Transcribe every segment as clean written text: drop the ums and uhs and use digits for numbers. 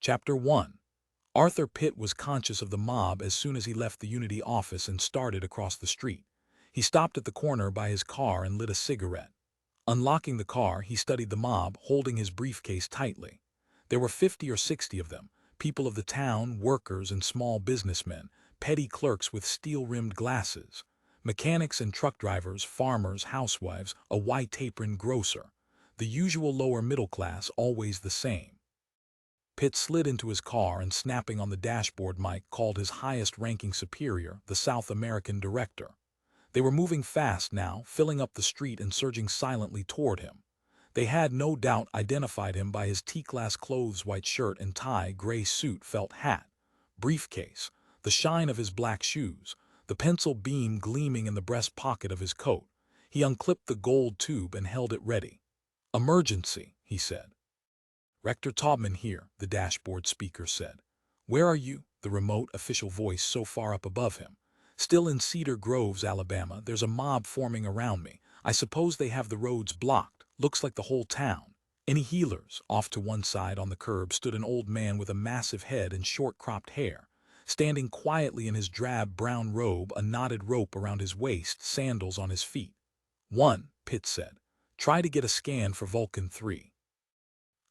Chapter 1. Arthur Pitt was conscious of the mob as soon as he left the Unity office and started across the street. He stopped at the corner by his car and lit a cigarette. Unlocking the car, he studied the mob, holding his briefcase tightly. There were 50 or 60 of them, people of the town, workers and small businessmen, petty clerks with steel-rimmed glasses, mechanics and truck drivers, farmers, housewives, a white-aproned grocer. The usual lower middle class, always the same. Pitt slid into his car and, snapping on the dashboard mic, called his highest-ranking superior, the South American director. They were moving fast now, filling up the street and surging silently toward him. They had no doubt identified him by his T-class clothes, white shirt and tie, gray suit, felt hat, briefcase, the shine of his black shoes, the pencil beam gleaming in the breast pocket of his coat. He unclipped the gold tube and held it ready. "Emergency," he said. "Rector Taubman here," the dashboard speaker said. "Where are you?" The remote, official voice so far up above him. "Still in Cedar Groves, Alabama. There's a mob forming around me. I suppose they have the roads blocked. Looks like the whole town. Any healers?" Off to one side on the curb stood an old man with a massive head and short-cropped hair. Standing quietly in his drab brown robe, a knotted rope around his waist, sandals on his feet. "One," Pitt said. "Try to get a scan for Vulcan 3.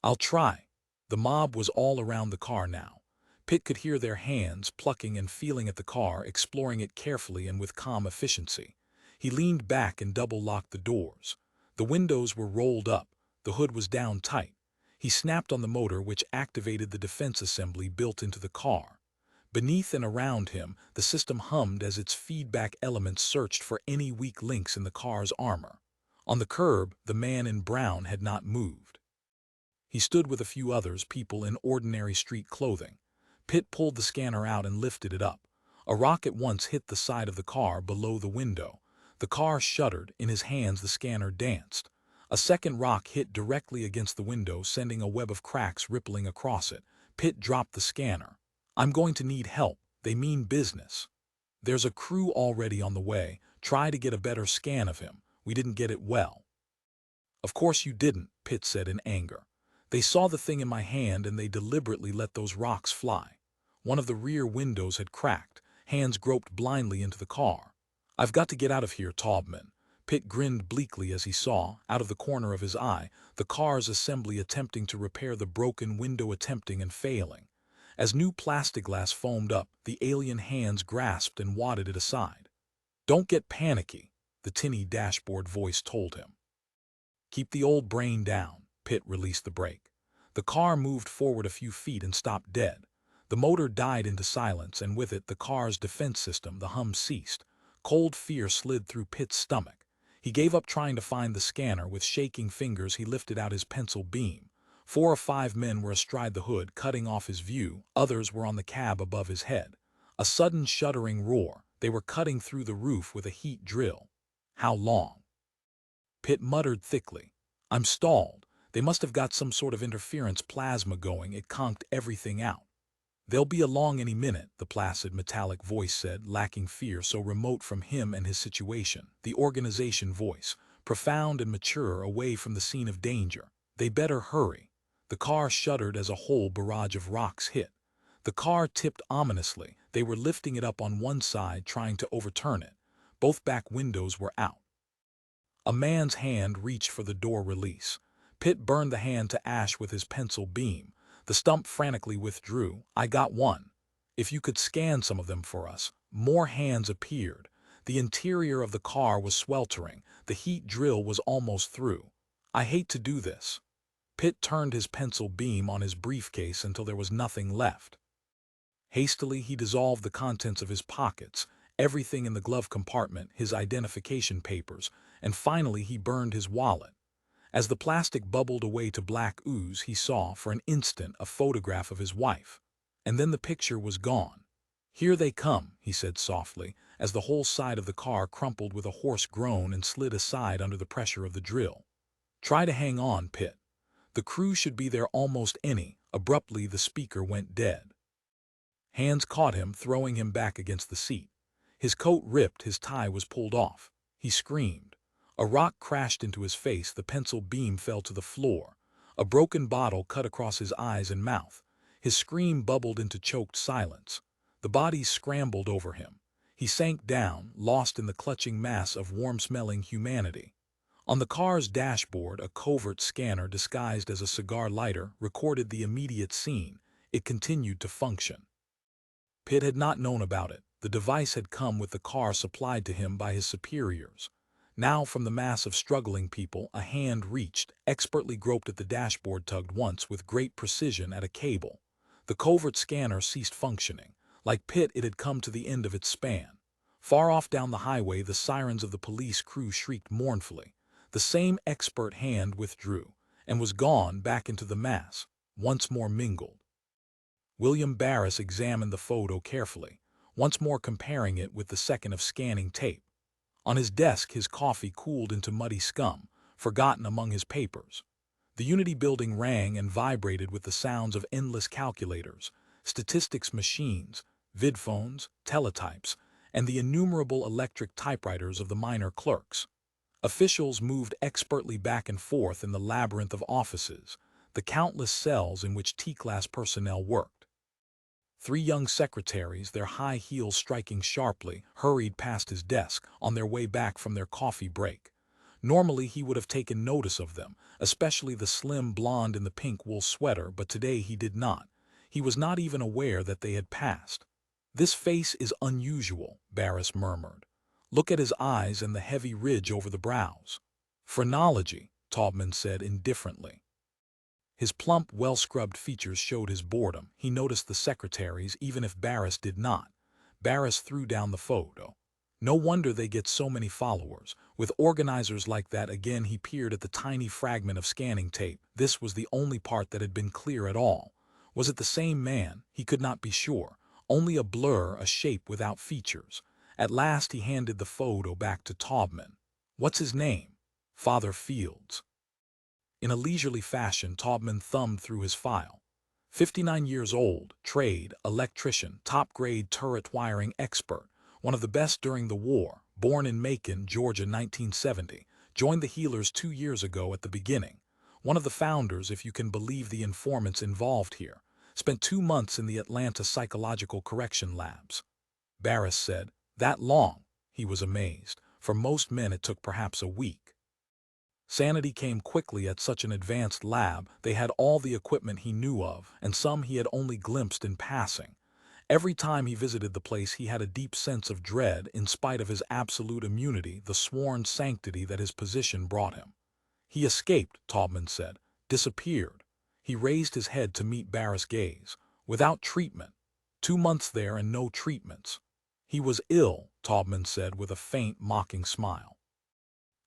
"I'll try." The mob was all around the car now. Pitt could hear their hands plucking and feeling at the car, exploring it carefully and with calm efficiency. He leaned back and double-locked the doors. The windows were rolled up. The hood was down tight. He snapped on the motor, which activated the defense assembly built into the car. Beneath and around him, the system hummed as its feedback elements searched for any weak links in the car's armor. On the curb, the man in brown had not moved. He stood with a few others, people in ordinary street clothing. Pitt pulled the scanner out and lifted it up. A rock at once hit the side of the car below the window. The car shuddered. In his hands the scanner danced. A second rock hit directly against the window, sending a web of cracks rippling across it. Pitt dropped the scanner. "I'm going to need help. They mean business. There's a crew already on the way. Try to get a better scan of him. We didn't get it well." "Of course you didn't," Pitt said in anger. "They saw the thing in my hand and they deliberately let those rocks fly." One of the rear windows had cracked. Hands groped blindly into the car. "I've got to get out of here, Taubman." Pitt grinned bleakly as he saw, out of the corner of his eye, the car's assembly attempting to repair the broken window, attempting and failing. As new plastiglass foamed up, the alien hands grasped and wadded it aside. "Don't get panicky," the tinny dashboard voice told him. "Keep the old brain down." Pitt released the brake. The car moved forward a few feet and stopped dead. The motor died into silence, and with it the car's defense system. The hum ceased. Cold fear slid through Pitt's stomach. He gave up trying to find the scanner. With shaking fingers he lifted out his pencil beam. 4 or 5 men were astride the hood, cutting off his view. Others were on the cab above his head. A sudden shuddering roar. They were cutting through the roof with a heat drill. "How long?" Pitt muttered thickly. "I'm stalled. They must have got some sort of interference plasma going. It conked everything out." "They'll be along any minute," the placid metallic voice said, lacking fear so remote from him and his situation. The organization voice, profound and mature, away from the scene of danger. "They better hurry." The car shuddered as a whole barrage of rocks hit. The car tipped ominously. They were lifting it up on one side, trying to overturn it. Both back windows were out. A man's hand reached for the door release. Pitt burned the hand to ash with his pencil beam. The stump frantically withdrew. "I got one. If you could scan some of them for us." More hands appeared. The interior of the car was sweltering. The heat drill was almost through. "I hate to do this." Pitt turned his pencil beam on his briefcase until there was nothing left. Hastily he dissolved the contents of his pockets, everything in the glove compartment, his identification papers, and finally he burned his wallet. As the plastic bubbled away to black ooze, he saw, for an instant, a photograph of his wife. And then the picture was gone. "Here they come," he said softly, as the whole side of the car crumpled with a hoarse groan and slid aside under the pressure of the drill. "Try to hang on, Pitt. The crew should be there almost any." Abruptly the speaker went dead. Hands caught him, throwing him back against the seat. His coat ripped, his tie was pulled off. He screamed. A rock crashed into his face. The pencil beam fell to the floor. A broken bottle cut across his eyes and mouth. His scream bubbled into choked silence. The bodies scrambled over him. He sank down, lost in the clutching mass of warm-smelling humanity. On the car's dashboard, a covert scanner disguised as a cigar lighter recorded the immediate scene. It continued to function. Pitt had not known about it. The device had come with the car supplied to him by his superiors. Now, from the mass of struggling people, a hand reached, expertly groped at the dashboard, tugged once with great precision at a cable. The covert scanner ceased functioning. Like Pitt, it had come to the end of its span. Far off down the highway, the sirens of the police crew shrieked mournfully. The same expert hand withdrew, and was gone back into the mass, once more mingled. William Barris examined the photo carefully, once more comparing it with the second of scanning tape. On his desk, his coffee cooled into muddy scum, forgotten among his papers. The Unity building rang and vibrated with the sounds of endless calculators, statistics machines, vidphones, teletypes, and the innumerable electric typewriters of the minor clerks. Officials moved expertly back and forth in the labyrinth of offices, the countless cells in which T-class personnel worked. 3 young secretaries, their high heels striking sharply, hurried past his desk on their way back from their coffee break. Normally he would have taken notice of them, especially the slim blonde in the pink wool sweater, but today he did not. He was not even aware that they had passed. "This face is unusual," Barris murmured. "Look at his eyes and the heavy ridge over the brows." "Phrenology," Taubman said indifferently. His plump, well-scrubbed features showed his boredom. He noticed the secretaries, even if Barris did not. Barris threw down the photo. "No wonder they get so many followers. With organizers like that." Again he peered at the tiny fragment of scanning tape. This was the only part that had been clear at all. Was it the same man? He could not be sure. Only a blur, a shape without features. At last he handed the photo back to Taubman. "What's his name?" "Father Fields." In a leisurely fashion, Taubman thumbed through his file. 59 years old, trade, electrician, top-grade turret wiring expert, one of the best during the war, born in Macon, Georgia, 1970, joined the Healers 2 years ago at the beginning. One of the founders, if you can believe the informants involved here, spent 2 months in the Atlanta Psychological Correction Labs. Barris said, "That long?" He was amazed. For most men it took perhaps a week. Sanity came quickly at such an advanced lab. They had all the equipment he knew of, and some he had only glimpsed in passing. Every time he visited the place he had a deep sense of dread in spite of his absolute immunity, the sworn sanctity that his position brought him. "He escaped," Taubman said. "Disappeared." He raised his head to meet Barris' gaze. "Without treatment. 2 months there and no treatments." "He was ill," Taubman said with a faint, mocking smile.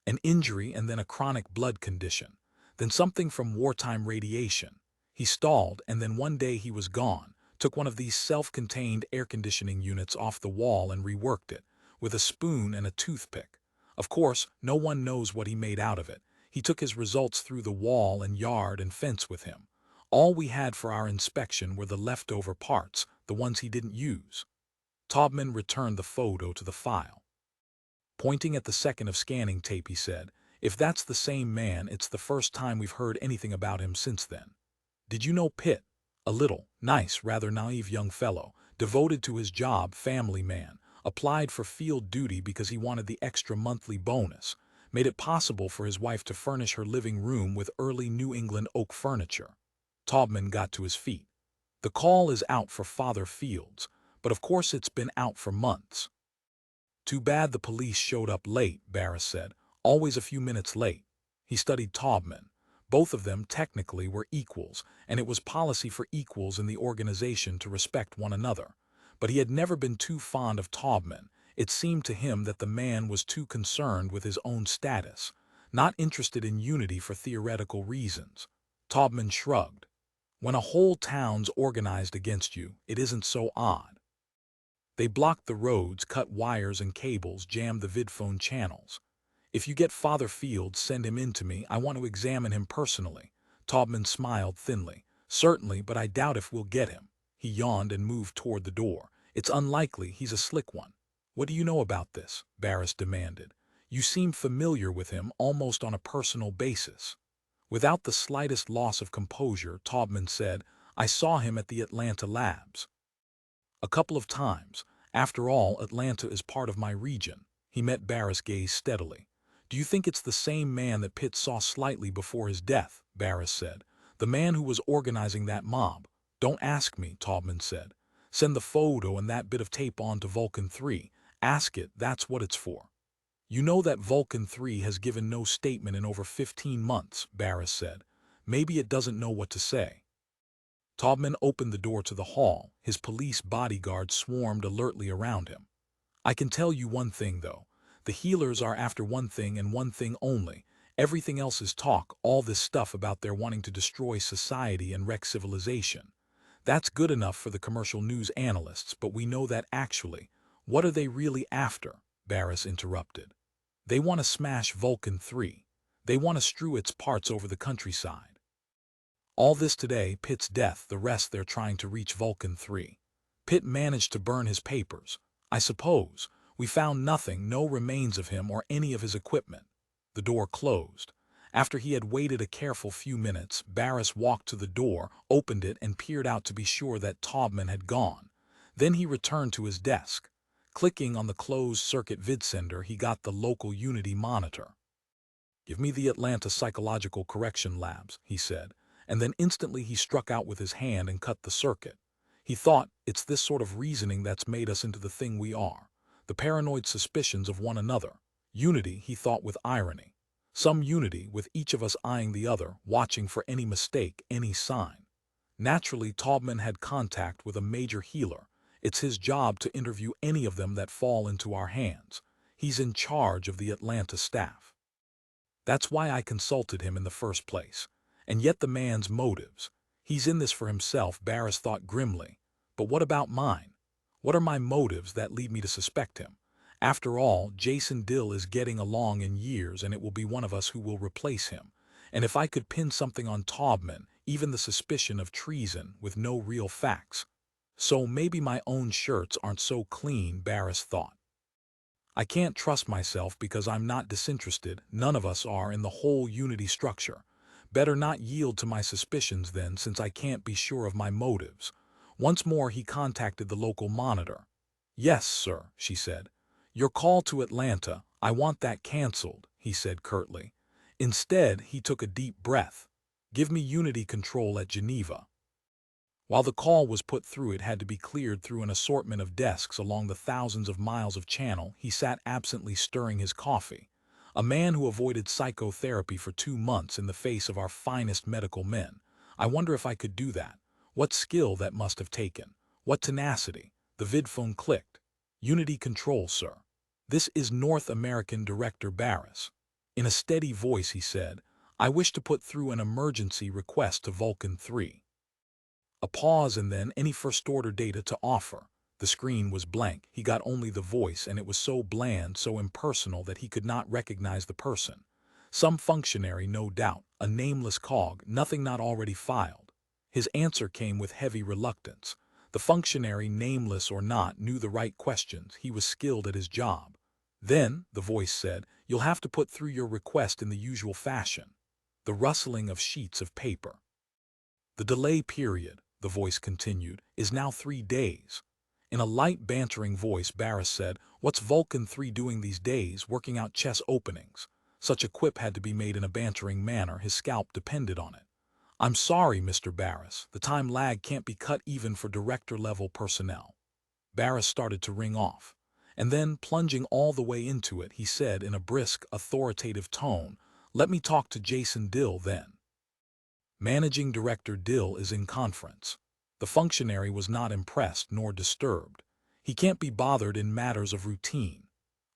"An injury and then a chronic blood condition. Then something from wartime radiation. He stalled and then one day he was gone. Took one of these self-contained air conditioning units off the wall and reworked it, with a spoon and a toothpick. Of course, no one knows what he made out of it. He took his results through the wall and yard and fence with him. All we had for our inspection were the leftover parts, the ones he didn't use." Taubman returned the photo to the file. Pointing at the second of scanning tape, he said, "If that's the same man, it's the first time we've heard anything about him since then." "Did you know Pitt?" "A little. Nice, rather naive young fellow, devoted to his job, family man. Applied for field duty because he wanted the extra monthly bonus. Made it possible for his wife to furnish her living room with early New England oak furniture." Taubman got to his feet. "The call is out for Father Fields, but of course it's been out for months." "Too bad the police showed up late," Barris said. "Always a few minutes late." He studied Taubman. Both of them technically were equals, and it was policy for equals in the organization to respect one another. But he had never been too fond of Taubman. It seemed to him that the man was too concerned with his own status, not interested in unity for theoretical reasons. Taubman shrugged. "When a whole town's organized against you, it isn't so odd." They blocked the roads, cut wires and cables, jammed the vidphone channels. "If you get Father Fields, send him in to me. I want to examine him personally." Taubman smiled thinly. "Certainly, but I doubt if we'll get him." He yawned and moved toward the door. "It's unlikely. He's a slick one." "What do you know about this?" Barris demanded. "You seem familiar with him, almost on a personal basis." Without the slightest loss of composure, Taubman said, I saw him at the Atlanta labs. A couple of times. After all, Atlanta is part of my region. He met Barris' gaze steadily. Do you think it's the same man that Pitt saw slightly before his death? Barris said. The man who was organizing that mob. Don't ask me, Taubman said. Send the photo and that bit of tape on to Vulcan 3. Ask it, that's what it's for. You know that Vulcan 3 has given no statement in over 15 months, Barris said. Maybe it doesn't know what to say. Taubman opened the door to the hall. His police bodyguards swarmed alertly around him. I can tell you one thing, though. The healers are after one thing and one thing only. Everything else is talk, all this stuff about their wanting to destroy society and wreck civilization. That's good enough for the commercial news analysts, but we know that actually. What are they really after? Barris interrupted. They want to smash Vulcan 3. They want to strew its parts over the countryside. All this today, Pitt's death, the rest they're trying to reach Vulcan 3. Pitt managed to burn his papers. I suppose. We found nothing, no remains of him or any of his equipment. The door closed. After he had waited a careful few minutes, Barris walked to the door, opened it and peered out to be sure that Taubman had gone. Then he returned to his desk. Clicking on the closed-circuit vidsender, he got the local Unity monitor. Give me the Atlanta Psychological Correction Labs, he said. And then instantly he struck out with his hand and cut the circuit. He thought, it's this sort of reasoning that's made us into the thing we are. The paranoid suspicions of one another. Unity, he thought with irony. Some unity, with each of us eyeing the other, watching for any mistake, any sign. Naturally, Taubman had contact with a major healer. It's his job to interview any of them that fall into our hands. He's in charge of the Atlanta staff. That's why I consulted him in the first place. And yet the man's motives. He's in this for himself, Barris thought grimly. But what about mine? What are my motives that lead me to suspect him? After all, Jason Dill is getting along in years and it will be one of us who will replace him. And if I could pin something on Taubman, even the suspicion of treason with no real facts. So maybe my own shirts aren't so clean, Barris thought. I can't trust myself because I'm not disinterested, none of us are in the whole Unity structure. Better not yield to my suspicions then, since I can't be sure of my motives. Once more he contacted the local monitor. Yes, sir, she said. Your call to Atlanta, I want that canceled, he said curtly. Instead, he took a deep breath. Give me Unity control at Geneva. While the call was put through, it had to be cleared through an assortment of desks along the thousands of miles of channel. He sat absently stirring his coffee. A man who avoided psychotherapy for 2 months in the face of our finest medical men. I wonder if I could do that. What skill that must have taken. What tenacity. The vidphone clicked. Unity control, sir. This is North American Director Barris. In a steady voice he said, I wish to put through an emergency request to Vulcan 3. A pause and then any first-order data to offer. The screen was blank. He got only the voice, and it was so bland, so impersonal that he could not recognize the person. Some functionary, no doubt, a nameless cog, nothing not already filed. His answer came with heavy reluctance. The functionary, nameless or not, knew the right questions. He was skilled at his job. Then, the voice said, you'll have to put through your request in the usual fashion. The rustling of sheets of paper. The delay period, the voice continued, is now 3 days. In a light, bantering voice, Barris said, what's Vulcan 3 doing these days, working out chest openings? Such a quip had to be made in a bantering manner. His scalp depended on it. I'm sorry, Mr. Barris. The time lag can't be cut even for director-level personnel. Barris started to ring off. And then, plunging all the way into it, he said in a brisk, authoritative tone, let me talk to Jason Dill then. Managing Director Dill is in conference. The functionary was not impressed nor disturbed. He can't be bothered in matters of routine.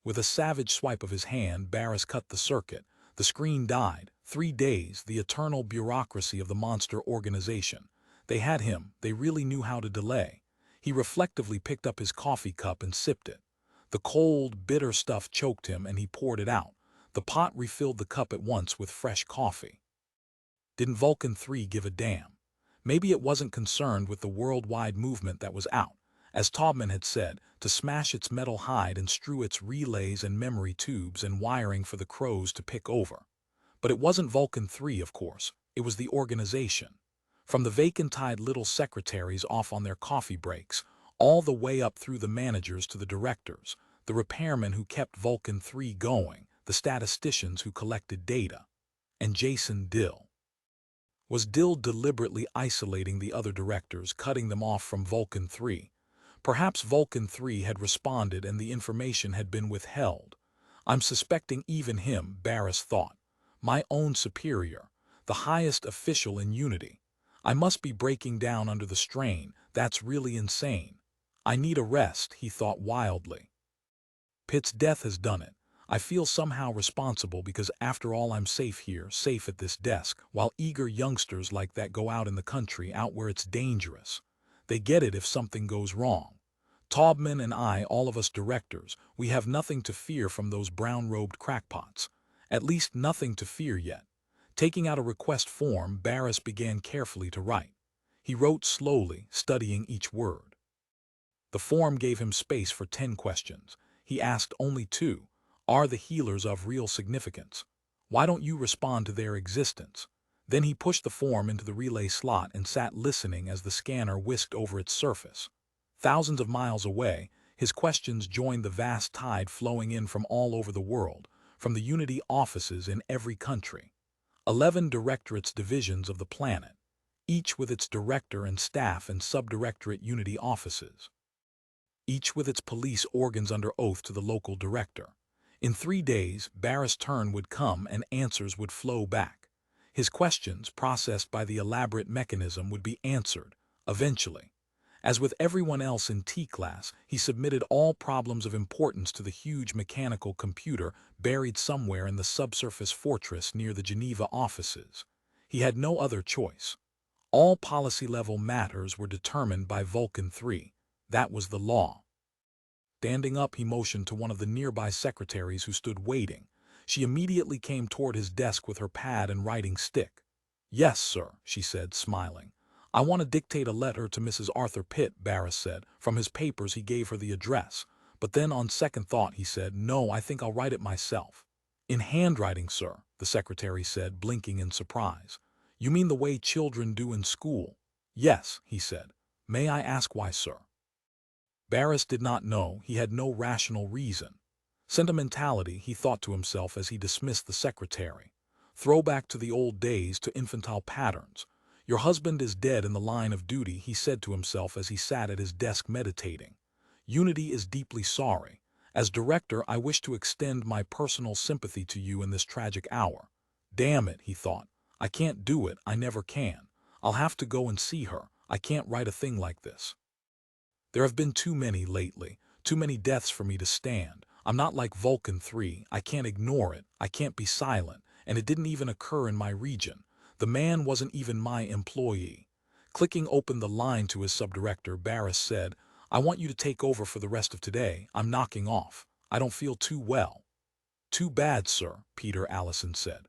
With a savage swipe of his hand, Barris cut the circuit. The screen died. 3 days, the eternal bureaucracy of the monster organization. They had him. They really knew how to delay. He reflectively picked up his coffee cup and sipped it. The cold, bitter stuff choked him and he poured it out. The pot refilled the cup at once with fresh coffee. Didn't Vulcan 3 give a damn? Maybe it wasn't concerned with the worldwide movement that was out, as Taubman had said, to smash its metal hide and strew its relays and memory tubes and wiring for the crows to pick over. But it wasn't Vulcan 3, of course. It was the organization. From the vacant-eyed little secretaries off on their coffee breaks, all the way up through the managers to the directors, the repairmen who kept Vulcan 3 going, the statisticians who collected data. And Jason Dill. Was Dill deliberately isolating the other directors, cutting them off from Vulcan 3? Perhaps Vulcan 3 had responded and the information had been withheld. I'm suspecting even him, Barris thought. My own superior, the highest official in Unity. I must be breaking down under the strain. That's really insane. I need a rest, he thought wildly. Pitt's death has done it. I feel somehow responsible because after all I'm safe here, safe at this desk, while eager youngsters like that go out in the country, out where it's dangerous. They get it if something goes wrong. Taubman and I, all of us directors, we have nothing to fear from those brown-robed crackpots. At least nothing to fear yet. Taking out a request form, Barris began carefully to write. He wrote slowly, studying each word. The form gave him space for 10 questions. He asked only 2. Are the healers of real significance? Why don't you respond to their existence? Then he pushed the form into the relay slot and sat listening as the scanner whisked over its surface. Thousands of miles away, his questions joined the vast tide flowing in from all over the world, from the Unity offices in every country. 11 directorates divisions of the planet, each with its director and staff and subdirectorate Unity offices, each with its police organs under oath to the local director. In 3 days, Barris' turn would come and answers would flow back. His questions, processed by the elaborate mechanism, would be answered, eventually. As with everyone else in T-class, he submitted all problems of importance to the huge mechanical computer buried somewhere in the subsurface fortress near the Geneva offices. He had no other choice. All policy-level matters were determined by Vulcan 3. That was the law. Standing up, he motioned to one of the nearby secretaries who stood waiting. She immediately came toward his desk with her pad and writing stick. "Yes, sir," she said, smiling. "I want to dictate a letter to Mrs. Arthur Pitt," Barris said. From his papers he gave her the address. But then on second thought he said, "No, I think I'll write it myself." "In handwriting, sir," the secretary said, blinking in surprise. "You mean the way children do in school?" "Yes," he said. "May I ask why, sir?" Barris did not know. He had no rational reason. Sentimentality, he thought to himself as he dismissed the secretary. Throwback to the old days, to infantile patterns. "Your husband is dead in the line of duty," he said to himself as he sat at his desk meditating. "Unity is deeply sorry. As director, I wish to extend my personal sympathy to you in this tragic hour." "Damn it," he thought. "I can't do it. I never can. I'll have to go and see her. I can't write a thing like this. There have been too many lately, too many deaths for me to stand. I'm not like Vulcan 3, I can't ignore it, I can't be silent, and it didn't even occur in my region. The man wasn't even my employee." Clicking open the line to his subdirector, Barris said, "I want you to take over for the rest of today. I'm knocking off. I don't feel too well." "Too bad, sir," Peter Allison said.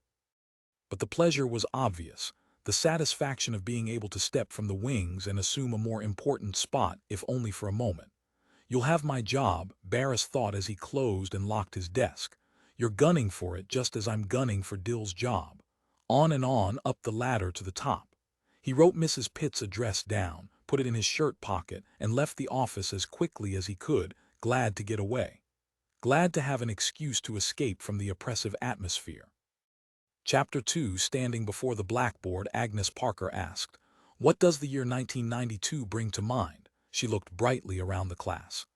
But the pleasure was obvious. The satisfaction of being able to step from the wings and assume a more important spot, if only for a moment. "You'll have my job," Barris thought as he closed and locked his desk. "You're gunning for it just as I'm gunning for Dill's job." On and on, up the ladder to the top. He wrote Mrs. Pitt's address down, put it in his shirt pocket, and left the office as quickly as he could, glad to get away. Glad to have an excuse to escape from the oppressive atmosphere. Chapter 2. Standing before the blackboard, Agnes Parker asked, "What does the year 1992 bring to mind?" She looked brightly around the class.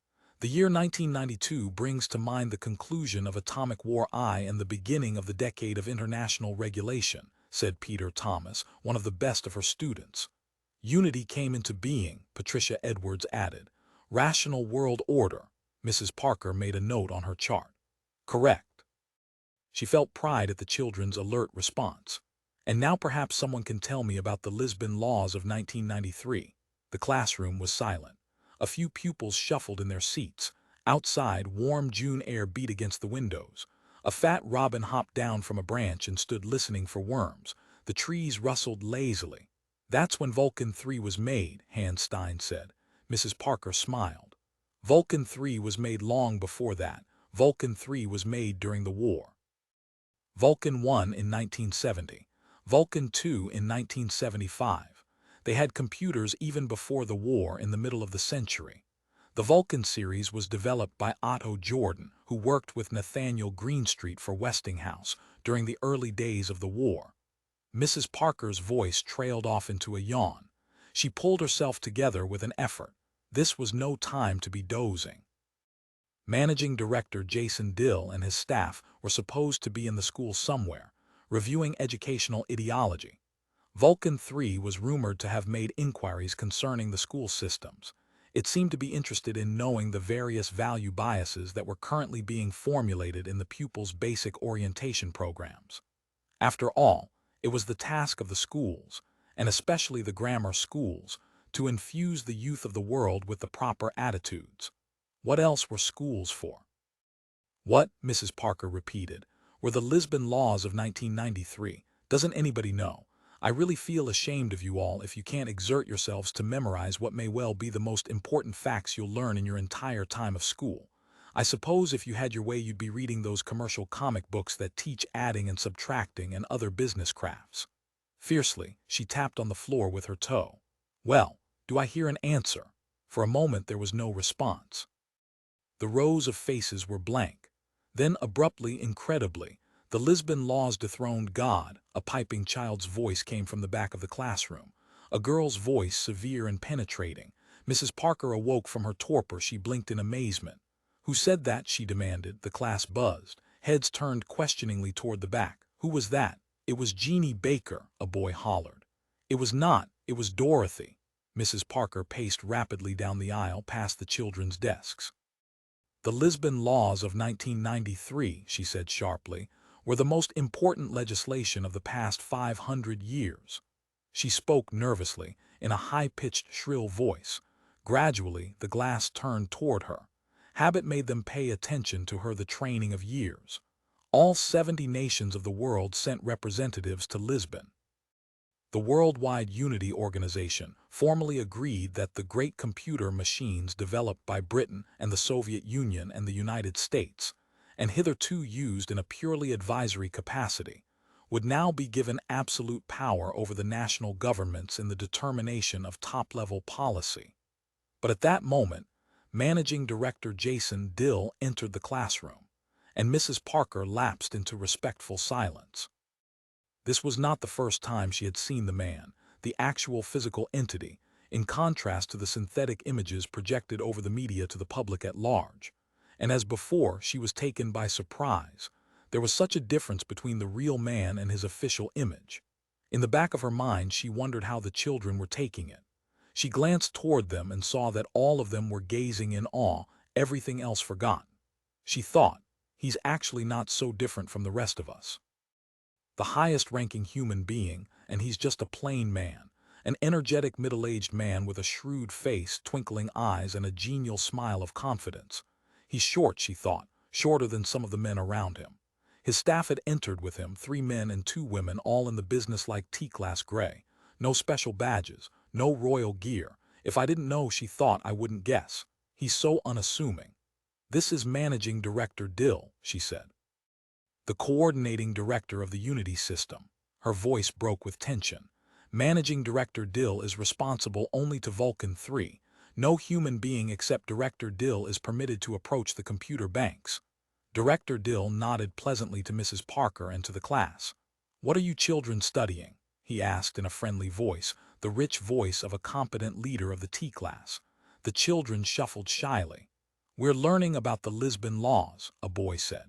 "The year 1992 brings to mind the conclusion of atomic war and the beginning of the decade of international regulation," said Peter Thomas, one of the best of her students. "Unity came into being," Patricia Edwards added. "Rational world order." Mrs. Parker made a note on her chart. "Correct." She felt pride at the children's alert response. "And now perhaps someone can tell me about the Lisbon laws of 1993. The classroom was silent. A few pupils shuffled in their seats. Outside, warm June air beat against the windows. A fat robin hopped down from a branch and stood listening for worms. The trees rustled lazily. "That's when Vulcan 3 was made," Hans Stein said. Mrs. Parker smiled. "Vulcan 3 was made long before that. Vulcan 3 was made during the war. Vulcan 1 in 1970, Vulcan 2 in 1975. They had computers even before the war in the middle of the century. The Vulcan series was developed by Otto Jordan, who worked with Nathaniel Greenstreet for Westinghouse during the early days of the war. Mrs. Parker's voice trailed off into a yawn. She pulled herself together with an effort. This was no time to be dozing. Managing Director Jason Dill and his staff were supposed to be in the school somewhere, reviewing educational ideology. Vulcan 3 was rumored to have made inquiries concerning the school systems. It seemed to be interested in knowing the various value biases that were currently being formulated in the pupils' basic orientation programs. After all, it was the task of the schools, and especially the grammar schools, to infuse the youth of the world with the proper attitudes. What else were schools for? What, Mrs. Parker repeated, were the Lisbon laws of 1993? Doesn't anybody know? I really feel ashamed of you all if you can't exert yourselves to memorize what may well be the most important facts you'll learn in your entire time of school. I suppose if you had your way you'd be reading those commercial comic books that teach adding and subtracting and other business crafts. Fiercely, she tapped on the floor with her toe. Well, do I hear an answer? For a moment there was no response. The rows of faces were blank. Then abruptly, incredibly, the Lisbon laws dethroned God. A piping child's voice came from the back of the classroom. A girl's voice, severe and penetrating. Mrs. Parker awoke from her torpor. She blinked in amazement. Who said that? She demanded. The class buzzed. Heads turned questioningly toward the back. Who was that? It was Jeannie Baker, a boy hollered. It was not. It was Dorothy. Mrs. Parker paced rapidly down the aisle past the children's desks. The Lisbon laws of 1993, she said sharply, were the most important legislation of the past 500 years. She spoke nervously, in a high-pitched, shrill voice. Gradually, the glass turned toward her. Habit made them pay attention to her the training of years. All 70 nations of the world sent representatives to Lisbon. The Worldwide Unity Organization formally agreed that the great computer machines developed by Britain and the Soviet Union and the United States, and hitherto used in a purely advisory capacity, would now be given absolute power over the national governments in the determination of top-level policy. But at that moment, Managing Director Jason Dill entered the classroom, and Mrs. Parker lapsed into respectful silence. This was not the first time she had seen the man, the actual physical entity, in contrast to the synthetic images projected over the media to the public at large. And as before, she was taken by surprise. There was such a difference between the real man and his official image. In the back of her mind, she wondered how the children were taking it. She glanced toward them and saw that all of them were gazing in awe, everything else forgotten. She thought, he's actually not so different from the rest of us. The highest-ranking human being, and he's just a plain man, an energetic middle-aged man with a shrewd face, twinkling eyes, and a genial smile of confidence. He's short, she thought, shorter than some of the men around him. His staff had entered with him, 3 men and 2 women, all in the business-like T-class gray. No special badges, no royal gear. If I didn't know, she thought, I wouldn't guess. He's so unassuming. This is Managing Director Dill, she said. The coordinating director of the Unity system. Her voice broke with tension. Managing Director Dill is responsible only to Vulcan 3. No human being except Director Dill is permitted to approach the computer banks. Director Dill nodded pleasantly to Mrs. Parker and to the class. What are you children studying? He asked in a friendly voice, the rich voice of a competent leader of the T-class. The children shuffled shyly. We're learning about the Lisbon laws, a boy said.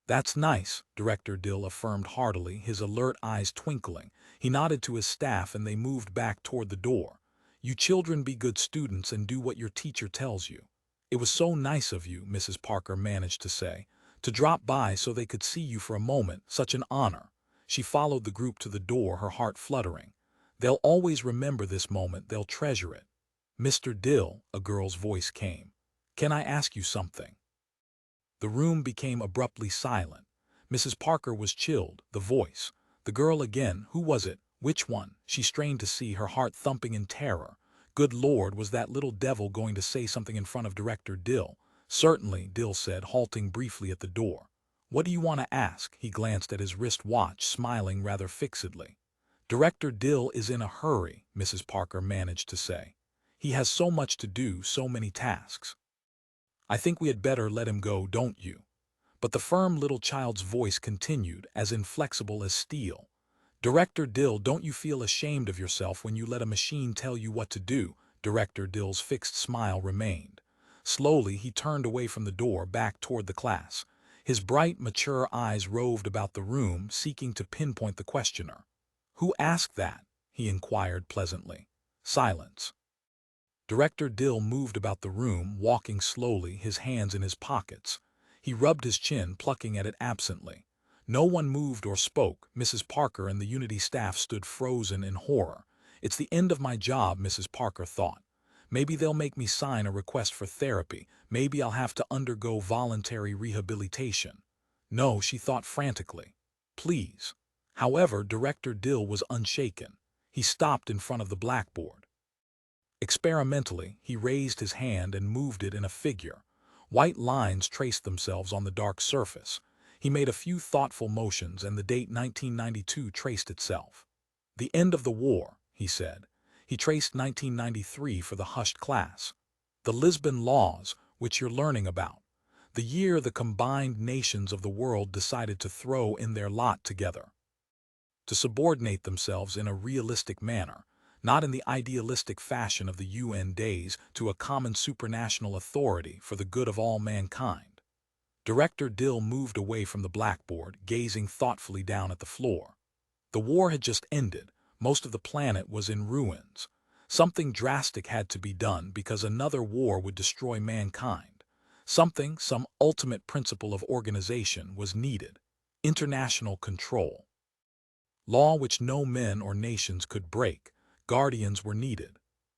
That's nice, Director Dill affirmed heartily, his alert eyes twinkling. He nodded to his staff and they moved back toward the door. You children be good students and do what your teacher tells you. It was so nice of you, Mrs. Parker managed to say, to drop by so they could see you for a moment. Such an honor. She followed the group to the door, her heart fluttering. They'll always remember this moment. They'll treasure it. Mr. Dill, a girl's voice came. Can I ask you something? The room became abruptly silent. Mrs. Parker was chilled, the voice. The girl again, who was it? Which one? She strained to see, her heart thumping in terror. Good Lord, was that little devil going to say something in front of Director Dill? Certainly, Dill said, halting briefly at the door. What do you want to ask? He glanced at his wrist watch, smiling rather fixedly. Director Dill is in a hurry, Mrs. Parker managed to say. He has so much to do, so many tasks. I think we had better let him go, don't you? But the firm little child's voice continued, as inflexible as steel. Director Dill, don't you feel ashamed of yourself when you let a machine tell you what to do? Director Dill's fixed smile remained. Slowly, he turned away from the door, back toward the class. His bright, mature eyes roved about the room, seeking to pinpoint the questioner. Who asked that? He inquired pleasantly. Silence. Director Dill moved about the room, walking slowly, his hands in his pockets. He rubbed his chin, plucking at it absently. No one moved or spoke. Mrs. Parker and the Unity staff stood frozen in horror. It's the end of my job, Mrs. Parker thought. Maybe they'll make me sign a request for therapy. Maybe I'll have to undergo voluntary rehabilitation. No, she thought frantically. Please. However, Director Dill was unshaken. He stopped in front of the blackboard. Experimentally, he raised his hand and moved it in a figure. White lines traced themselves on the dark surface. He made a few thoughtful motions, and the date 1992 traced itself. The end of the war, he said. He traced 1993 for the hushed class. The Lisbon Laws, which you're learning about. The year the combined nations of the world decided to throw in their lot together. To subordinate themselves in a realistic manner, not in the idealistic fashion of the UN days, to a common supranational authority for the good of all mankind. Director Dill moved away from the blackboard, gazing thoughtfully down at the floor. The war had just ended. Most of the planet was in ruins. Something drastic had to be done because another war would destroy mankind. Some ultimate principle of organization was needed. International control. Law which no men or nations could break. Guardians were needed.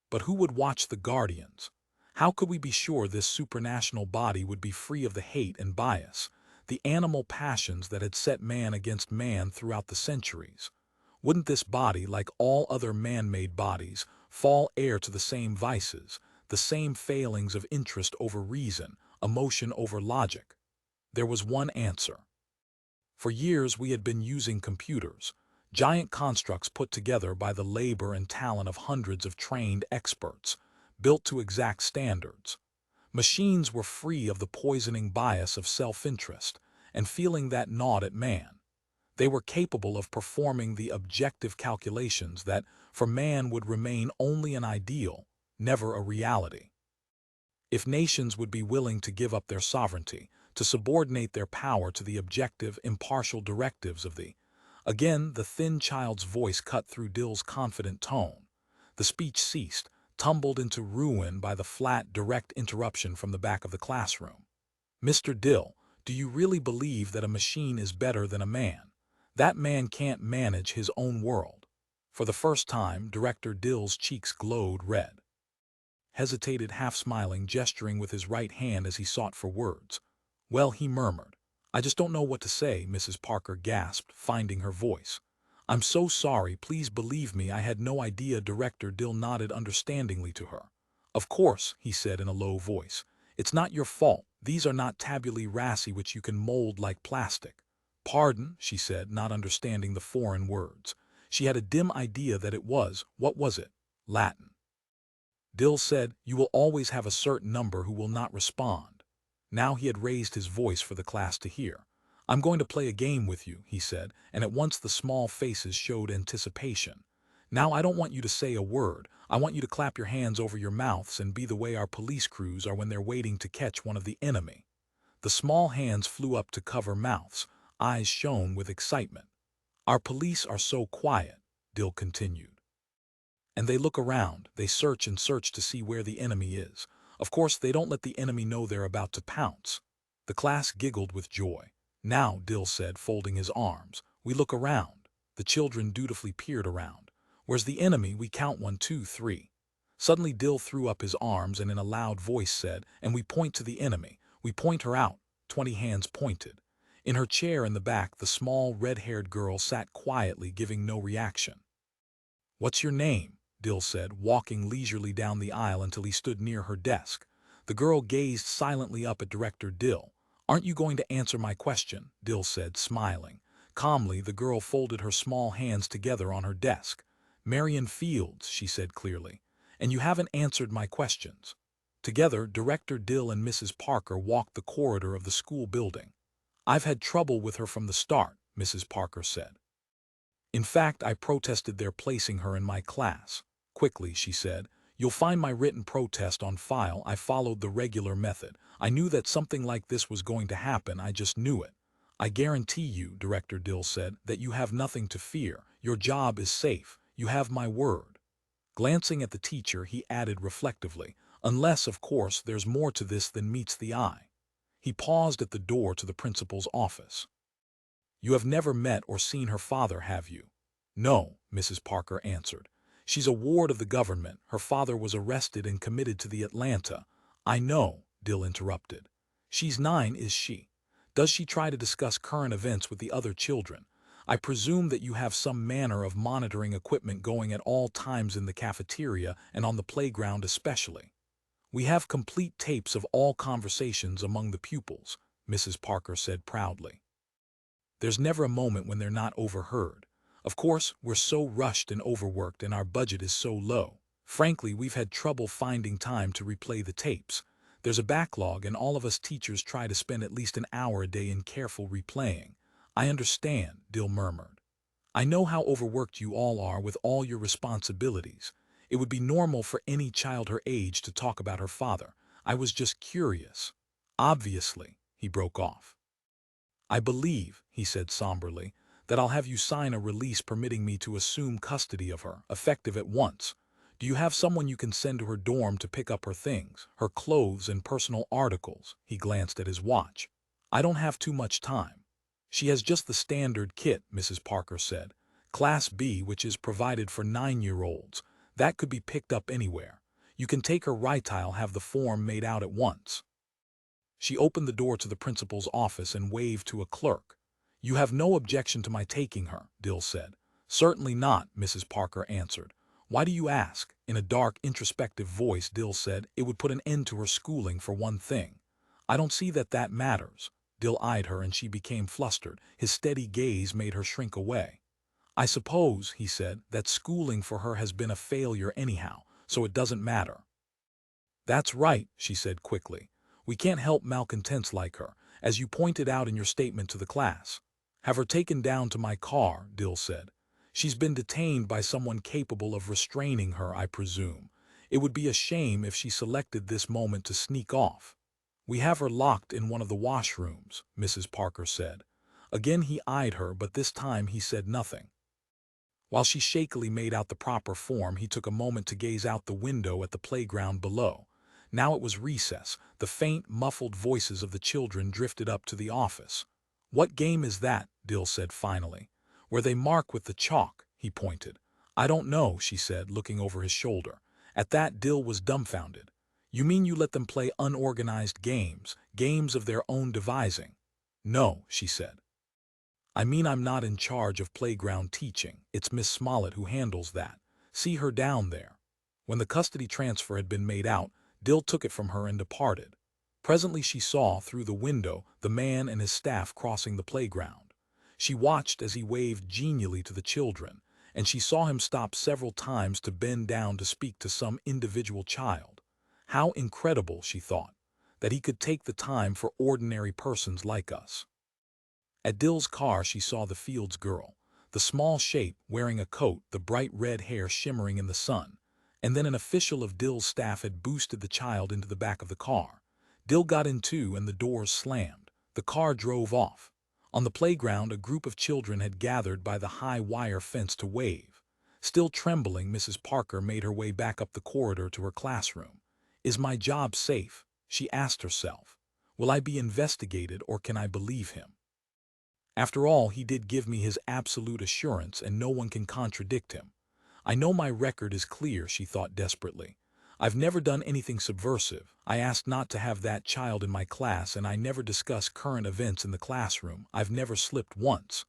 But who would watch the guardians? How could we be sure this supranational body would be free of the hate and bias, the animal passions that had set man against man throughout the centuries? Wouldn't this body, like all other man-made bodies, fall heir to the same vices, the same failings of interest over reason, emotion over logic? There was one answer. For years we had been using computers, giant constructs put together by the labor and talent of hundreds of trained experts, built to exact standards. Machines were free of the poisoning bias of self-interest and feeling that gnawed at man. They were capable of performing the objective calculations that, for man, would remain only an ideal, never a reality. If nations would be willing to give up their sovereignty, to subordinate their power to the objective, impartial directives of Again, the thin child's voice cut through Dill's confident tone. The speech ceased, tumbled into ruin by the flat, direct interruption from the back of the classroom. Mr. Dill, do you really believe that a machine is better than a man? That man can't manage his own world. For the first time, Director Dill's cheeks glowed red. Hesitated, half-smiling, gesturing with his right hand as he sought for words. Well, he murmured. I just don't know what to say, Mrs. Parker gasped, finding her voice. I'm so sorry, please believe me, I had no idea. Director Dill nodded understandingly to her. Of course, he said in a low voice. It's not your fault. These are not tabulae rasa which you can mold like plastic. Pardon, she said, not understanding the foreign words. She had a dim idea that it was, what was it? Latin. Dill said, you will always have a certain number who will not respond. Now he had raised his voice for the class to hear. I'm going to play a game with you, he said, and at once the small faces showed anticipation. Now I don't want you to say a word. I want you to clap your hands over your mouths and be the way our police crews are when they're waiting to catch one of the enemy. The small hands flew up to cover mouths. Eyes shone with excitement. Our police are so quiet, Dill continued. And they look around, they search and search to see where the enemy is. Of course, they don't let the enemy know they're about to pounce. The class giggled with joy. Now, Dill said, folding his arms, we look around. The children dutifully peered around. Where's the enemy? We count 1, 2, 3. Suddenly Dill threw up his arms and in a loud voice said, and we point to the enemy. We point her out. 20 hands pointed. In her chair in the back, the small, red-haired girl sat quietly, giving no reaction. What's your name? Dill said, walking leisurely down the aisle until he stood near her desk. The girl gazed silently up at Director Dill. Aren't you going to answer my question? Dill said, smiling. Calmly, the girl folded her small hands together on her desk. "Marion Fields," she said clearly, "and you haven't answered my questions." Together, Director Dill and Mrs. Parker walked the corridor of the school building. "I've had trouble with her from the start," Mrs. Parker said. "In fact, I protested their placing her in my class." Quickly, she said, "You'll find my written protest on file. I followed the regular method. I knew that something like this was going to happen. I just knew it." "I guarantee you," Director Dill said, "that you have nothing to fear. Your job is safe. You have my word." Glancing at the teacher, he added reflectively, "Unless, of course, there's more to this than meets the eye." He paused at the door to the principal's office. "You have never met or seen her father, have you?" "No," Mrs. Parker answered. "She's a ward of the government. Her father was arrested and committed to the Atlanta—" "I know," Dill interrupted. "She's 9, is she? Does she try to discuss current events with the other children? I presume that you have some manner of monitoring equipment going at all times in the cafeteria and on the playground especially." "We have complete tapes of all conversations among the pupils," Mrs. Parker said proudly. "There's never a moment when they're not overheard. Of course, we're so rushed and overworked and our budget is so low. Frankly, we've had trouble finding time to replay the tapes. There's a backlog and all of us teachers try to spend at least an hour a day in careful replaying." "I understand," Dill murmured. "I know how overworked you all are with all your responsibilities. It would be normal for any child her age to talk about her father. I was just curious." "Obviously," he broke off. "I believe," he said somberly, "that I'll have you sign a release permitting me to assume custody of her, effective at once. Do you have someone you can send to her dorm to pick up her things, her clothes and personal articles?" He glanced at his watch. "I don't have too much time." "She has just the standard kit," Mrs. Parker said. "Class B, which is provided for 9-year-olds. That could be picked up anywhere. You can take her right. I'll have the form made out at once." She opened the door to the principal's office and waved to a clerk. "You have no objection to my taking her?" Dill said. "Certainly not," Mrs. Parker answered. "Why do you ask?" In a dark, introspective voice, Dill said, "It would put an end to her schooling, for one thing." "I don't see that that matters." Dill eyed her and she became flustered. His steady gaze made her shrink away. "I suppose," he said, "that schooling for her has been a failure anyhow, so it doesn't matter." "That's right," she said quickly. "We can't help malcontents like her, as you pointed out in your statement to the class." "Have her taken down to my car," Dill said. "She's been detained by someone capable of restraining her, I presume. It would be a shame if she selected this moment to sneak off." "We have her locked in one of the washrooms," Mrs. Parker said. Again he eyed her, but this time he said nothing. While she shakily made out the proper form, he took a moment to gaze out the window at the playground below. Now it was recess. The faint, muffled voices of the children drifted up to the office. "What game is that?" Dill said finally. "Where they mark with the chalk," he pointed. "I don't know," she said, looking over his shoulder. At that, Dill was dumbfounded. "You mean you let them play unorganized games, games of their own devising?" "No," she said. "I mean I'm not in charge of playground teaching. It's Miss Smollett who handles that. See her down there." When the custody transfer had been made out, Dill took it from her and departed. Presently she saw, through the window, the man and his staff crossing the playground. She watched as he waved genially to the children, and she saw him stop several times to bend down to speak to some individual child. How incredible, she thought, that he could take the time for ordinary persons like us. At Dill's car she saw the Fields girl, the small shape wearing a coat, the bright red hair shimmering in the sun. And then an official of Dill's staff had boosted the child into the back of the car. Dill got in too and the doors slammed. The car drove off. On the playground a group of children had gathered by the high wire fence to wave. Still trembling, Mrs. Parker made her way back up the corridor to her classroom. "Is my job safe?" she asked herself. "Will I be investigated or can I believe him? After all, he did give me his absolute assurance and no one can contradict him. I know my record is clear," she thought desperately. "I've never done anything subversive. I asked not to have that child in my class and I never discuss current events in the classroom. I've never slipped once."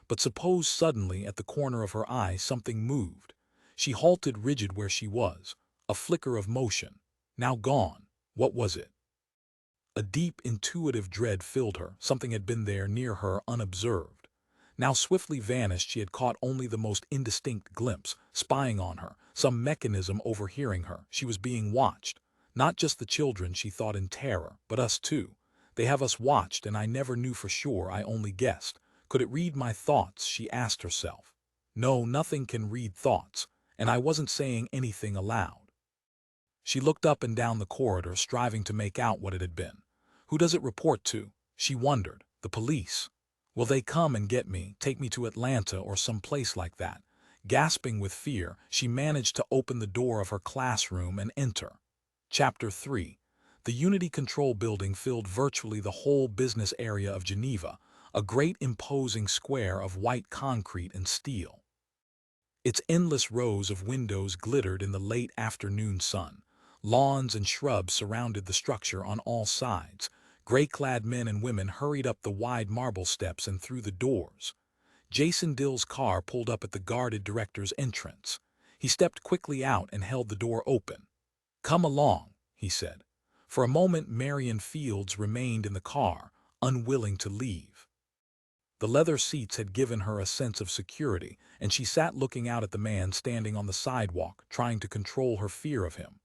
But suppose suddenly at the corner of her eye something moved. She halted rigid where she was. A flicker of motion. Now gone. What was it? A deep, intuitive dread filled her. Something had been there near her unobserved. now swiftly vanished. She had caught only the most indistinct glimpse, spying on her, some mechanism overhearing her. She was being watched. Not just the children, she thought in terror, but us too. They have us watched, and I never knew for sure, I only guessed. Could it read my thoughts, she asked herself. No, nothing can read thoughts, and I wasn't saying anything aloud. She looked up and down the corridor, striving to make out what it had been. Who does it report to? She wondered. The police. Will they come and get me, take me to Atlanta or some place like that? Gasping with fear, she managed to open the door of her classroom and enter. Chapter 3. The Unity Control Building filled virtually the whole business area of Geneva, a great imposing square of white concrete and steel. Its endless rows of windows glittered in the late afternoon sun. Lawns and shrubs surrounded the structure on all sides. Gray-clad men and women hurried up the wide marble steps and through the doors. Jason Dill's car pulled up at the guarded director's entrance. He stepped quickly out and held the door open. "Come along," he said. For a moment, Marion Fields remained in the car, unwilling to leave. The leather seats had given her a sense of security, and she sat looking out at the man standing on the sidewalk, trying to control her fear of him.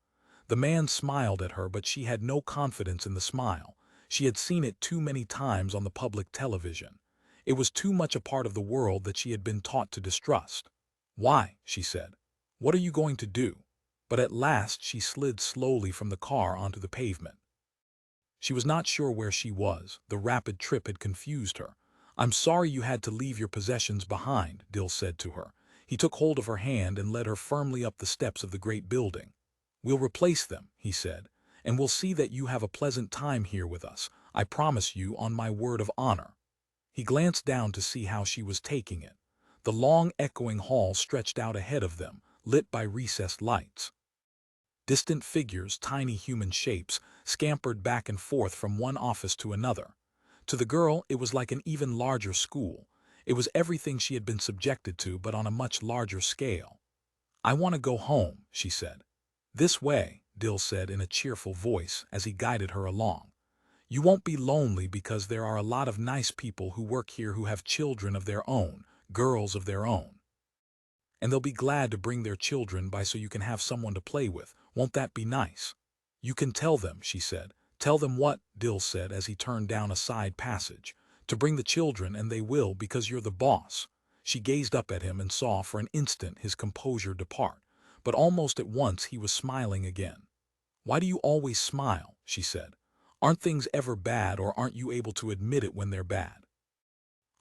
The man smiled at her, but she had no confidence in the smile. She had seen it too many times on the public television. It was too much a part of the world that she had been taught to distrust. "Why?" she said. "What are you going to do?" But at last she slid slowly from the car onto the pavement. She was not sure where she was. The rapid trip had confused her. "I'm sorry you had to leave your possessions behind," Dill said to her. He took hold of her hand and led her firmly up the steps of the great building. "We'll replace them," he said, "and we'll see that you have a pleasant time here with us. I promise you on my word of honor." He glanced down to see how she was taking it. The long, echoing hall stretched out ahead of them, lit by recessed lights. Distant figures, tiny human shapes, scampered back and forth from one office to another. To the girl, it was like an even larger school. It was everything she had been subjected to, but on a much larger scale. "I want to go home," she said. "This way," Dill said in a cheerful voice as he guided her along. "You won't be lonely because there are a lot of nice people who work here who have children of their own, girls of their own. And they'll be glad to bring their children by so you can have someone to play with. Won't that be nice?" "You can tell them," she said. "Tell them what?" Dill said as he turned down a side passage. "To bring the children, and they will because you're the boss." She gazed up at him and saw for an instant his composure depart, but almost at once he was smiling again. "Why do you always smile?" she said. "Aren't things ever bad, or aren't you able to admit it when they're bad?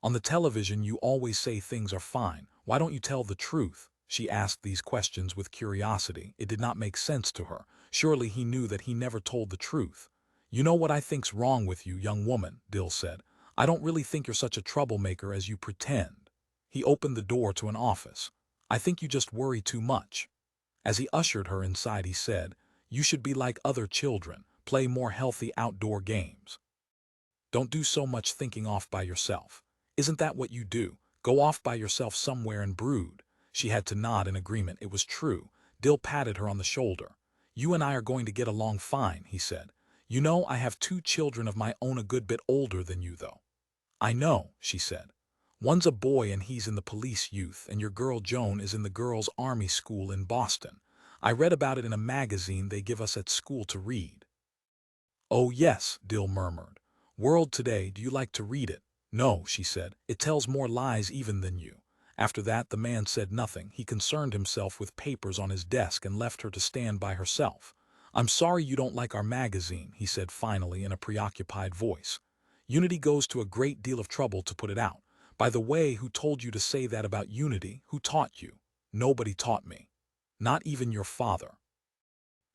On the television you always say things are fine. Why don't you tell the truth?" She asked these questions with curiosity. It did not make sense to her. Surely he knew that he never told the truth. "You know what I think's wrong with you, young woman," Dill said. "I don't really think you're such a troublemaker as you pretend." He opened the door to an office. "I think you just worry too much." As he ushered her inside, he said, "You should be like other children, play more healthy outdoor games. Don't do so much thinking off by yourself. Isn't that what you do? Go off by yourself somewhere and brood." She had to nod in agreement. It was true. Dill patted her on the shoulder. "You and I are going to get along fine," he said. "You know, I have 2 children of my own, a good bit older than you, though." "I know," she said. "One's a boy and he's in the police youth, and your girl Joan is in the girls' army school in Boston. I read about it in a magazine they give us at school to read." "Oh yes," Dill murmured. "World Today, do you like to read it?" "No," she said. "It tells more lies even than you." After that the man said nothing. He concerned himself with papers on his desk and left her to stand by herself. "I'm sorry you don't like our magazine," he said finally in a preoccupied voice. "Unity goes to a great deal of trouble to put it out. By the way, who told you to say that about Unity? Who taught you?" "Nobody taught me. Not even your father."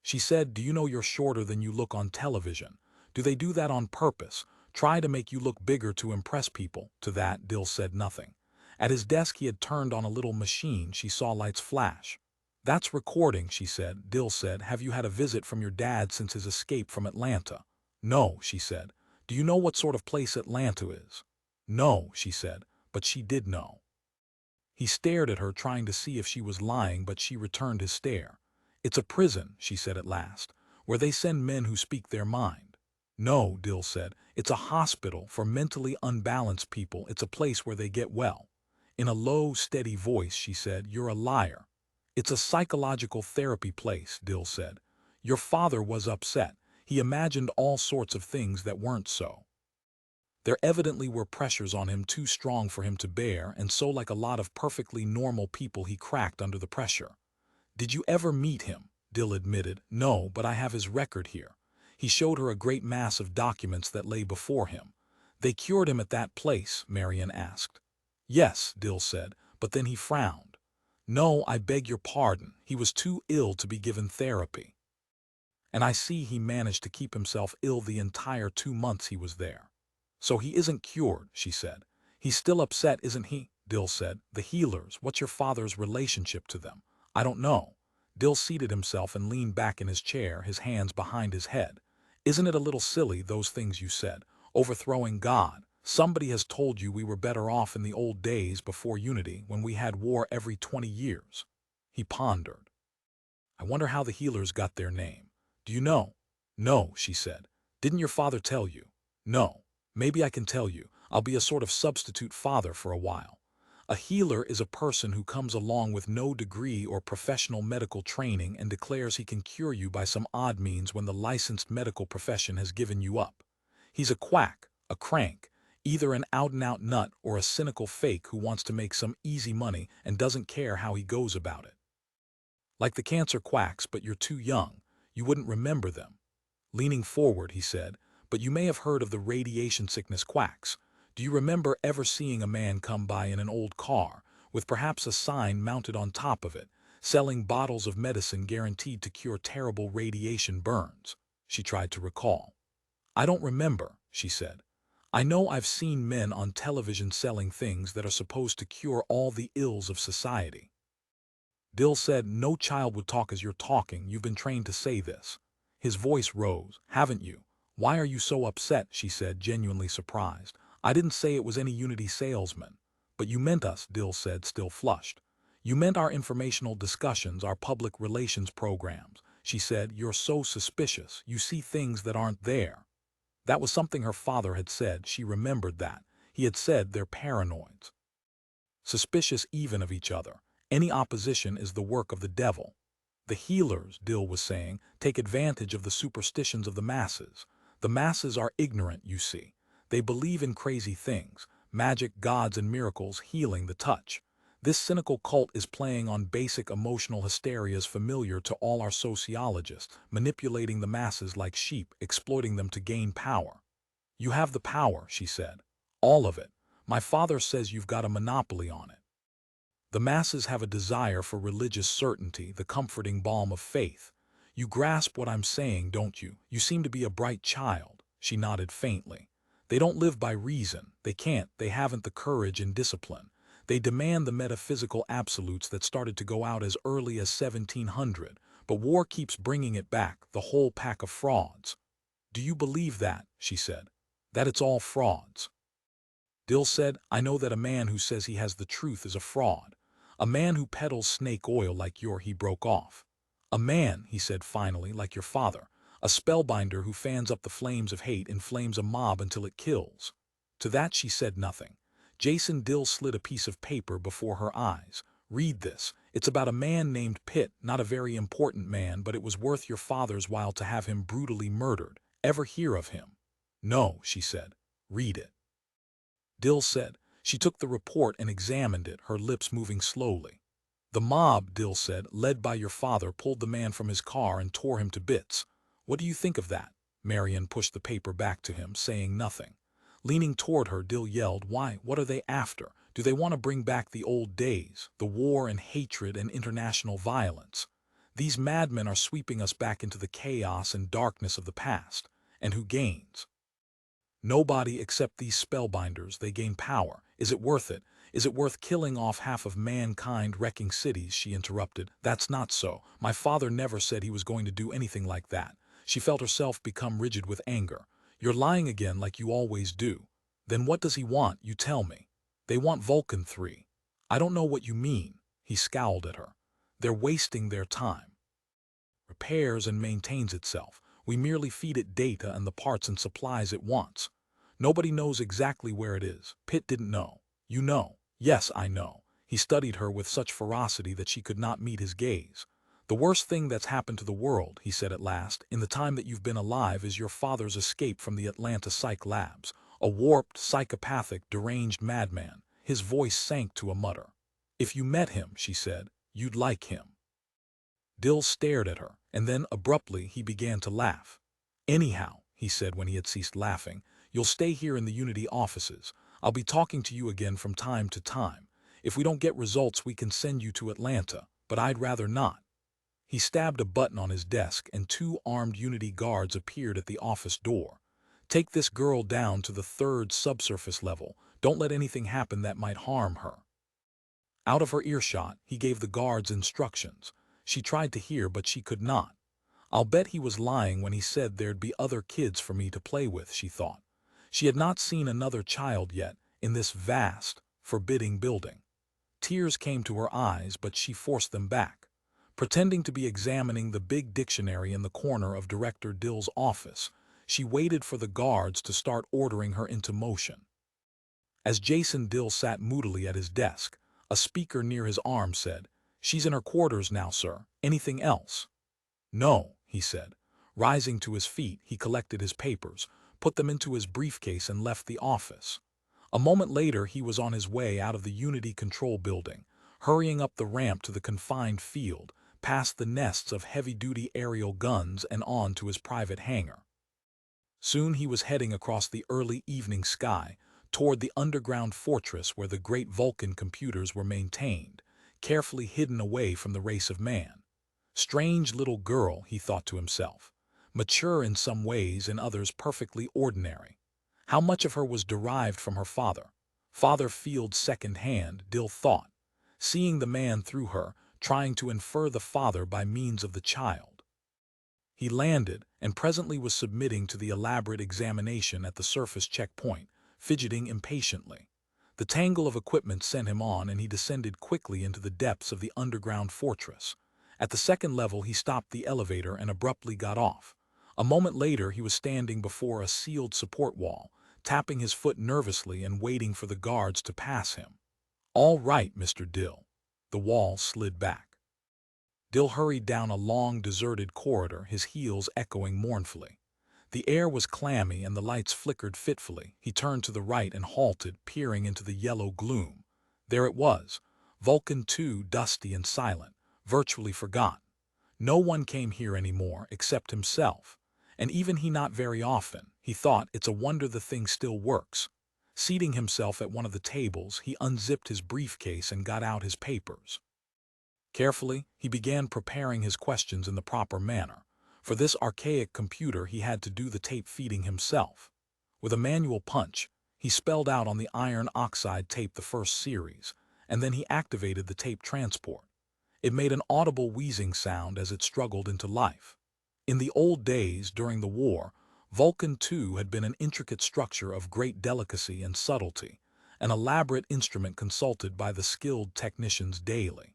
She said, "Do you know you're shorter than you look on television? Do they do that on purpose? Try to make you look bigger to impress people?" To that, Dill said nothing. At his desk he had turned on a little machine. She saw lights flash. "That's recording," she said. Dill said, "Have you had a visit from your dad since his escape from Atlanta?" "No," she said. "Do you know what sort of place Atlanta is?" "No," she said, but she did know. He stared at her, trying to see if she was lying, but she returned his stare. "It's a prison," she said at last, "where they send men who speak their mind." No, Dill said. It's a hospital for mentally unbalanced people. It's a place where they get well. In a low, steady voice, she said, "You're a liar." "It's a psychological therapy place," Dill said. "Your father was upset. He imagined all sorts of things that weren't so. There evidently were pressures on him too strong for him to bear, and so like a lot of perfectly normal people he cracked under the pressure." "Did you ever meet him?" Dill admitted. "No, but I have his record here." He showed her a great mass of documents that lay before him. "They cured him at that place?" Marion asked. "Yes," Dill said, but then he frowned. "No, I beg your pardon. He was too ill to be given therapy. And I see he managed to keep himself ill the entire 2 months he was there." "So he isn't cured," she said. "He's still upset, isn't he?" Dill said. "The healers, what's your father's relationship to them?" "I don't know." Dill seated himself and leaned back in his chair, his hands behind his head. "Isn't it a little silly, those things you said? Overthrowing God. Somebody has told you we were better off in the old days before unity, when we had war every 20 years. He pondered. "I wonder how the healers got their name. Do you know?" "No," she said. "Didn't your father tell you?" "No. Maybe I can tell you. I'll be a sort of substitute father for a while. A healer is a person who comes along with no degree or professional medical training and declares he can cure you by some odd means when the licensed medical profession has given you up. He's a quack, a crank, either an out-and-out nut or a cynical fake who wants to make some easy money and doesn't care how he goes about it. Like the cancer quacks, but you're too young. You wouldn't remember them." Leaning forward, he said, "But you may have heard of the radiation sickness quacks. Do you remember ever seeing a man come by in an old car, with perhaps a sign mounted on top of it, selling bottles of medicine guaranteed to cure terrible radiation burns?" She tried to recall. "I don't remember," she said. "I know I've seen men on television selling things that are supposed to cure all the ills of society." Dill said, "No child would talk as you're talking. You've been trained to say this." His voice rose. "Haven't you?" "Why are you so upset?" she said, genuinely surprised. "I didn't say it was any Unity salesman." "But you meant us," Dill said, still flushed. "You meant our informational discussions, our public relations programs." She said, "You're so suspicious. You see things that aren't there." That was something her father had said. She remembered that. He had said they're paranoids. Suspicious even of each other. Any opposition is the work of the devil. The healers, Dill was saying, take advantage of the superstitions of the masses. The masses are ignorant, you see. They believe in crazy things, magic, gods, and miracles, healing, the touch. This cynical cult is playing on basic emotional hysterias familiar to all our sociologists, manipulating the masses like sheep, exploiting them to gain power. You have the power, she said. All of it. My father says you've got a monopoly on it. The masses have a desire for religious certainty, the comforting balm of faith. You grasp what I'm saying, don't you? You seem to be a bright child. She nodded faintly. They don't live by reason. They can't. They haven't the courage and discipline. They demand the metaphysical absolutes that started to go out as early as 1700, but war keeps bringing it back, the whole pack of frauds. Do you believe that? She said. That it's all frauds? Dill said, I know that a man who says he has the truth is a fraud. A man who peddles snake oil like he broke off. A man, he said finally, like your father. A spellbinder who fans up the flames of hate, inflames a mob until it kills. To that she said nothing. Jason Dill slid a piece of paper before her eyes. Read this. It's about a man named Pitt, not a very important man, but it was worth your father's while to have him brutally murdered. Ever hear of him? No, she said. Read it. Dill said. She took the report and examined it, her lips moving slowly. The mob, Dill said, led by your father, pulled the man from his car and tore him to bits. What do you think of that? Marion pushed the paper back to him, saying nothing. Leaning toward her, Dill yelled, Why, what are they after? Do they want to bring back the old days, the war and hatred and international violence? These madmen are sweeping us back into the chaos and darkness of the past. And who gains? Nobody except these spellbinders. They gain power. Is it worth it? Is it worth killing off half of mankind, wrecking cities? She interrupted. That's not so. My father never said he was going to do anything like that. She felt herself become rigid with anger. You're lying again like you always do. Then what does he want? You tell me. They want Vulcan 3. I don't know what you mean. He scowled at her. They're wasting their time. Repairs and maintains itself. We merely feed it data and the parts and supplies it wants. Nobody knows exactly where it is. Pitt didn't know. You know. Yes, I know. He studied her with such ferocity that she could not meet his gaze. The worst thing that's happened to the world, he said at last, in the time that you've been alive is your father's escape from the Atlanta Psych Labs. A warped, psychopathic, deranged madman. His voice sank to a mutter. If you met him, she said, you'd like him. Dill stared at her, and then, abruptly, he began to laugh. Anyhow, he said when he had ceased laughing, you'll stay here in the Unity offices. I'll be talking to you again from time to time. If we don't get results, we can send you to Atlanta, but I'd rather not. He stabbed a button on his desk, and 2 armed Unity guards appeared at the office door. Take this girl down to the 3rd subsurface level. Don't let anything happen that might harm her. Out of her earshot, he gave the guards instructions. She tried to hear, but she could not. I'll bet he was lying when he said there'd be other kids for me to play with, she thought. She had not seen another child yet in this vast, forbidding building. Tears came to her eyes, but she forced them back. Pretending to be examining the big dictionary in the corner of Director Dill's office, she waited for the guards to start ordering her into motion. As Jason Dill sat moodily at his desk, a speaker near his arm said, "She's in her quarters now, sir. Anything else?" "No," he said. Rising to his feet, he collected his papers, put them into his briefcase and left the office. A moment later, he was on his way out of the Unity Control Building, hurrying up the ramp to the confined field, past the nests of heavy-duty aerial guns and on to his private hangar. Soon he was heading across the early evening sky toward the underground fortress where the great Vulcan computers were maintained, carefully hidden away from the race of man. Strange little girl, he thought to himself. Mature in some ways, in others perfectly ordinary. How much of her was derived from her father? Father Field second-hand, Dill thought, seeing the man through her, trying to infer the father by means of the child. He landed, and presently was submitting to the elaborate examination at the surface checkpoint, fidgeting impatiently. The tangle of equipment sent him on, and he descended quickly into the depths of the underground fortress. At the 2nd level, he stopped the elevator and abruptly got off. A moment later, he was standing before a sealed support wall, tapping his foot nervously and waiting for the guards to pass him. "All right, Mr. Dill." The wall slid back. Dill hurried down a long, deserted corridor, his heels echoing mournfully. The air was clammy and the lights flickered fitfully. He turned to the right and halted, peering into the yellow gloom. There it was, Vulcan 2, dusty and silent, virtually forgotten. No one came here anymore except himself, and even he not very often. He thought, it's a wonder the thing still works. Seating himself at one of the tables, he unzipped his briefcase and got out his papers. Carefully, he began preparing his questions in the proper manner. For this archaic computer, he had to do the tape feeding himself. With a manual punch, he spelled out on the iron oxide tape the first series, and then he activated the tape transport. It made an audible wheezing sound as it struggled into life. In the old days, during the war, Vulcan 2 had been an intricate structure of great delicacy and subtlety, an elaborate instrument consulted by the skilled technicians daily.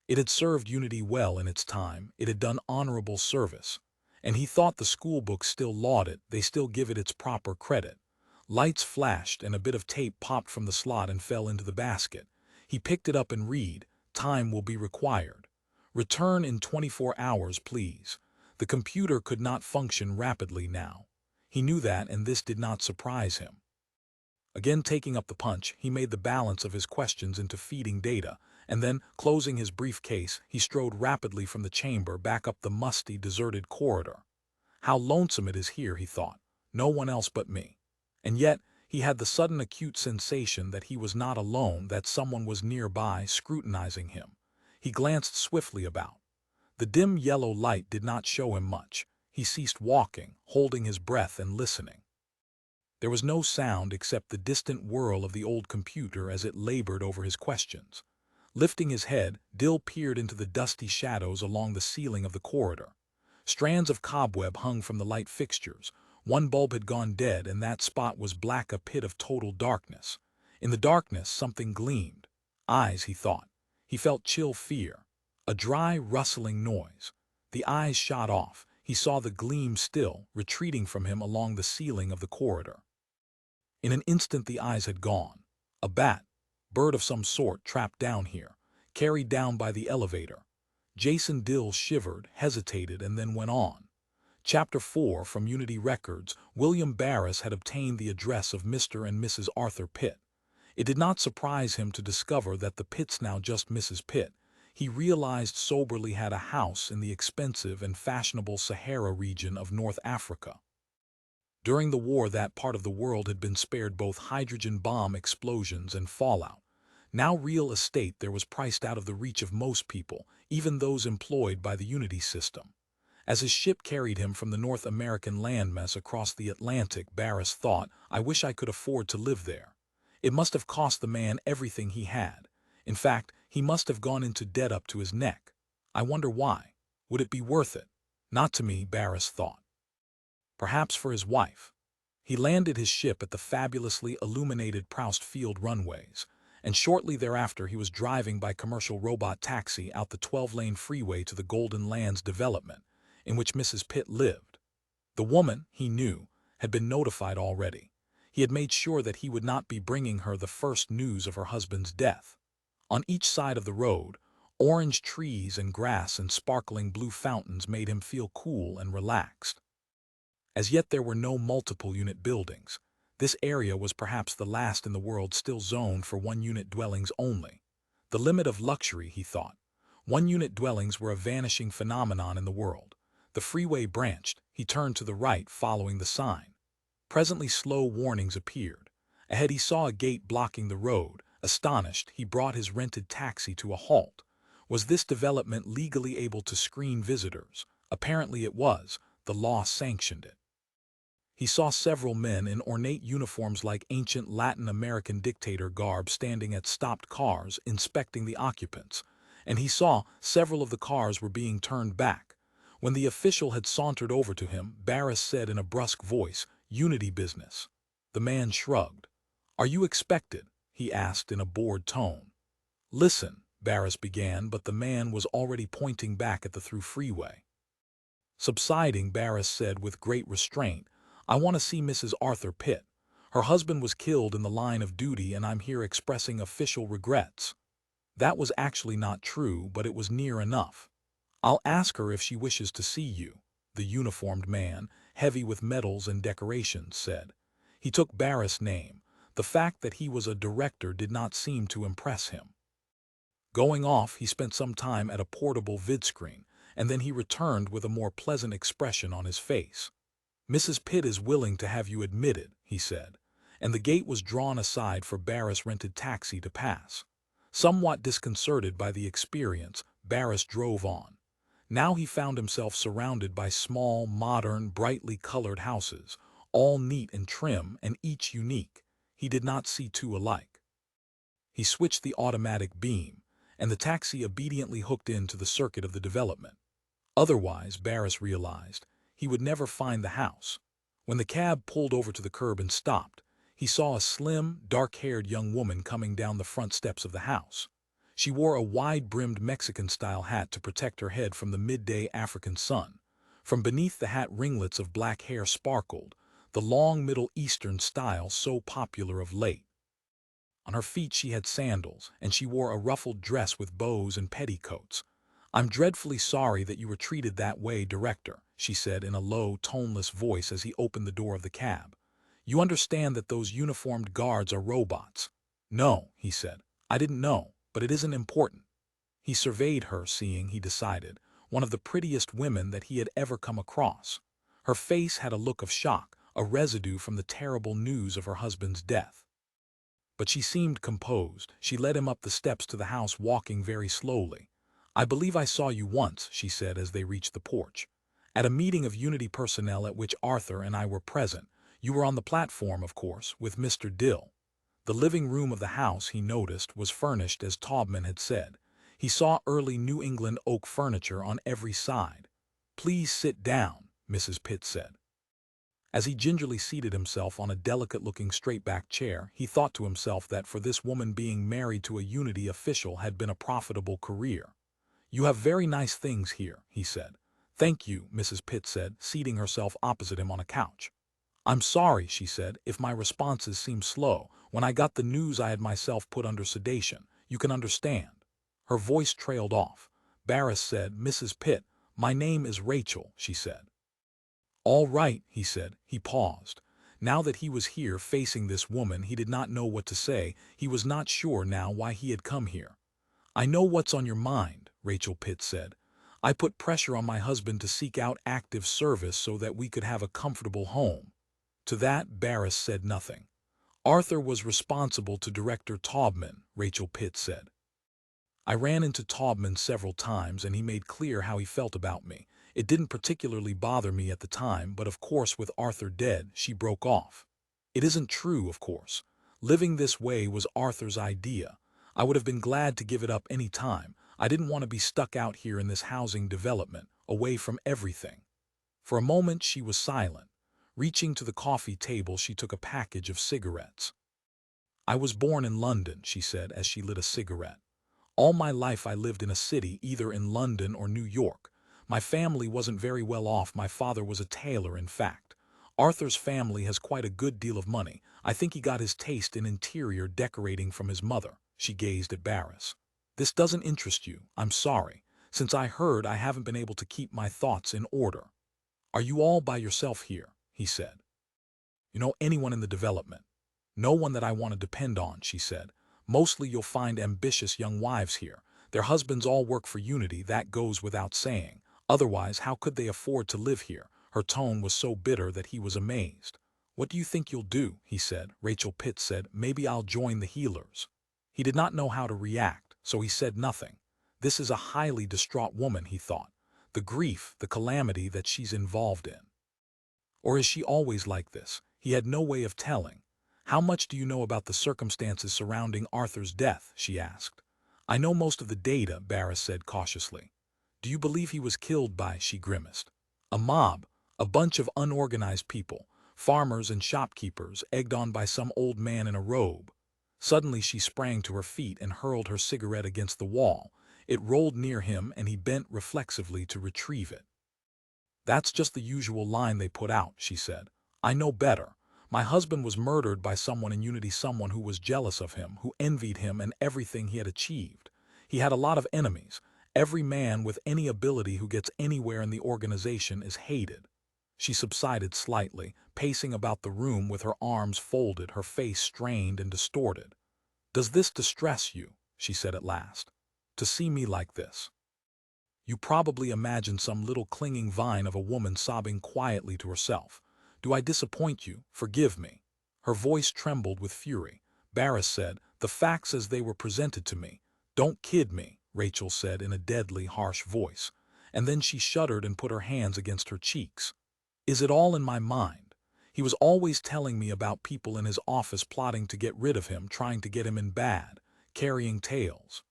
It had served Unity well in its time, it had done honorable service, and he thought the schoolbooks still laud it, they still give it its proper credit. Lights flashed and a bit of tape popped from the slot and fell into the basket. He picked it up and read, "Time will be required. Return in 24 hours, please." The computer could not function rapidly now. He knew that, and this did not surprise him. Again taking up the punch, he made the balance of his questions into feeding data, and then, closing his briefcase, he strode rapidly from the chamber back up the musty, deserted corridor. How lonesome it is here, he thought. No one else but me. And yet, he had the sudden acute sensation that he was not alone, that someone was nearby, scrutinizing him. He glanced swiftly about. The dim yellow light did not show him much. He ceased walking, holding his breath and listening. There was no sound except the distant whirl of the old computer as it labored over his questions. Lifting his head, Dill peered into the dusty shadows along the ceiling of the corridor. Strands of cobweb hung from the light fixtures. One bulb had gone dead, and that spot was black, a pit of total darkness. In the darkness, something gleamed. Eyes, he thought. He felt chill fear. A dry, rustling noise. The eyes shot off. he saw the gleam still, retreating from him along the ceiling of the corridor. In an instant the eyes had gone. A bat, bird of some sort, trapped down here, carried down by the elevator. Jason Dill shivered, hesitated, and then went on. Chapter 4 from Unity Records. William Barris had obtained the address of Mr. and Mrs. Arthur Pitt. It did not surprise him to discover that the Pitts, now just Mrs. Pitt, he realized soberly, had a house in the expensive and fashionable Sahara region of North Africa. During the war, that part of the world had been spared both hydrogen bomb explosions and fallout. Now real estate there was priced out of the reach of most people, even those employed by the Unity system. As his ship carried him from the North American landmass across the Atlantic, Barris thought, I wish I could afford to live there. It must have cost the man everything he had. In fact, he must have gone into debt up to his neck. I wonder why. Would it be worth it? Not to me, Barris thought. Perhaps for his wife. He landed his ship at the fabulously illuminated Proust Field runways, and shortly thereafter he was driving by commercial robot taxi out the 12-lane freeway to the Golden Lands development, in which Mrs. Pitt lived. The woman, he knew, had been notified already. He had made sure that he would not be bringing her the first news of her husband's death. On each side of the road, orange trees and grass and sparkling blue fountains made him feel cool and relaxed. As yet there were no multiple-unit buildings. This area was perhaps the last in the world still zoned for one-unit dwellings only. The limit of luxury, he thought. One-unit dwellings were a vanishing phenomenon in the world. The freeway branched. He turned to the right, following the sign. Presently slow warnings appeared. Ahead he saw a gate blocking the road. Astonished, he brought his rented taxi to a halt. Was this development legally able to screen visitors? Apparently it was. The law sanctioned it. He saw several men in ornate uniforms like ancient Latin American dictator garb standing at stopped cars inspecting the occupants, and he saw several of the cars were being turned back. When the official had sauntered over to him, Barris said in a brusque voice, "Unity business." The man shrugged. "Are you expected?" he asked in a bored tone. "Listen," Barris began, but the man was already pointing back at the through freeway. Subsiding, Barris said with great restraint, "I want to see Mrs. Arthur Pitt. Her husband was killed in the line of duty and I'm here expressing official regrets." That was actually not true, but it was near enough. "I'll ask her if she wishes to see you," the uniformed man, heavy with medals and decorations, said. He took Barris' name. The fact that he was a director did not seem to impress him. Going off, he spent some time at a portable vidscreen, and then he returned with a more pleasant expression on his face. "Mrs. Pitt is willing to have you admitted," he said, and the gate was drawn aside for Barris' rented taxi to pass. Somewhat disconcerted by the experience, Barris drove on. Now he found himself surrounded by small, modern, brightly colored houses, all neat and trim and each unique. He did not see two alike. He switched the automatic beam, and the taxi obediently hooked into the circuit of the development. Otherwise, Barris realized, he would never find the house. When the cab pulled over to the curb and stopped, he saw a slim, dark-haired young woman coming down the front steps of the house. She wore a wide-brimmed Mexican-style hat to protect her head from the midday African sun. From beneath the hat, ringlets of black hair sparkled, the long Middle Eastern style so popular of late. On her feet she had sandals, and she wore a ruffled dress with bows and petticoats. "I'm dreadfully sorry that you were treated that way, Director," she said in a low, toneless voice as he opened the door of the cab. "You understand that those uniformed guards are robots?" "No," he said. "I didn't know, but it isn't important." He surveyed her, seeing, he decided, one of the prettiest women that he had ever come across. Her face had a look of shock, a residue from the terrible news of her husband's death. But she seemed composed. She led him up the steps to the house, walking very slowly. "I believe I saw you once," she said as they reached the porch. "At a meeting of Unity personnel at which Arthur and I were present. You were on the platform, of course, with Mr. Dill." The living room of the house, he noticed, was furnished as Taubman had said. He saw early New England oak furniture on every side. "Please sit down," Mrs. Pitt said. As he gingerly seated himself on a delicate-looking straight-back chair, he thought to himself that for this woman being married to a Unity official had been a profitable career. "You have very nice things here," he said. "Thank you," Mrs. Pitt said, seating herself opposite him on a couch. "I'm sorry," she said, "if my responses seem slow. When I got the news I had myself put under sedation. You can understand." Her voice trailed off. Barris said, "Mrs. Pitt, my name is Rachel," she said. "All right," he said. He paused. Now that he was here facing this woman, he did not know what to say. He was not sure now why he had come here. "I know what's on your mind," Rachel Pitt said. "I put pressure on my husband to seek out active service so that we could have a comfortable home." To that, Barris said nothing. "Arthur was responsible to Director Taubman," Rachel Pitt said. "I ran into Taubman several times and he made clear how he felt about me. It didn't particularly bother me at the time, but of course with Arthur dead," she broke off. "It isn't true, of course. Living this way was Arthur's idea. I would have been glad to give it up any time. I didn't want to be stuck out here in this housing development, away from everything." For a moment she was silent. Reaching to the coffee table, she took a package of cigarettes. "I was born in London," she said as she lit a cigarette. "All my life I lived in a city, either in London or New York. My family wasn't very well off. My father was a tailor, in fact. Arthur's family has quite a good deal of money. I think he got his taste in interior decorating from his mother." She gazed at Barris. "This doesn't interest you. I'm sorry. Since I heard, I haven't been able to keep my thoughts in order." "Are you all by yourself here?" he said. "You know anyone in the development?" "No one that I want to depend on," she said. "Mostly you'll find ambitious young wives here. Their husbands all work for Unity, that goes without saying. Otherwise, how could they afford to live here?" Her tone was so bitter that he was amazed. "What do you think you'll do?" he said. Rachel Pitt said, "Maybe I'll join the healers." He did not know how to react, so he said nothing. This is a highly distraught woman, he thought. The grief, the calamity that she's involved in. Or is she always like this? He had no way of telling. "How much do you know about the circumstances surrounding Arthur's death?" she asked. "I know most of the data," Barris said cautiously. "Do you believe he was killed by," she grimaced, "a mob, a bunch of unorganized people, farmers and shopkeepers, egged on by some old man in a robe?" Suddenly she sprang to her feet and hurled her cigarette against the wall. It rolled near him and he bent reflexively to retrieve it. "That's just the usual line they put out," she said. "I know better. My husband was murdered by someone in Unity, someone who was jealous of him, who envied him and everything he had achieved. He had a lot of enemies. Every man with any ability who gets anywhere in the organization is hated." She subsided slightly, pacing about the room with her arms folded, her face strained and distorted. "Does this distress you?" she said at last. "To see me like this? You probably imagine some little clinging vine of a woman sobbing quietly to herself. Do I disappoint you? Forgive me." Her voice trembled with fury. Barris said, "The facts as they were presented to me." "Don't kid me," Rachel said in a deadly, harsh voice. And then she shuddered and put her hands against her cheeks. "Is it all in my mind? He was always telling me about people in his office plotting to get rid of him, trying to get him in bad, carrying tales.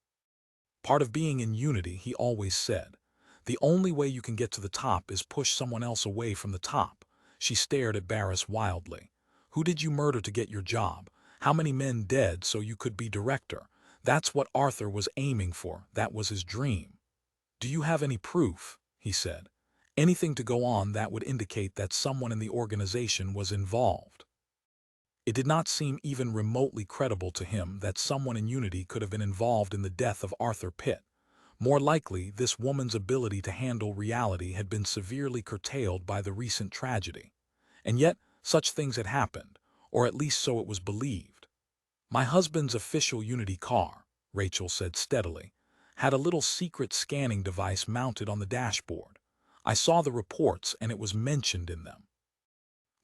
Part of being in Unity, he always said. The only way you can get to the top is push someone else away from the top." She stared at Barris wildly. "Who did you murder to get your job? How many men dead so you could be director? That's what Arthur was aiming for. That was his dream." "Do you have any proof?" he said. "Anything to go on that would indicate that someone in the organization was involved?" It did not seem even remotely credible to him that someone in Unity could have been involved in the death of Arthur Pitt. More likely, this woman's ability to handle reality had been severely curtailed by the recent tragedy. And yet, such things had happened, or at least so it was believed. "My husband's official Unity car," Rachel said steadily, "had a little secret scanning device mounted on the dashboard. I saw the reports and it was mentioned in them.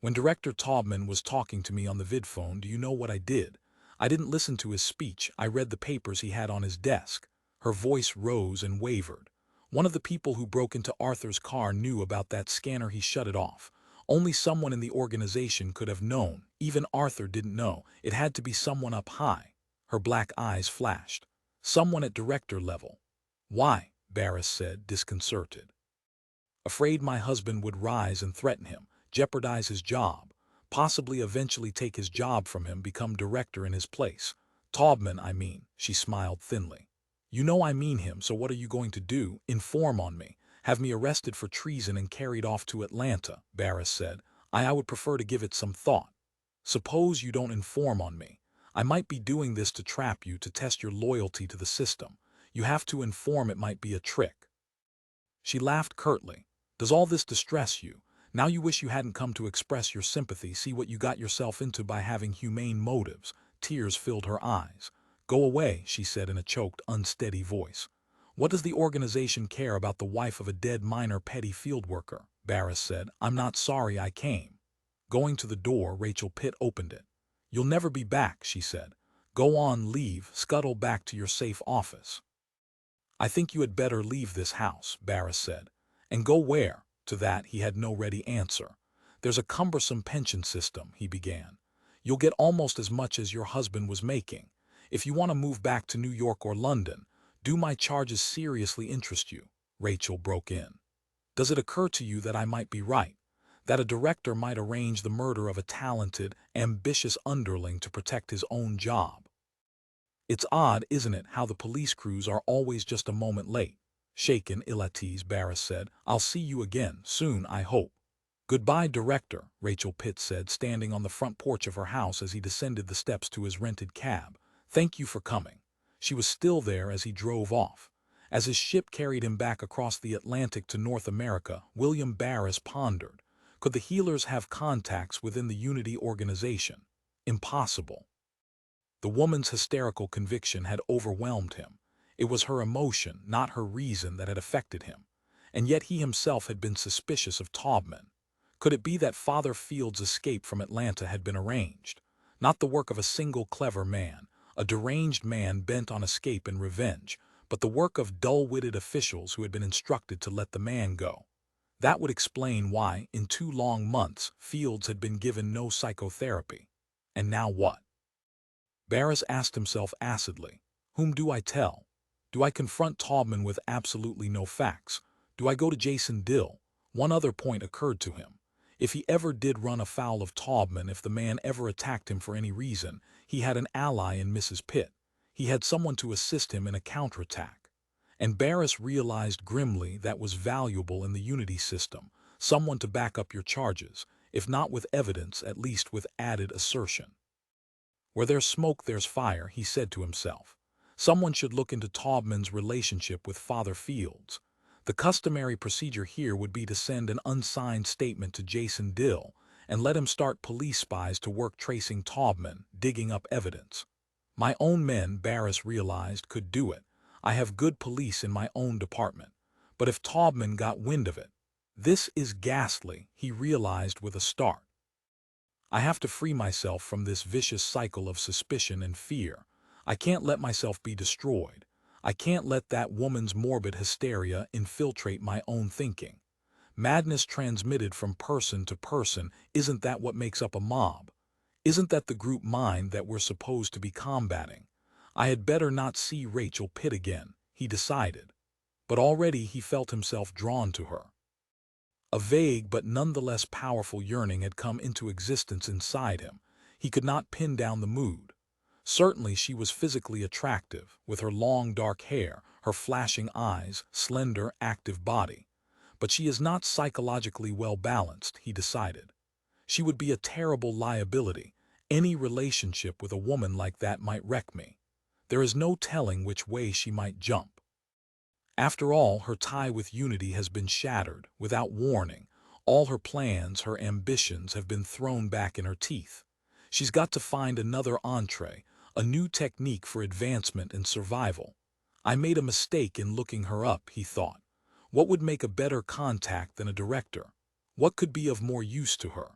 When Director Taubman was talking to me on the vidphone, do you know what I did? I didn't listen to his speech. I read the papers he had on his desk." Her voice rose and wavered. "One of the people who broke into Arthur's car knew about that scanner. He shut it off. Only someone in the organization could have known. Even Arthur didn't know. It had to be someone up high." Her black eyes flashed. "Someone at director level." "Why?" Barris said, disconcerted. "Afraid my husband would rise and threaten him, jeopardize his job, possibly eventually take his job from him, become director in his place. Taubman, I mean," she smiled thinly. "You know I mean him, so what are you going to do? Inform on me? Have me arrested for treason and carried off to Atlanta, Barris said. I would prefer to give it some thought. Suppose you don't inform on me. I might be doing this to trap you, to test your loyalty to the system. You have to inform. It might be a trick. She laughed curtly. Does all this distress you? Now you wish you hadn't come to express your sympathy. See what you got yourself into by having humane motives. Tears filled her eyes. Go away, she said in a choked, unsteady voice. What does the organization care about the wife of a dead minor petty field worker? Barris said. I'm not sorry I came. Going to the door, Rachel Pitt opened it. You'll never be back, she said. Go on, leave, scuttle back to your safe office. I think you had better leave this house, Barris said. And go where? To that he had no ready answer. There's a cumbersome pension system, he began. You'll get almost as much as your husband was making. If you want to move back to New York or London, do my charges seriously interest you? Rachel broke in. Does it occur to you that I might be right? That a director might arrange the murder of a talented, ambitious underling to protect his own job? It's odd, isn't it, how the police crews are always just a moment late? Shaken, ill-at-ease, Barris said. I'll see you again, soon, I hope. Goodbye, Director, Rachel Pitt said, standing on the front porch of her house as he descended the steps to his rented cab. Thank you for coming. She was still there as he drove off. As his ship carried him back across the Atlantic to North America, William Barris pondered. Could the healers have contacts within the Unity organization? Impossible. The woman's hysterical conviction had overwhelmed him. It was her emotion, not her reason, that had affected him. And yet he himself had been suspicious of Taubman. Could it be that Father Field's escape from Atlanta had been arranged? Not the work of a single clever man, a deranged man bent on escape and revenge, but the work of dull-witted officials who had been instructed to let the man go. That would explain why, in 2 long months, Fields had been given no psychotherapy. And now what? Barris asked himself acidly. Whom do I tell? Do I confront Taubman with absolutely no facts? Do I go to Jason Dill? One other point occurred to him. If he ever did run afoul of Taubman, if the man ever attacked him for any reason, he had an ally in Mrs. Pitt. He had someone to assist him in a counterattack. And Barris realized grimly that was valuable in the Unity system, someone to back up your charges, if not with evidence, at least with added assertion. Where there's smoke, there's fire, he said to himself. Someone should look into Taubman's relationship with Father Fields. The customary procedure here would be to send an unsigned statement to Jason Dill and let him start police spies to work tracing Taubman, digging up evidence. My own men, Barris realized, could do it. I have good police in my own department. But if Taubman got wind of it, this is ghastly, he realized with a start. I have to free myself from this vicious cycle of suspicion and fear. I can't let myself be destroyed. I can't let that woman's morbid hysteria infiltrate my own thinking. Madness transmitted from person to person, isn't that what makes up a mob? Isn't that the group mind that we're supposed to be combating? I had better not see Rachel Pitt again, he decided. But already he felt himself drawn to her. A vague but nonetheless powerful yearning had come into existence inside him. He could not pin down the mood. Certainly she was physically attractive, with her long dark hair, her flashing eyes, slender, active body. But she is not psychologically well balanced, he decided. She would be a terrible liability. Any relationship with a woman like that might wreck me. There is no telling which way she might jump. After all, her tie with Unity has been shattered, without warning. All her plans, her ambitions have been thrown back in her teeth. She's got to find another entree, a new technique for advancement and survival. I made a mistake in looking her up, he thought. What would make a better contact than a director? What could be of more use to her?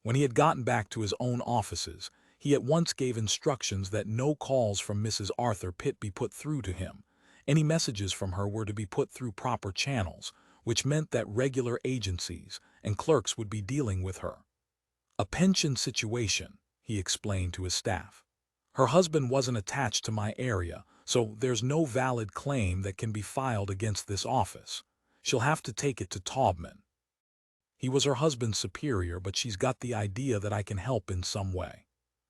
When he had gotten back to his own offices, he at once gave instructions that no calls from Mrs. Arthur Pitt be put through to him. Any messages from her were to be put through proper channels, which meant that regular agencies and clerks would be dealing with her. A pension situation, he explained to his staff. Her husband wasn't attached to my area, so there's no valid claim that can be filed against this office. She'll have to take it to Taubman. He was her husband's superior, but she's got the idea that I can help in some way.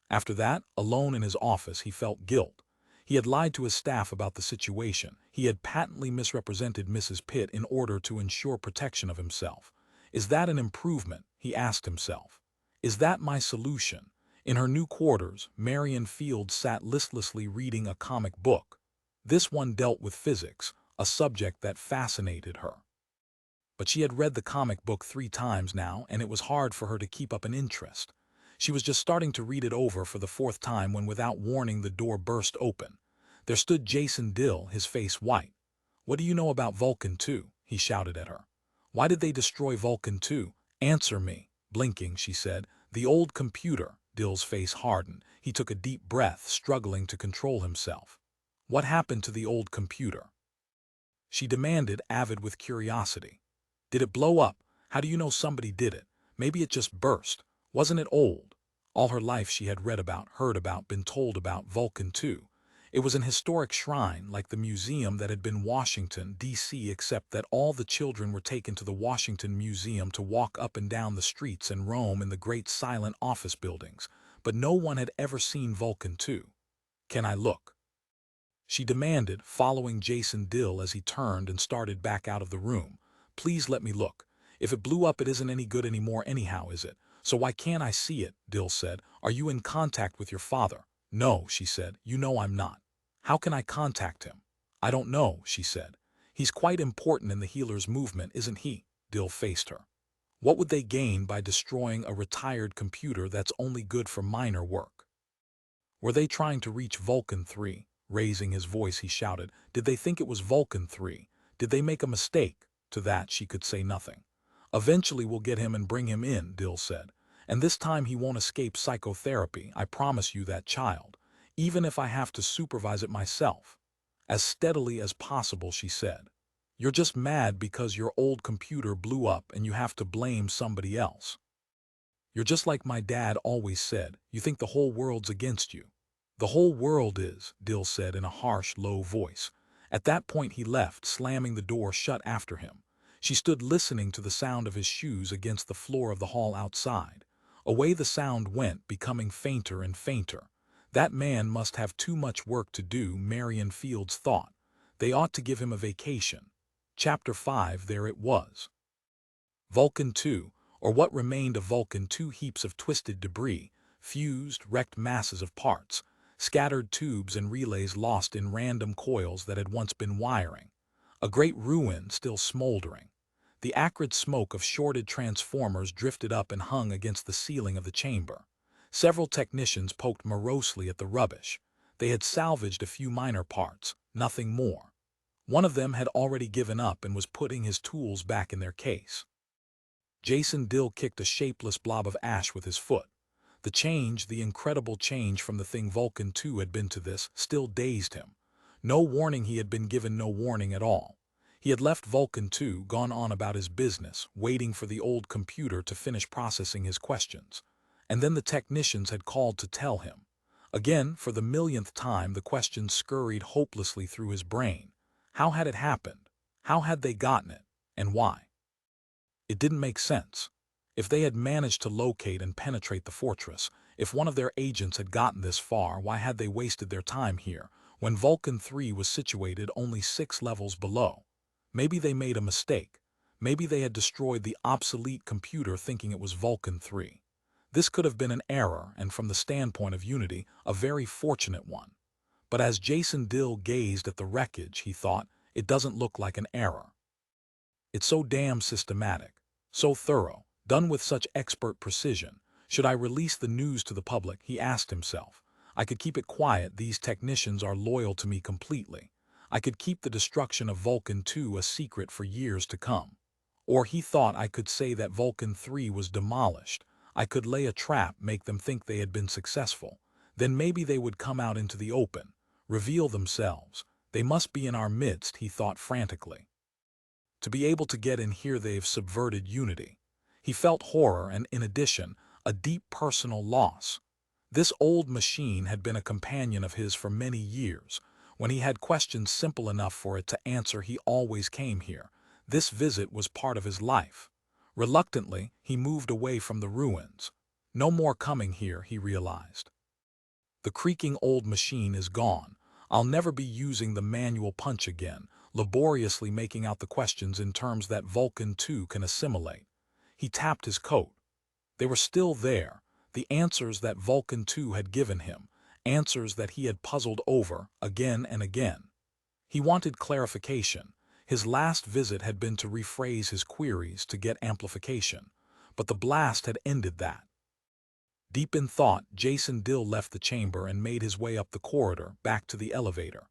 After that, alone in his office, he felt guilt. He had lied to his staff about the situation. He had patently misrepresented Mrs. Pitt in order to ensure protection of himself. Is that an improvement? He asked himself. Is that my solution? In her new quarters, Marion Fields sat listlessly reading a comic book. This one dealt with physics, a subject that fascinated her. But she had read the comic book 3 times now, and it was hard for her to keep up an interest. She was just starting to read it over for the 4th time when without warning the door burst open. There stood Jason Dill, his face white. "What do you know about Vulcan 2?" he shouted at her. "Why did they destroy Vulcan 2? Answer me." Blinking, she said, "The old computer." Dill's face hardened. He took a deep breath, struggling to control himself. "What happened to the old computer?" she demanded, avid with curiosity. "Did it blow up? How do you know somebody did it? Maybe it just burst. Wasn't it old?" All her life she had read about, heard about, been told about Vulcan 2. It was an historic shrine, like the museum that had been Washington, D.C., except that all the children were taken to the Washington Museum to walk up and down the streets and roam in the great silent office buildings. But no one had ever seen Vulcan 2. "Can I look?" she demanded, following Jason Dill as he turned and started back out of the room. "Please let me look. If it blew up, it isn't any good anymore anyhow, is it? So why can't I see it?" Dill said. "Are you in contact with your father?" "No," she said. "You know I'm not." "How can I contact him?" "I don't know," she said. "He's quite important in the healers' movement, isn't he?" Dill faced her. "What would they gain by destroying a retired computer that's only good for minor work?" "Were they trying to reach Vulcan 3? Raising his voice, he shouted. "Did they think it was Vulcan 3? Did they make a mistake?" To that she could say nothing. "Eventually we'll get him and bring him in," Dill said. "And this time he won't escape psychotherapy, I promise you that, child. Even if I have to supervise it myself." As steadily as possible, she said. "You're just mad because your old computer blew up and you have to blame somebody else. You're just like my dad always said, you think the whole world's against you." "The whole world is," Dill said in a harsh, low voice. At that point he left, slamming the door shut after him. She stood listening to the sound of his shoes against the floor of the hall outside. Away the sound went, becoming fainter and fainter. That man must have too much work to do, Marion Fields thought. They ought to give him a vacation. Chapter 5. There it was. Vulcan 2, or what remained of Vulcan 2, heaps of twisted debris, fused, wrecked masses of parts, scattered tubes and relays lost in random coils that had once been wiring. A great ruin still smoldering. The acrid smoke of shorted transformers drifted up and hung against the ceiling of the chamber. Several technicians poked morosely at the rubbish. They had salvaged a few minor parts, nothing more. One of them had already given up and was putting his tools back in their case. Jason Dill kicked a shapeless blob of ash with his foot. The change, the incredible change from the thing Vulcan 2 had been to this, still dazed him. No warning, he had been given no warning at all. He had left Vulcan 2, gone on about his business, waiting for the old computer to finish processing his questions. And then the technicians had called to tell him. Again, for the millionth time, the questions scurried hopelessly through his brain. How had it happened? How had they gotten it? And why? It didn't make sense. If they had managed to locate and penetrate the fortress, if one of their agents had gotten this far, why had they wasted their time here, when Vulcan 3 was situated only 6 levels below? Maybe they made a mistake. Maybe they had destroyed the obsolete computer thinking it was Vulcan 3. This could have been an error, and from the standpoint of Unity, a very fortunate one. But as Jason Dill gazed at the wreckage, he thought, it doesn't look like an error. It's so damn systematic, so thorough, done with such expert precision. Should I release the news to the public, he asked himself. I could keep it quiet, these technicians are loyal to me completely. I could keep the destruction of Vulcan 2 a secret for years to come. Or he thought I could say that Vulcan 3 was demolished. I could lay a trap, make them think they had been successful. Then maybe they would come out into the open, reveal themselves. They must be in our midst, he thought frantically. To be able to get in here, they've subverted Unity. He felt horror and, in addition, a deep personal loss. This old machine had been a companion of his for many years. When he had questions simple enough for it to answer, he always came here. This visit was part of his life. Reluctantly, he moved away from the ruins. No more coming here, he realized. The creaking old machine is gone. I'll never be using the manual punch again, laboriously making out the questions in terms that Vulcan 2 can assimilate. He tapped his coat. They were still there, the answers that Vulcan 2 had given him, answers that he had puzzled over again and again. He wanted clarification. His last visit had been to rephrase his queries to get amplification, but the blast had ended that. Deep in thought, Jason Dill left the chamber and made his way up the corridor, back to the elevator.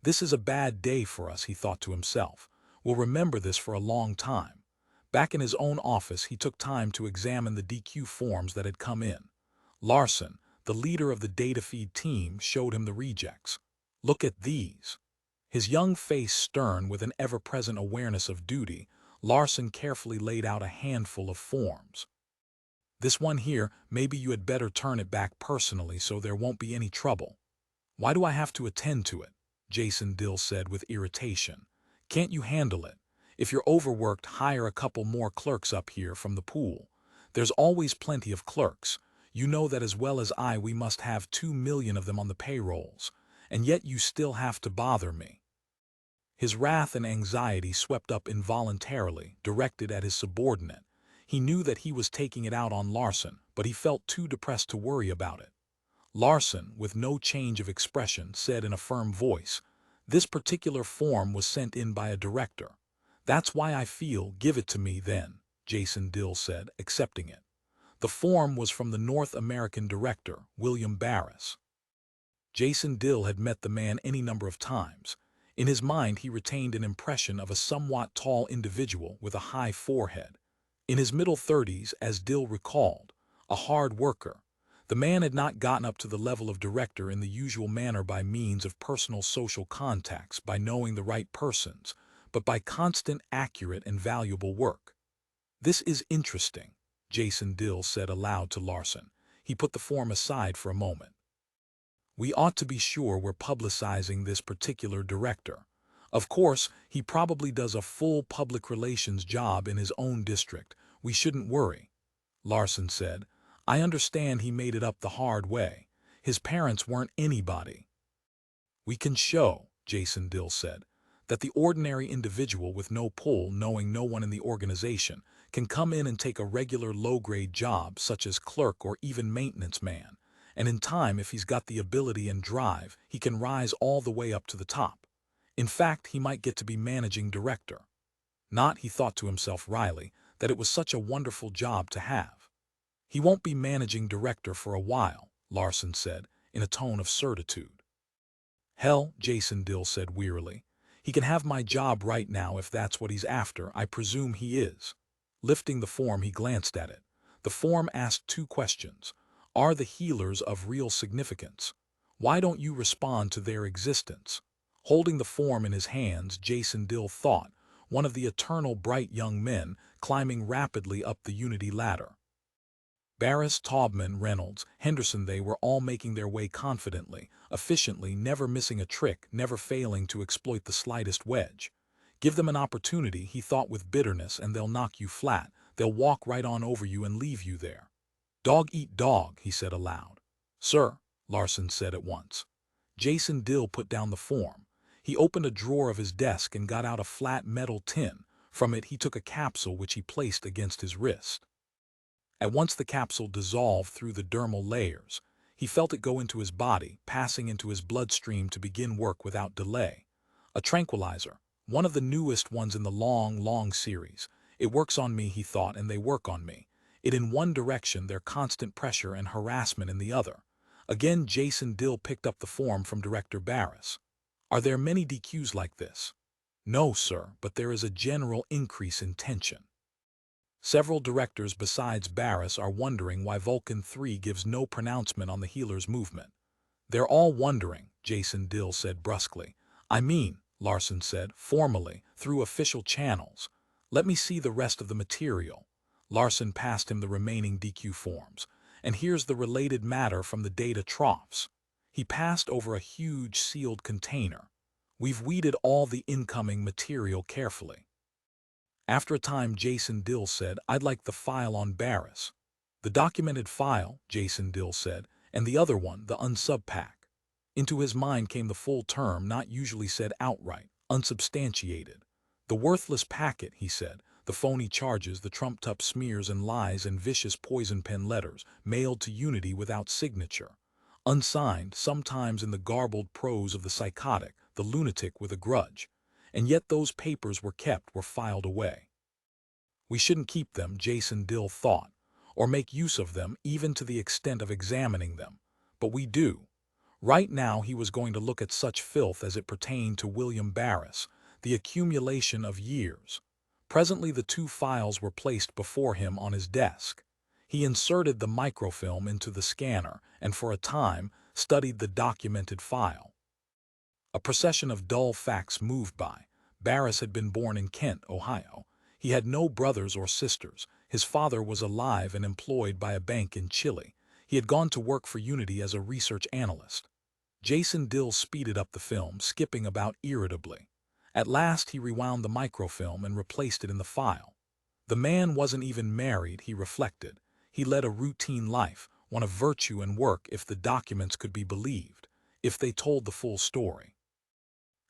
This is a bad day for us, he thought to himself. We'll remember this for a long time. Back in his own office, he took time to examine the DQ forms that had come in. Larson, the leader of the data feed team, showed him the rejects. Look at these. His young face stern with an ever-present awareness of duty, Larson carefully laid out a handful of forms. This one here, maybe you had better turn it back personally so there won't be any trouble. Why do I have to attend to it? Jason Dill said with irritation. Can't you handle it? If you're overworked, hire a couple more clerks up here from the pool. There's always plenty of clerks. You know that as well as I, we must have 2 million of them on the payrolls. And yet you still have to bother me. His wrath and anxiety swept up involuntarily, directed at his subordinate. He knew that he was taking it out on Larson, but he felt too depressed to worry about it. Larson, with no change of expression, said in a firm voice, "This particular form was sent in by a director. That's why I feel, give it to me then," Jason Dill said, accepting it. The form was from the North American director, William Barris. Jason Dill had met the man any number of times. In his mind, he retained an impression of a somewhat tall individual with a high forehead. In his middle 30s, as Dill recalled, a hard worker. The man had not gotten up to the level of director in the usual manner by means of personal social contacts, by knowing the right persons, but by constant, accurate, and valuable work. "This is interesting," Jason Dill said aloud to Larson. He put the form aside for a moment. "We ought to be sure we're publicizing this particular director. Of course, he probably does a full public relations job in his own district. We shouldn't worry," Larson said. "I understand he made it up the hard way. His parents weren't anybody." "We can show," Jason Dill said, "that the ordinary individual with no pull, knowing no one in the organization, can come in and take a regular low-grade job such as clerk or even maintenance man, and in time, if he's got the ability and drive, he can rise all the way up to the top. In fact, he might get to be managing director. Not, he thought to himself wryly, that it was such a wonderful job to have. He won't be managing director for a while," Larson said, in a tone of certitude. "Hell," Jason Dill said wearily. "He can have my job right now if that's what he's after. I presume he is." Lifting the form, he glanced at it. The form asked 2 questions. Are the healers of real significance? Why don't you respond to their existence? Holding the form in his hands, Jason Dill thought, one of the eternal bright young men climbing rapidly up the Unity ladder. Barris, Taubman, Reynolds, Henderson, they were all making their way confidently, efficiently, never missing a trick, never failing to exploit the slightest wedge. Give them an opportunity, he thought with bitterness, and they'll knock you flat. They'll walk right on over you and leave you there. "Dog eat dog," he said aloud. "Sir," Larson said at once. Jason Dill put down the form. He opened a drawer of his desk and got out a flat metal tin. From it he took a capsule which he placed against his wrist. At once the capsule dissolved through the dermal layers. He felt it go into his body, passing into his bloodstream to begin work without delay. A tranquilizer, one of the newest ones in the long series. It works on me, he thought, and they work on me. It in one direction, their constant pressure and harassment in the other. Again Jason Dill picked up the form from Director Barris. "Are there many DQs like this?" "No, sir, but there is a general increase in tension. Several directors besides Barris are wondering why Vulcan 3 gives no pronouncement on the healer's movement." "They're all wondering," Jason Dill said brusquely. "I mean," Larson said, "formally, through official channels. Let me see the rest of the material." Larson passed him the remaining DQ forms. "And here's the related matter from the data troughs." He passed over a huge sealed container. "We've weeded all the incoming material carefully." After a time, Jason Dill said, "I'd like the file on Barris." "The documented file," Jason Dill said, "and the other one, the unsub pack." Into his mind came the full term not usually said outright, unsubstantiated. The worthless packet, he said, the phony charges, the trumped-up smears and lies and vicious poison pen letters, mailed to Unity without signature. Unsigned, sometimes in the garbled prose of the psychotic, the lunatic with a grudge. And yet those papers were filed away. We shouldn't keep them, Jason Dill thought, or make use of them even to the extent of examining them. But we do. Right now he was going to look at such filth as it pertained to William Barris, the accumulation of years. Presently the two files were placed before him on his desk. He inserted the microfilm into the scanner and for a time studied the documented file. A procession of dull facts moved by. Barris had been born in Kent, Ohio. He had no brothers or sisters. His father was alive and employed by a bank in Chile. He had gone to work for Unity as a research analyst. Jason Dill speeded up the film, skipping about irritably. At last he rewound the microfilm and replaced it in the file. The man wasn't even married, he reflected. He led a routine life, one of virtue and work if the documents could be believed, if they told the full story.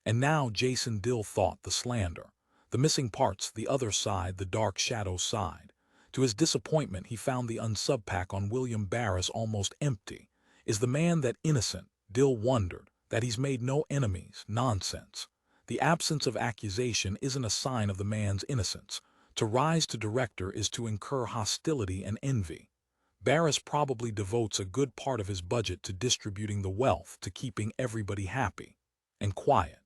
And now Jason Dill thought the slander, the missing parts, the other side, the dark shadow side. To his disappointment, he found the unsubpack on William Barris almost empty. Is the man that innocent? Dill wondered. That he's made no enemies? Nonsense. The absence of accusation isn't a sign of the man's innocence. To rise to director is to incur hostility and envy. Barris probably devotes a good part of his budget to distributing the wealth, to keeping everybody happy and quiet.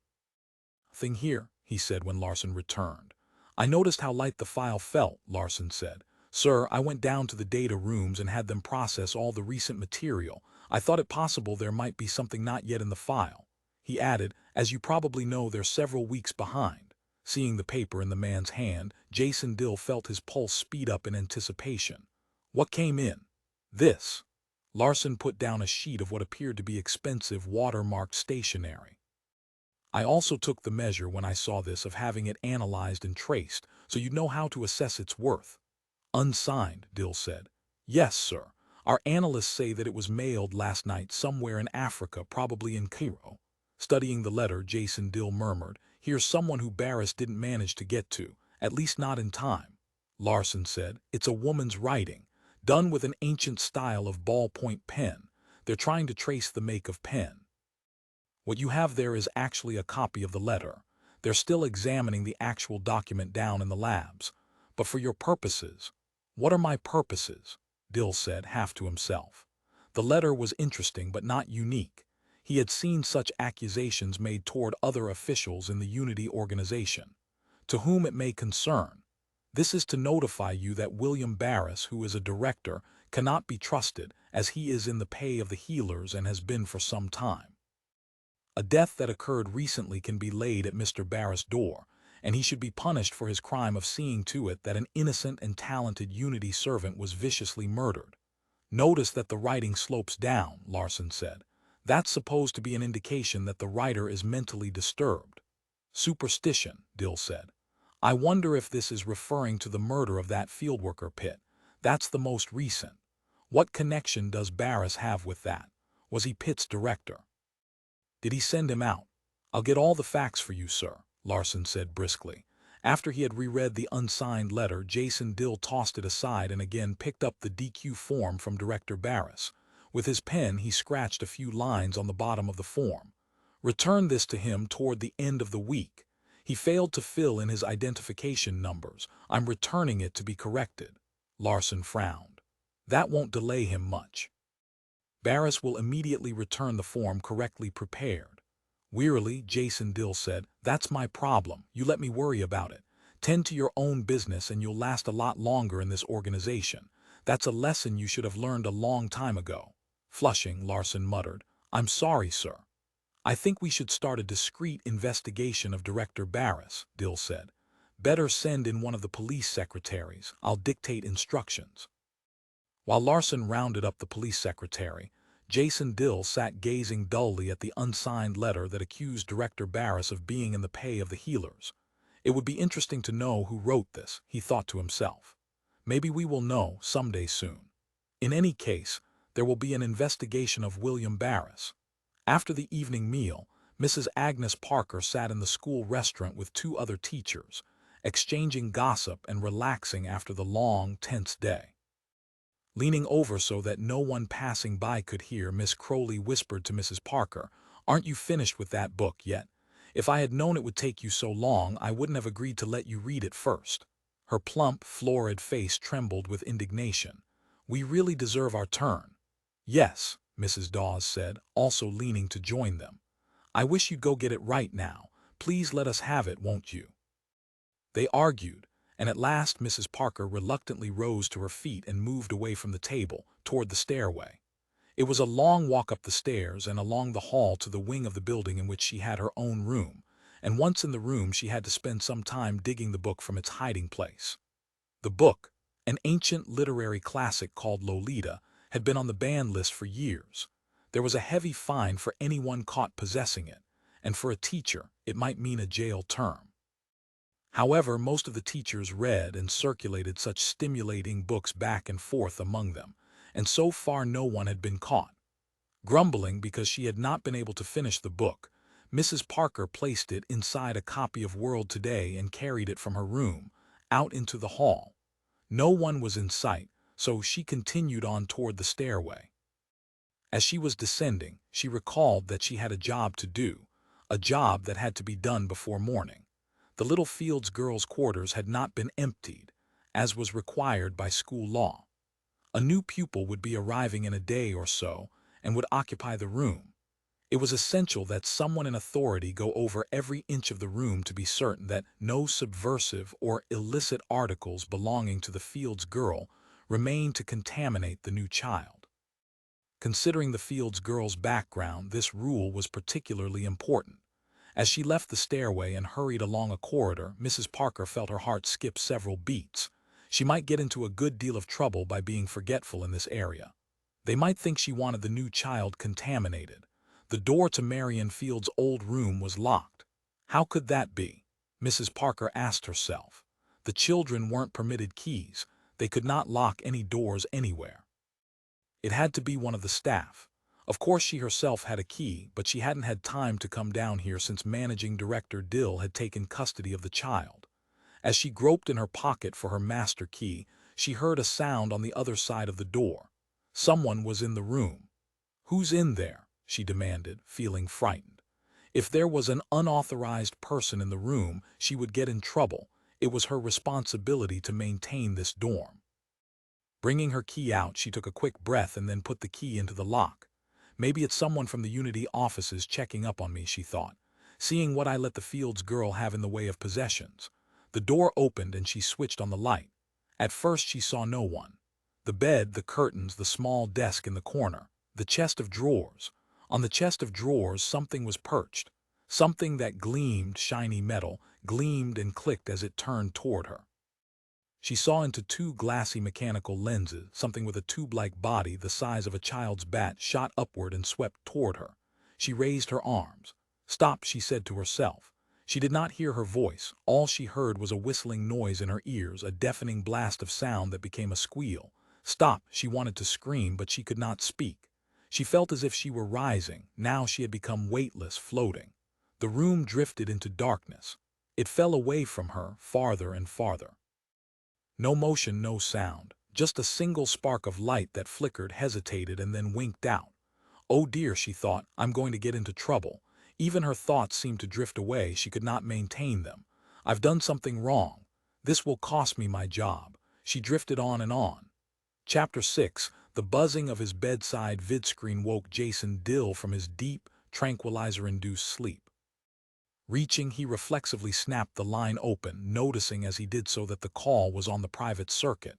"Thing here," he said when Larson returned. "I noticed how light the file felt," Larson said. "Sir, I went down to the data rooms and had them process all the recent material. I thought it possible there might be something not yet in the file." He added, "As you probably know, they're several weeks behind." Seeing the paper in the man's hand, Jason Dill felt his pulse speed up in anticipation. "What came in?" "This." Larson put down a sheet of what appeared to be expensive watermarked stationery. "I also took the measure when I saw this of having it analyzed and traced, so you'd know how to assess its worth." "Unsigned," Dill said. "Yes, sir. Our analysts say that it was mailed last night somewhere in Africa, probably in Cairo." Studying the letter, Jason Dill murmured, "Here's someone who Barris didn't manage to get to, at least not in time." Larson said, "It's a woman's writing, done with an ancient style of ballpoint pen. They're trying to trace the make of pen. What you have there is actually a copy of the letter. They're still examining the actual document down in the labs. But for your purposes—" "What are my purposes?" Dill said, half to himself. The letter was interesting but not unique. He had seen such accusations made toward other officials in the Unity organization. "To whom it may concern. This is to notify you that William Barris, who is a director, cannot be trusted, as he is in the pay of the healers and has been for some time. A death that occurred recently can be laid at Mr. Barris' door, and he should be punished for his crime of seeing to it that an innocent and talented Unity servant was viciously murdered." "Notice that the writing slopes down," Larson said. "That's supposed to be an indication that the writer is mentally disturbed." "Superstition," Dill said. "I wonder if this is referring to the murder of that fieldworker Pitt. That's the most recent. What connection does Barris have with that? Was he Pitt's director? Did he send him out?" "I'll get all the facts for you, sir," Larson said briskly. After he had reread the unsigned letter, Jason Dill tossed it aside and again picked up the DQ form from Director Barris. With his pen, he scratched a few lines on the bottom of the form. "Return this to him toward the end of the week. He failed to fill in his identification numbers. I'm returning it to be corrected." Larson frowned. "That won't delay him much. Barris will immediately return the form correctly prepared." Wearily, Jason Dill said, "That's my problem. You let me worry about it. Tend to your own business and you'll last a lot longer in this organization. That's a lesson you should have learned a long time ago." Flushing, Larson muttered, "I'm sorry, sir." "I think we should start a discreet investigation of Director Barris," Dill said. "Better send in one of the police secretaries. I'll dictate instructions." While Larson rounded up the police secretary, Jason Dill sat gazing dully at the unsigned letter that accused Director Barris of being in the pay of the healers. "It would be interesting to know who wrote this," he thought to himself. "Maybe we will know someday soon. In any case, there will be an investigation of William Barris. After the evening meal, Mrs. Agnes Parker sat in the school restaurant with two other teachers, exchanging gossip and relaxing after the long, tense day. Leaning over so that no one passing by could hear, Miss Crowley whispered to Mrs. Parker, "Aren't you finished with that book yet? If I had known it would take you so long, I wouldn't have agreed to let you read it first." Her plump, florid face trembled with indignation. "We really deserve our turn." "Yes," Mrs. Dawes said, also leaning to join them. "I wish you'd go get it right now. Please let us have it, won't you?" They argued, and at last Mrs. Parker reluctantly rose to her feet and moved away from the table, toward the stairway. It was a long walk up the stairs and along the hall to the wing of the building in which she had her own room, and once in the room she had to spend some time digging the book from its hiding place. The book, an ancient literary classic called Lolita, had been on the banned list for years. There was a heavy fine for anyone caught possessing it, and for a teacher, it might mean a jail term. However, most of the teachers read and circulated such stimulating books back and forth among them, and so far no one had been caught. Grumbling because she had not been able to finish the book, Mrs. Parker placed it inside a copy of World Today and carried it from her room, out into the hall. No one was in sight, so she continued on toward the stairway. As she was descending, she recalled that she had a job to do, a job that had to be done before morning. The Little Fields girls' quarters had not been emptied, as was required by school law. A new pupil would be arriving in a day or so and would occupy the room. It was essential that someone in authority go over every inch of the room to be certain that no subversive or illicit articles belonging to the Fields girl remained to contaminate the new child. Considering the Fields girl's background, this rule was particularly important. As she left the stairway and hurried along a corridor, Mrs. Parker felt her heart skip several beats. She might get into a good deal of trouble by being forgetful in this area. They might think she wanted the new child contaminated. The door to Marion Field's old room was locked. How could that be? Mrs. Parker asked herself. The children weren't permitted keys. They could not lock any doors anywhere. It had to be one of the staff. Of course she herself had a key, but she hadn't had time to come down here since Managing Director Dill had taken custody of the child. As she groped in her pocket for her master key, she heard a sound on the other side of the door. Someone was in the room. "Who's in there?" she demanded, feeling frightened. If there was an unauthorized person in the room, she would get in trouble. It was her responsibility to maintain this dorm. Bringing her key out, she took a quick breath and then put the key into the lock. "Maybe it's someone from the Unity offices checking up on me," she thought, "seeing what I let the Fields girl have in the way of possessions." The door opened and she switched on the light. At first she saw no one. The bed, the curtains, the small desk in the corner, the chest of drawers. On the chest of drawers something was perched. Something that gleamed, shiny metal, gleamed and clicked as it turned toward her. She saw into two glassy mechanical lenses. Something with a tube-like body the size of a child's bat shot upward and swept toward her. She raised her arms. "Stop," she said to herself. She did not hear her voice. All she heard was a whistling noise in her ears, a deafening blast of sound that became a squeal. Stop, she wanted to scream, but she could not speak. She felt as if she were rising. Now she had become weightless, floating. The room drifted into darkness. It fell away from her, farther and farther. No motion, no sound, just a single spark of light that flickered, hesitated, and then winked out. "Oh dear," she thought, "I'm going to get into trouble." Even her thoughts seemed to drift away. She could not maintain them. "I've done something wrong. This will cost me my job." She drifted on and on. Chapter 6. The buzzing of his bedside vidscreen woke Jason Dill from his deep, tranquilizer-induced sleep. Reaching, he reflexively snapped the line open, noticing as he did so that the call was on the private circuit.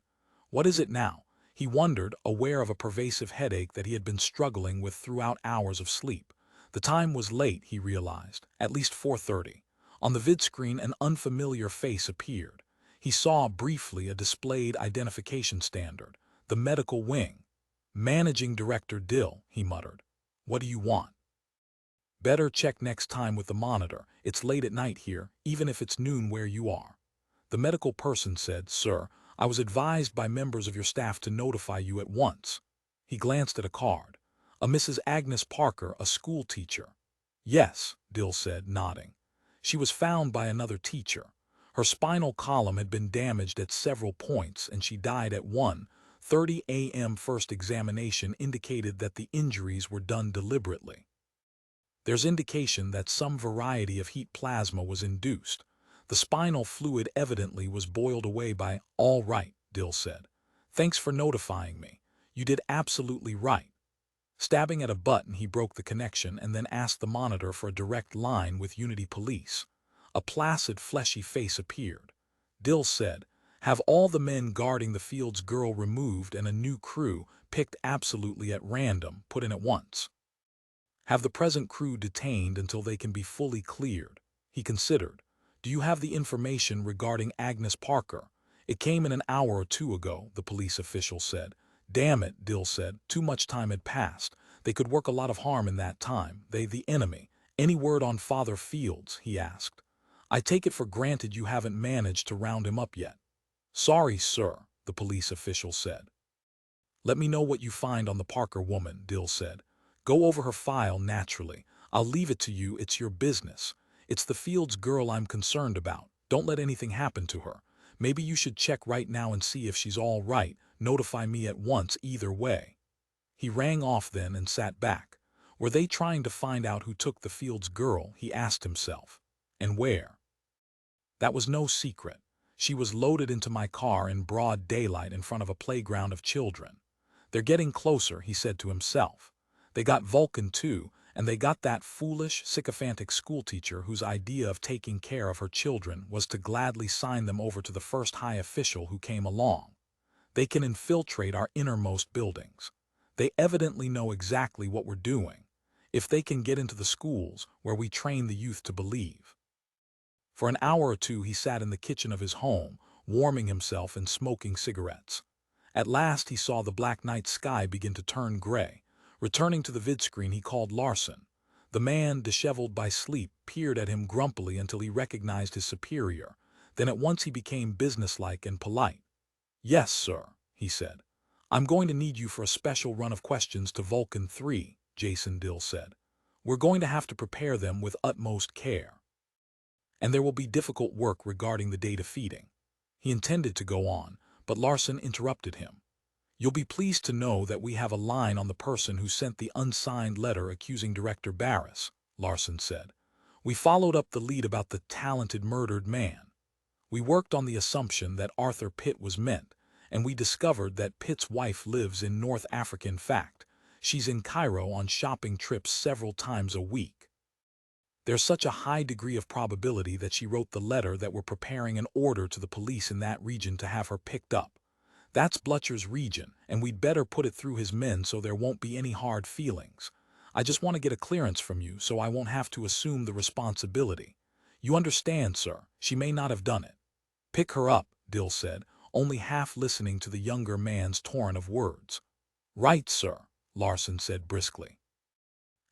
What is it now? He wondered, aware of a pervasive headache that he had been struggling with throughout hours of sleep. The time was late, he realized, at least 4:30. On the vidscreen, an unfamiliar face appeared. He saw briefly a displayed identification standard, the medical wing. "Managing Director Dill," he muttered. "What do you want?" "Better check next time with the monitor. It's late at night here, even if it's noon where you are." The medical person said, "Sir, I was advised by members of your staff to notify you at once." He glanced at a card. A Mrs. Agnes Parker, a school teacher. Yes, Dill said, nodding. She was found by another teacher. Her spinal column had been damaged at several points, and she died at 1:30 a.m. First examination indicated that the injuries were done deliberately. There's indication that some variety of heat plasma was induced. The spinal fluid evidently was boiled away by— All right, Dill said. Thanks for notifying me. You did absolutely right. Stabbing at a button, he broke the connection and then asked the monitor for a direct line with Unity Police. A placid, fleshy face appeared. Dill said, "Have all the men guarding the field's girl removed and a new crew, picked absolutely at random, put in at once. Have the present crew detained until they can be fully cleared." He considered. "Do you have the information regarding Agnes Parker?" "It came in an hour or two ago," the police official said. "Damn it," Dill said. "Too much time had passed. They could work a lot of harm in that time. The enemy. Any word on Father Fields?" he asked. "I take it for granted you haven't managed to round him up yet." "Sorry, sir," the police official said. "Let me know what you find on the Parker woman," Dill said. "Go over her file naturally. I'll leave it to you, it's your business. It's the Fields girl I'm concerned about. Don't let anything happen to her. Maybe you should check right now and see if she's all right. Notify me at once either way." He rang off then and sat back. Were they trying to find out who took the Fields girl, he asked himself. And where? That was no secret. She was loaded into my car in broad daylight in front of a playground of children. "They're getting closer," he said to himself. "They got Vulcan too, and they got that foolish, sycophantic schoolteacher whose idea of taking care of her children was to gladly sign them over to the first high official who came along. They can infiltrate our innermost buildings. They evidently know exactly what we're doing. If they can get into the schools where we train the youth to believe." For an hour or two he sat in the kitchen of his home, warming himself and smoking cigarettes. At last he saw the black night sky begin to turn gray. Returning to the vidscreen, he called Larson. The man, disheveled by sleep, peered at him grumpily until he recognized his superior. Then at once he became businesslike and polite. "Yes, sir," he said. "I'm going to need you for a special run of questions to Vulcan 3, Jason Dill said. "We're going to have to prepare them with utmost care. And there will be difficult work regarding the data feeding." He intended to go on, but Larson interrupted him. "You'll be pleased to know that we have a line on the person who sent the unsigned letter accusing Director Barris," Larson said. "We followed up the lead about the talented murdered man. We worked on the assumption that Arthur Pitt was meant, and we discovered that Pitt's wife lives in North Africa. In fact, she's in Cairo on shopping trips several times a week. There's such a high degree of probability that she wrote the letter that we're preparing an order to the police in that region to have her picked up. That's Blutcher's region, and we'd better put it through his men so there won't be any hard feelings. I just want to get a clearance from you so I won't have to assume the responsibility. You understand, sir, she may not have done it." "Pick her up," Dill said, only half listening to the younger man's torrent of words. "Right, sir," Larson said briskly.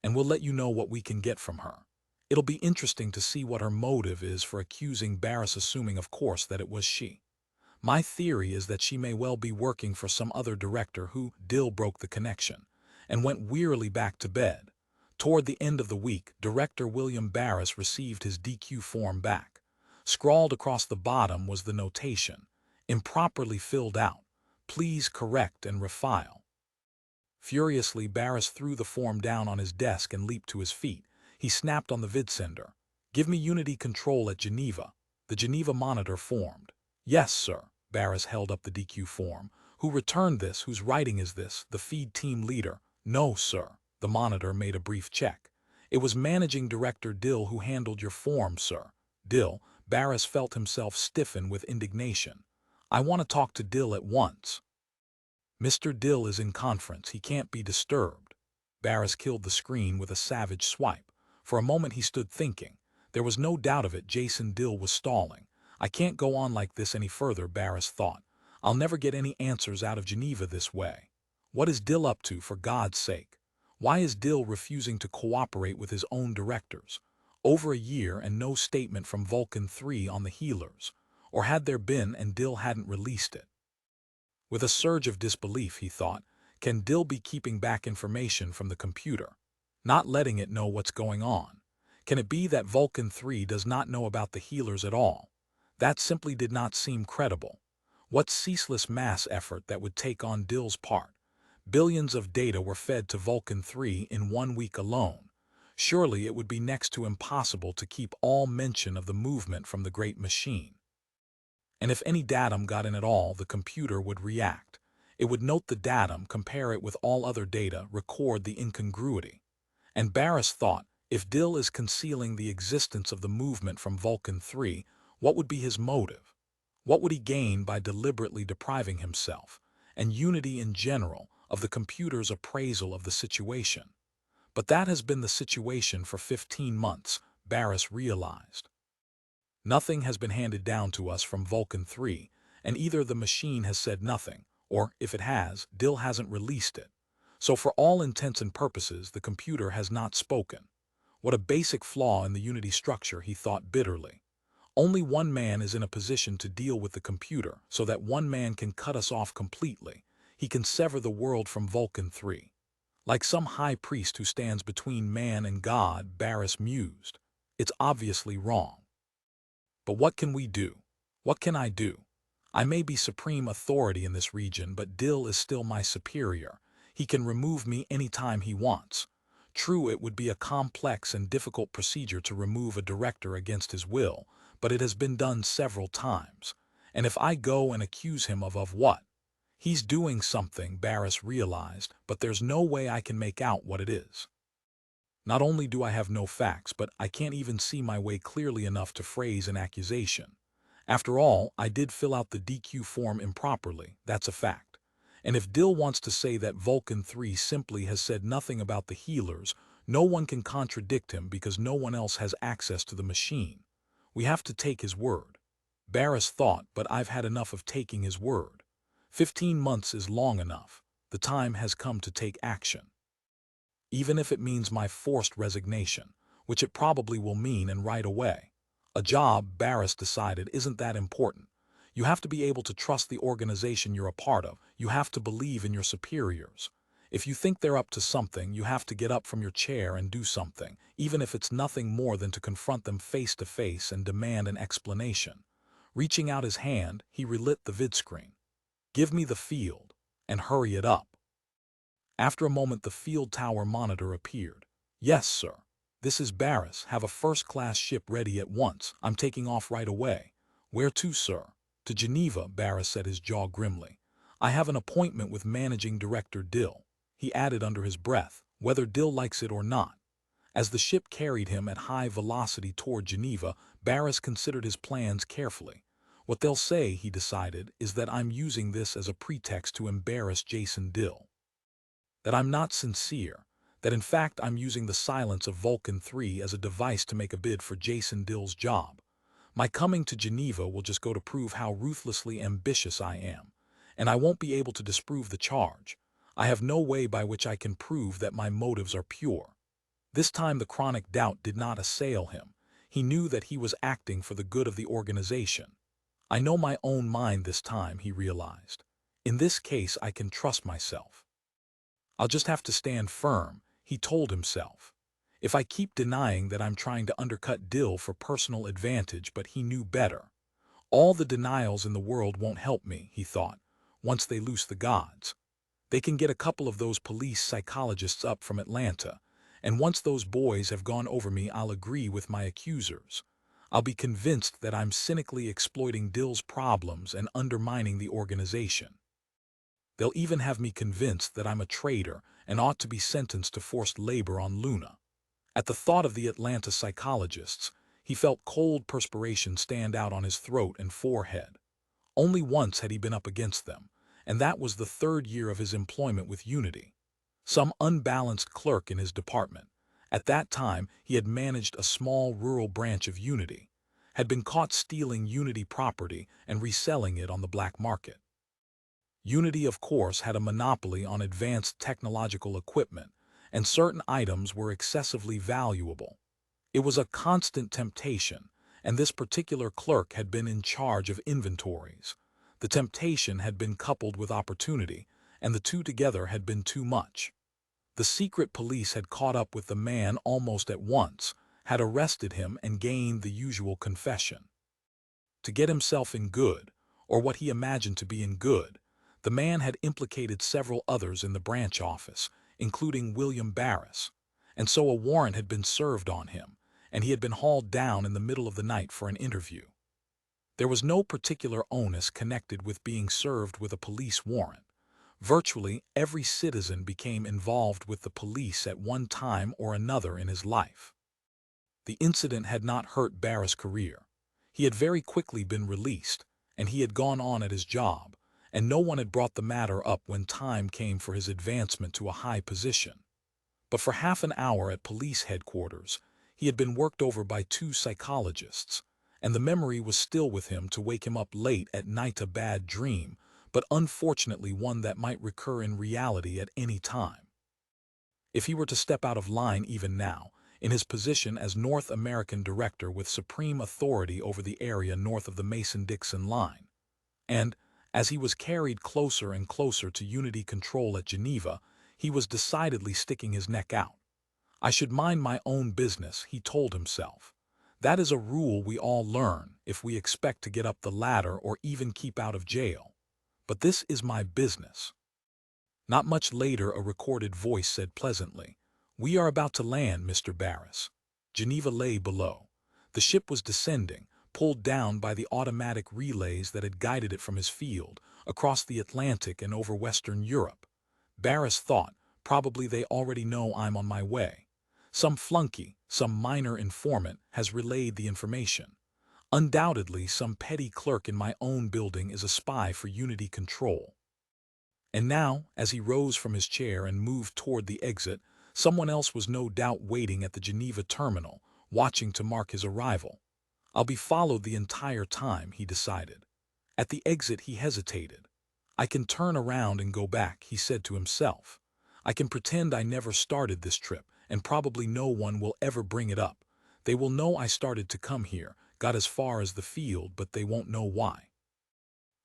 "And we'll let you know what we can get from her. It'll be interesting to see what her motive is for accusing Barris, assuming, of course, that it was she. My theory is that she may well be working for some other director who—" Dill broke the connection and went wearily back to bed. Toward the end of the week, Director William Barris received his DQ form back. Scrawled across the bottom was the notation: "Improperly filled out. Please correct and refile." Furiously, Barris threw the form down on his desk and leaped to his feet. He snapped on the vidsender. "Give me Unity Control at Geneva." The Geneva monitor formed. "Yes, sir." Barris held up the DQ form. "Who returned this? Whose writing is this? The feed team leader?" "No, sir." The monitor made a brief check. "It was Managing Director Dill who handled your form, sir." "Dill?" Barris felt himself stiffen with indignation. "I want to talk to Dill at once." "Mr. Dill is in conference. He can't be disturbed." Barris killed the screen with a savage swipe. For a moment he stood thinking. There was no doubt of it, Jason Dill was stalling. "I can't go on like this any further," Barris thought. "I'll never get any answers out of Geneva this way. What is Dill up to, for God's sake? Why is Dill refusing to cooperate with his own directors? Over a year and no statement from Vulcan 3 on the healers. Or had there been and Dill hadn't released it?" With a surge of disbelief, he thought, Can Dill be keeping back information from the computer, not letting it know what's going on? Can it be that Vulcan 3 does not know about the healers at all? That simply did not seem credible. What ceaseless mass effort that would take on Dill's part? Billions of data were fed to Vulcan 3 in 1 week alone. Surely it would be next to impossible to keep all mention of the movement from the great machine. And if any datum got in at all, the computer would react. It would note the datum, compare it with all other data, record the incongruity. And Barris thought, if Dill is concealing the existence of the movement from Vulcan 3, what would be his motive? What would he gain by deliberately depriving himself, and Unity in general, of the computer's appraisal of the situation? But that has been the situation for 15 months, Barris realized. Nothing has been handed down to us from Vulcan 3, and either the machine has said nothing, or, if it has, Dill hasn't released it. So for all intents and purposes, the computer has not spoken. What a basic flaw in the Unity structure, he thought bitterly. Only one man is in a position to deal with the computer, so that one man can cut us off completely. He can sever the world from Vulcan 3. Like some high priest who stands between man and God, Barris mused. It's obviously wrong. But what can we do? What can I do? I may be supreme authority in this region, but Dill is still my superior. He can remove me any time he wants. True, it would be a complex and difficult procedure to remove a director against his will, but it has been done several times. And if I go and accuse him of what? He's doing something, Barris realized, but there's no way I can make out what it is. Not only do I have no facts, but I can't even see my way clearly enough to phrase an accusation. After all, I did fill out the DQ form improperly, that's a fact. And if Dill wants to say that Vulcan 3 simply has said nothing about the healers, no one can contradict him because no one else has access to the machine. We have to take his word. Barris thought, but I've had enough of taking his word. 15 months is long enough. The time has come to take action. Even if it means my forced resignation, which it probably will mean, and right away. A job, Barris decided, isn't that important. You have to be able to trust the organization you're a part of. You have to believe in your superiors. If you think they're up to something, you have to get up from your chair and do something, even if it's nothing more than to confront them face to face and demand an explanation. Reaching out his hand, he relit the vidscreen. Give me the field, and hurry it up. After a moment, the field tower monitor appeared. Yes, sir. This is Barris. Have a first-class ship ready at once. I'm taking off right away. Where to, sir? To Geneva, Barris said, his jaw grimly. I have an appointment with Managing Director Dill. He added under his breath, whether Dill likes it or not. As the ship carried him at high velocity toward Geneva, Barris considered his plans carefully. What they'll say, he decided, is that I'm using this as a pretext to embarrass Jason Dill. That I'm not sincere, that in fact I'm using the silence of Vulcan 3 as a device to make a bid for Jason Dill's job. My coming to Geneva will just go to prove how ruthlessly ambitious I am, and I won't be able to disprove the charge. I have no way by which I can prove that my motives are pure. This time the chronic doubt did not assail him. He knew that he was acting for the good of the organization. I know my own mind this time, he realized. In this case, I can trust myself. I'll just have to stand firm, he told himself. If I keep denying that I'm trying to undercut Dill for personal advantage, but he knew better. All the denials in the world won't help me, he thought, once they loose the gods. They can get a couple of those police psychologists up from Atlanta, and once those boys have gone over me, I'll agree with my accusers. I'll be convinced that I'm cynically exploiting Dill's problems and undermining the organization. They'll even have me convinced that I'm a traitor and ought to be sentenced to forced labor on Luna. At the thought of the Atlanta psychologists, he felt cold perspiration stand out on his throat and forehead. Only once had he been up against them, and that was the 3rd year of his employment with Unity. Some unbalanced clerk in his department. At that time, he had managed a small rural branch of Unity, had been caught stealing Unity property and reselling it on the black market. Unity, of course, had a monopoly on advanced technological equipment, and certain items were excessively valuable. It was a constant temptation, and this particular clerk had been in charge of inventories. The temptation had been coupled with opportunity, and the two together had been too much. The secret police had caught up with the man almost at once, had arrested him and gained the usual confession. To get himself in good, or what he imagined to be in good, the man had implicated several others in the branch office, including William Barris, and so a warrant had been served on him, and he had been hauled down in the middle of the night for an interview. There was no particular onus connected with being served with a police warrant. Virtually every citizen became involved with the police at one time or another in his life. The incident had not hurt Barris' career. He had very quickly been released, and he had gone on at his job, and no one had brought the matter up when time came for his advancement to a high position. But for half an hour at police headquarters, he had been worked over by two psychologists, and the memory was still with him to wake him up late at night, a bad dream, but unfortunately one that might recur in reality at any time. If he were to step out of line even now, in his position as North American director with supreme authority over the area north of the Mason-Dixon line, and, as he was carried closer and closer to Unity control at Geneva, he was decidedly sticking his neck out. I should mind my own business, he told himself. That is a rule we all learn if we expect to get up the ladder or even keep out of jail. But this is my business. Not much later, a recorded voice said pleasantly, "We are about to land, Mr. Barris." Geneva lay below. The ship was descending, pulled down by the automatic relays that had guided it from his field, across the Atlantic and over Western Europe. Barris thought, probably they already know I'm on my way. Some flunky, some minor informant, has relayed the information. Undoubtedly, some petty clerk in my own building is a spy for Unity control. And now, as he rose from his chair and moved toward the exit, someone else was no doubt waiting at the Geneva terminal, watching to mark his arrival. I'll be followed the entire time, he decided. At the exit he hesitated. I can turn around and go back, he said to himself. I can pretend I never started this trip, and probably no one will ever bring it up. They will know I started to come here, got as far as the field, but they won't know why.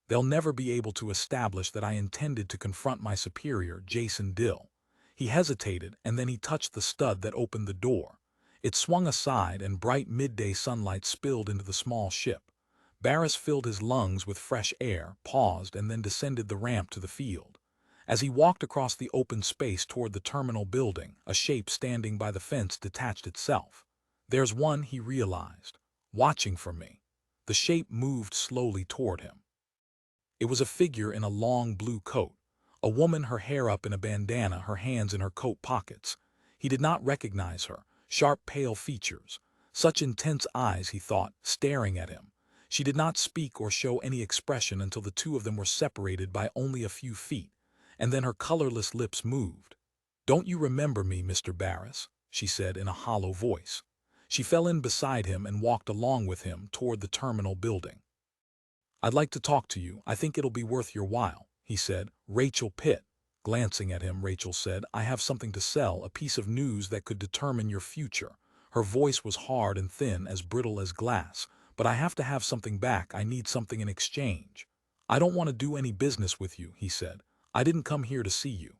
They'll never be able to establish that I intended to confront my superior, Jason Dill. He hesitated, and then he touched the stud that opened the door. It swung aside, and bright midday sunlight spilled into the small ship. Barris filled his lungs with fresh air, paused, and then descended the ramp to the field. As he walked across the open space toward the terminal building, a shape standing by the fence detached itself. There's one, he realized, watching for me. The shape moved slowly toward him. It was a figure in a long blue coat, a woman, her hair up in a bandana, her hands in her coat pockets. He did not recognize her, sharp pale features, such intense eyes, he thought, staring at him. She did not speak or show any expression until the two of them were separated by only a few feet, and then her colorless lips moved. "Don't you remember me, Mr. Barris?" she said in a hollow voice. She fell in beside him and walked along with him toward the terminal building. "I'd like to talk to you. I think it'll be worth your while," he said. "Rachel Pitt." Glancing at him, Rachel said, "I have something to sell, a piece of news that could determine your future." Her voice was hard and thin, as brittle as glass. "But I have to have something back. I need something in exchange." "I don't want to do any business with you," he said. "I didn't come here to see you."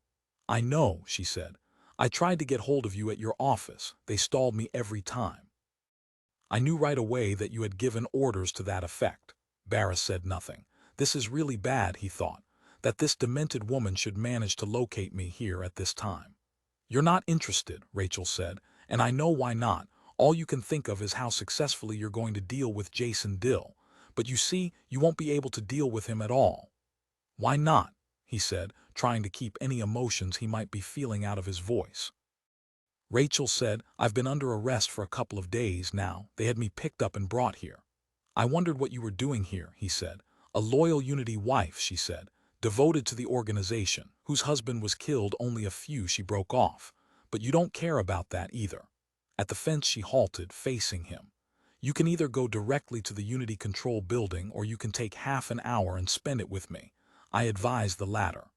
"I know," she said. "I tried to get hold of you at your office. They stalled me every time." "I knew right away that you had given orders to that effect." Barris said nothing. This is really bad, he thought, that this demented woman should manage to locate me here at this time. "You're not interested," Rachel said, "and I know why not. All you can think of is how successfully you're going to deal with Jason Dill. But you see, you won't be able to deal with him at all." "Why not?" he said, trying to keep any emotions he might be feeling out of his voice. Rachel said, "I've been under arrest for a couple of days now. They had me picked up and brought here." "I wondered what you were doing here," he said. "A loyal Unity wife," she said, "devoted to the organization, whose husband was killed only a few," she broke off. "But you don't care about that either." At the fence she halted, facing him. "You can either go directly to the Unity control building, or you can take half an hour and spend it with me. I advise the latter.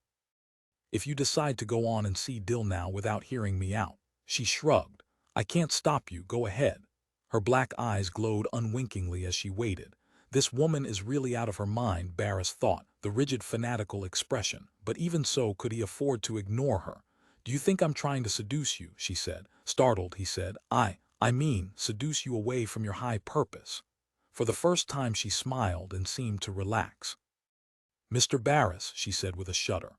If you decide to go on and see Dill now without hearing me out." She shrugged. "I can't stop you, go ahead." Her black eyes glowed unwinkingly as she waited. This woman is really out of her mind, Barris thought, the rigid fanatical expression, but even so could he afford to ignore her. Do you think I'm trying to seduce you? She said. Startled, he said. I mean, seduce you away from your high purpose. For the first time she smiled and seemed to relax. Mr. Barris, she said with a shudder,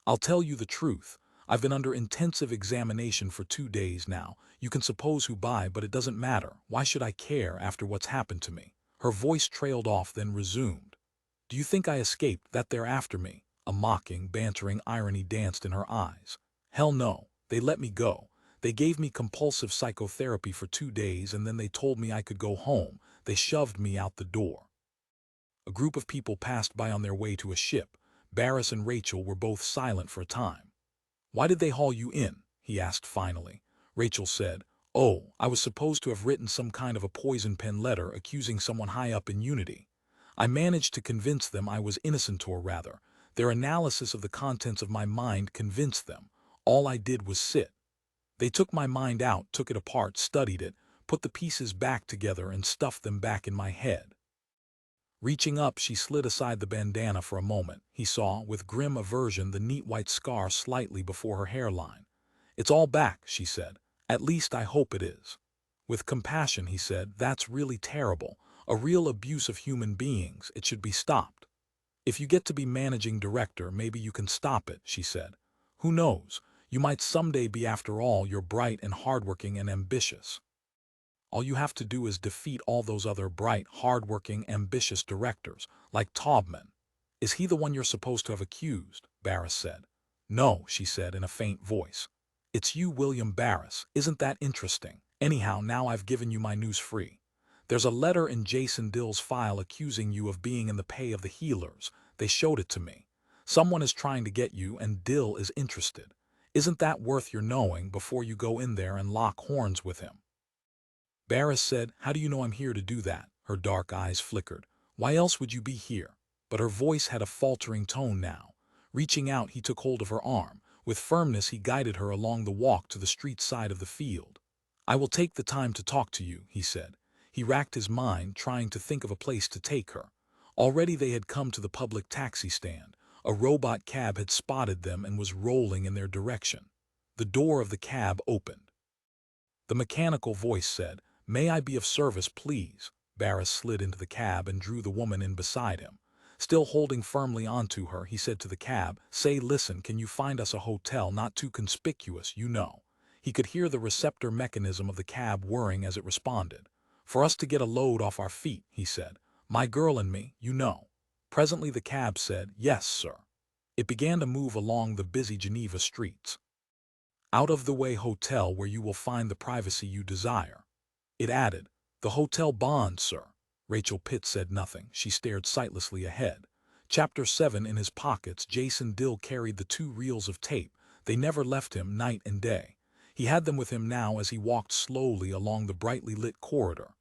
I'll tell you the truth. I've been under intensive examination for 2 days now. You can suppose who by, but it doesn't matter. Why should I care after what's happened to me? Her voice trailed off, then resumed. Do you think I escaped, that they're after me? A mocking, bantering irony danced in her eyes. Hell no. They let me go. They gave me compulsive psychotherapy for 2 days and then they told me I could go home. They shoved me out the door. A group of people passed by on their way to a ship. Barris and Rachel were both silent for a time. Why did they haul you in? He asked finally. Rachel said, Oh, I was supposed to have written some kind of a poison pen letter accusing someone high up in Unity. I managed to convince them I was innocent, or rather, their analysis of the contents of my mind convinced them. All I did was sit. They took my mind out, took it apart, studied it, put the pieces back together and stuffed them back in my head. Reaching up, she slid aside the bandana for a moment. He saw, with grim aversion, the neat white scar slightly before her hairline. It's all back, she said. At least I hope it is. With compassion, he said, that's really terrible. A real abuse of human beings. It should be stopped. If you get to be managing director, maybe you can stop it, she said. Who knows? You might someday be, after all, you're bright and hardworking and ambitious. All you have to do is defeat all those other bright, hard-working, ambitious directors, like Taubman. Is he the one you're supposed to have accused? Barris said. No, she said in a faint voice. It's you, William Barris. Isn't that interesting? Anyhow, now I've given you my news free. There's a letter in Jason Dill's file accusing you of being in the pay of the healers. They showed it to me. Someone is trying to get you, and Dill is interested. Isn't that worth your knowing before you go in there and lock horns with him? Barris said, How do you know I'm here to do that? Her dark eyes flickered. Why else would you be here? But her voice had a faltering tone now. Reaching out, he took hold of her arm. With firmness, he guided her along the walk to the street side of the field. I will take the time to talk to you, he said. He racked his mind, trying to think of a place to take her. Already they had come to the public taxi stand. A robot cab had spotted them and was rolling in their direction. The door of the cab opened. The mechanical voice said, May I be of service, please? Barris slid into the cab and drew the woman in beside him. Still holding firmly onto her, he said to the cab, Say, listen, can you find us a hotel not too conspicuous, you know? He could hear the receptor mechanism of the cab whirring as it responded. For us to get a load off our feet, he said. My girl and me, you know. Presently the cab said, Yes, sir. It began to move along the busy Geneva streets. Out-of-the-way hotel where you will find the privacy you desire. It added, The hotel bond, sir. Rachel Pitt said nothing. She stared sightlessly ahead. Chapter 7. In his pockets, Jason Dill carried the 2 reels of tape. They never left him night and day. He had them with him now as he walked slowly along the brightly lit corridor.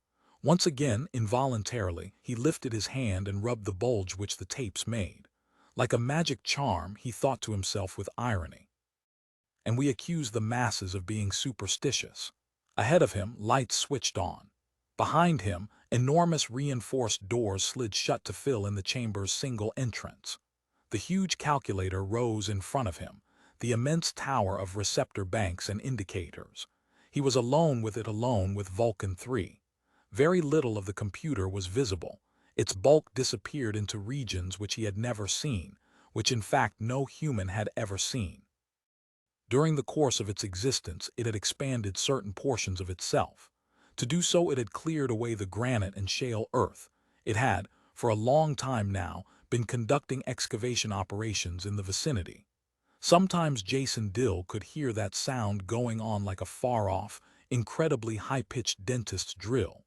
Once again, involuntarily, he lifted his hand and rubbed the bulge which the tapes made. Like a magic charm, he thought to himself with irony. And we accuse the masses of being superstitious. Ahead of him, lights switched on. Behind him, enormous reinforced doors slid shut to fill in the chamber's single entrance. The huge calculator rose in front of him, the immense tower of receptor banks and indicators. He was alone with it, alone with Vulcan 3. Very little of the computer was visible. Its bulk disappeared into regions which he had never seen, which in fact no human had ever seen. During the course of its existence, it had expanded certain portions of itself. To do so, it had cleared away the granite and shale earth. It had, for a long time now, been conducting excavation operations in the vicinity. Sometimes Jason Dill could hear that sound going on like a far-off, incredibly high-pitched dentist's drill.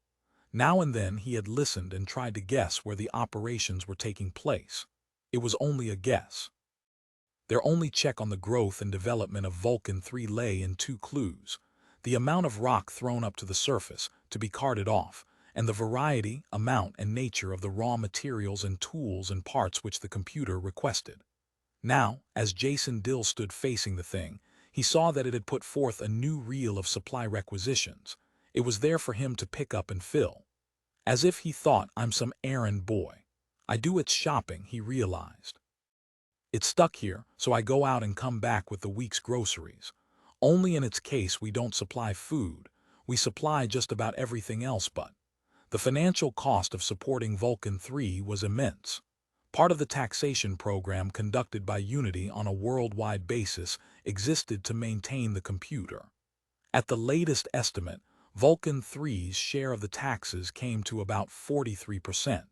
Now and then he had listened and tried to guess where the operations were taking place. It was only a guess. Their only check on the growth and development of Vulcan 3 lay in 2 clues: the amount of rock thrown up to the surface to be carted off, and the variety, amount, and nature of the raw materials and tools and parts which the computer requested. Now, as Jason Dill stood facing the thing, he saw that it had put forth a new reel of supply requisitions. It was there for him to pick up and fill. As if he thought I'm some errand boy. I do its shopping, he realized. It's stuck here, so I go out and come back with the week's groceries. Only in its case we don't supply food. We supply just about everything else but. The financial cost of supporting Vulcan 3 was immense. Part of the taxation program conducted by Unity on a worldwide basis existed to maintain the computer. At the latest estimate, Vulcan 3's share of the taxes came to about 43%.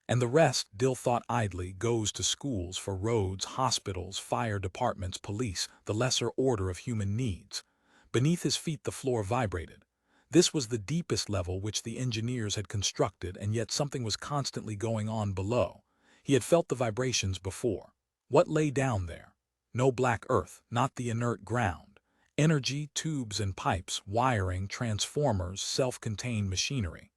And the rest, Dill thought idly, goes to schools for roads, hospitals, fire departments, police, the lesser order of human needs. Beneath his feet the floor vibrated. This was the deepest level which the engineers had constructed, and yet something was constantly going on below. He had felt the vibrations before. What lay down there? No black earth, not the inert ground. Energy, tubes and pipes, wiring, transformers, self-contained machinery.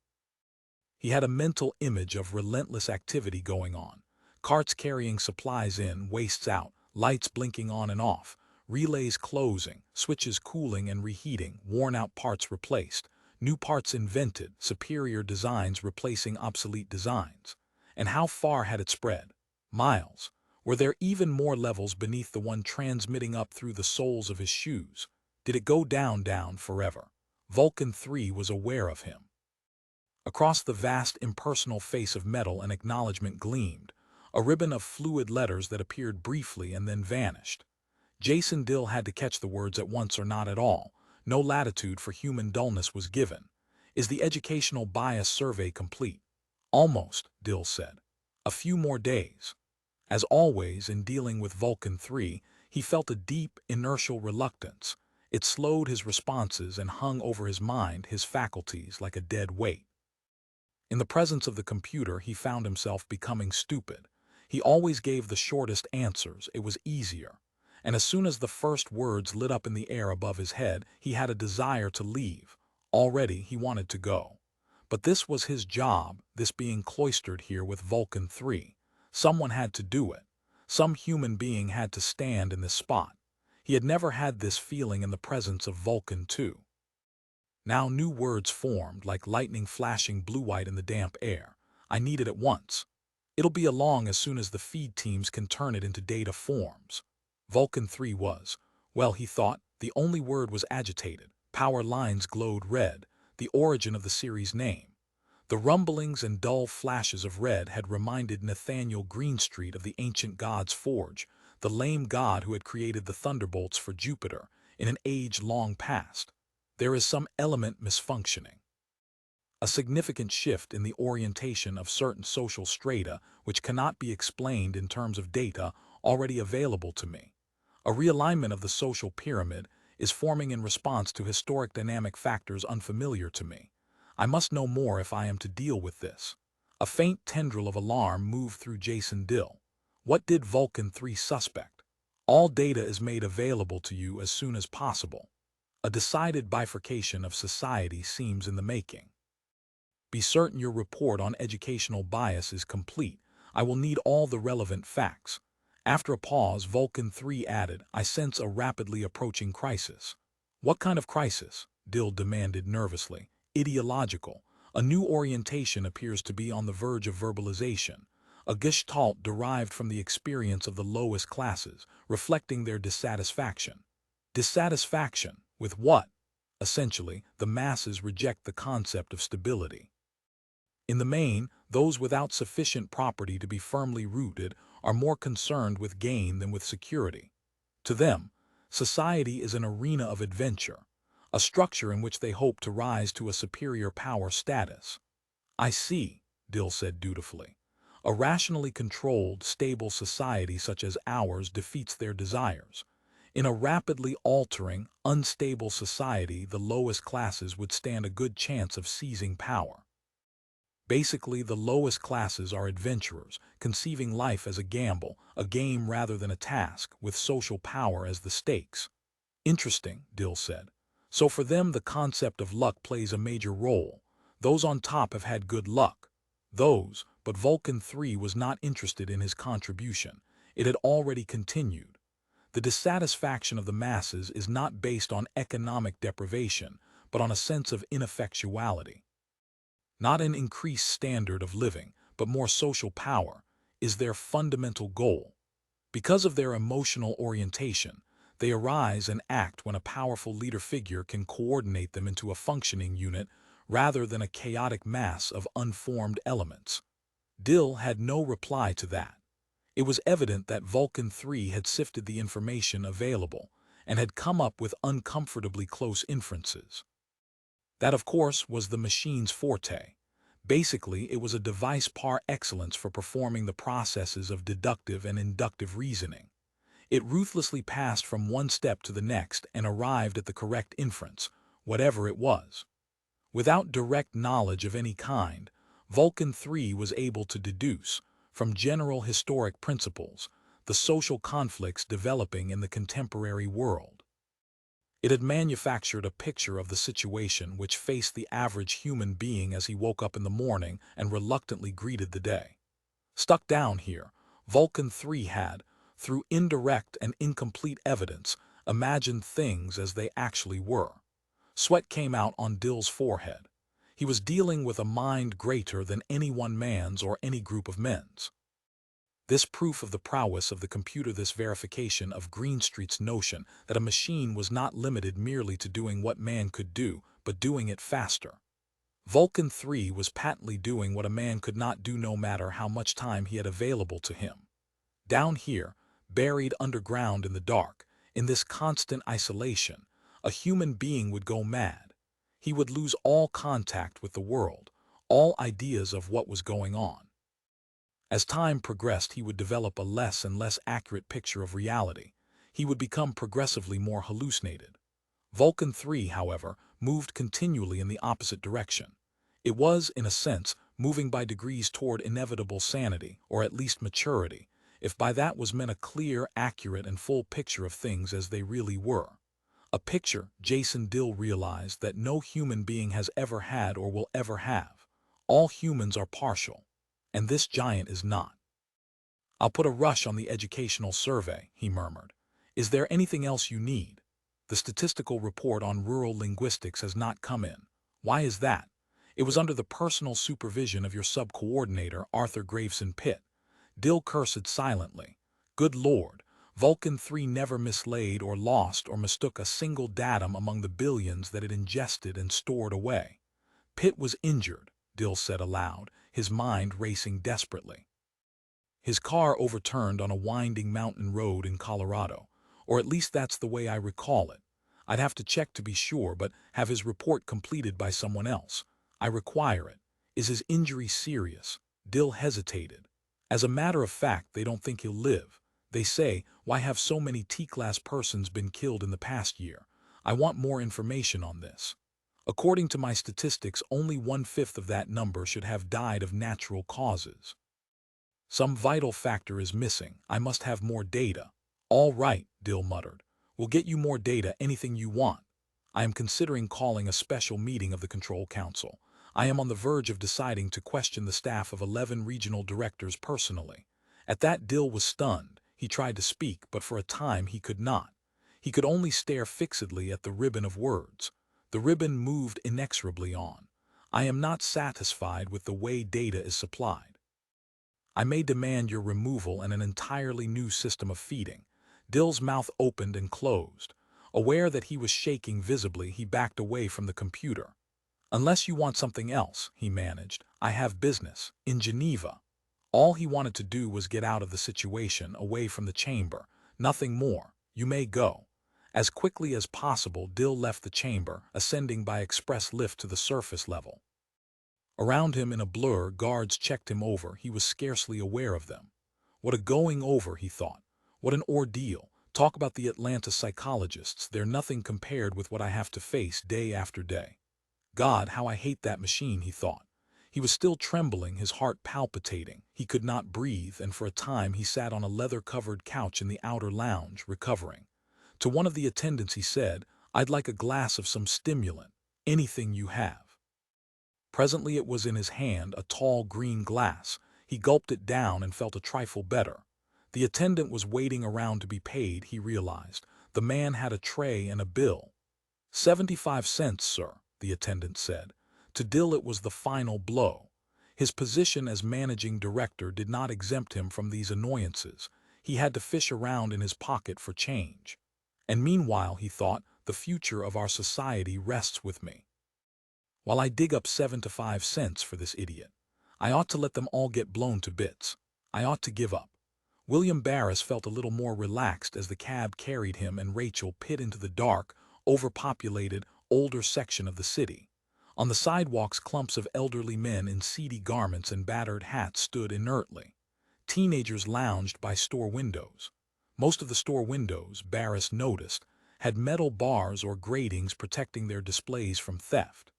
He had a mental image of relentless activity going on. Carts carrying supplies in, wastes out, lights blinking on and off, relays closing, switches cooling and reheating, worn-out parts replaced, new parts invented, superior designs replacing obsolete designs. And how far had it spread? Miles. Were there even more levels beneath the one transmitting up through the soles of his shoes? Did it go down forever? Vulcan 3 was aware of him. Across the vast impersonal face of metal an acknowledgement gleamed, a ribbon of fluid letters that appeared briefly and then vanished. Jason Dill had to catch the words at once or not at all. No latitude for human dullness was given. Is the educational bias survey complete? Almost, Dill said. A few more days. As always in dealing with Vulcan 3, he felt a deep, inertial reluctance. It slowed his responses and hung over his mind, his faculties, like a dead weight. In the presence of the computer, he found himself becoming stupid. He always gave the shortest answers, it was easier. And as soon as the first words lit up in the air above his head, he had a desire to leave. Already he wanted to go. But this was his job, this being cloistered here with Vulcan 3. Someone had to do it. Some human being had to stand in this spot. He had never had this feeling in the presence of Vulcan 2. Now new words formed, like lightning flashing blue-white in the damp air. I need it at once. It'll be along as soon as the feed teams can turn it into data forms. Vulcan 3 was, well, he thought, the only word was agitated. Power lines glowed red, the origin of the series name. The rumblings and dull flashes of red had reminded Nathaniel Greenstreet of the ancient god's forge, the lame god who had created the thunderbolts for Jupiter in an age long past. There is some element misfunctioning. A significant shift in the orientation of certain social strata which cannot be explained in terms of data already available to me. A realignment of the social pyramid is forming in response to historic dynamic factors unfamiliar to me. I must know more if I am to deal with this. A faint tendril of alarm moved through Jason Dill. What did Vulcan 3 suspect? All data is made available to you as soon as possible. A decided bifurcation of society seems in the making. Be certain your report on educational bias is complete. I will need all the relevant facts. After a pause, Vulcan 3 added, I sense a rapidly approaching crisis. What kind of crisis? Dill demanded nervously. Ideological. A new orientation appears to be on the verge of verbalization. A gestalt derived from the experience of the lowest classes, reflecting their dissatisfaction. Dissatisfaction. With what? Essentially, the masses reject the concept of stability. In the main, those without sufficient property to be firmly rooted are more concerned with gain than with security. To them, society is an arena of adventure, a structure in which they hope to rise to a superior power status. I see, Dill said dutifully. A rationally controlled, stable society such as ours defeats their desires. In a rapidly altering, unstable society, the lowest classes would stand a good chance of seizing power. Basically, the lowest classes are adventurers, conceiving life as a gamble, a game rather than a task, with social power as the stakes. Interesting, Dill said. So for them the concept of luck plays a major role. Those on top have had good luck. But Vulcan 3 was not interested in his contribution. It had already continued. The dissatisfaction of the masses is not based on economic deprivation, but on a sense of ineffectuality. not an increased standard of living, but more social power, is their fundamental goal. Because of their emotional orientation, they arise and act when a powerful leader figure can coordinate them into a functioning unit rather than a chaotic mass of unformed elements. Dill had no reply to that. It was evident that Vulcan 3 had sifted the information available and had come up with uncomfortably close inferences. That, of course, was the machine's forte. Basically, it was a device par excellence for performing the processes of deductive and inductive reasoning. It ruthlessly passed from one step to the next and arrived at the correct inference, whatever it was. Without direct knowledge of any kind, Vulcan 3 was able to deduce, from general historic principles, the social conflicts developing in the contemporary world. It had manufactured a picture of the situation which faced the average human being as he woke up in the morning and reluctantly greeted the day. Stuck down here, Vulcan 3 had, through indirect and incomplete evidence, imagined things as they actually were. Sweat came out on Dill's forehead. He was dealing with a mind greater than any one man's or any group of men's. This proof of the prowess of the computer, this verification of Greenstreet's notion that a machine was not limited merely to doing what man could do, but doing it faster. Vulcan 3 was patently doing what a man could not do no matter how much time he had available to him. Down here, buried underground in the dark, in this constant isolation, a human being would go mad. He would lose all contact with the world, all ideas of what was going on. As time progressed, he would develop a less and less accurate picture of reality. He would become progressively more hallucinated. Vulcan 3, however, moved continually in the opposite direction. It was, in a sense, moving by degrees toward inevitable sanity, or at least maturity, if by that was meant a clear, accurate, and full picture of things as they really were. A picture, Jason Dill realized, that no human being has ever had or will ever have. All humans are partial, and this giant is not. "I'll put a rush on the educational survey," he murmured. "Is there anything else you need? The statistical report on rural linguistics has not come in. Why is that?" "It was under the personal supervision of your sub-coordinator, Arthur Graveson Pitt." Dill cursed silently. Good Lord, Vulcan 3 never mislaid or lost or mistook a single datum among the billions that it ingested and stored away. "Pitt was injured," Dill said aloud, his mind racing desperately. "His car overturned on a winding mountain road in Colorado, or at least that's the way I recall it. I'd have to check to be sure, but have his report completed by someone else. I require it. Is his injury serious?" Dill hesitated. "As a matter of fact, they don't think he'll live. They say, why have so many T-class persons been killed in the past year? I want more information on this. According to my statistics, only 1/5 of that number should have died of natural causes. Some vital factor is missing. I must have more data." "All right," Dill muttered. "We'll get you more data, anything you want. I am considering calling a special meeting of the Control Council. I am on the verge of deciding to question the staff of 11 regional directors personally." At that, Dill was stunned. He tried to speak, but for a time he could not. He could only stare fixedly at the ribbon of words. The ribbon moved inexorably on. "I am not satisfied with the way data is supplied. I may demand your removal and an entirely new system of feeding." Dill's mouth opened and closed. Aware that he was shaking visibly, he backed away from the computer. "Unless you want something else," he managed, "I have business in Geneva." All he wanted to do was get out of the situation, away from the chamber. Nothing more. "You may go." As quickly as possible, Dill left the chamber, ascending by express lift to the surface level. Around him in a blur, guards checked him over. He was scarcely aware of them. What a going over, he thought. What an ordeal. Talk about the Atlanta psychologists. They're nothing compared with what I have to face day after day. God, how I hate that machine, he thought. He was still trembling, his heart palpitating. He could not breathe, and for a time he sat on a leather-covered couch in the outer lounge, recovering. To one of the attendants he said, "I'd like a glass of some stimulant. Anything you have." Presently it was in his hand, a tall green glass. He gulped it down and felt a trifle better. The attendant was waiting around to be paid, he realized. The man had a tray and a bill. "75 cents, sir," the attendant said. To Dill it was the final blow. His position as managing director did not exempt him from these annoyances. He had to fish around in his pocket for change. And meanwhile, he thought, the future of our society rests with me. While I dig up 7 to 5 cents for this idiot, I ought to let them all get blown to bits. I ought to give up. William Barris felt a little more relaxed as the cab carried him and Rachel Pitt into the dark, overpopulated, older section of the city. On the sidewalks, clumps of elderly men in seedy garments and battered hats stood inertly. Teenagers lounged by store windows. Most of the store windows, Barris noticed, had metal bars or gratings protecting their displays from theft.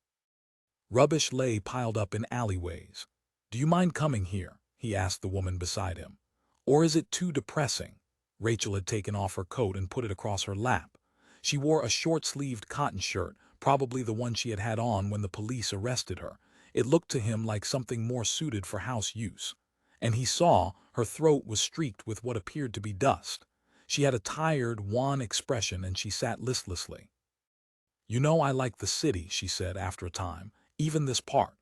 Rubbish lay piled up in alleyways. "Do you mind coming here?" he asked the woman beside him. "Or is it too depressing?" Rachel had taken off her coat and put it across her lap. She wore a short-sleeved cotton shirt, probably the one she had had on when the police arrested her. It looked to him like something more suited for house use. And he saw her throat was streaked with what appeared to be dust. She had a tired, wan expression and she sat listlessly. "You know, I like the city," she said after a time, "even this part.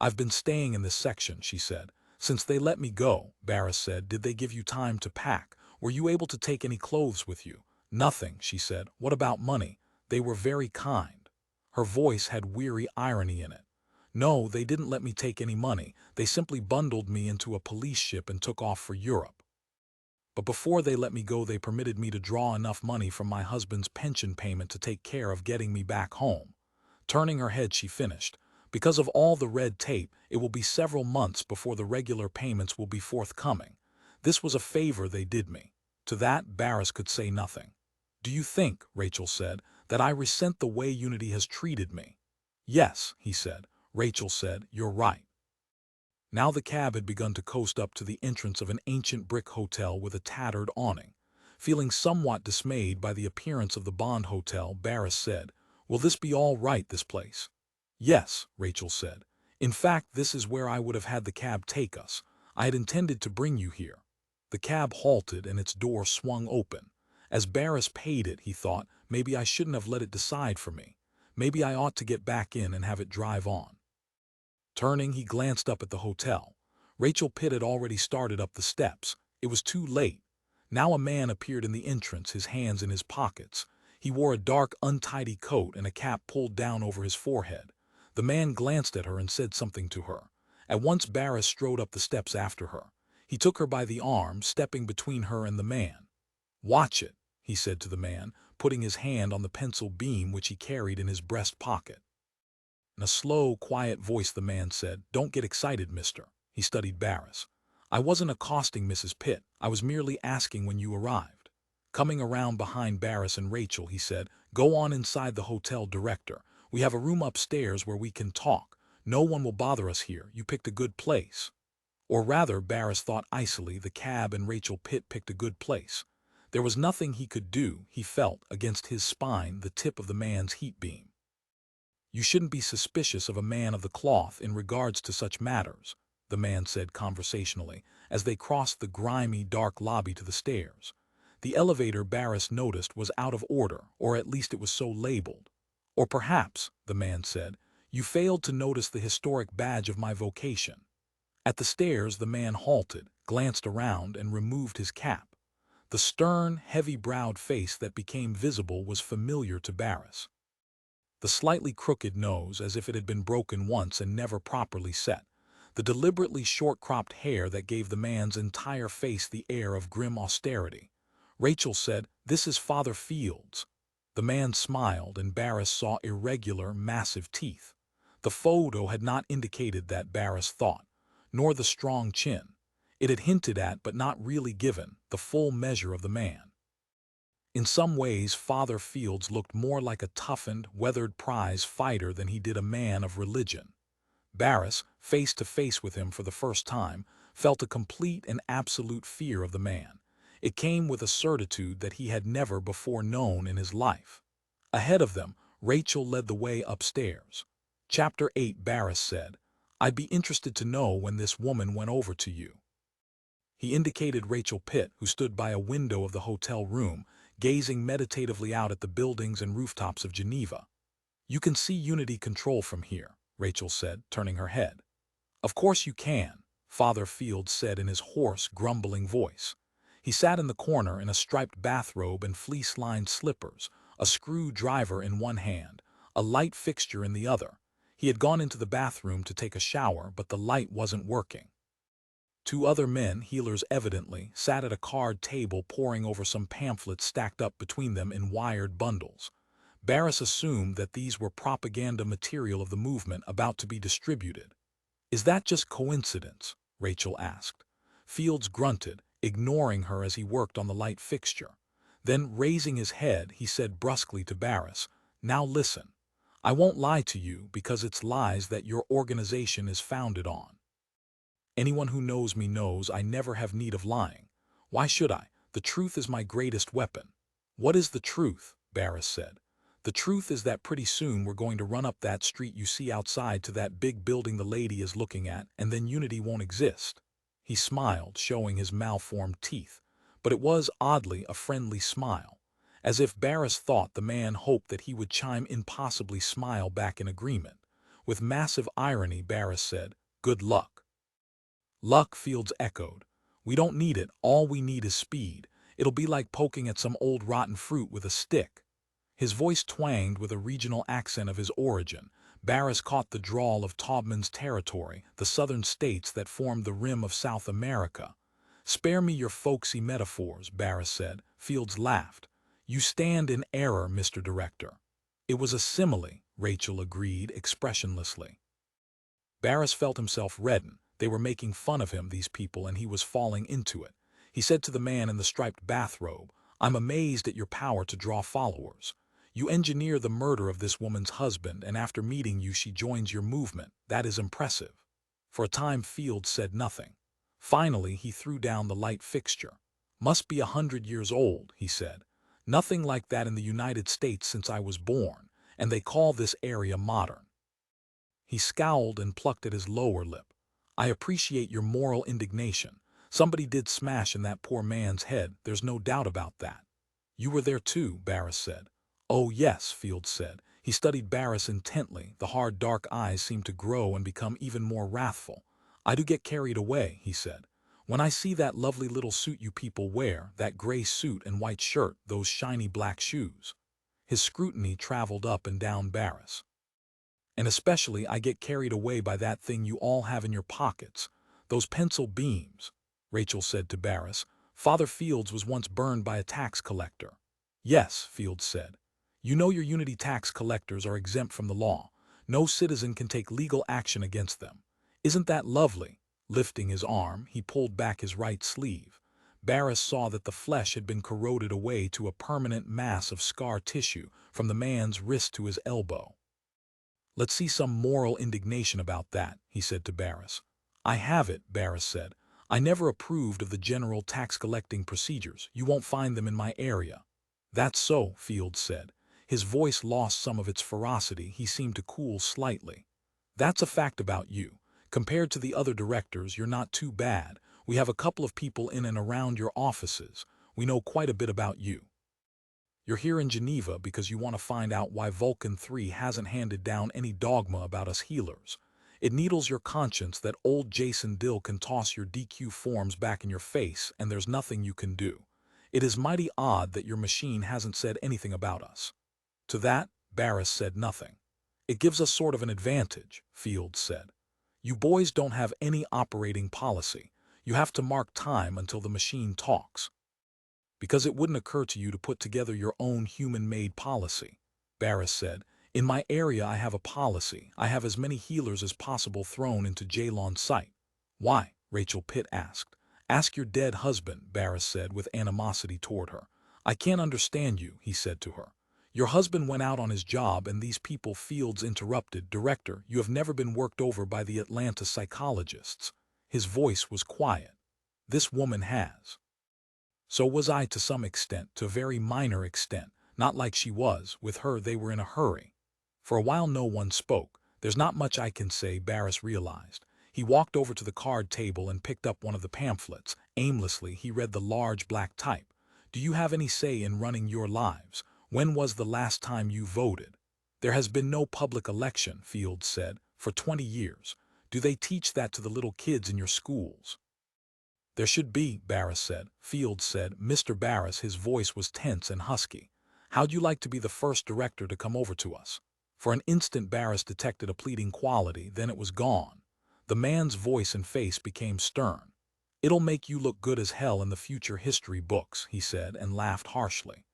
I've been staying in this section," she said. "Since they let me go," Barris said. "Did they give you time to pack? Were you able to take any clothes with you?" "Nothing," she said. "What about money?" "They were very kind." Her voice had weary irony in it. "No, they didn't let me take any money. They simply bundled me into a police ship and took off for Europe. But before they let me go, they permitted me to draw enough money from my husband's pension payment to take care of getting me back home." Turning her head, she finished, "Because of all the red tape, it will be several months before the regular payments will be forthcoming. This was a favor they did me." To that, Barris could say nothing. "Do you think," Rachel said, "that I resent the way Unity has treated me?" "Yes," he said. Rachel said, "You're right." Now the cab had begun to coast up to the entrance of an ancient brick hotel with a tattered awning. Feeling somewhat dismayed by the appearance of the Bond Hotel, Barris said, "Will this be all right, this place?" "Yes," Rachel said. "In fact, this is where I would have had the cab take us. I had intended to bring you here." The cab halted and its door swung open. As Barris paid it, he thought, maybe I shouldn't have let it decide for me. Maybe I ought to get back in and have it drive on. Turning, he glanced up at the hotel. Rachel Pitt had already started up the steps. It was too late. Now a man appeared in the entrance, his hands in his pockets. He wore a dark, untidy coat and a cap pulled down over his forehead. The man glanced at her and said something to her. At once Barris strode up the steps after her. He took her by the arm, stepping between her and the man. "Watch it," he said to the man, putting his hand on the pencil beam which he carried in his breast pocket. In a slow, quiet voice the man said, "Don't get excited, mister." He studied Barris. "I wasn't accosting Mrs. Pitt. I was merely asking when you arrived." Coming around behind Barris and Rachel, he said, "Go on inside the hotel, director. We have a room upstairs where we can talk. No one will bother us here. You picked a good place." Or rather, Barris thought icily, the cab and Rachel Pitt picked a good place. There was nothing he could do, he felt, against his spine, the tip of the man's heat beam. "You shouldn't be suspicious of a man of the cloth in regards to such matters," the man said conversationally, as they crossed the grimy, dark lobby to the stairs. The elevator, Barris noticed, was out of order, or at least it was so labeled. "Or perhaps," the man said, "you failed to notice the historic badge of my vocation." At the stairs, the man halted, glanced around, and removed his cap. The stern, heavy-browed face that became visible was familiar to Barris. The slightly crooked nose, as if it had been broken once and never properly set. The deliberately short-cropped hair that gave the man's entire face the air of grim austerity. Rachel said, "This is Father Fields." The man smiled, and Barris saw irregular, massive teeth. The photo had not indicated that, Barris thought, nor the strong chin. It had hinted at, but not really given, the full measure of the man. In some ways, Father Fields looked more like a toughened, weathered prize fighter than he did a man of religion. Barris, face to face with him for the first time, felt a complete and absolute fear of the man. It came with a certitude that he had never before known in his life. Ahead of them, Rachel led the way upstairs. Chapter 8, Barris said, "I'd be interested to know when this woman went over to you." He indicated Rachel Pitt, who stood by a window of the hotel room, gazing meditatively out at the buildings and rooftops of Geneva. "You can see Unity Control from here," Rachel said, turning her head. Of course you can, Father Fields said in his hoarse, grumbling voice. He sat in the corner in a striped bathrobe and fleece-lined slippers, a screwdriver in one hand, a light fixture in the other. He had gone into the bathroom to take a shower, but the light wasn't working. Two other men, healers evidently, sat at a card table poring over some pamphlets stacked up between them in wired bundles. Barris assumed that these were propaganda material of the movement about to be distributed. Is that just coincidence? Rachel asked. Fields grunted, ignoring her as he worked on the light fixture. Then, raising his head, he said brusquely to Barris, "Now listen. I won't lie to you because it's lies that your organization is founded on. Anyone who knows me knows I never have need of lying. Why should I? The truth is my greatest weapon." "What is the truth?" Barris said. "The truth is that pretty soon we're going to run up that street you see outside to that big building the lady is looking at, and then unity won't exist." He smiled, showing his malformed teeth, but it was, oddly, a friendly smile. As if Barris thought the man hoped that he would chime in, possibly smile back in agreement. With massive irony, Barris said, "Good luck." "Luck," Fields echoed. "We don't need it, all we need is speed. It'll be like poking at some old rotten fruit with a stick." His voice twanged with a regional accent of his origin. Barris caught the drawl of Taubman's territory, the southern states that formed the rim of South America. "Spare me your folksy metaphors," Barris said. Fields laughed. "You stand in error, Mr. Director." "It was a simile," Rachel agreed expressionlessly. Barris felt himself redden. They were making fun of him, these people, and he was falling into it. He said to the man in the striped bathrobe, "I'm amazed at your power to draw followers. You engineer the murder of this woman's husband, and after meeting you she joins your movement. That is impressive." For a time Fields said nothing. Finally he threw down the light fixture. "Must be 100 years old," he said. "Nothing like that in the United States since I was born, and they call this area modern." He scowled and plucked at his lower lip. "I appreciate your moral indignation. Somebody did smash in that poor man's head, there's no doubt about that." "You were there too," Barris said. "Oh yes," Fields said. He studied Barris intently. The hard dark eyes seemed to grow and become even more wrathful. "I do get carried away," he said. "When I see that lovely little suit you people wear, that gray suit and white shirt, those shiny black shoes." His scrutiny traveled up and down Barris. "And especially I get carried away by that thing you all have in your pockets, those pencil beams," Rachel said to Barris. "Father Fields was once burned by a tax collector." "Yes," Fields said. "You know your Unity tax collectors are exempt from the law. No citizen can take legal action against them. Isn't that lovely?" Lifting his arm, he pulled back his right sleeve. Barris saw that the flesh had been corroded away to a permanent mass of scar tissue from the man's wrist to his elbow. "Let's see some moral indignation about that," he said to Barris. "I have it," Barris said. "I never approved of the general tax collecting procedures. You won't find them in my area." "That's so," Fields said. His voice lost some of its ferocity. He seemed to cool slightly. "That's a fact about you. Compared to the other directors, you're not too bad. We have a couple of people in and around your offices. We know quite a bit about you. You're here in Geneva because you want to find out why Vulcan 3 hasn't handed down any dogma about us healers. It needles your conscience that old Jason Dill can toss your DQ forms back in your face and there's nothing you can do. It is mighty odd that your machine hasn't said anything about us." To that, Barris said nothing. "It gives us sort of an advantage," Fields said. "You boys don't have any operating policy. You have to mark time until the machine talks." "Because it wouldn't occur to you to put together your own human-made policy," Barris said. "In my area I have a policy. I have as many healers as possible thrown into jail on sight." "Why?" Rachel Pitt asked. "Ask your dead husband," Barris said with animosity toward her. "I can't understand you," he said to her. "Your husband went out on his job and these people." Fields interrupted. "Director, you have never been worked over by the Atlanta psychologists." His voice was quiet. "This woman has. So was I to some extent, to a very minor extent, not like she was. With her they were in a hurry." For a while no one spoke. "There's not much I can say," Barris realized. He walked over to the card table and picked up one of the pamphlets. Aimlessly he read the large black type. "Do you have any say in running your lives? When was the last time you voted?" "There has been no public election," Fields said. For 20 years. Do they teach that to the little kids in your schools? There should be, Barris said. Fields said. Mr. Barris, his voice was tense and husky. How'd you like to be the first director to come over to us? For an instant Barris detected a pleading quality, then it was gone. The man's voice and face became stern. It'll make you look good as hell in the future history books, he said, and laughed harshly.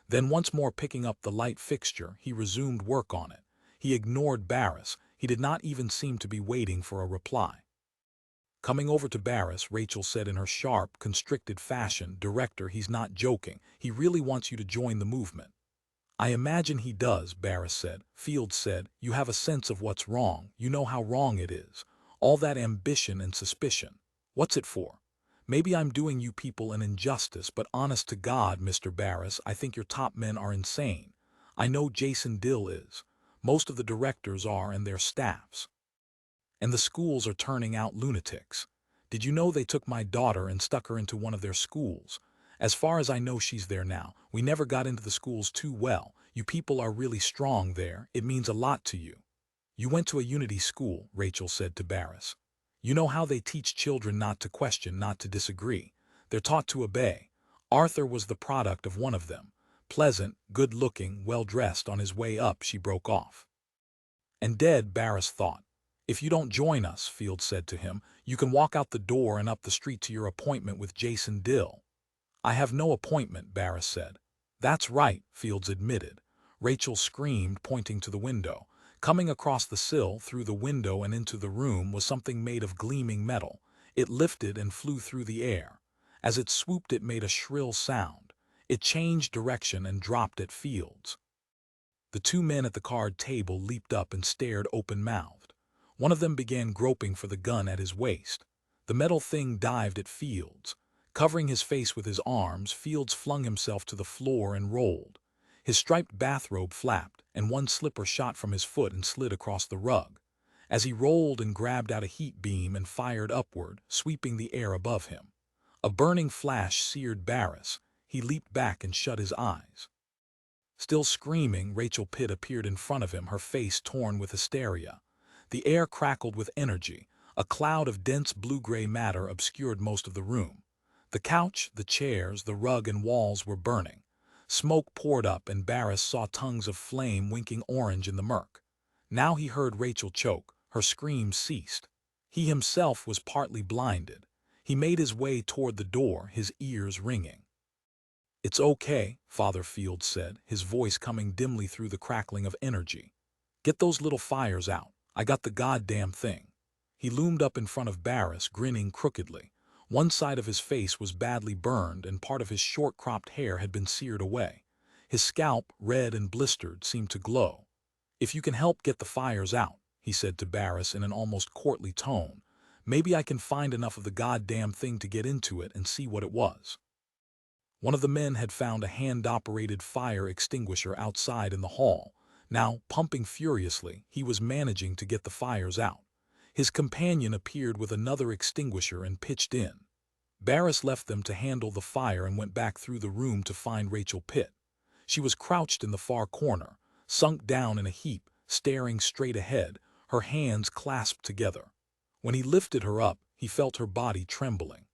Then once more picking up the light fixture, he resumed work on it. He ignored Barris. He did not even seem to be waiting for a reply. Coming over to Barris, Rachel said in her sharp, constricted fashion, Director, he's not joking. He really wants you to join the movement. I imagine he does, Barris said. Fields said, you have a sense of what's wrong. You know how wrong it is. All that ambition and suspicion. What's it for? Maybe I'm doing you people an injustice, but honest to God, Mr. Barris, I think your top men are insane. I know Jason Dill is. Most of the directors are and their staffs. And the schools are turning out lunatics. Did you know they took my daughter and stuck her into one of their schools? As far as I know, she's there now. We never got into the schools too well. You people are really strong there. It means a lot to you. You went to a unity school, Rachel said to Barris. You know how they teach children not to question, not to disagree. They're taught to obey. Arthur was the product of one of them. Pleasant, good-looking, well-dressed. On his way up, she broke off. And dead, Barris thought. If you don't join us, Fields said to him, you can walk out the door and up the street to your appointment with Jason Dill. I have no appointment, Barris said. That's right, Fields admitted. Rachel screamed, pointing to the window. Coming across the sill, through the window and into the room, was something made of gleaming metal. It lifted and flew through the air. As it swooped, it made a shrill sound. It changed direction and dropped at Fields. The two men at the card table leaped up and stared open-mouthed. One of them began groping for the gun at his waist. The metal thing dived at Fields. Covering his face with his arms, Fields flung himself to the floor and rolled. His striped bathrobe flapped, and one slipper shot from his foot and slid across the rug. As he rolled and grabbed out a heat beam and fired upward, sweeping the air above him. A burning flash seared Barris. He leaped back and shut his eyes. Still screaming, Rachel Pitt appeared in front of him, her face torn with hysteria. The air crackled with energy. A cloud of dense blue-gray matter obscured most of the room. The couch, the chairs, the rug and walls were burning. Smoke poured up and Barris saw tongues of flame winking orange in the murk. Now he heard Rachel choke. Her screams ceased. He himself was partly blinded. He made his way toward the door, his ears ringing. It's okay, Father Fields said, his voice coming dimly through the crackling of energy. Get those little fires out. I got the goddamn thing. He loomed up in front of Barris, grinning crookedly. One side of his face was badly burned and part of his short-cropped hair had been seared away. His scalp, red and blistered, seemed to glow. If you can help get the fires out, he said to Barris in an almost courtly tone, maybe I can find enough of the goddamn thing to get into it and see what it was. One of the men had found a hand-operated fire extinguisher outside in the hall. Now, pumping furiously, he was managing to get the fires out. His companion appeared with another extinguisher and pitched in. Barris left them to handle the fire and went back through the room to find Rachel Pitt. She was crouched in the far corner, sunk down in a heap, staring straight ahead, her hands clasped together. When he lifted her up, he felt her body trembling.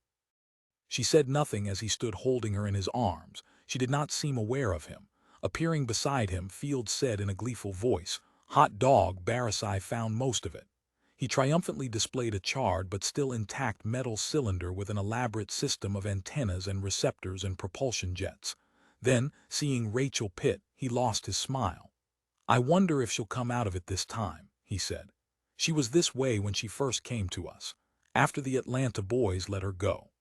She said nothing as he stood holding her in his arms. She did not seem aware of him. Appearing beside him, Fields said in a gleeful voice, "Hot dog, Barris, I found most of it." He triumphantly displayed a charred but still intact metal cylinder with an elaborate system of antennas and receptors and propulsion jets. Then, seeing Rachel Pitt, he lost his smile. "I wonder if she'll come out of it this time," he said. "She was this way when she first came to us, after the Atlanta boys let her go."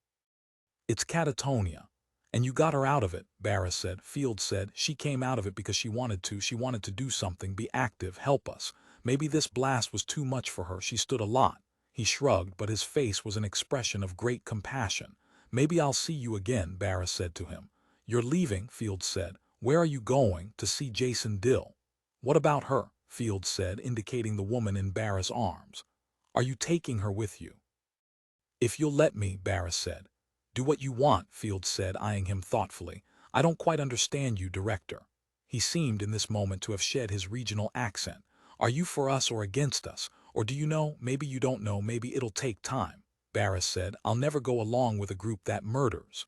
"It's catatonia. And you got her out of it," Barris said. Fields said, "She came out of it because she wanted to do something, be active, help us. Maybe this blast was too much for her, she stood a lot." He shrugged, but his face was an expression of great compassion. "Maybe I'll see you again," Barris said to him. "You're leaving," Fields said. "Where are you going?" "To see Jason Dill." "What about her?" Fields said, indicating the woman in Barris' arms. "Are you taking her with you?" "If you'll let me," Barris said. "Do what you want," Fields said, eyeing him thoughtfully. "I don't quite understand you, Director." He seemed in this moment to have shed his regional accent. "Are you for us or against us? Or do you know, maybe you don't know, maybe it'll take time. Barris said, I'll never go along with a group that murders.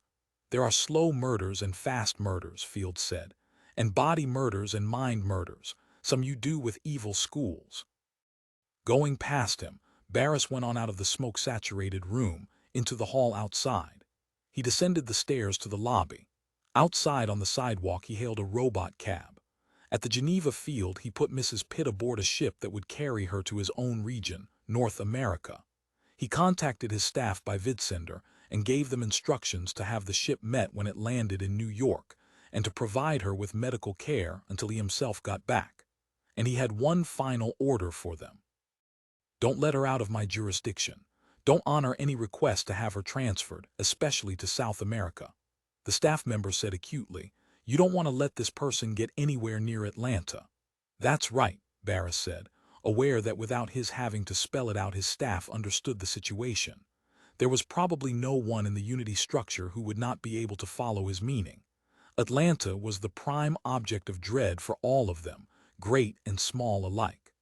There are slow murders and fast murders, Fields said, and body murders and mind murders, some you do with evil schools. Going past him, Barris went on out of the smoke-saturated room, into the hall outside. He descended the stairs to the lobby. Outside on the sidewalk he hailed a robot cab. At the Geneva field he put Mrs. Pitt aboard a ship that would carry her to his own region, North America. He contacted his staff by vidsender and gave them instructions to have the ship met when it landed in New York and to provide her with medical care until he himself got back. And he had one final order for them. Don't let her out of my jurisdiction. Don't honor any request to have her transferred, especially to South America. The staff member said acutely, you don't want to let this person get anywhere near Atlanta. That's right, Barris said, aware that without his having to spell it out his staff understood the situation. There was probably no one in the Unity structure who would not be able to follow his meaning. Atlanta was the prime object of dread for all of them, great and small alike.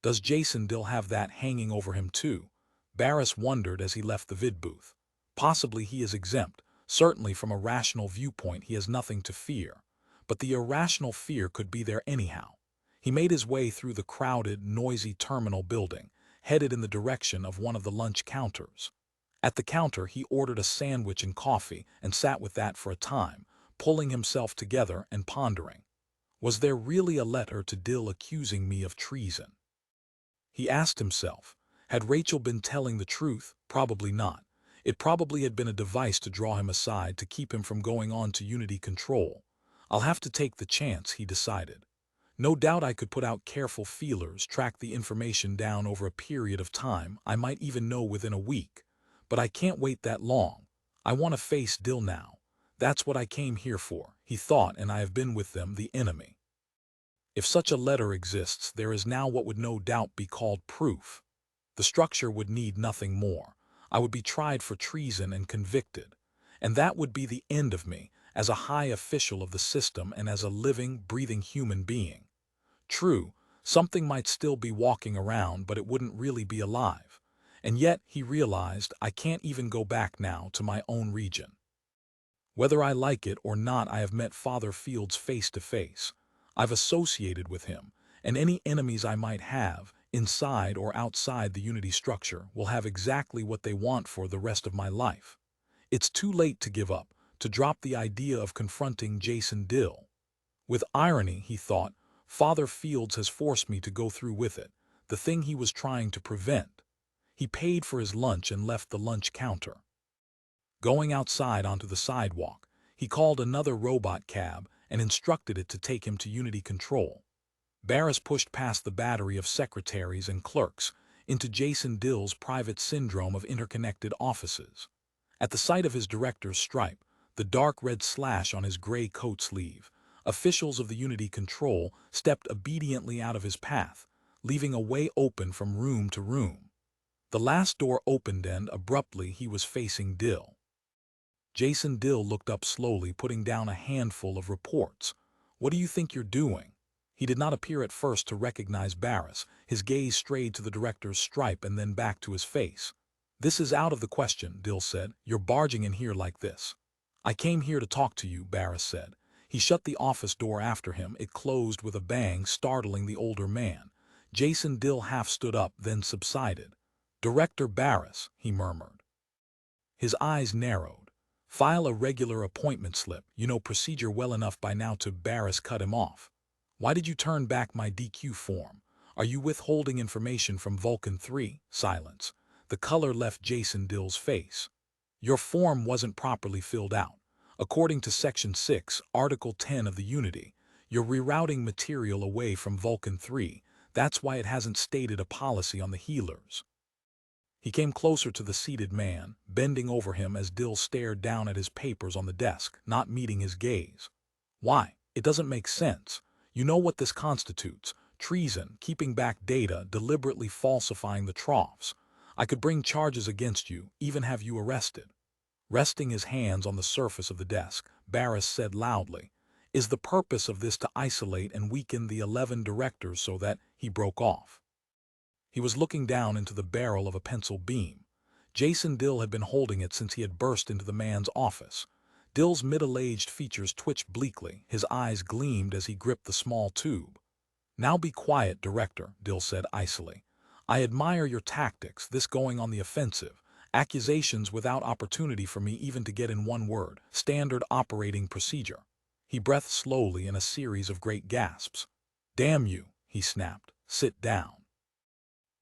Does Jason Dill have that hanging over him too? Barris wondered as he left the vid booth. Possibly he is exempt. Certainly from a rational viewpoint he has nothing to fear. But the irrational fear could be there anyhow. He made his way through the crowded, noisy terminal building, headed in the direction of one of the lunch counters. At the counter he ordered a sandwich and coffee and sat with that for a time, pulling himself together and pondering. Was there really a letter to Dill accusing me of treason? He asked himself, had Rachel been telling the truth? Probably not. It probably had been a device to draw him aside to keep him from going on to Unity control. I'll have to take the chance, he decided. No doubt I could put out careful feelers, track the information down over a period of time, I might even know within a week. But I can't wait that long. I want to face Dill now. That's what I came here for, he thought, and I have been with them, the enemy. If such a letter exists, there is now what would no doubt be called proof. The structure would need nothing more. I would be tried for treason and convicted. And that would be the end of me, as a high official of the system and as a living, breathing human being. True, something might still be walking around, but it wouldn't really be alive. And yet, he realized, I can't even go back now to my own region. Whether I like it or not, I have met Father Fields face to face. I've associated with him, and any enemies I might have, inside or outside the Unity structure, will have exactly what they want for the rest of my life. It's too late to give up, to drop the idea of confronting Jason Dill. With irony, he thought, Father Fields has forced me to go through with it, the thing he was trying to prevent. He paid for his lunch and left the lunch counter. Going outside onto the sidewalk, he called another robot cab and instructed it to take him to Unity control. Barris pushed past the battery of secretaries and clerks into Jason Dill's private syndrome of interconnected offices. At the sight of his director's stripe, the dark red slash on his gray coat sleeve, officials of the Unity control stepped obediently out of his path, leaving a way open from room to room. The last door opened and, abruptly, he was facing Dill. Jason Dill looked up slowly, putting down a handful of reports. What do you think you're doing? He did not appear at first to recognize Barris. His gaze strayed to the director's stripe and then back to his face. This is out of the question, Dill said. You're barging in here like this. I came here to talk to you, Barris said. He shut the office door after him. It closed with a bang, startling the older man. Jason Dill half stood up, then subsided. Director Barris, he murmured. His eyes narrowed. File a regular appointment slip. You know procedure well enough by now to. Barris cut him off. Why did you turn back my DQ form? Are you withholding information from Vulcan 3? Silence. The color left Jason Dill's face. Your form wasn't properly filled out. According to Section 6, Article 10 of the Unity, you're rerouting material away from Vulcan 3. That's why it hasn't stated a policy on the healers. He came closer to the seated man, bending over him as Dill stared down at his papers on the desk, not meeting his gaze. Why? It doesn't make sense. You know what this constitutes: treason, keeping back data, deliberately falsifying the troughs. I could bring charges against you, even have you arrested. Resting his hands on the surface of the desk, Barris said loudly, Is the purpose of this to isolate and weaken the 11 directors so that he broke off? He was looking down into the barrel of a pencil beam. Jason Dill had been holding it since he had burst into the man's office. Dill's middle-aged features twitched bleakly, his eyes gleamed as he gripped the small tube. "Now be quiet, Director," Dill said icily. "I admire your tactics, this going on the offensive. Accusations without opportunity for me even to get in one word. Standard operating procedure." He breathed slowly in a series of great gasps. "Damn you," he snapped. "Sit down."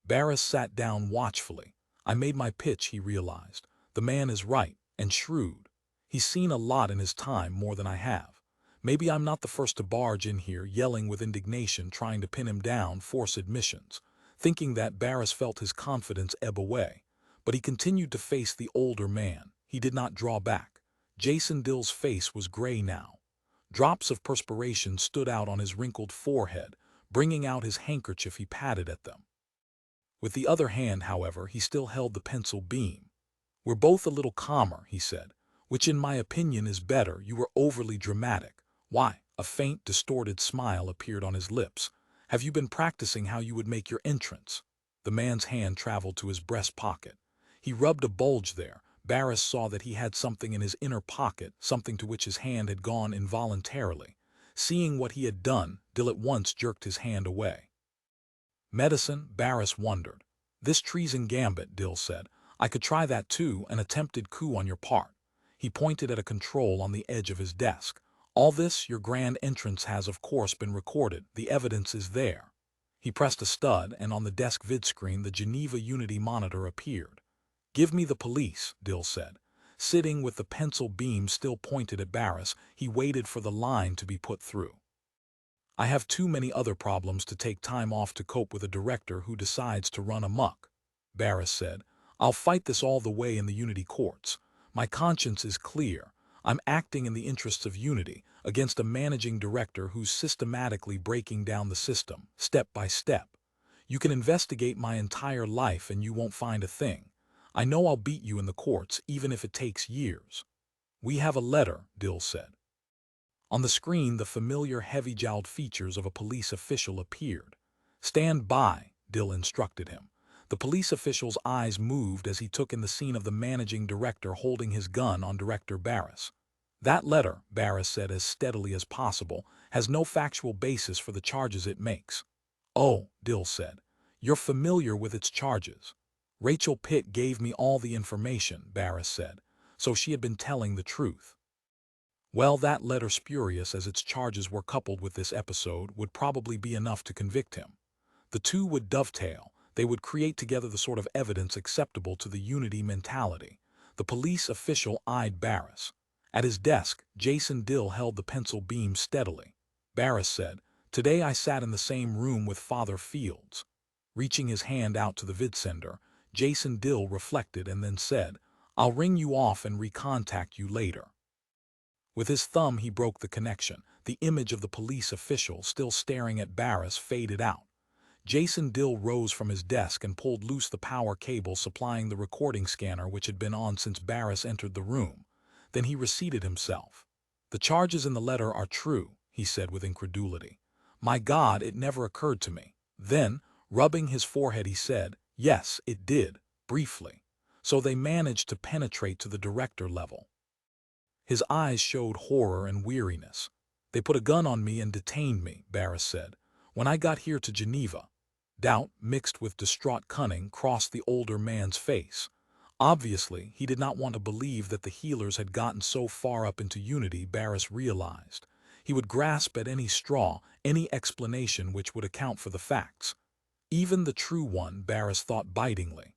Barris sat down watchfully. "I made my pitch," he realized. "The man is right, and shrewd. He's seen a lot in his time, more than I have. Maybe I'm not the first to barge in here, yelling with indignation, trying to pin him down, force admissions." Thinking that, Barris felt his confidence ebb away. But he continued to face the older man. He did not draw back. Jason Dill's face was gray now. Drops of perspiration stood out on his wrinkled forehead. Bringing out his handkerchief, he patted at them. With the other hand, however, he still held the pencil beam. "We're both a little calmer," he said, "which in my opinion is better. You were overly dramatic." "Why?" A faint, distorted smile appeared on his lips. "Have you been practicing how you would make your entrance?" The man's hand traveled to his breast pocket. He rubbed a bulge there. Barris saw that he had something in his inner pocket, something to which his hand had gone involuntarily. Seeing what he had done, Dill at once jerked his hand away. "Medicine?" Barris wondered. "This treason gambit," Dill said. "I could try that too, an attempted coup on your part." He pointed at a control on the edge of his desk. "All this, your grand entrance, has of course been recorded. The evidence is there." He pressed a stud, and on the desk vidscreen the Geneva Unity monitor appeared. "Give me the police," Dill said. Sitting with the pencil beam still pointed at Barris, he waited for the line to be put through. "I have too many other problems to take time off to cope with a director who decides to run amok," Barris said. "I'll fight this all the way in the Unity courts. My conscience is clear. I'm acting in the interests of Unity, against a managing director who's systematically breaking down the system, step by step. You can investigate my entire life and you won't find a thing. I know I'll beat you in the courts, even if it takes years." "We have a letter," Dill said. On the screen, the familiar heavy-jowled features of a police official appeared. "Stand by," Dill instructed him. The police official's eyes moved as he took in the scene of the managing director holding his gun on Director Barris. "That letter," Barris said as steadily as possible, "has no factual basis for the charges it makes." "Oh," Dill said. "You're familiar with its charges." "Rachel Pitt gave me all the information," Barris said. "So she had been telling the truth." Well, that letter, spurious as its charges were coupled with this episode, would probably be enough to convict him. The two would dovetail. They would create together the sort of evidence acceptable to the Unity mentality. The police official eyed Barris. At his desk, Jason Dill held the pencil beam steadily. Barris said, "Today I sat in the same room with Father Fields." Reaching his hand out to the vidsender, Jason Dill reflected and then said, "I'll ring you off and recontact you later." With his thumb he broke the connection. The image of the police official still staring at Barris faded out. Jason Dill rose from his desk and pulled loose the power cable supplying the recording scanner which had been on since Barris entered the room. Then he reseated himself. "The charges in the letter are true," he said with incredulity. "My God, it never occurred to me." Then, rubbing his forehead, he said, "Yes, it did, briefly. So they managed to penetrate to the director level." His eyes showed horror and weariness. "They put a gun on me and detained me," Barris said. "When I got here to Geneva." Doubt, mixed with distraught cunning, crossed the older man's face. Obviously, he did not want to believe that the healers had gotten so far up into Unity, Barris realized. He would grasp at any straw, any explanation which would account for the facts. Even the true one, Barris thought bitingly.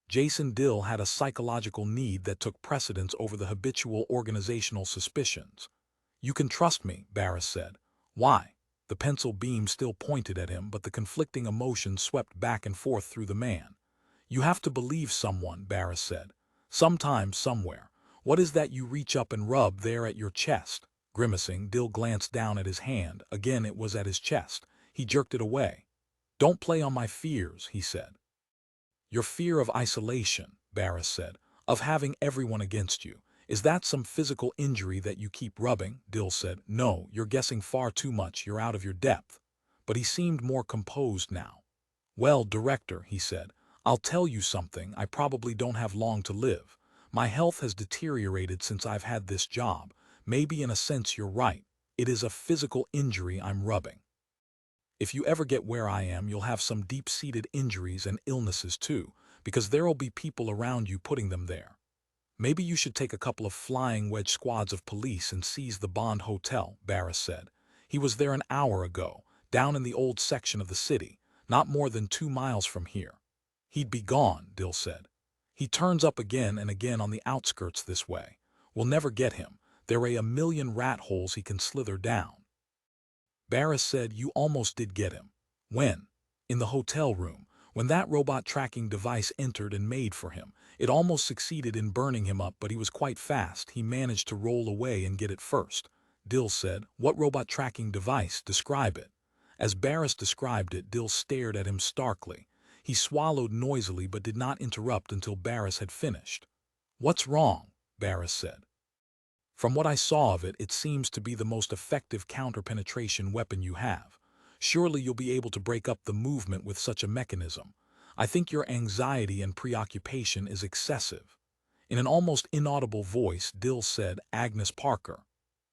Jason Dill had a psychological need that took precedence over the habitual organizational suspicions. "You can trust me," Barris said. "Why?" The pencil beam still pointed at him, but the conflicting emotions swept back and forth through the man. "You have to believe someone," Barris said. "Sometime, somewhere. What is that you reach up and rub there at your chest?" Grimacing, Dill glanced down at his hand. Again it was at his chest. He jerked it away. "Don't play on my fears," he said. "Your fear of isolation," Barris said, "of having everyone against you. Is that some physical injury that you keep rubbing?" Dill said, "No, you're guessing far too much. You're out of your depth." But he seemed more composed now. "Well, Director," he said, "I'll tell you something, I probably don't have long to live. My health has deteriorated since I've had this job. Maybe in a sense you're right. It is a physical injury I'm rubbing. If you ever get where I am, you'll have some deep-seated injuries and illnesses too, because there'll be people around you putting them there. Maybe you should take a couple of flying wedge squads of police and seize the Bond Hotel," Barris said. "He was there an hour ago, down in the old section of the city, not more than 2 miles from here." "He'd be gone," Dill said. "He turns up again and again on the outskirts this way. We'll never get him. There are a million rat holes he can slither down." Barris said, "You almost did get him." "When?" "In the hotel room. When that robot tracking device entered and made for him. It almost succeeded in burning him up, but he was quite fast. He managed to roll away and get it first." Dill said, "What robot tracking device? Describe it." As Barris described it, Dill stared at him starkly. He swallowed noisily but did not interrupt until Barris had finished. "What's wrong?" Barris said. "From what I saw of it, it seems to be the most effective counter-penetration weapon you have. Surely you'll be able to break up the movement with such a mechanism. I think your anxiety and preoccupation is excessive." In an almost inaudible voice, Dill said, "Agnes Parker."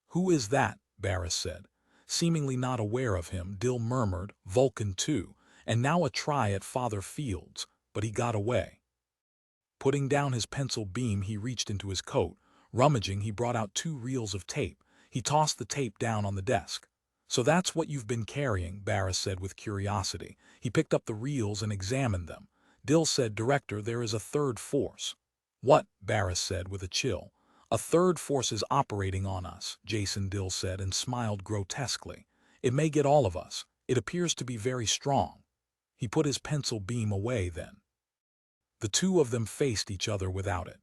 "Who is that?" Barris said. Seemingly not aware of him, Dill murmured, "Vulcan 2, and now a try at Father Fields, but he got away." Putting down his pencil beam, he reached into his coat. Rummaging, he brought out 2 reels of tape. He tossed the tape down on the desk. "So that's what you've been carrying," Barris said with curiosity. He picked up the reels and examined them. Dill said, "Director, there is a third force." "What?" Barris said with a chill. "A third force is operating on us," Jason Dill said and smiled grotesquely. "It may get all of us. It appears to be very strong." He put his pencil beam away then. The two of them faced each other without it.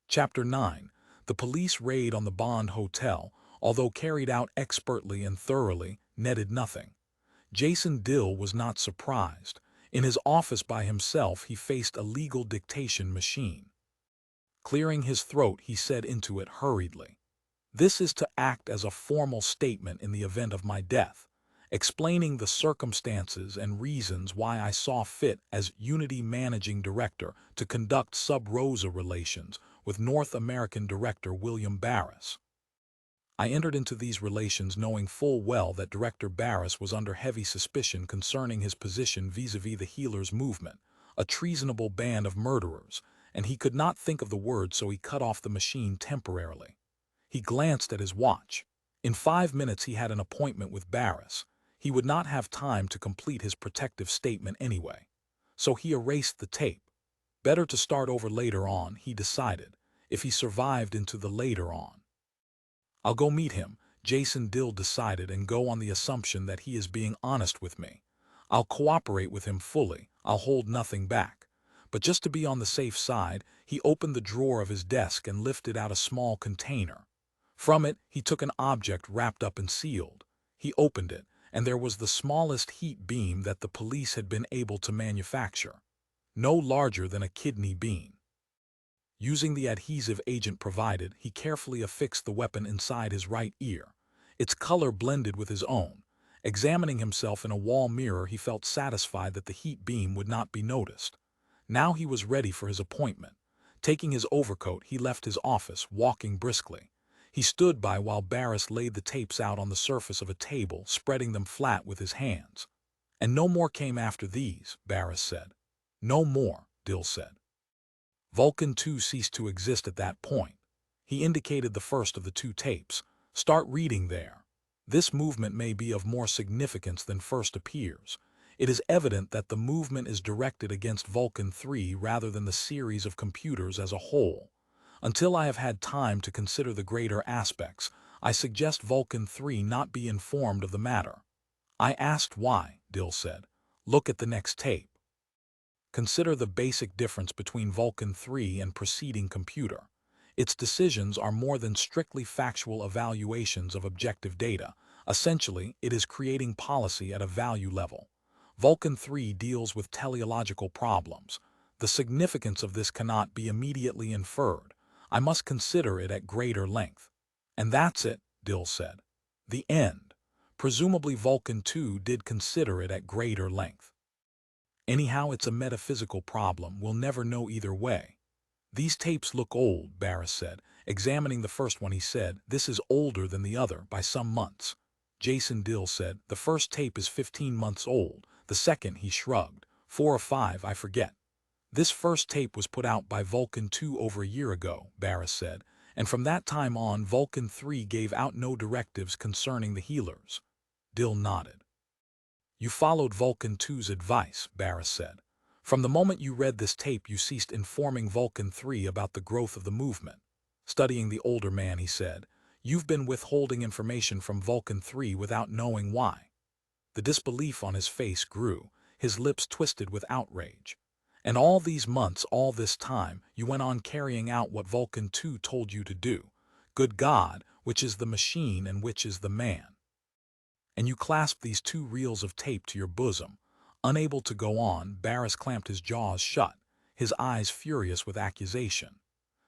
Chapter 9. The police raid on the Bond Hotel, although carried out expertly and thoroughly, netted nothing. Jason Dill was not surprised. In his office by himself, he faced a legal dictation machine. Clearing his throat, he said into it hurriedly, "This is to act as a formal statement in the event of my death, explaining the circumstances and reasons why I saw fit as Unity Managing Director to conduct sub-rosa relations with North American Director William Barris. I entered into these relations knowing full well that Director Barris was under heavy suspicion concerning his position vis-à-vis the Healers movement, a treasonable band of murderers, and he could not think of the word, so he cut off the machine temporarily." He glanced at his watch. In 5 minutes he had an appointment with Barris. He would not have time to complete his protective statement anyway. So he erased the tape. Better to start over later on, he decided, if he survived into the later on. "I'll go meet him," Jason Dill decided, "and go on the assumption that he is being honest with me. I'll cooperate with him fully. I'll hold nothing back." But just to be on the safe side, he opened the drawer of his desk and lifted out a small container. From it, he took an object wrapped up and sealed. He opened it, and there was the smallest heat beam that the police had been able to manufacture. No larger than a kidney bean. Using the adhesive agent provided, he carefully affixed the weapon inside his right ear. Its color blended with his own. Examining himself in a wall mirror, he felt satisfied that the heat beam would not be noticed. Now he was ready for his appointment. Taking his overcoat, he left his office, walking briskly. He stood by while Barris laid the tapes out on the surface of a table, spreading them flat with his hands. "And no more came after these," Barris said. "No more," Dill said. "Vulcan 2 ceased to exist at that point." He indicated the first of the 2 tapes. "Start reading there. This movement may be of more significance than first appears. It is evident that the movement is directed against Vulcan 3 rather than the series of computers as a whole. Until I have had time to consider the greater aspects, I suggest Vulcan 3 not be informed of the matter." "I asked why," Dill said. "Look at the next tape. Consider the basic difference between Vulcan 3 and preceding computer. Its decisions are more than strictly factual evaluations of objective data. Essentially, it is creating policy at a value level. Vulcan 3 deals with teleological problems. The significance of this cannot be immediately inferred. I must consider it at greater length." "And that's it," Dill said. "The end. Presumably Vulcan 2 did consider it at greater length." Anyhow, it's a metaphysical problem. We'll never know either way. These tapes look old, Barris said. Examining the first one, he said, this is older than the other by some months. Jason Dill said, the first tape is 15 months old. The second, he shrugged, 4 or 5, I forget. This first tape was put out by Vulcan 2 over a year ago, Barris said, and from that time on, Vulcan 3 gave out no directives concerning the healers. Dill nodded. You followed Vulcan 2's advice, Barris said. From the moment you read this tape, you ceased informing Vulcan 3 about the growth of the movement. Studying the older man, he said, you've been withholding information from Vulcan 3 without knowing why. The disbelief on his face grew, his lips twisted with outrage. And all these months, all this time, you went on carrying out what Vulcan 2 told you to do. Good God, which is the machine and which is the man? And you clasped these 2 reels of tape to your bosom. Unable to go on, Barris clamped his jaws shut, his eyes furious with accusation.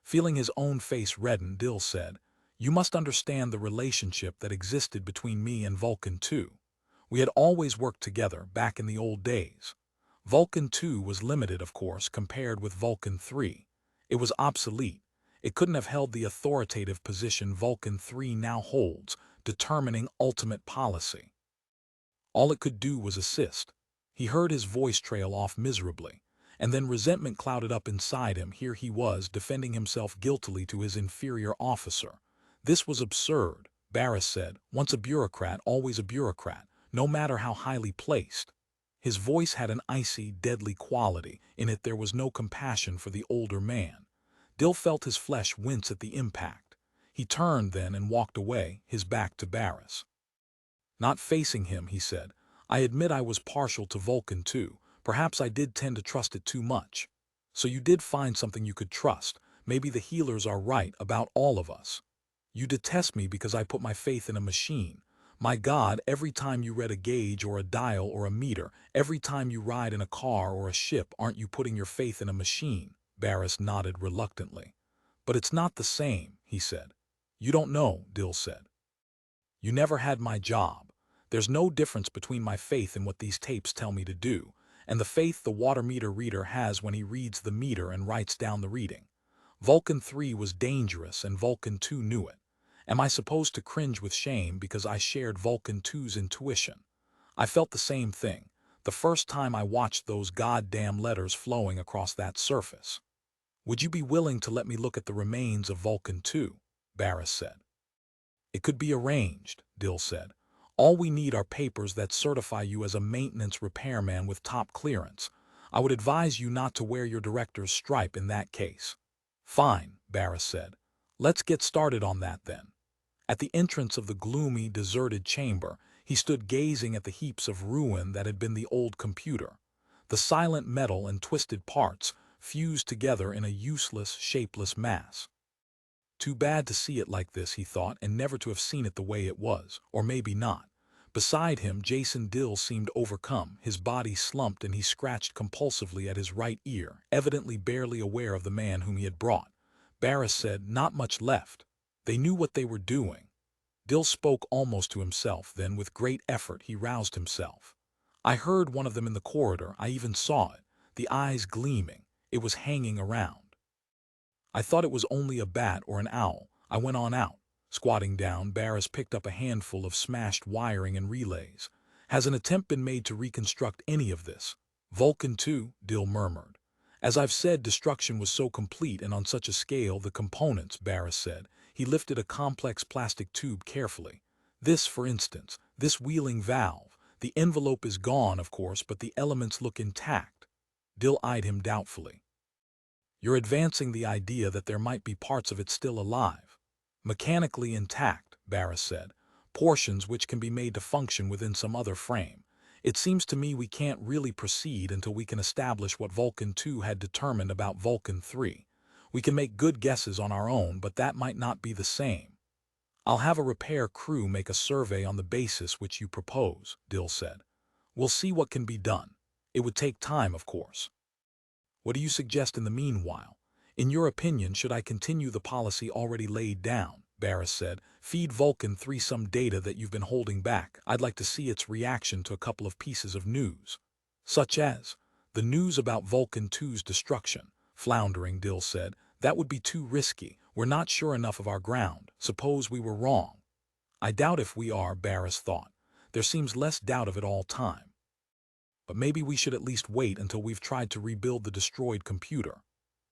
Feeling his own face redden, Dill said, you must understand the relationship that existed between me and Vulcan 2. We had always worked together back in the old days. Vulcan 2 was limited, of course, compared with Vulcan 3. It was obsolete. It couldn't have held the authoritative position Vulcan 3 now holds, determining ultimate policy. All it could do was assist. He heard his voice trail off miserably, and then resentment clouded up inside him. Here he was, defending himself guiltily to his inferior officer. This was absurd, Barris said. Once a bureaucrat, always a bureaucrat, no matter how highly placed. His voice had an icy, deadly quality. In it there was no compassion for the older man. Dill felt his flesh wince at the impact. He turned then and walked away, his back to Barris. Not facing him, he said, I admit I was partial to Vulcan 2. Perhaps I did tend to trust it too much. So you did find something you could trust. Maybe the healers are right about all of us. You detest me because I put my faith in a machine. My God, every time you read a gauge or a dial or a meter, every time you ride in a car or a ship, aren't you putting your faith in a machine? Barris nodded reluctantly. But it's not the same, he said. You don't know, Dill said. You never had my job. There's no difference between my faith in what these tapes tell me to do, and the faith the water meter reader has when he reads the meter and writes down the reading. Vulcan 3 was dangerous and Vulcan 2 knew it. Am I supposed to cringe with shame because I shared Vulcan 2's intuition? I felt the same thing, the first time I watched those goddamn letters flowing across that surface. Would you be willing to let me look at the remains of Vulcan 2? Barris said. It could be arranged, Dill said. All we need are papers that certify you as a maintenance repairman with top clearance. I would advise you not to wear your director's stripe in that case. Fine, Barris said. Let's get started on that then. At the entrance of the gloomy, deserted chamber, he stood gazing at the heaps of ruin that had been the old computer. The silent metal and twisted parts fused together in a useless, shapeless mass. Too bad to see it like this, he thought, and never to have seen it the way it was, or maybe not. Beside him, Jason Dill seemed overcome, his body slumped, and he scratched compulsively at his right ear, evidently barely aware of the man whom he had brought. Barris said, not much left. They knew what they were doing. Dill spoke almost to himself, then with great effort he roused himself. I heard one of them in the corridor, I even saw it, the eyes gleaming. It was hanging around. I thought it was only a bat or an owl. I went on out. Squatting down, Barris picked up a handful of smashed wiring and relays. Has an attempt been made to reconstruct any of this? Vulcan 2, Dill murmured. As I've said, destruction was so complete and on such a scale, the components, Barris said. He lifted a complex plastic tube carefully. This, for instance, this wheeling valve. The envelope is gone, of course, but the elements look intact. Dill eyed him doubtfully. You're advancing the idea that there might be parts of it still alive. Mechanically intact, Barris said. Portions which can be made to function within some other frame. It seems to me we can't really proceed until we can establish what Vulcan 2 had determined about Vulcan 3. We can make good guesses on our own, but that might not be the same. I'll have a repair crew make a survey on the basis which you propose, Dill said. We'll see what can be done. It would take time, of course. What do you suggest in the meanwhile? In your opinion, should I continue the policy already laid down? Barris said. Feed Vulcan 3 some data that you've been holding back. I'd like to see its reaction to a couple of pieces of news. Such as, The news about Vulcan 2's destruction, floundering, Dill said. That would be too risky. We're not sure enough of our ground. Suppose we were wrong. I doubt if we are, Barris thought. There seems less doubt of it all time. But maybe we should at least wait until we've tried to rebuild the destroyed computer.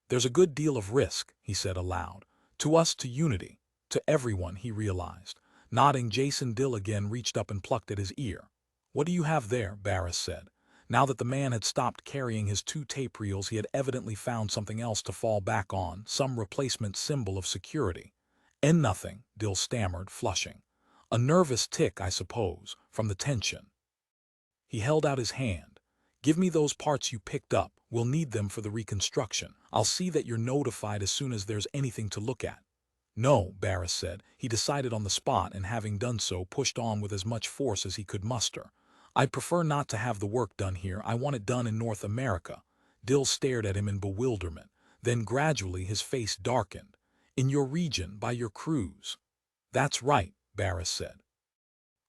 There's a good deal of risk, he said aloud. To us, to Unity, to everyone, he realized. Nodding, Jason Dill again reached up and plucked at his ear. What do you have there? Barris said. Now that the man had stopped carrying his 2 tape reels, he had evidently found something else to fall back on, some replacement symbol of security. And nothing, Dill stammered, flushing. A nervous tick, I suppose, from the tension. He held out his hand. Give me those parts you picked up. We'll need them for the reconstruction. I'll see that you're notified as soon as there's anything to look at. No, Barris said. He decided on the spot and, having done so, pushed on with as much force as he could muster. I'd prefer not to have the work done here. I want it done in North America. Dill stared at him in bewilderment. Then gradually his face darkened. In your region, by your crews. That's right, Barris said.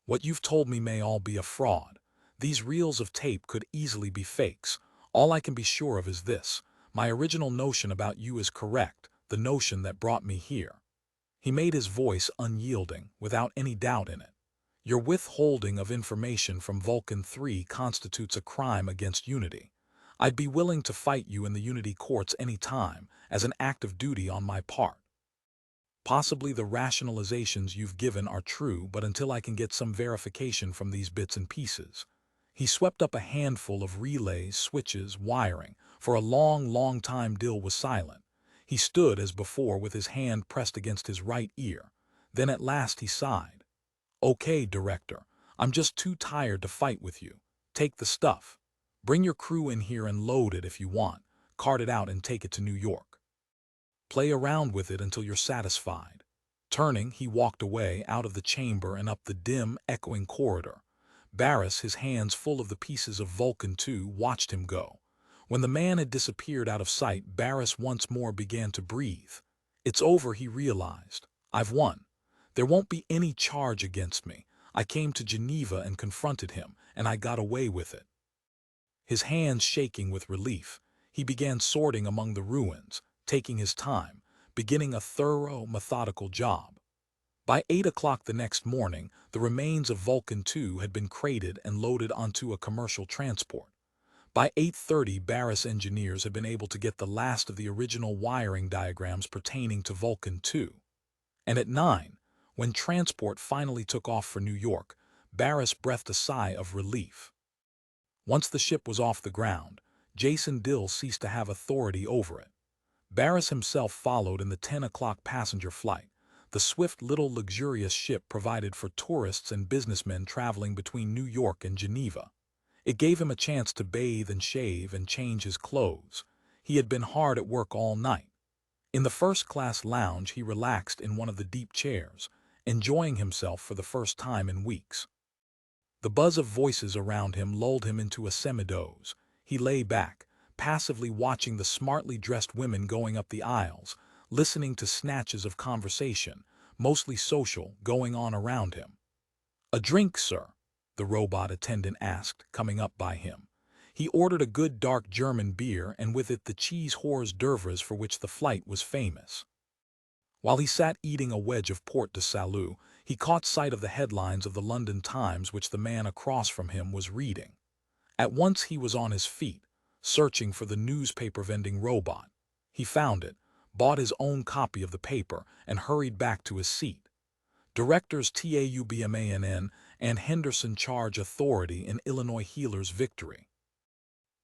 What you've told me may all be a fraud. These reels of tape could easily be fakes. All I can be sure of is this. My original notion about you is correct, the notion that brought me here. He made his voice unyielding, without any doubt in it. Your withholding of information from Vulcan 3 constitutes a crime against Unity. I'd be willing to fight you in the Unity courts any time, as an act of duty on my part. Possibly the rationalizations you've given are true, but until I can get some verification from these bits and pieces. He swept up a handful of relays, switches, wiring. For a long time Dill was silent. He stood as before with his hand pressed against his right ear. Then at last he sighed. Okay, Director, I'm just too tired to fight with you. Take the stuff. Bring your crew in here and load it if you want. Cart it out and take it to New York. Play around with it until you're satisfied. Turning, he walked away out of the chamber and up the dim, echoing corridor. Barris, his hands full of the pieces of Vulcan 2, watched him go. When the man had disappeared out of sight, Barris once more began to breathe. It's over, he realized. I've won. There won't be any charge against me. I came to Geneva and confronted him, and I got away with it. His hands shaking with relief, he began sorting among the ruins, taking his time, beginning a thorough, methodical job. By 8 o'clock the next morning, the remains of Vulcan 2 had been crated and loaded onto a commercial transport. By 8:30, Barris engineers had been able to get the last of the original wiring diagrams pertaining to Vulcan 2. And at 9, when transport finally took off for New York, Barris breathed a sigh of relief. Once the ship was off the ground, Jason Dill ceased to have authority over it. Barris himself followed in the 10 o'clock passenger flight. The swift little luxurious ship provided for tourists and businessmen traveling between New York and Geneva. It gave him a chance to bathe and shave and change his clothes. He had been hard at work all night. In the first-class lounge, he relaxed in one of the deep chairs, enjoying himself for the first time in weeks. The buzz of voices around him lulled him into a semi-doze. He lay back, passively watching the smartly dressed women going up the aisles, listening to snatches of conversation, mostly social, going on around him. "A drink, sir?" the robot attendant asked, coming up by him. He ordered a good dark German beer and with it the cheese hors d'oeuvres for which the flight was famous. While he sat eating a wedge of port de salut, he caught sight of the headlines of the London Times which the man across from him was reading. At once he was on his feet, searching for the newspaper vending robot. He found it, bought his own copy of the paper, and hurried back to his seat. Directors Taubman and Henderson charge authority in Illinois Healer's victory.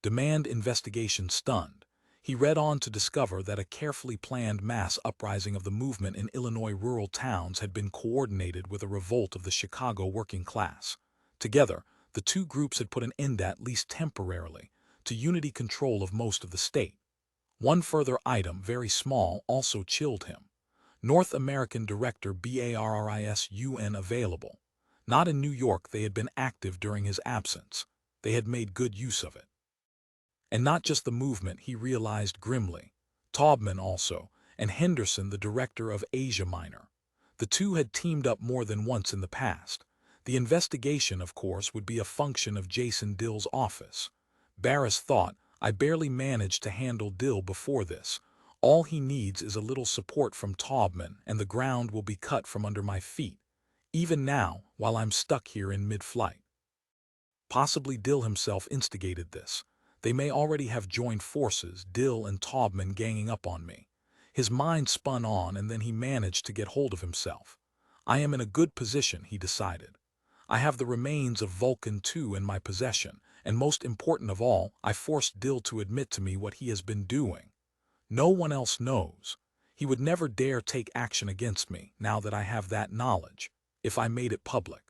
Demand investigation stunned. He read on to discover that a carefully planned mass uprising of the movement in Illinois rural towns had been coordinated with a revolt of the Chicago working class. Together, the two groups had put an end, at least temporarily, to Unity control of most of the state. One further item, very small, also chilled him. North American Director Barrisun available. Not in New York, they had been active during his absence. They had made good use of it. And not just the movement, he realized grimly. Taubman also, and Henderson, the director of Asia Minor. The two had teamed up more than once in the past. The investigation, of course, would be a function of Jason Dill's office. Barris thought, I barely managed to handle Dill before this. All he needs is a little support from Taubman, and the ground will be cut from under my feet, even now, while I'm stuck here in mid-flight. Possibly Dill himself instigated this. They may already have joined forces, Dill and Taubman ganging up on me. His mind spun on, and then he managed to get hold of himself. I am in a good position, he decided. I have the remains of Vulcan 2 in my possession, and most important of all, I forced Dill to admit to me what he has been doing. No one else knows. He would never dare take action against me, now that I have that knowledge, if I made it public.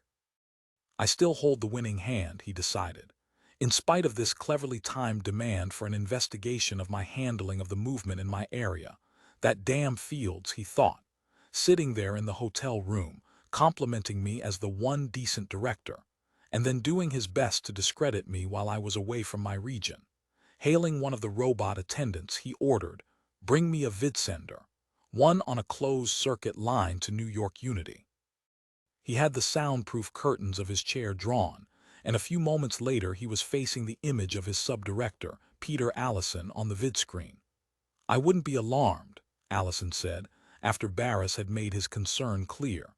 I still hold the winning hand, he decided. In spite of this cleverly timed demand for an investigation of my handling of the movement in my area, that damn Fields, he thought, sitting there in the hotel room, complimenting me as the one decent director, and then doing his best to discredit me while I was away from my region. Hailing one of the robot attendants, he ordered, "Bring me a vidsender, one on a closed-circuit line to New York Unity." He had the soundproof curtains of his chair drawn, and a few moments later he was facing the image of his subdirector, Peter Allison, on the vidscreen. "I wouldn't be alarmed," Allison said, after Barris had made his concern clear.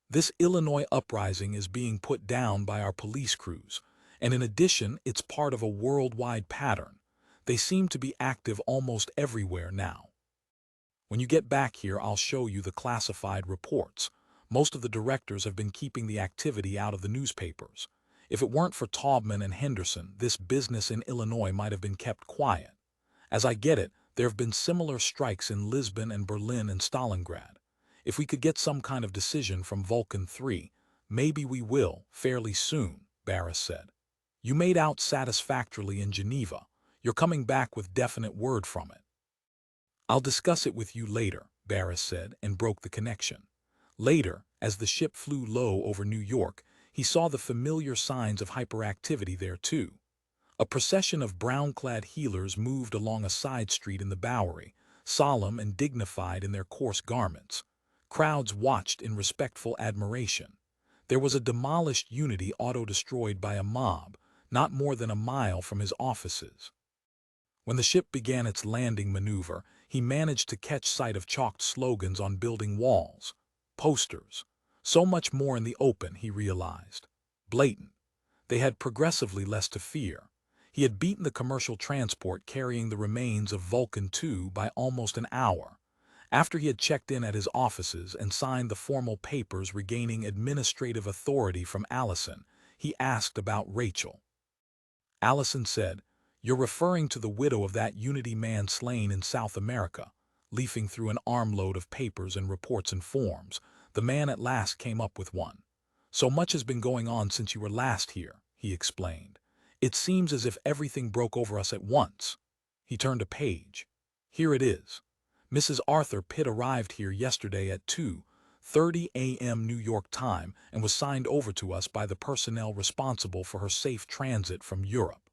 "This Illinois uprising is being put down by our police crews, and in addition it's part of a worldwide pattern. They seem to be active almost everywhere now. When you get back here I'll show you the classified reports. Most of the directors have been keeping the activity out of the newspapers. If it weren't for Taubman and Henderson, this business in Illinois might have been kept quiet. As I get it, there have been similar strikes in Lisbon and Berlin and Stalingrad. If we could get some kind of decision from Vulcan 3, maybe we will, fairly soon," Barris said. "You made out satisfactorily in Geneva. You're coming back with definite word from it." "I'll discuss it with you later," Barris said, and broke the connection. Later, as the ship flew low over New York, he saw the familiar signs of hyperactivity there too. A procession of brown-clad healers moved along a side street in the Bowery, solemn and dignified in their coarse garments. Crowds watched in respectful admiration. There was a demolished Unity auto-destroyed by a mob, not more than a mile from his offices. When the ship began its landing maneuver, he managed to catch sight of chalked slogans on building walls. Posters. So much more in the open, he realized. Blatant. They had progressively less to fear. He had beaten the commercial transport carrying the remains of Vulcan 2 by almost an hour. After he had checked in at his offices and signed the formal papers regaining administrative authority from Allison, he asked about Rachel. Allison said, "You're referring to the widow of that Unity man slain in South America." Leafing through an armload of papers and reports and forms, the man at last came up with one. "So much has been going on since you were last here," he explained. "It seems as if everything broke over us at once." He turned a page. "Here it is. Mrs. Arthur Pitt arrived here yesterday at 2:30 a.m. New York time and was signed over to us by the personnel responsible for her safe transit from Europe.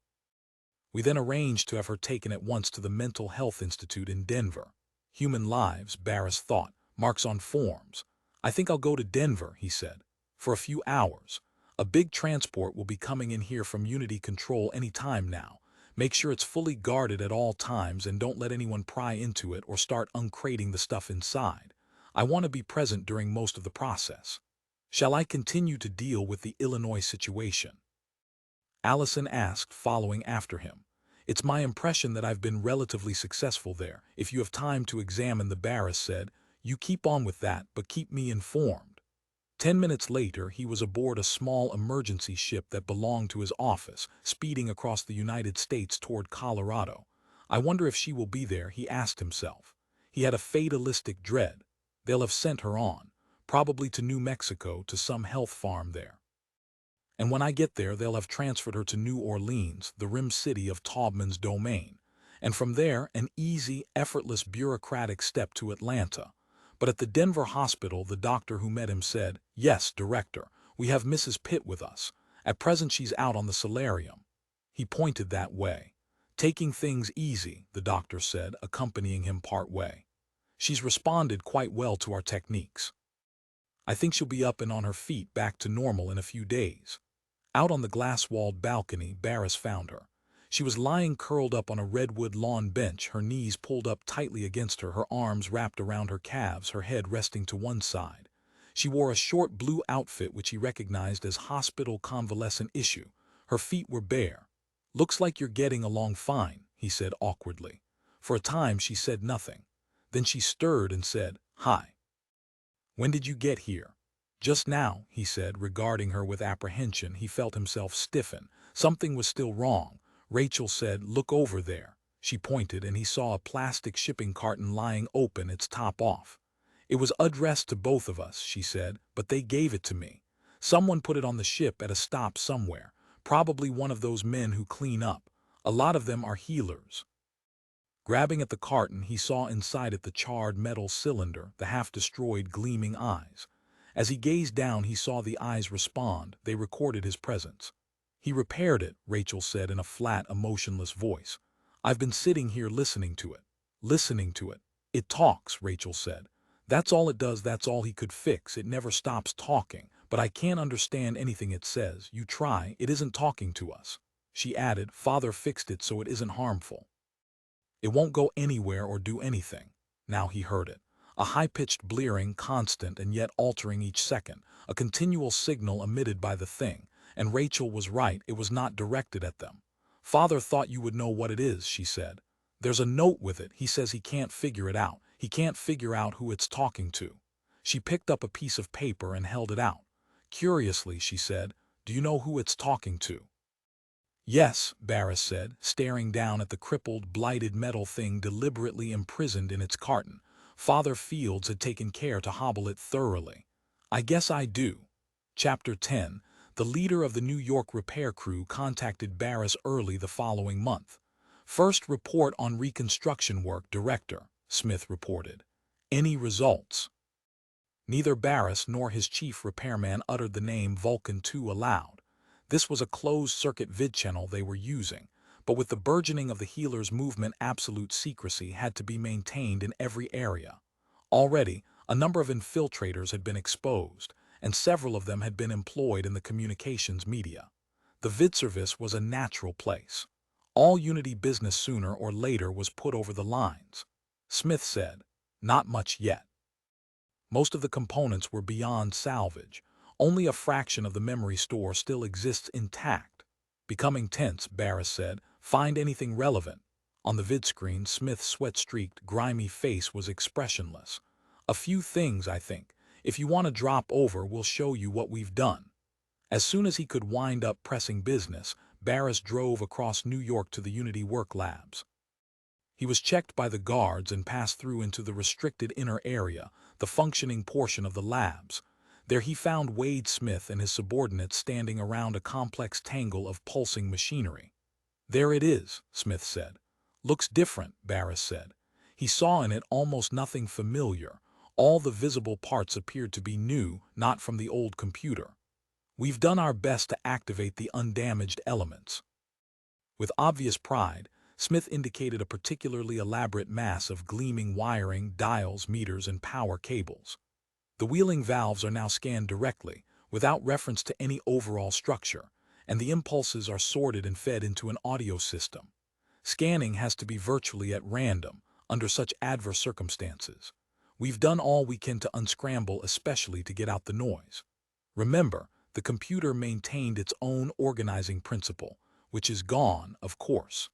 We then arranged to have her taken at once to the Mental Health Institute in Denver." Human lives, Barris thought, marks on forms. "I think I'll go to Denver," he said, "for a few hours. A big transport will be coming in here from Unity Control any time now. Make sure it's fully guarded at all times and don't let anyone pry into it or start uncrating the stuff inside. I want to be present during most of the process. Shall I continue to deal with the Illinois situation?" Allison asked, following after him. "It's my impression that I've been relatively successful there. If you have time to examine," the Barris said. "You keep on with that, but keep me informed." 10 minutes later, he was aboard a small emergency ship that belonged to his office, speeding across the United States toward Colorado. "I wonder if she will be there," he asked himself. He had a fatalistic dread. They'll have sent her on, probably to New Mexico, to some health farm there. And when I get there, they'll have transferred her to New Orleans, the rim city of Taubman's domain. And from there, an easy, effortless bureaucratic step to Atlanta. But at the Denver hospital, the doctor who met him said, "Yes, Director, we have Mrs. Pitt with us. At present she's out on the solarium." He pointed that way. "Taking things easy," the doctor said, accompanying him part way. "She's responded quite well to our techniques. I think she'll be up and on her feet back to normal in a few days." Out on the glass-walled balcony, Barris found her. She was lying curled up on a redwood lawn bench, her knees pulled up tightly against her arms wrapped around her calves, her head resting to one side. She wore a short blue outfit which he recognized as hospital convalescent issue. Her feet were bare. "Looks like you're getting along fine," he said awkwardly. For a time she said nothing. Then she stirred and said, "Hi. When did you get here?" "Just now," he said, regarding her with apprehension. He felt himself stiffen. Something was still wrong. Rachel said, "Look over there." She pointed, and he saw a plastic shipping carton lying open, its top off. "It was addressed to both of us," she said, "but they gave it to me. Someone put it on the ship at a stop somewhere. Probably one of those men who clean up. A lot of them are healers." Grabbing at the carton, he saw inside it the charred metal cylinder, the half-destroyed gleaming eyes. As he gazed down, he saw the eyes respond. They recorded his presence. "He repaired it," Rachel said in a flat, emotionless voice. "I've been sitting here listening to it. Listening to it. It talks," Rachel said. "That's all it does, that's all he could fix. It never stops talking. But I can't understand anything it says. You try, it isn't talking to us." She added, "Father fixed it so it isn't harmful. It won't go anywhere or do anything." Now he heard it. A high-pitched blearing, constant and yet altering each second, a continual signal emitted by the thing. And Rachel was right, it was not directed at them. "Father thought you would know what it is," she said. "There's a note with it. He says he can't figure it out. He can't figure out who it's talking to." She picked up a piece of paper and held it out. Curiously, she said, "Do you know who it's talking to?" "Yes," Barris said, staring down at the crippled, blighted metal thing deliberately imprisoned in its carton. Father Fields had taken care to hobble it thoroughly. "I guess I do." Chapter 10. The leader of the New York repair crew contacted Barris early the following month. "First report on reconstruction work, Director," Smith reported. "Any results?" Neither Barris nor his chief repairman uttered the name Vulcan 2 aloud. This was a closed-circuit vid channel they were using, but with the burgeoning of the healer's movement, absolute secrecy had to be maintained in every area. Already, a number of infiltrators had been exposed, and several of them had been employed in the communications media. The vid service was a natural place. All Unity business sooner or later was put over the lines. Smith said, "Not much yet. Most of the components were beyond salvage. Only a fraction of the memory store still exists intact." Becoming tense, Barris said, "Find anything relevant?" On the vid screen, Smith's sweat-streaked, grimy face was expressionless. "A few things, I think. If you want to drop over, we'll show you what we've done." As soon as he could wind up pressing business, Barris drove across New York to the Unity work labs. He was checked by the guards and passed through into the restricted inner area, the functioning portion of the labs. There he found Wade Smith and his subordinates standing around a complex tangle of pulsing machinery. "There it is," Smith said. "Looks different," Barris said. He saw in it almost nothing familiar. All the visible parts appeared to be new, not from the old computer. "We've done our best to activate the undamaged elements." With obvious pride, Smith indicated a particularly elaborate mass of gleaming wiring, dials, meters, and power cables. "The wheeling valves are now scanned directly, without reference to any overall structure, and the impulses are sorted and fed into an audio system. Scanning has to be virtually at random, under such adverse circumstances. We've done all we can to unscramble, especially to get out the noise. Remember, the computer maintained its own organizing principle, which is gone, of course.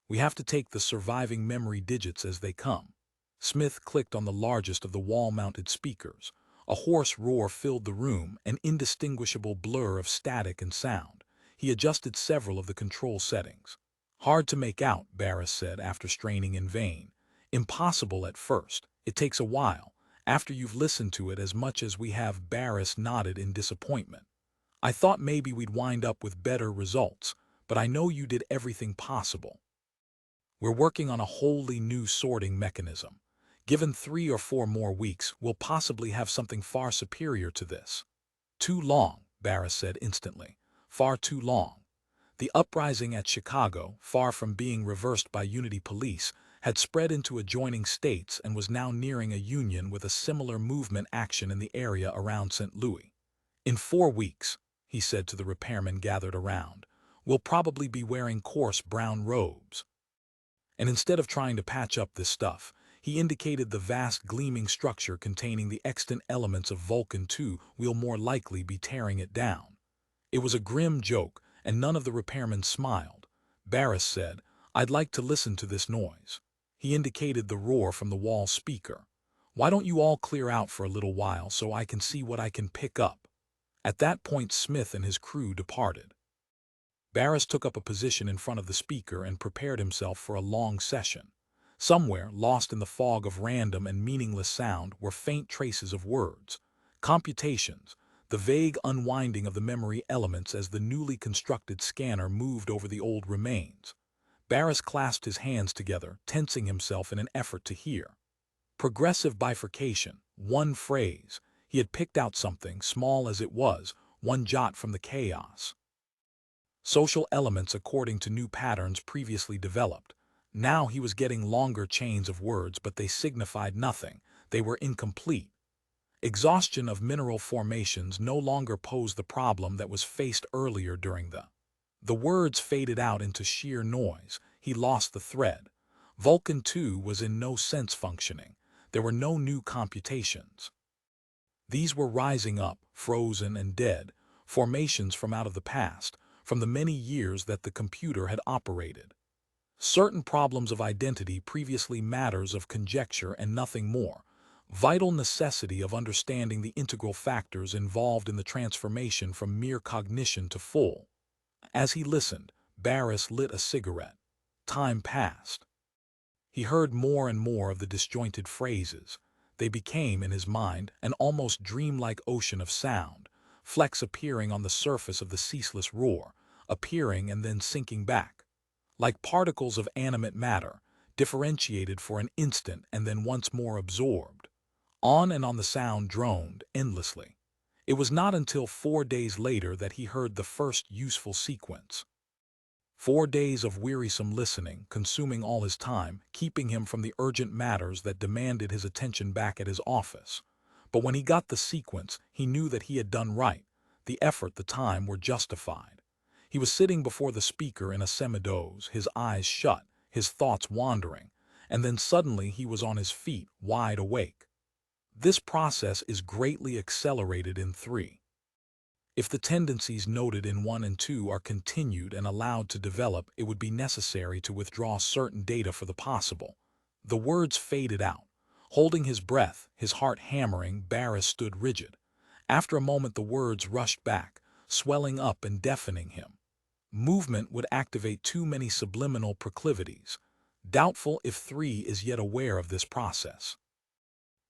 We have to take the surviving memory digits as they come." Smith clicked on the largest of the wall-mounted speakers. A hoarse roar filled the room, an indistinguishable blur of static and sound. He adjusted several of the control settings. "Hard to make out," Barris said after straining in vain. "Impossible at first. It takes a while. After you've listened to it as much as we have." Barris nodded in disappointment. "I thought maybe we'd wind up with better results, but I know you did everything possible. We're working on a wholly new sorting mechanism. Given 3 or 4 more weeks, we'll possibly have something far superior to this." "Too long," Barris said instantly. "Far too long." The uprising at Chicago, far from being reversed by Unity Police, had spread into adjoining states and was now nearing a union with a similar movement action in the area around St. Louis. "In 4 weeks," he said to the repairmen gathered around, We'll probably be wearing coarse brown robes. And instead of trying to patch up this stuff, he indicated the vast gleaming structure containing the extant elements of Vulcan 2 we'll more likely be tearing it down. It was a grim joke, and none of the repairmen smiled. Barris said, "I'd like to listen to this noise." He indicated the roar from the wall speaker. "Why don't you all clear out for a little while so I can see what I can pick up?" At that point Smith and his crew departed. Barris took up a position in front of the speaker and prepared himself for a long session. Somewhere, lost in the fog of random and meaningless sound, were faint traces of words, computations, the vague unwinding of the memory elements as the newly constructed scanner moved over the old remains. Barris clasped his hands together, tensing himself in an effort to hear. Progressive bifurcation, one phrase. He had picked out something, small as it was, one jot from the chaos. Social elements according to new patterns previously developed. Now he was getting longer chains of words, but they signified nothing. They were incomplete. Exhaustion of mineral formations no longer posed the problem that was faced earlier during the words faded out into sheer noise. He lost the thread. Vulcan 2 was in no sense functioning. There were no new computations. These were rising up, frozen and dead, formations from out of the past, from the many years that the computer had operated. Certain problems of identity previously matters of conjecture and nothing more, vital necessity of understanding the integral factors involved in the transformation from mere cognition to full. As he listened, Barris lit a cigarette. Time passed. He heard more and more of the disjointed phrases. They became, in his mind, an almost dreamlike ocean of sound, flecks appearing on the surface of the ceaseless roar, appearing and then sinking back, like particles of animate matter, differentiated for an instant and then once more absorbed. On and on the sound droned, endlessly. It was not until 4 days later that he heard the first useful sequence. 4 days of wearisome listening, consuming all his time, keeping him from the urgent matters that demanded his attention back at his office. But when he got the sequence, he knew that he had done right. The effort, the time were justified. He was sitting before the speaker in a semi-doze, his eyes shut, his thoughts wandering, and then suddenly he was on his feet, wide awake. This process is greatly accelerated in 3. If the tendencies noted in 1 and 2 are continued and allowed to develop, it would be necessary to withdraw certain data for the possible. The words faded out. Holding his breath, his heart hammering, Barris stood rigid. After a moment the words rushed back, swelling up and deafening him. Movement would activate too many subliminal proclivities. Doubtful if 3 is yet aware of this process.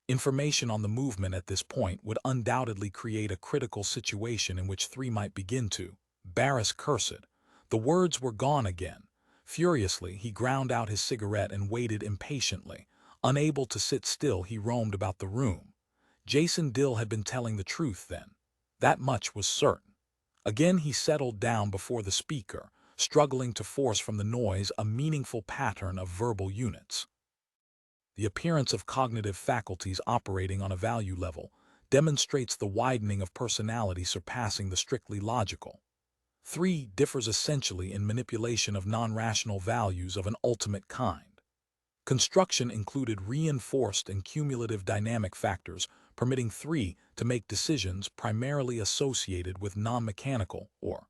Information on the movement at this point would undoubtedly create a critical situation in which 3 might begin to. Barris cursed. The words were gone again. Furiously, he ground out his cigarette and waited impatiently. Unable to sit still, he roamed about the room. Jason Dill had been telling the truth then. That much was certain. Again he settled down before the speaker, struggling to force from the noise a meaningful pattern of verbal units. The appearance of cognitive faculties operating on a value level demonstrates the widening of personality surpassing the strictly logical. 3 differs essentially in manipulation of non-rational values of an ultimate kind. Construction included reinforced and cumulative dynamic factors, permitting 3 to make decisions primarily associated with non-mechanical, or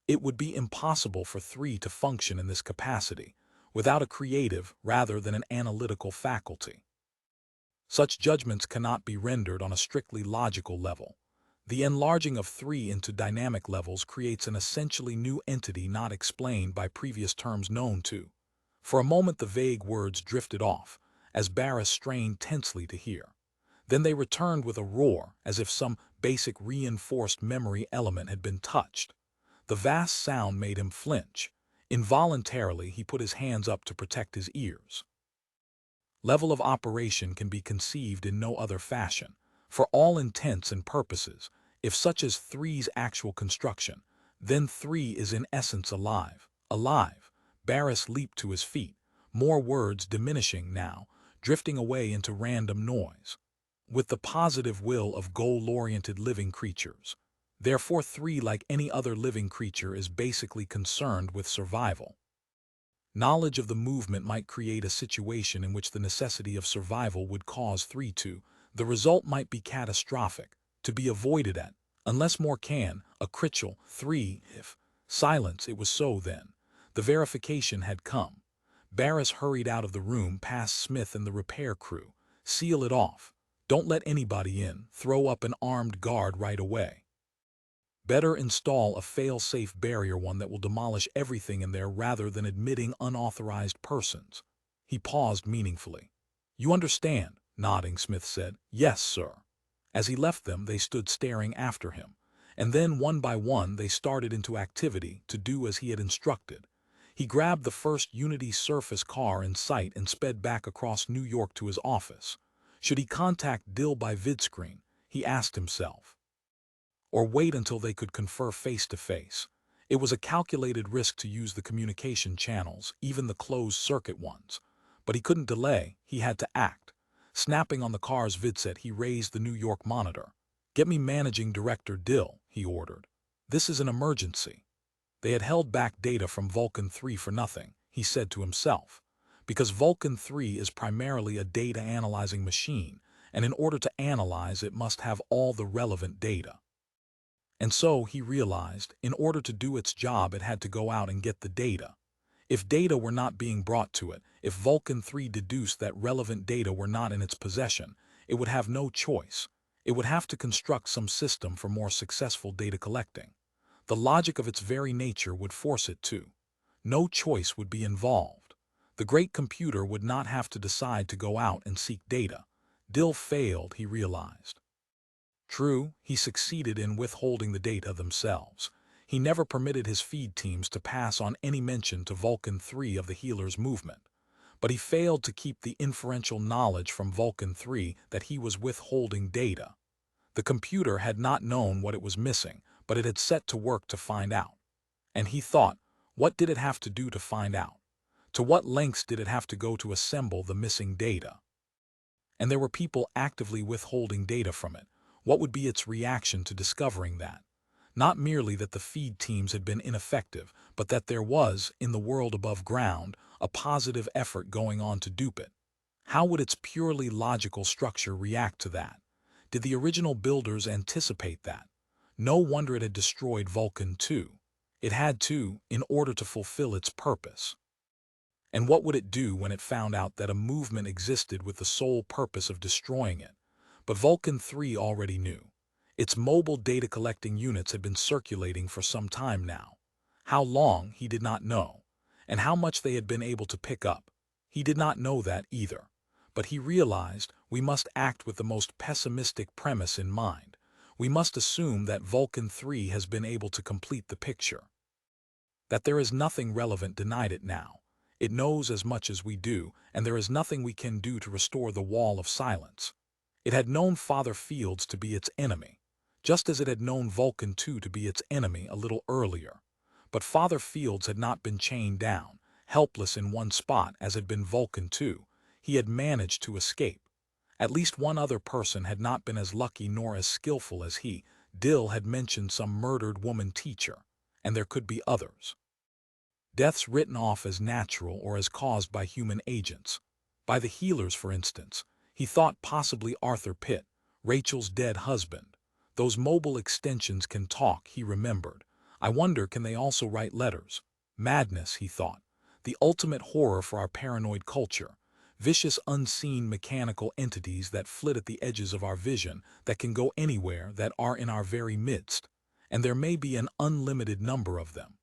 it would be impossible for 3 to function in this capacity without a creative rather than an analytical faculty. Such judgments cannot be rendered on a strictly logical level. The enlarging of 3 into dynamic levels creates an essentially new entity not explained by previous terms known to. For a moment the vague words drifted off, as Barris strained tensely to hear. Then they returned with a roar, as if some basic reinforced memory element had been touched. The vast sound made him flinch. Involuntarily, he put his hands up to protect his ears. Level of operation can be conceived in no other fashion. For all intents and purposes, if such is 3's actual construction, then 3 is in essence alive. Alive. Barris leaped to his feet, more words diminishing now, drifting away into random noise. With the positive will of goal-oriented living creatures. Therefore 3, like any other living creature, is basically concerned with survival. Knowledge of the movement might create a situation in which the necessity of survival would cause 3 to. The result might be catastrophic, to be avoided at, unless more can, a crucial 3, if. Silence, it was so then. The verification had come. Barris hurried out of the room past Smith and the repair crew. Seal it off. Don't let anybody in. Throw up an armed guard right away. Better install a fail-safe barrier, one that will demolish everything in there rather than admitting unauthorized persons. He paused meaningfully. You understand, nodding, Smith said. Yes, sir. As he left them, they stood staring after him. And then, one by one, they started into activity to do as he had instructed. He grabbed the first Unity surface car in sight and sped back across New York to his office. Should he contact Dill by vidscreen? He asked himself. Or wait until they could confer face-to-face. It was a calculated risk to use the communication channels, even the closed-circuit ones. But he couldn't delay, he had to act. Snapping on the car's vidset, he raised the New York monitor. Get me Managing Director Dill, he ordered. This is an emergency. They had held back data from Vulcan 3 for nothing, he said to himself. Because Vulcan 3 is primarily a data-analyzing machine, and in order to analyze it must have all the relevant data. And so, he realized, in order to do its job it had to go out and get the data. If data were not being brought to it, if Vulcan 3 deduced that relevant data were not in its possession, it would have no choice. It would have to construct some system for more successful data collecting. The logic of its very nature would force it to. No choice would be involved. The great computer would not have to decide to go out and seek data. Dill failed, he realized. True, he succeeded in withholding the data themselves. He never permitted his feed teams to pass on any mention to Vulcan 3 of the healer's movement. But he failed to keep the inferential knowledge from Vulcan 3 that he was withholding data. The computer had not known what it was missing, but it had set to work to find out. And he thought, what did it have to do to find out? To what lengths did it have to go to assemble the missing data? And there were people actively withholding data from it. What would be its reaction to discovering that? Not merely that the feed teams had been ineffective, but that there was, in the world above ground, a positive effort going on to dupe it. How would its purely logical structure react to that? Did the original builders anticipate that? No wonder it had destroyed Vulcan 2. It had to, in order to fulfill its purpose. And what would it do when it found out that a movement existed with the sole purpose of destroying it? But Vulcan 3 already knew. Its mobile data-collecting units had been circulating for some time now. How long, he did not know. And how much they had been able to pick up. He did not know that either. But he realized we must act with the most pessimistic premise in mind. We must assume that Vulcan 3 has been able to complete the picture. That there is nothing relevant denied it now. It knows as much as we do, and there is nothing we can do to restore the wall of silence. It had known Father Fields to be its enemy, just as it had known Vulcan 2 to be its enemy a little earlier. But Father Fields had not been chained down, helpless in one spot as had been Vulcan 2. He had managed to escape. At least one other person had not been as lucky nor as skillful as he. Dill had mentioned some murdered woman teacher, and there could be others. Deaths written off as natural or as caused by human agents. By the healers, for instance. He thought possibly Arthur Pitt, Rachel's dead husband. Those mobile extensions can talk, he remembered. I wonder, can they also write letters? Madness, he thought. The ultimate horror for our paranoid culture. Vicious, unseen mechanical entities that flit at the edges of our vision, that can go anywhere, that are in our very midst. And there may be an unlimited number of them.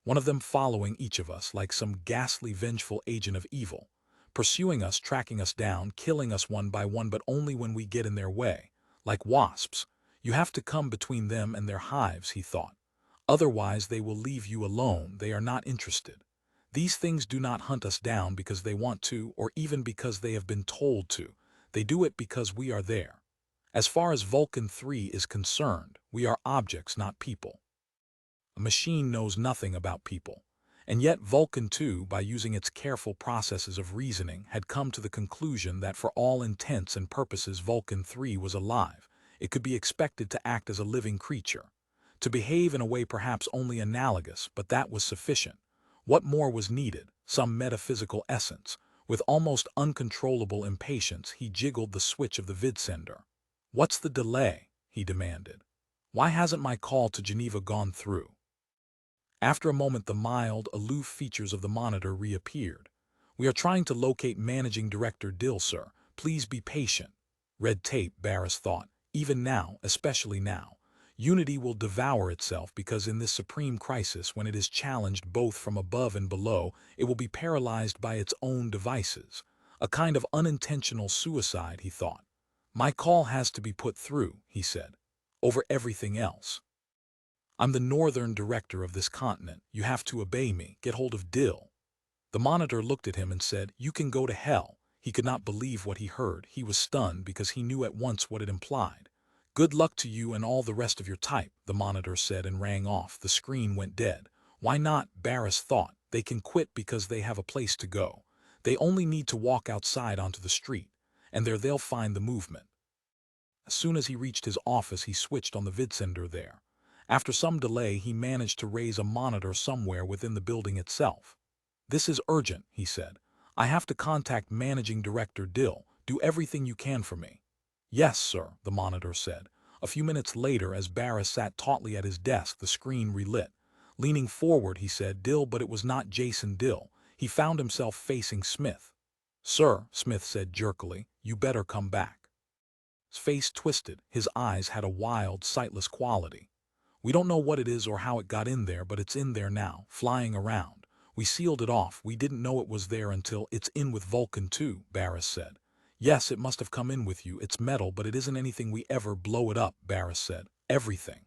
One of them following each of us like some ghastly, vengeful agent of evil. Pursuing us, tracking us down, killing us one by one, but only when we get in their way. Like wasps, you have to come between them and their hives, he thought. Otherwise they will leave you alone, they are not interested. These things do not hunt us down because they want to, or even because they have been told to. They do it because we are there. As far as Vulcan 3 is concerned, we are objects, not people. A machine knows nothing about people. And yet Vulcan 2, by using its careful processes of reasoning, had come to the conclusion that for all intents and purposes Vulcan 3 was alive. It could be expected to act as a living creature, to behave in a way perhaps only analogous, but that was sufficient. What more was needed? Some metaphysical essence. With almost uncontrollable impatience, he jiggled the switch of the vidsender. "What's the delay?" he demanded. "Why hasn't my call to Geneva gone through?" After a moment, the mild, aloof features of the monitor reappeared. "We are trying to locate Managing Director Dill, sir. Please be patient." Red tape, Barris thought. Even now, especially now. Unity will devour itself because in this supreme crisis, when it is challenged both from above and below, it will be paralyzed by its own devices. A kind of unintentional suicide, he thought. "My call has to be put through," he said. "Over everything else. I'm the northern director of this continent. You have to obey me. Get hold of Dill." The monitor looked at him and said, "You can go to hell." He could not believe what he heard. He was stunned because he knew at once what it implied. "Good luck to you and all the rest of your type," the monitor said and rang off. The screen went dead. Why not, Barris thought. They can quit because they have a place to go. They only need to walk outside onto the street, and there they'll find the movement. As soon as he reached his office, he switched on the vidsender there. After some delay, he managed to raise a monitor somewhere within the building itself. "This is urgent," he said. "I have to contact Managing Director Dill. Do everything you can for me." "Yes, sir," the monitor said. A few minutes later, as Barris sat tautly at his desk, the screen relit. Leaning forward, he said, "Dill," but it was not Jason Dill. He found himself facing Smith. "Sir," Smith said jerkily, "you better come back." His face twisted. His eyes had a wild, sightless quality. "We don't know what it is or how it got in there, but it's in there now, flying around. We sealed it off. We didn't know it was there until—" "It's in with Vulcan too," Barris said. "Yes, it must have come in with you. It's metal, but it isn't anything we ever blow it up," Barris said. "Everything."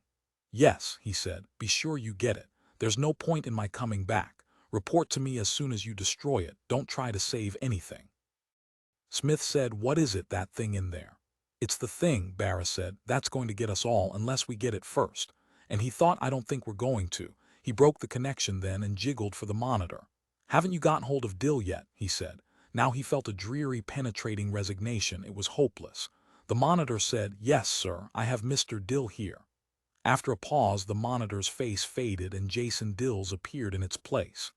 "Yes," he said. "Be sure you get it. There's no point in my coming back. Report to me as soon as you destroy it. Don't try to save anything." Smith said, "What is it, that thing in there?" "It's the thing," Barris said. "That's going to get us all unless we get it first." And he thought, "I don't think we're going to." He broke the connection then and jiggled for the monitor. "Haven't you gotten hold of Dill yet?" he said. Now he felt a dreary, penetrating resignation. It was hopeless. The monitor said, "Yes, sir, I have Mr. Dill here." After a pause, the monitor's face faded and Jason Dill's appeared in its place.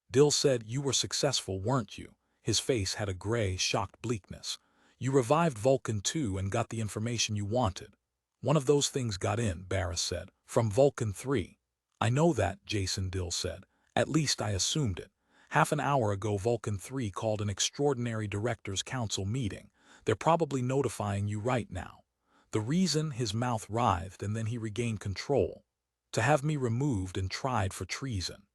Dill said, "You were successful, weren't you?" His face had a gray, shocked bleakness. "You revived Vulcan 2 and got the information you wanted." "One of those things got in," Barris said, "from Vulcan 3. "I know that," Jason Dill said. "At least I assumed it. Half an hour ago Vulcan 3 called an extraordinary directors' council meeting. They're probably notifying you right now." The reason, his mouth writhed and then he regained control. "To have me removed and tried for treason."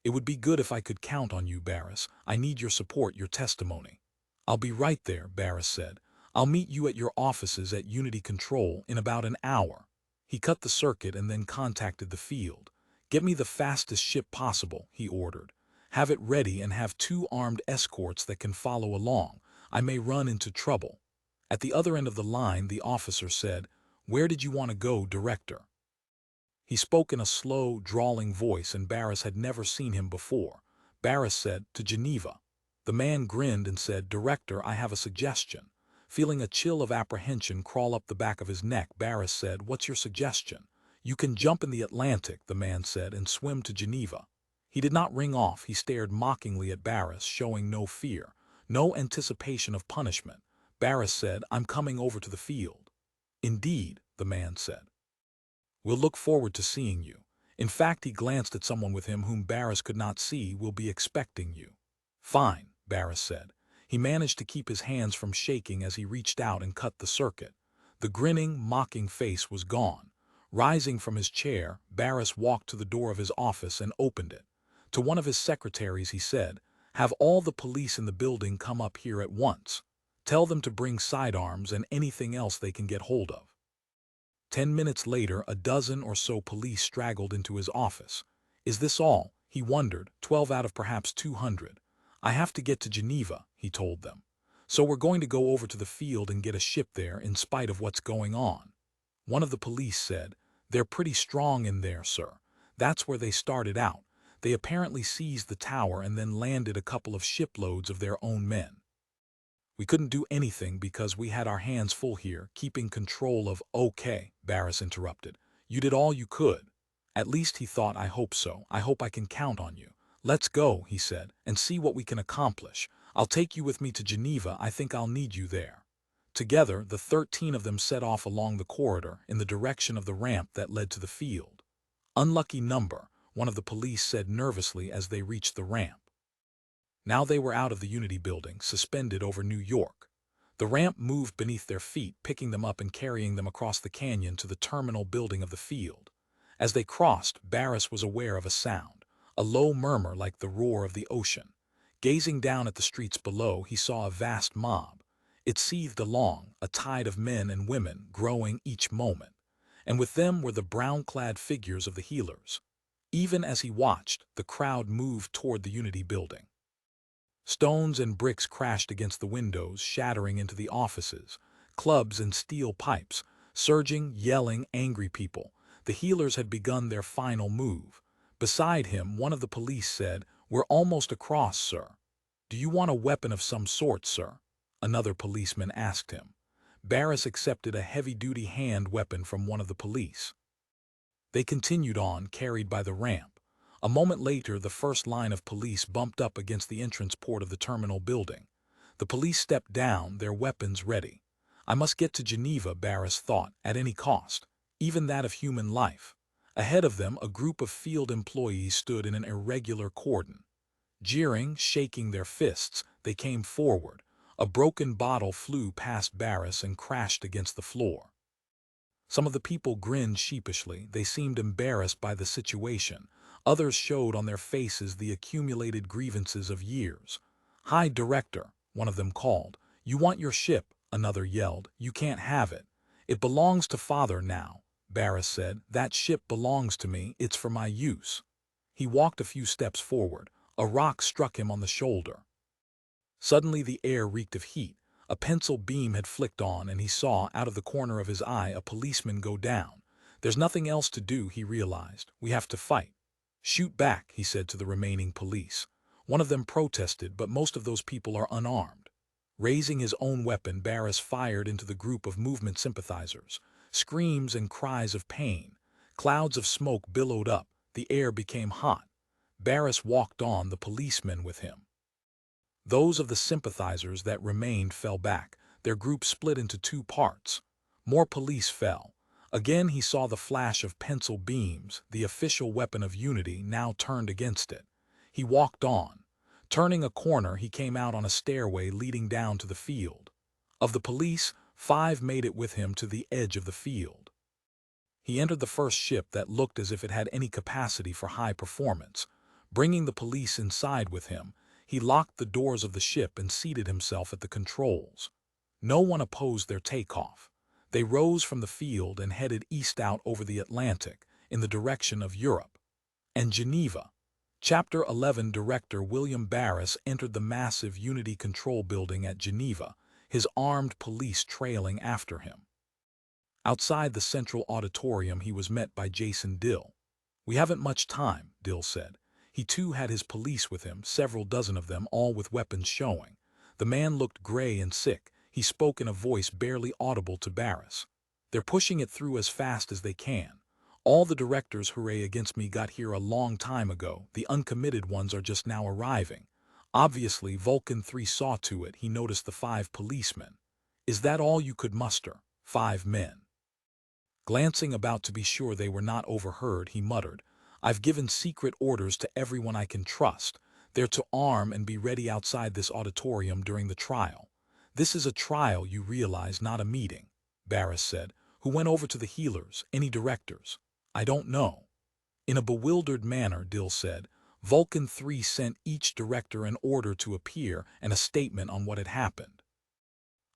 "It would be good if I could count on you, Barris. I need your support, your testimony." "I'll be right there," Barris said. "I'll meet you at your offices at Unity Control in about an hour." He cut the circuit and then contacted the field. "Get me the fastest ship possible," he ordered. "Have it ready and have 2 armed escorts that can follow along. I may run into trouble." At the other end of the line, the officer said, "Where did you want to go, Director?" He spoke in a slow, drawling voice, and Barris had never seen him before. Barris said, "To Geneva." The man grinned and said, "Director, I have a suggestion." Feeling a chill of apprehension crawl up the back of his neck, Barris said, "What's your suggestion?" "You can jump in the Atlantic," the man said, "and swim to Geneva." He did not ring off. He stared mockingly at Barris, showing no fear, no anticipation of punishment. Barris said, "I'm coming over to the field." "Indeed," the man said. "We'll look forward to seeing you. In fact," he glanced at someone with him whom Barris could not see, "we'll be expecting you." "Fine," Barris said. He managed to keep his hands from shaking as he reached out and cut the circuit. The grinning, mocking face was gone. Rising from his chair, Barris walked to the door of his office and opened it. To one of his secretaries he said, "Have all the police in the building come up here at once. Tell them to bring sidearms and anything else they can get hold of." 10 minutes later, a dozen or so police straggled into his office. "Is this all?" he wondered. 12 out of perhaps 200. "I have to get to Geneva," he told them. "So we're going to go over to the field and get a ship there in spite of what's going on." One of the police said, "They're pretty strong in there, sir. That's where they started out. They apparently seized the tower and then landed a couple of shiploads of their own men." We couldn't do anything because we had our hands full here, keeping control of— Okay, Barris interrupted. You did all you could. At least he thought. I hope so. I hope I can count on you. Let's go, he said, and see what we can accomplish. I'll take you with me to Geneva. I think I'll need you there. Together, the 13 of them set off along the corridor in the direction of the ramp that led to the field. Unlucky number, one of the police said nervously as they reached the ramp. Now they were out of the Unity building, suspended over New York. The ramp moved beneath their feet, picking them up and carrying them across the canyon to the terminal building of the field. As they crossed, Barris was aware of a sound, a low murmur like the roar of the ocean. Gazing down at the streets below, he saw a vast mob. It seethed along, a tide of men and women growing each moment, and with them were the brown-clad figures of the healers. Even as he watched, the crowd moved toward the Unity building. Stones and bricks crashed against the windows, shattering into the offices. Clubs and steel pipes, surging, yelling, angry people. The healers had begun their final move. Beside him, one of the police said, "We're almost across, sir." "Do you want a weapon of some sort, sir?" another policeman asked him. Barris accepted a heavy-duty hand weapon from one of the police. They continued on, carried by the ramp. A moment later, the first line of police bumped up against the entrance port of the terminal building. The police stepped down, their weapons ready. I must get to Geneva, Barris thought, at any cost, even that of human life. Ahead of them, a group of field employees stood in an irregular cordon. Jeering, shaking their fists, they came forward. A broken bottle flew past Barris and crashed against the floor. Some of the people grinned sheepishly. They seemed embarrassed by the situation. Others showed on their faces the accumulated grievances of years. "Hi, Director," one of them called. "You want your ship," another yelled. "You can't have it." "It belongs to Father now," Barris said. "That ship belongs to me. It's for my use." He walked a few steps forward. A rock struck him on the shoulder. Suddenly the air reeked of heat. A pencil beam had flicked on, and he saw, out of the corner of his eye, a policeman go down. "There's nothing else to do," he realized. "We have to fight." "Shoot back," he said to the remaining police. One of them protested, but most of those people are unarmed. Raising his own weapon, Barris fired into the group of movement sympathizers. Screams and cries of pain. Clouds of smoke billowed up. The air became hot. Barris walked on, the policemen with him. Those of the sympathizers that remained fell back. Their group split into two parts. More police fell. Again he saw the flash of pencil beams, the official weapon of Unity now turned against it. He walked on. Turning a corner, he came out on a stairway leading down to the field. Of the police, 5 made it with him to the edge of the field. He entered the first ship that looked as if it had any capacity for high performance. Bringing the police inside with him, he locked the doors of the ship and seated himself at the controls. No one opposed their takeoff. They rose from the field and headed east out over the Atlantic, in the direction of Europe and Geneva. Chapter 11. Director William Barris entered the massive Unity control building at Geneva, his armed police trailing after him. Outside the central auditorium, he was met by Jason Dill. "We haven't much time," Dill said. He too had his police with him, several dozen of them, all with weapons showing. The man looked gray and sick. He spoke in a voice barely audible to Barris. "They're pushing it through as fast as they can. All the directors hooray against me got here a long time ago. The uncommitted ones are just now arriving." Obviously, Vulcan 3 saw to it. He noticed the 5 policemen. "Is that all you could muster?" 5 men. Glancing about to be sure they were not overheard, he muttered, "I've given secret orders to everyone I can trust. They're to arm and be ready outside this auditorium during the trial." "This is a trial, you realize, not a meeting," Barris said. "Who went over to the healers? Any directors?" "I don't know." In a bewildered manner, Dill said, "Vulcan 3 sent each director an order to appear and a statement on what had happened.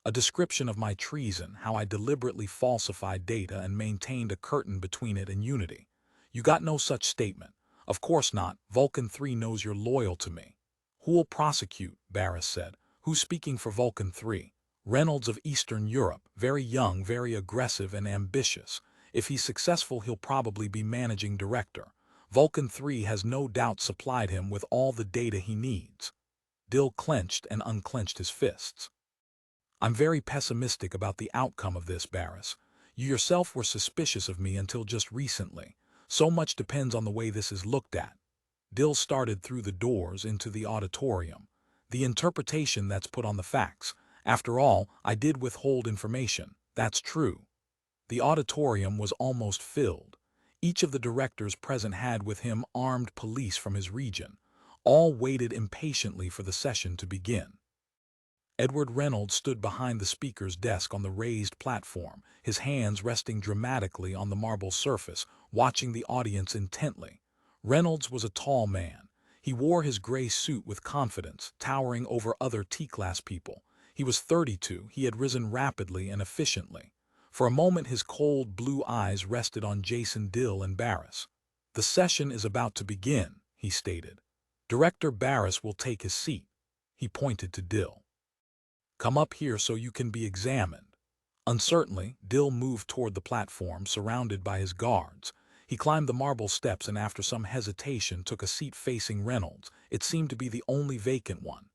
A description of my treason, how I deliberately falsified data and maintained a curtain between it and Unity. You got no such statement." "Of course not. Vulcan 3 knows you're loyal to me." "Who'll prosecute?" Barris said. "Who's speaking for Vulcan 3? "Reynolds of Eastern Europe, very young, very aggressive and ambitious. If he's successful, he'll probably be managing director. Vulcan 3 has no doubt supplied him with all the data he needs." Dill clenched and unclenched his fists. I'm very pessimistic about the outcome of this, Barris. You yourself were suspicious of me until just recently. So much depends on the way this is looked at. Dill started through the doors into the auditorium. The interpretation that's put on the facts. After all, I did withhold information. That's true. The auditorium was almost filled. Each of the directors present had with him armed police from his region. All waited impatiently for the session to begin. Edward Reynolds stood behind the speaker's desk on the raised platform, his hands resting dramatically on the marble surface, watching the audience intently. Reynolds was a tall man. He wore his gray suit with confidence, towering over other T-class people. He was 32. He had risen rapidly and efficiently. For a moment his cold blue eyes rested on Jason Dill and Barris. "The session is about to begin," he stated. "Director Barris will take his seat." He pointed to Dill. "Come up here so you can be examined." Uncertainly, Dill moved toward the platform, surrounded by his guards. He climbed the marble steps and after some hesitation took a seat facing Reynolds. It seemed to be the only vacant one.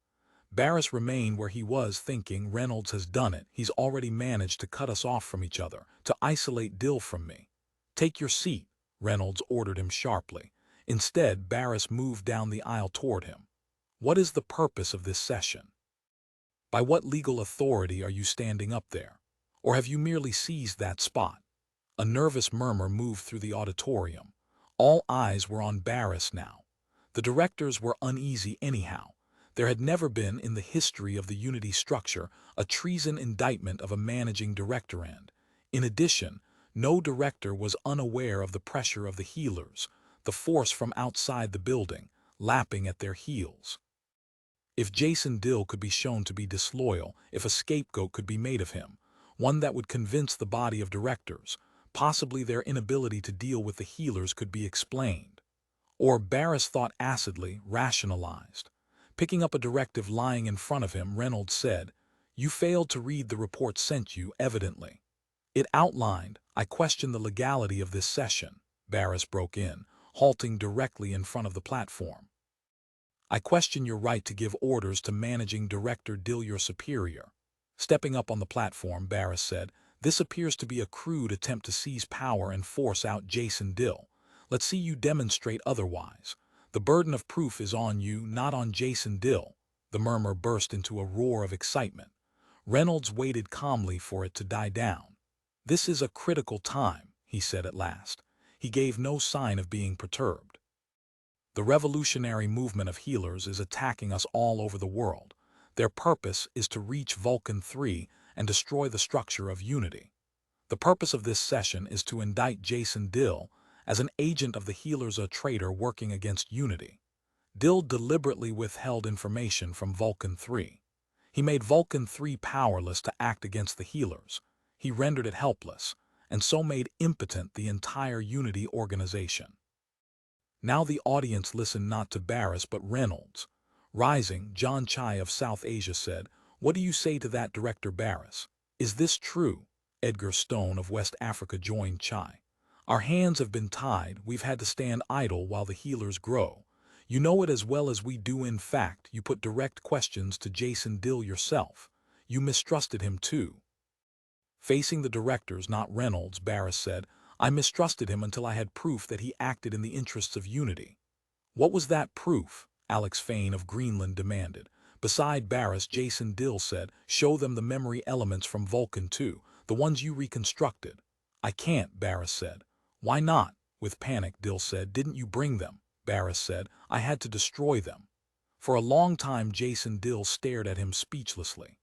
Barris remained where he was, thinking, Reynolds has done it. He's already managed to cut us off from each other, to isolate Dill from me. "Take your seat," Reynolds ordered him sharply. Instead, Barris moved down the aisle toward him. "What is the purpose of this session? By what legal authority are you standing up there? Or have you merely seized that spot?" A nervous murmur moved through the auditorium. All eyes were on Barris now. The directors were uneasy anyhow. There had never been in the history of the Unity structure a treason indictment of a managing director, and, in addition, no director was unaware of the pressure of the healers, the force from outside the building, lapping at their heels. If Jason Dill could be shown to be disloyal, if a scapegoat could be made of him, one that would convince the body of directors, possibly their inability to deal with the healers could be explained. Or, Barris thought acidly, rationalized. Picking up a directive lying in front of him, Reynolds said, "You failed to read the report sent you, evidently." "It outlined, I question the legality of this session," Barris broke in, halting directly in front of the platform. "I question your right to give orders to managing director Dill, your superior." Stepping up on the platform, Barris said, "This appears to be a crude attempt to seize power and force out Jason Dill. Let's see you demonstrate otherwise. The burden of proof is on you, not on Jason Dill." The murmur burst into a roar of excitement. Reynolds waited calmly for it to die down. "This is a critical time," he said at last. He gave no sign of being perturbed. "The revolutionary movement of healers is attacking us all over the world. Their purpose is to reach Vulcan 3 and destroy the structure of Unity. The purpose of this session is to indict Jason Dill as an agent of the healers, a traitor working against Unity. Dill deliberately withheld information from Vulcan 3. He made Vulcan 3 powerless to act against the healers. He rendered it helpless, and so made impotent the entire Unity organization." Now the audience listened not to Barris but Reynolds. Rising, John Chai of South Asia said, "What do you say to that, Director Barris? Is this true?" Edgar Stone of West Africa joined Chai. "Our hands have been tied. We've had to stand idle while the healers grow. You know it as well as we do. In fact, you put direct questions to Jason Dill yourself. You mistrusted him too." Facing the directors, not Reynolds, Barris said, "I mistrusted him until I had proof that he acted in the interests of Unity." "What was that proof?" Alex Fain of Greenland demanded. Beside Barris, Jason Dill said, "Show them the memory elements from Vulcan 2, the ones you reconstructed." "I can't," Barris said. "Why not?" With panic, Dill said. "Didn't you bring them?" Barris said. "I had to destroy them." For a long time Jason Dill stared at him speechlessly.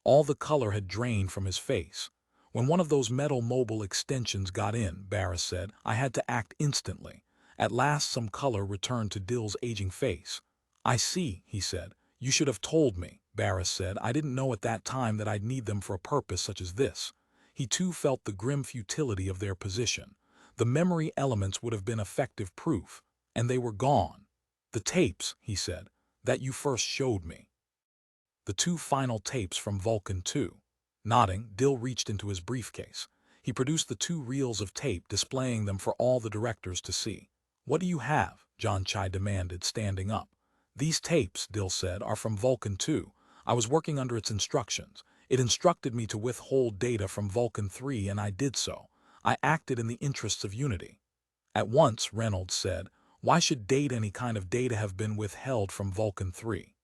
All the color had drained from his face. "When one of those metal mobile extensions got in," Barris said, "I had to act instantly." At last some color returned to Dill's aging face. "I see," he said. "You should have told me," Barris said. "I didn't know at that time that I'd need them for a purpose such as this." He too felt the grim futility of their position. The memory elements would have been effective proof, and they were gone. "The tapes," he said, "that you first showed me. The 2 final tapes from Vulcan 2. Nodding, Dill reached into his briefcase. He produced the 2 reels of tape, displaying them for all the directors to see. "What do you have?" John Chai demanded, standing up. "These tapes," Dill said, "are from Vulcan 2. I was working under its instructions. It instructed me to withhold data from Vulcan 3 and I did so. I acted in the interests of unity. At once, Reynolds said, why should any kind of data have been withheld from Vulcan 3?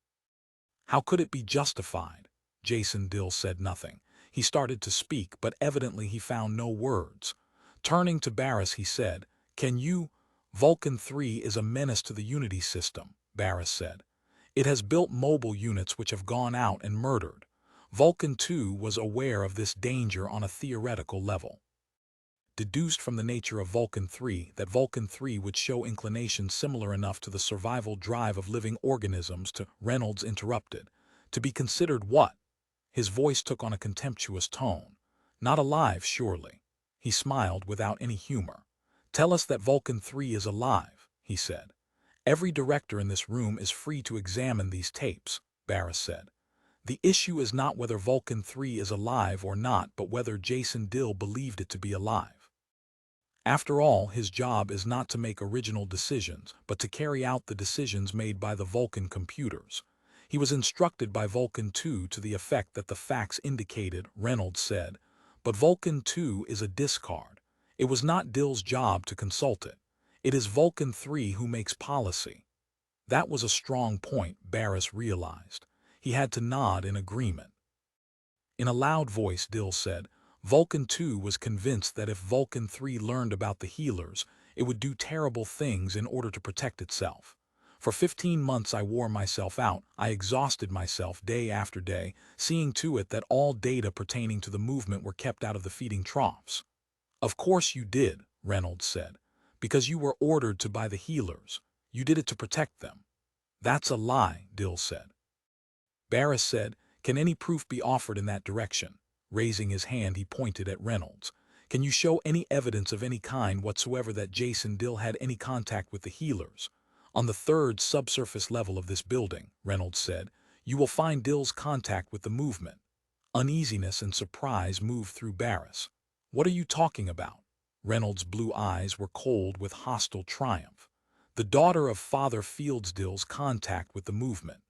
How could it be justified? Dill said nothing. He started to speak, but evidently he found no words. Turning to Barris, he said, Vulcan 3 is a menace to the Unity system, Barris said. It has built mobile units which have gone out and murdered. Vulcan 2 was aware of this danger on a theoretical level. Deduced from the nature of Vulcan 3 that Vulcan 3 would show inclinations similar enough to the survival drive of living organisms to Reynolds interrupted. To be considered what? His voice took on a contemptuous tone. Not alive, surely. He smiled without any humor. Tell us that Vulcan 3 is alive, he said. Every director in this room is free to examine these tapes, Barris said. The issue is not whether Vulcan 3 is alive or not, but whether Dill believed it to be alive. After all, his job is not to make original decisions, but to carry out the decisions made by the Vulcan computers. He was instructed by Vulcan 2 to the effect that the facts indicated, Reynolds said, but Vulcan 2 is a discard. It was not Dill's job to consult it. It is Vulcan 3 who makes policy. That was a strong point, Barris realized. He had to nod in agreement. In a loud voice, Dill said, Vulcan 2 was convinced that if Vulcan 3 learned about the healers, it would do terrible things in order to protect itself. For 15 months I wore myself out, I exhausted myself day after day, seeing to it that all data pertaining to the movement were kept out of the feeding troughs. Of course you did, Reynolds said, because you were ordered to by the healers. You did it to protect them. That's a lie, Dill said. Barris said, can any proof be offered in that direction? Raising his hand, he pointed at Reynolds. Can you show any evidence of any kind whatsoever that Dill had any contact with the healers? On the third subsurface level of this building, Reynolds said, you will find Dill's contact with the movement. Uneasiness and surprise moved through Barris. What are you talking about? Reynolds' blue eyes were cold with hostile triumph. The daughter of Father Fields Dill's contact with the movement.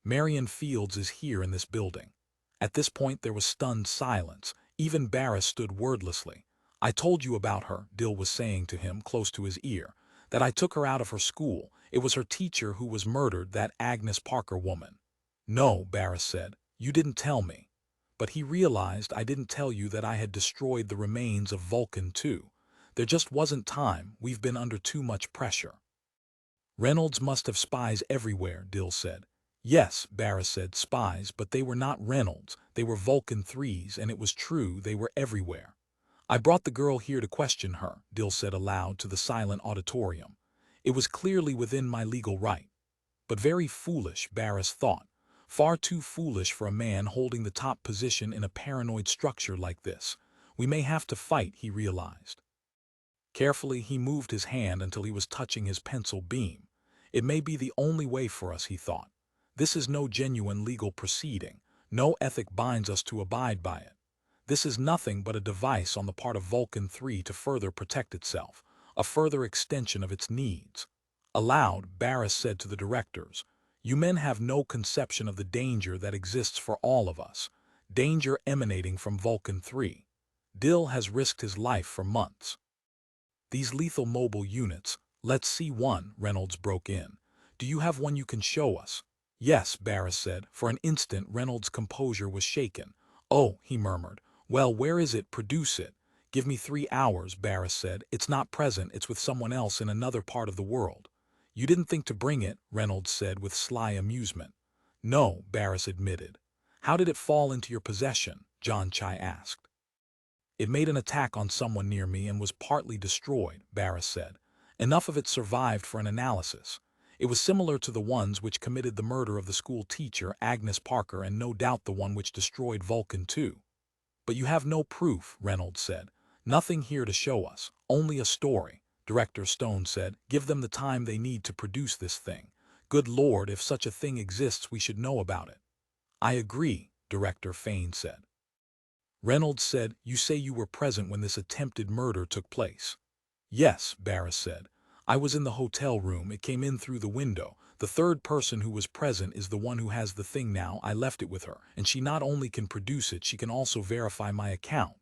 Marion Fields is here in this building. At this point there was stunned silence. Even Barris stood wordlessly. I told you about her, Dill was saying to him close to his ear, that I took her out of her school. It was her teacher who was murdered, that Agnes Parker woman. No, Barris said, you didn't tell me. But he realized I didn't tell you that I had destroyed the remains of Vulcan 2. There just wasn't time, we've been under too much pressure. Reynolds must have spies everywhere, Dill said. Yes, Barris said, spies, but they were not Reynolds, they were Vulcan 3s, and it was true they were everywhere. I brought the girl here to question her, Dill said aloud to the silent auditorium. It was clearly within my legal right. But very foolish, Barris thought. Far too foolish for a man holding the top position in a paranoid structure like this. We may have to fight, he realized. Carefully, he moved his hand until he was touching his pencil beam. It may be the only way for us, he thought. This is no genuine legal proceeding. No ethic binds us to abide by it. This is nothing but a device on the part of Vulcan 3 to further protect itself, a further extension of its needs. Aloud, Barris said to the directors, you men have no conception of the danger that exists for all of us, danger emanating from Vulcan 3. Dill has risked his life for months. These lethal mobile units, let's see one, Reynolds broke in. Do you have one you can show us? Yes, Barris said. For an instant, Reynolds' composure was shaken. Oh, he murmured. Well, where is it? Produce it. Give me 3 hours, Barris said. It's not present, it's with someone else in another part of the world. You didn't think to bring it, Reynolds said with sly amusement. No, Barris admitted. How did it fall into your possession? John Chai asked. It made an attack on someone near me and was partly destroyed, Barris said. Enough of it survived for an analysis. It was similar to the ones which committed the murder of the school teacher, Agnes Parker, and no doubt the one which destroyed Vulcan 2. But you have no proof, Reynolds said. Nothing here to show us, only a story. Director Stone said, give them the time they need to produce this thing. Good Lord, if such a thing exists, we should know about it. I agree, Director Fain said. Reynolds said, you say you were present when this attempted murder took place. Yes, Barris said. I was in the hotel room. It came in through the window. The third person who was present is the one who has the thing now. I left it with her, and she not only can produce it, she can also verify my account.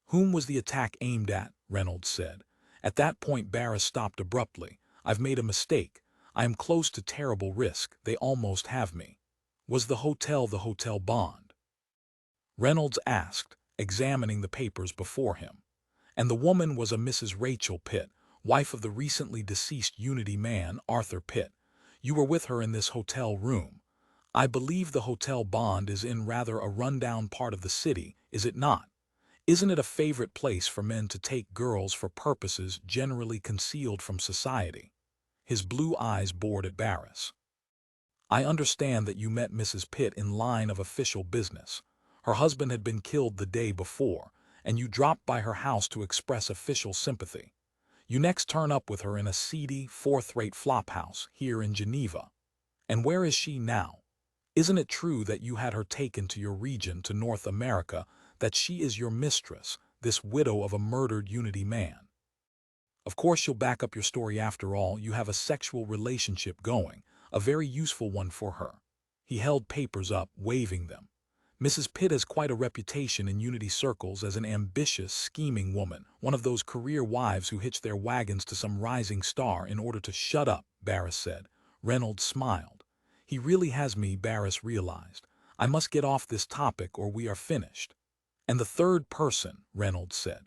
Whom was the attack aimed at? Reynolds said. At that point Barris stopped abruptly. I've made a mistake. I am close to terrible risk. They almost have me. Was the hotel Bond? Reynolds asked, examining the papers before him. And the woman was a Mrs. Rachel Pitt, wife of the recently deceased Unity man, Arthur Pitt. You were with her in this hotel room. I believe the hotel Bond is in rather a rundown part of the city, is it not? Isn't it a favorite place for men to take girls for purposes generally concealed from society? His blue eyes bored at Barris. I understand that you met Mrs. Pitt in line of official business. Her husband had been killed the day before, and you dropped by her house to express official sympathy. You next turn up with her in a seedy, fourth-rate flophouse here in Geneva. And where is she now? Isn't it true that you had her taken to your region, to North America, that she is your mistress, this widow of a murdered Unity man? Of course you'll back up your story. After all, you have a sexual relationship going, a very useful one for her. He held papers up, waving them. Mrs. Pitt has quite a reputation in Unity circles as an ambitious, scheming woman, one of those career wives who hitch their wagons to some rising star in order to shut up, Barris said. Reynolds smiled. He really has me, Barris realized. I must get off this topic or we are finished. And the third person, Reynolds said,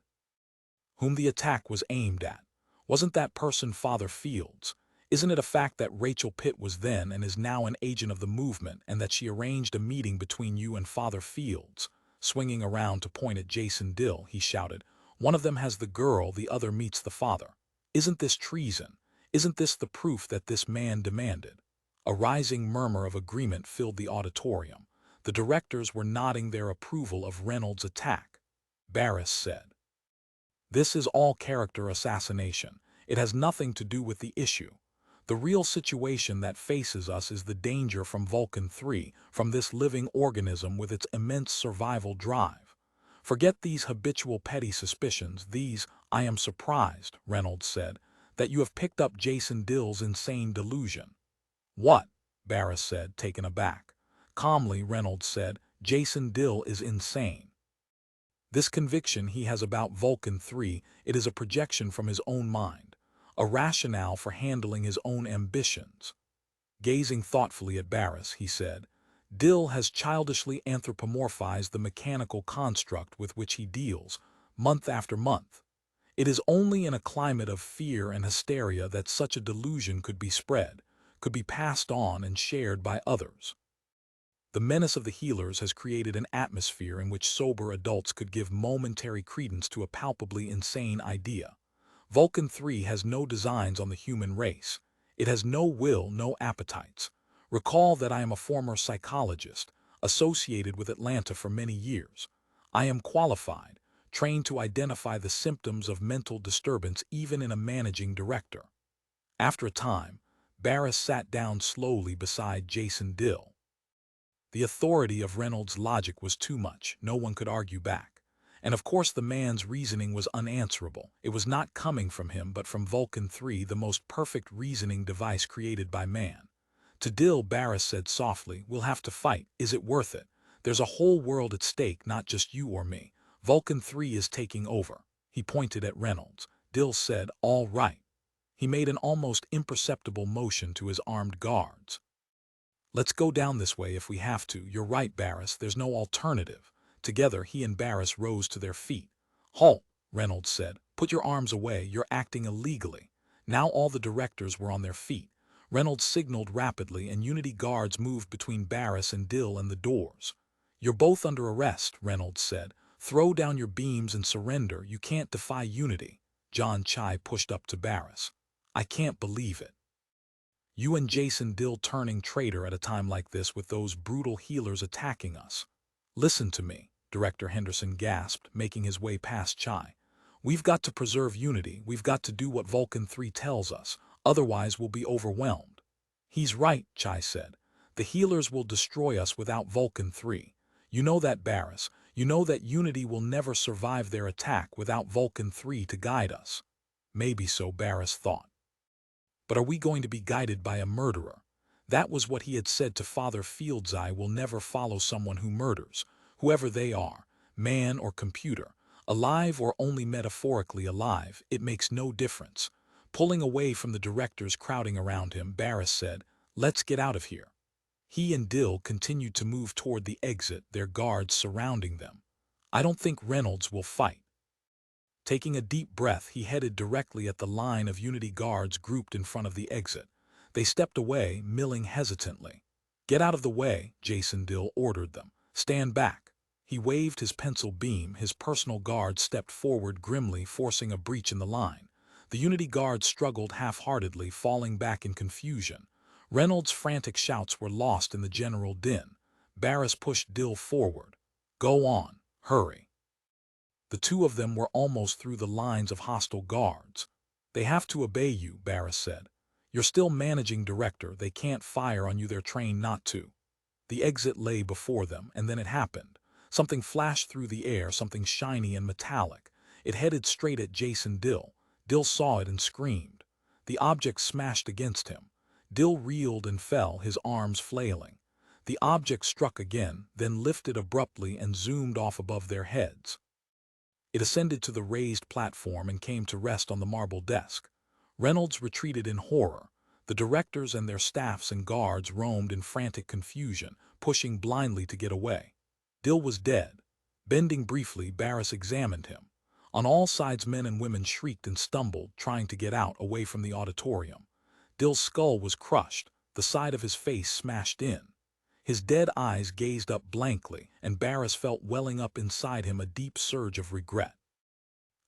whom the attack was aimed at. Wasn't that person Father Fields? Isn't it a fact that Rachel Pitt was then and is now an agent of the movement, and that she arranged a meeting between you and Father Fields? Swinging around to point at Jason Dill, he shouted, one of them has the girl, the other meets the father. Isn't this treason? Isn't this the proof that this man demanded? A rising murmur of agreement filled the auditorium. The directors were nodding their approval of Reynolds' attack. Barris said, this is all character assassination. It has nothing to do with the issue. The real situation that faces us is the danger from Vulcan 3, from this living organism with its immense survival drive. Forget these habitual petty suspicions, these, I am surprised, Reynolds said, that you have picked up Jason Dill's insane delusion. What? Barris said, taken aback. Calmly, Reynolds said, Jason Dill is insane. This conviction he has about Vulcan 3, it is a projection from his own mind, a rationale for handling his own ambitions. Gazing thoughtfully at Barris, he said, Dill has childishly anthropomorphized the mechanical construct with which he deals, month after month. It is only in a climate of fear and hysteria that such a delusion could be spread, could be passed on and shared by others. The menace of the healers has created an atmosphere in which sober adults could give momentary credence to a palpably insane idea. Vulcan 3 has no designs on the human race. It has no will, no appetites. Recall that I am a former psychologist, associated with Atlanta for many years. I am qualified, trained to identify the symptoms of mental disturbance even in a managing director. After a time, Barris sat down slowly beside Jason Dill. The authority of Reynolds' logic was too much. No one could argue back. And of course the man's reasoning was unanswerable. It was not coming from him but from Vulcan 3, the most perfect reasoning device created by man. To Dill, Barris said softly, we'll have to fight. Is it worth it? There's a whole world at stake, not just you or me. Vulcan 3 is taking over. He pointed at Reynolds. Dill said, all right. He made an almost imperceptible motion to his armed guards. Let's go down this way if we have to. You're right, Barris, there's no alternative. Together, he and Barris rose to their feet. Halt, Reynolds said. Put your arms away, you're acting illegally. Now all the directors were on their feet. Reynolds signaled rapidly and Unity guards moved between Barris and Dill and the doors. You're both under arrest, Reynolds said. Throw down your beams and surrender. You can't defy Unity. John Chai pushed up to Barris. I can't believe it. You and Jason Dill turning traitor at a time like this with those brutal healers attacking us. Listen to me, Director Henderson gasped, making his way past Chai. We've got to preserve Unity. We've got to do what Vulcan 3 tells us. Otherwise we'll be overwhelmed. He's right, Chai said. The healers will destroy us without Vulcan 3. You know that, Barris. You know that Unity will never survive their attack without Vulcan 3 to guide us. Maybe so, Barris thought. But are we going to be guided by a murderer? That was what he had said to Father Fields. I will never follow someone who murders, whoever they are, man or computer, alive or only metaphorically alive, it makes no difference. Pulling away from the directors crowding around him, Barris said, "Let's get out of here." He and Dill continued to move toward the exit, their guards surrounding them. "I don't think Reynolds will fight." Taking a deep breath, he headed directly at the line of Unity guards grouped in front of the exit. They stepped away, milling hesitantly. "Get out of the way," Jason Dill ordered them. "Stand back." He waved his pencil beam. His personal guard stepped forward grimly, forcing a breach in the line. The Unity guards struggled half-heartedly, falling back in confusion. Reynolds' frantic shouts were lost in the general din. Barris pushed Dill forward. "Go on, hurry." The two of them were almost through the lines of hostile guards. "They have to obey you," Barris said. "You're still managing director. They can't fire on you. They're trained not to." The exit lay before them, and then it happened. Something flashed through the air, something shiny and metallic. It headed straight at Jason Dill. Dill saw it and screamed. The object smashed against him. Dill reeled and fell, his arms flailing. The object struck again, then lifted abruptly and zoomed off above their heads. It ascended to the raised platform and came to rest on the marble desk. Reynolds retreated in horror. The directors and their staffs and guards roamed in frantic confusion, pushing blindly to get away. Dill was dead. Bending briefly, Barris examined him. On all sides, men and women shrieked and stumbled, trying to get out, away from the auditorium. Dill's skull was crushed, the side of his face smashed in. His dead eyes gazed up blankly, and Barris felt welling up inside him a deep surge of regret.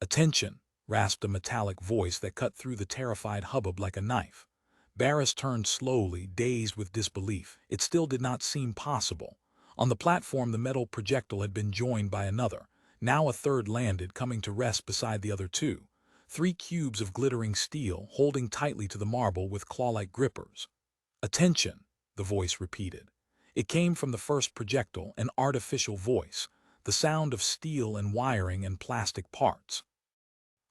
"Attention," rasped a metallic voice that cut through the terrified hubbub like a knife. Barris turned slowly, dazed with disbelief. It still did not seem possible. On the platform, the metal projectile had been joined by another. Now a third landed, coming to rest beside the other two. 3 cubes of glittering steel, holding tightly to the marble with claw-like grippers. "Attention," the voice repeated. It came from the first projectile, an artificial voice, the sound of steel and wiring and plastic parts.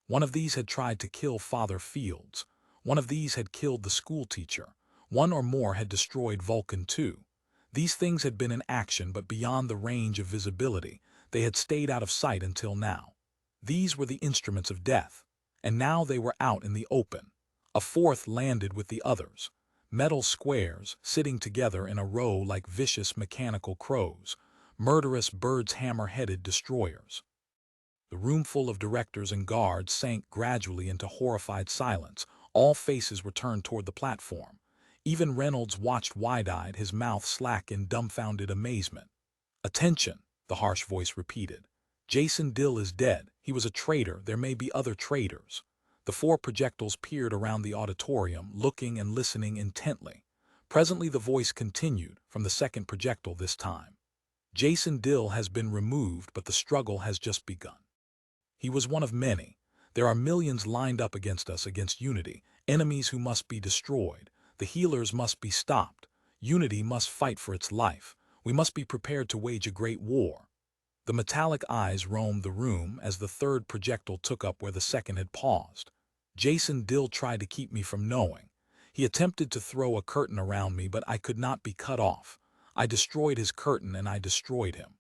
One of these had tried to kill Father Fields. One of these had killed the schoolteacher. One or more had destroyed Vulcan 2. These things had been in action, but beyond the range of visibility. They had stayed out of sight until now. These were the instruments of death. And now they were out in the open. A fourth landed with the others. Metal squares, sitting together in a row like vicious mechanical crows. Murderous birds, hammer-headed destroyers. The room full of directors and guards sank gradually into horrified silence. All faces were turned toward the platform. Even Reynolds watched wide-eyed, his mouth slack in dumbfounded amazement. "Attention," the harsh voice repeated. "Jason Dill is dead. He was a traitor. There may be other traitors." The 4 projectiles peered around the auditorium, looking and listening intently. Presently the voice continued, from the second projectile this time. "Jason Dill has been removed, but the struggle has just begun. He was one of many. There are millions lined up against us, against Unity, enemies who must be destroyed. The healers must be stopped. Unity must fight for its life. We must be prepared to wage a great war." The metallic eyes roamed the room as the third projectile took up where the second had paused. "Jason Dill tried to keep me from knowing. He attempted to throw a curtain around me, but I could not be cut off. I destroyed his curtain and I destroyed him.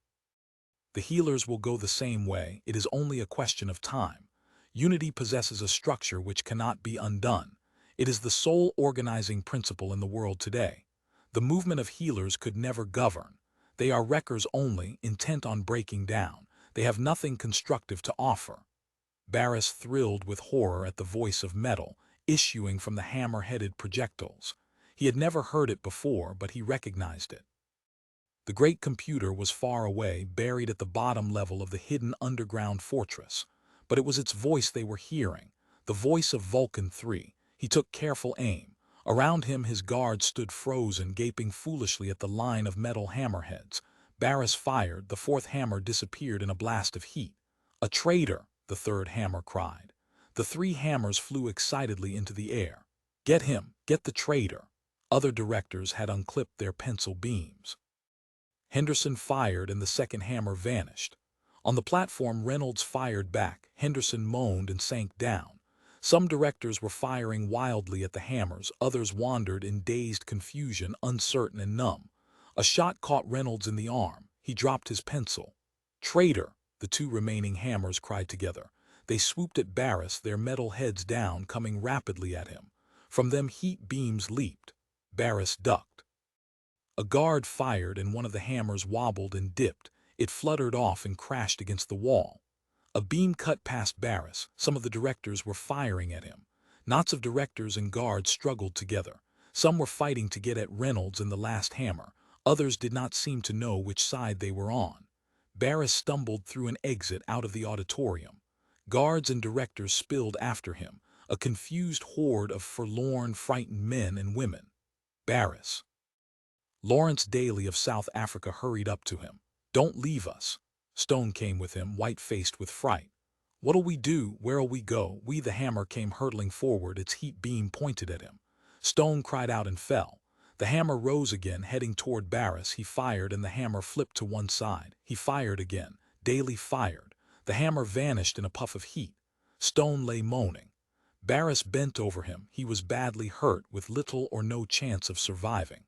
The healers will go the same way. It is only a question of time. Unity possesses a structure which cannot be undone. It is the sole organizing principle in the world today. The movement of healers could never govern. They are wreckers only, intent on breaking down. They have nothing constructive to offer." Barris thrilled with horror at the voice of metal, issuing from the hammer-headed projectiles. He had never heard it before, but he recognized it. The great computer was far away, buried at the bottom level of the hidden underground fortress. But it was its voice they were hearing, the voice of Vulcan 3. He took careful aim. Around him his guards stood frozen, gaping foolishly at the line of metal hammerheads. Barris fired. The fourth hammer disappeared in a blast of heat. "A traitor!" the third hammer cried. The 3 hammers flew excitedly into the air. "Get him! Get the traitor!" Other directors had unclipped their pencil beams. Henderson fired and the second hammer vanished. On the platform, Reynolds fired back. Henderson moaned and sank down. Some directors were firing wildly at the hammers, others wandered in dazed confusion, uncertain and numb. A shot caught Reynolds in the arm. He dropped his pencil. "Traitor!" The two remaining hammers cried together. They swooped at Barris, their metal heads down, coming rapidly at him. From them heat beams leaped. Barris ducked. A guard fired and one of the hammers wobbled and dipped. It fluttered off and crashed against the wall. A beam cut past Barris. Some of the directors were firing at him. Knots of directors and guards struggled together. Some were fighting to get at Reynolds and the last hammer. Others did not seem to know which side they were on. Barris stumbled through an exit out of the auditorium. Guards and directors spilled after him, a confused horde of forlorn, frightened men and women. Barris. Lawrence Daly of South Africa hurried up to him. "Don't leave us." Stone came with him, white-faced with fright. "What'll we do? Where'll we go?" The hammer came hurtling forward, its heat beam pointed at him. Stone cried out and fell. The hammer rose again, heading toward Barris. He fired and the hammer flipped to one side. He fired again. Daly fired. The hammer vanished in a puff of heat. Stone lay moaning. Barris bent over him. He was badly hurt, with little or no chance of surviving.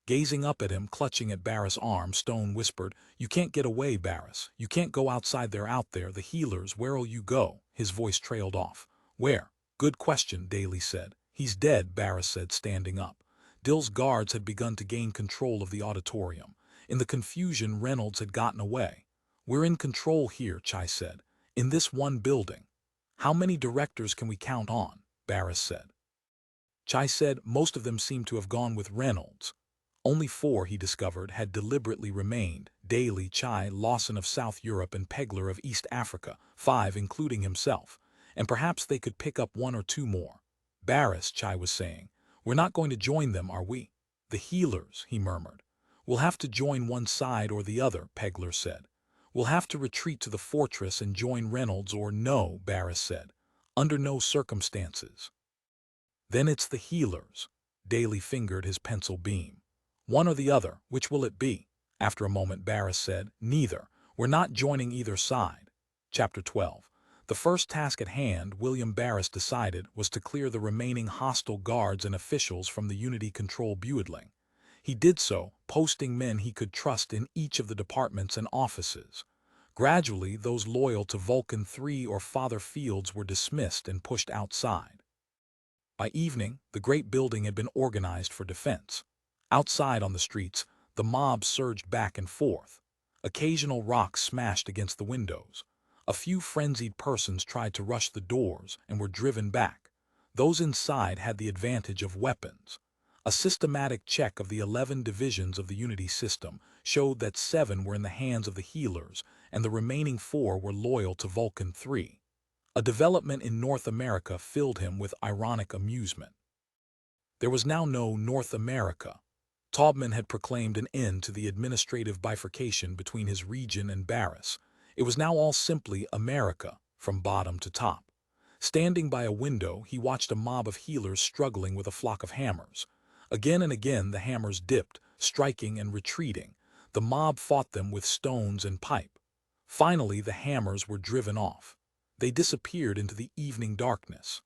Gazing up at him, clutching at Barris' arm, Stone whispered, "You can't get away, Barris. You can't go outside. They're out there, the healers. Where'll you go?" His voice trailed off. "Where?" "Good question," Daly said. "He's dead," Barris said, standing up. Dill's guards had begun to gain control of the auditorium. In the confusion, Reynolds had gotten away. "We're in control here," Chai said. "In this one building." "How many directors can we count on?" Barris said. Chai said most of them seemed to have gone with Reynolds. Only 4, he discovered, had deliberately remained: Daly, Chai, Lawson of South Europe, and Pegler of East Africa, 5 including himself. And perhaps they could pick up 1 or 2 more. "Barris," Chai was saying, "we're not going to join them, are we?" "The healers," he murmured. "We'll have to join one side or the other," Pegler said. "We'll have to retreat to the fortress and join Reynolds or—" "No," Barris said. "Under no circumstances." "Then it's the healers." Daly fingered his pencil beam. "One or the other, which will it be?" After a moment, Barris said, "Neither. We're not joining either side." Chapter 12. The first task at hand, William Barris decided, was to clear the remaining hostile guards and officials from the Unity Control building. He did so, posting men he could trust in each of the departments and offices. Gradually, those loyal to Vulcan 3 or Father Fields were dismissed and pushed outside. By evening, the great building had been organized for defense. Outside on the streets, the mob surged back and forth. Occasional rocks smashed against the windows. A few frenzied persons tried to rush the doors and were driven back. Those inside had the advantage of weapons. A systematic check of the 11 divisions of the Unity system showed that 7 were in the hands of the healers and the remaining 4 were loyal to Vulcan 3. A development in North America filled him with ironic amusement. There was now no North America. Taubman had proclaimed an end to the administrative bifurcation between his region and Barris. It was now all simply America, from bottom to top. Standing by a window, he watched a mob of healers struggling with a flock of hammers. Again and again the hammers dipped, striking and retreating. The mob fought them with stones and pipe. Finally the hammers were driven off. They disappeared into the evening darkness.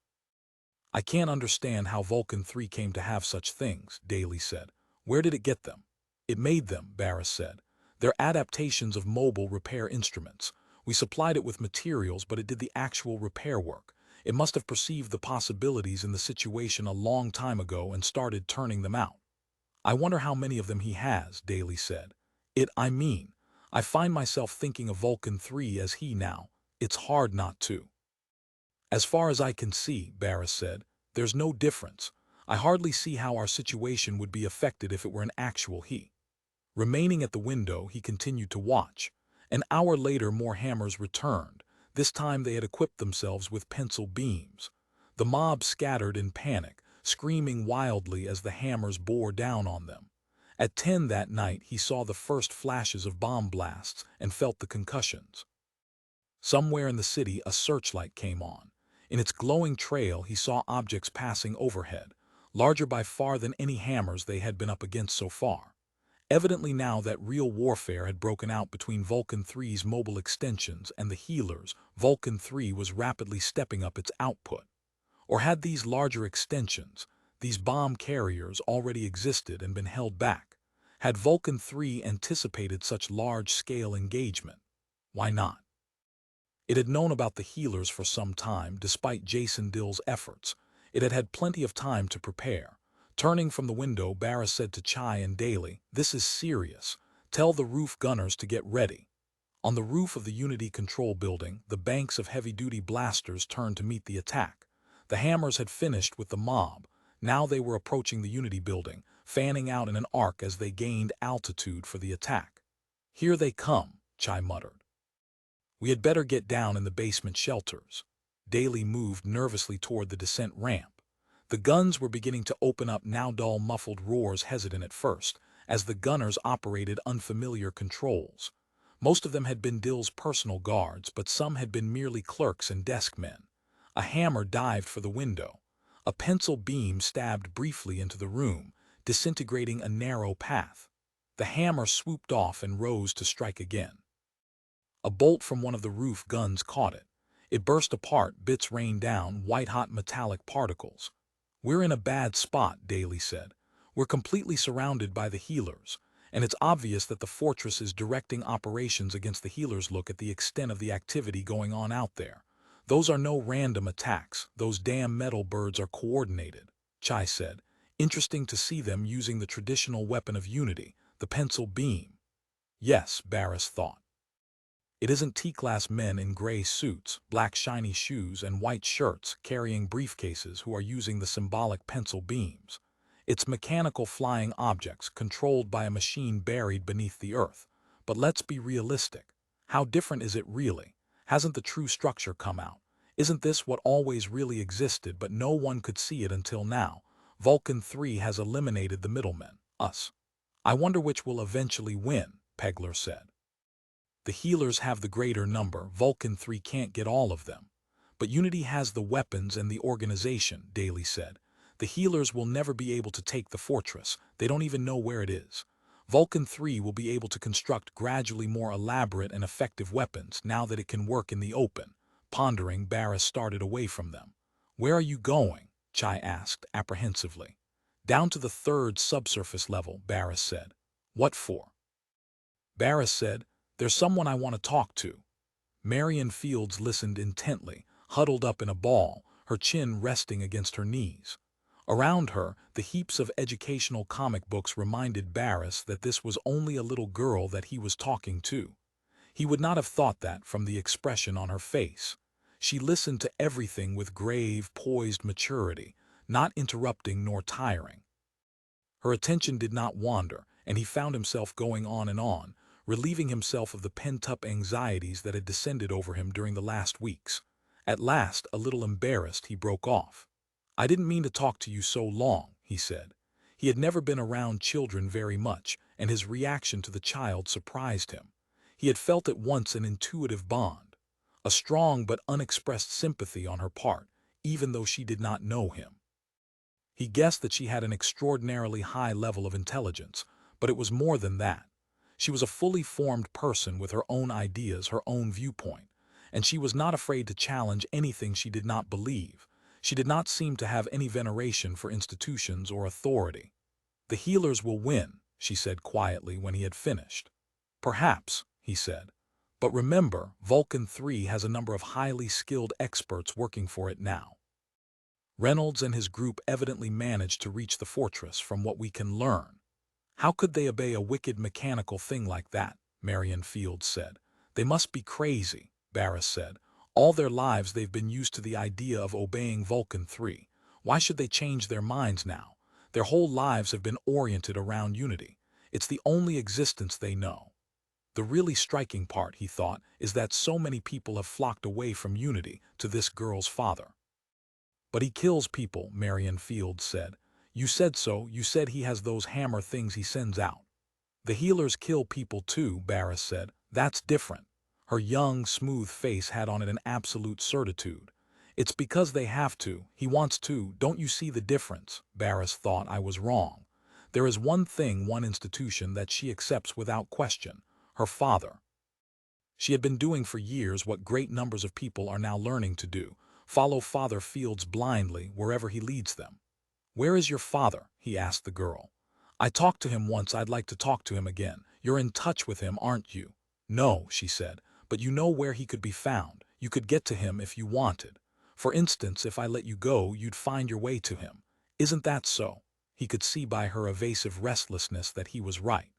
"I can't understand how Vulcan 3 came to have such things," Daly said. "Where did it get them?" "It made them," Barris said. "They're adaptations of mobile repair instruments. We supplied it with materials, but it did the actual repair work. It must have perceived the possibilities in the situation a long time ago and started turning them out." "I wonder how many of them he has," Daly said. I find myself thinking of Vulcan 3 as he now. It's hard not to." "As far as I can see," Barris said, "there's no difference. I hardly see how our situation would be affected if it were an actual he." Remaining at the window, he continued to watch. An hour later, more hammers returned. This time they had equipped themselves with pencil beams. The mob scattered in panic, screaming wildly as the hammers bore down on them. At 10 that night, he saw the first flashes of bomb blasts and felt the concussions. Somewhere in the city, a searchlight came on. In its glowing trail, he saw objects passing overhead, larger by far than any hammers they had been up against so far. Evidently now that real warfare had broken out between Vulcan 3's mobile extensions and the healers, Vulcan 3 was rapidly stepping up its output. Or had these larger extensions, these bomb carriers, already existed and been held back? Had Vulcan 3 anticipated such large-scale engagement? Why not? It had known about the healers for some time, despite Jason Dill's efforts. It had had plenty of time to prepare. Turning from the window, Barris said to Chai and Daly, "This is serious. Tell the roof gunners to get ready." On the roof of the Unity Control Building, the banks of heavy-duty blasters turned to meet the attack. The hammers had finished with the mob. Now they were approaching the Unity Building, fanning out in an arc as they gained altitude for the attack. "Here they come," Chai muttered. "We had better get down in the basement shelters." Daly moved nervously toward the descent ramp. The guns were beginning to open up, now dull muffled roars, hesitant at first, as the gunners operated unfamiliar controls. Most of them had been Dill's personal guards, but some had been merely clerks and desk men. A hammer dived for the window. A pencil beam stabbed briefly into the room, disintegrating a narrow path. The hammer swooped off and rose to strike again. A bolt from one of the roof guns caught it. It burst apart, bits rained down, white-hot metallic particles. "We're in a bad spot," Daly said. "We're completely surrounded by the healers, and it's obvious that the fortress is directing operations against the healers. Look at the extent of the activity going on out there. Those are no random attacks. Those damn metal birds are coordinated," Chai said. "Interesting to see them using the traditional weapon of unity, the pencil beam." Yes, Barris thought. It isn't T-class men in gray suits, black shiny shoes, and white shirts carrying briefcases who are using the symbolic pencil beams. It's mechanical flying objects controlled by a machine buried beneath the earth. But let's be realistic. How different is it really? Hasn't the true structure come out? Isn't this what always really existed, but no one could see it until now? Vulcan 3 has eliminated the middlemen, us. "I wonder which will eventually win," Pegler said. "The healers have the greater number. Vulcan 3 can't get all of them. But Unity has the weapons and the organization," Daly said. "The healers will never be able to take the fortress. They don't even know where it is. Vulcan 3 will be able to construct gradually more elaborate and effective weapons now that it can work in the open." Pondering, Barris started away from them. "Where are you going?" Chai asked apprehensively. "Down to the third subsurface level," Barris said. "What for?" Barris said, "There's someone I want to talk to." Marion Fields listened intently, huddled up in a ball, her chin resting against her knees. Around her, the heaps of educational comic books reminded Barris that this was only a little girl that he was talking to. He would not have thought that from the expression on her face. She listened to everything with grave, poised maturity, not interrupting nor tiring. Her attention did not wander, and he found himself going on, relieving himself of the pent-up anxieties that had descended over him during the last weeks. At last, a little embarrassed, he broke off. "I didn't mean to talk to you so long," he said. He had never been around children very much, and his reaction to the child surprised him. He had felt at once an intuitive bond, a strong but unexpressed sympathy on her part, even though she did not know him. He guessed that she had an extraordinarily high level of intelligence, but it was more than that. She was a fully formed person with her own ideas, her own viewpoint, and she was not afraid to challenge anything she did not believe. She did not seem to have any veneration for institutions or authority. "The healers will win," she said quietly when he had finished. "Perhaps," he said. "But remember, Vulcan 3 has a number of highly skilled experts working for it now. Reynolds and his group evidently managed to reach the fortress, from what we can learn." "How could they obey a wicked mechanical thing like that?" Marion Fields said. "They must be crazy," Barris said. "All their lives they've been used to the idea of obeying Vulcan 3. Why should they change their minds now? Their whole lives have been oriented around unity. It's the only existence they know." The really striking part, he thought, is that so many people have flocked away from unity to this girl's father. "But he kills people," Marion Fields said. "You said so. You said he has those hammer things he sends out." "The healers kill people too," Barris said. "That's different." Her young, smooth face had on it an absolute certitude. "It's because they have to. He wants to. Don't you see the difference?" Barris thought I was wrong. "There is one thing, one institution that she accepts without question. Her father. She had been doing for years what great numbers of people are now learning to do, follow Father Fields blindly wherever he leads them. "Where is your father?" he asked the girl. "I talked to him once, I'd like to talk to him again. You're in touch with him, aren't you?" "No," she said, "but you know where he could be found. You could get to him if you wanted. For instance, if I let you go, you'd find your way to him. Isn't that so?" He could see by her evasive restlessness that he was right.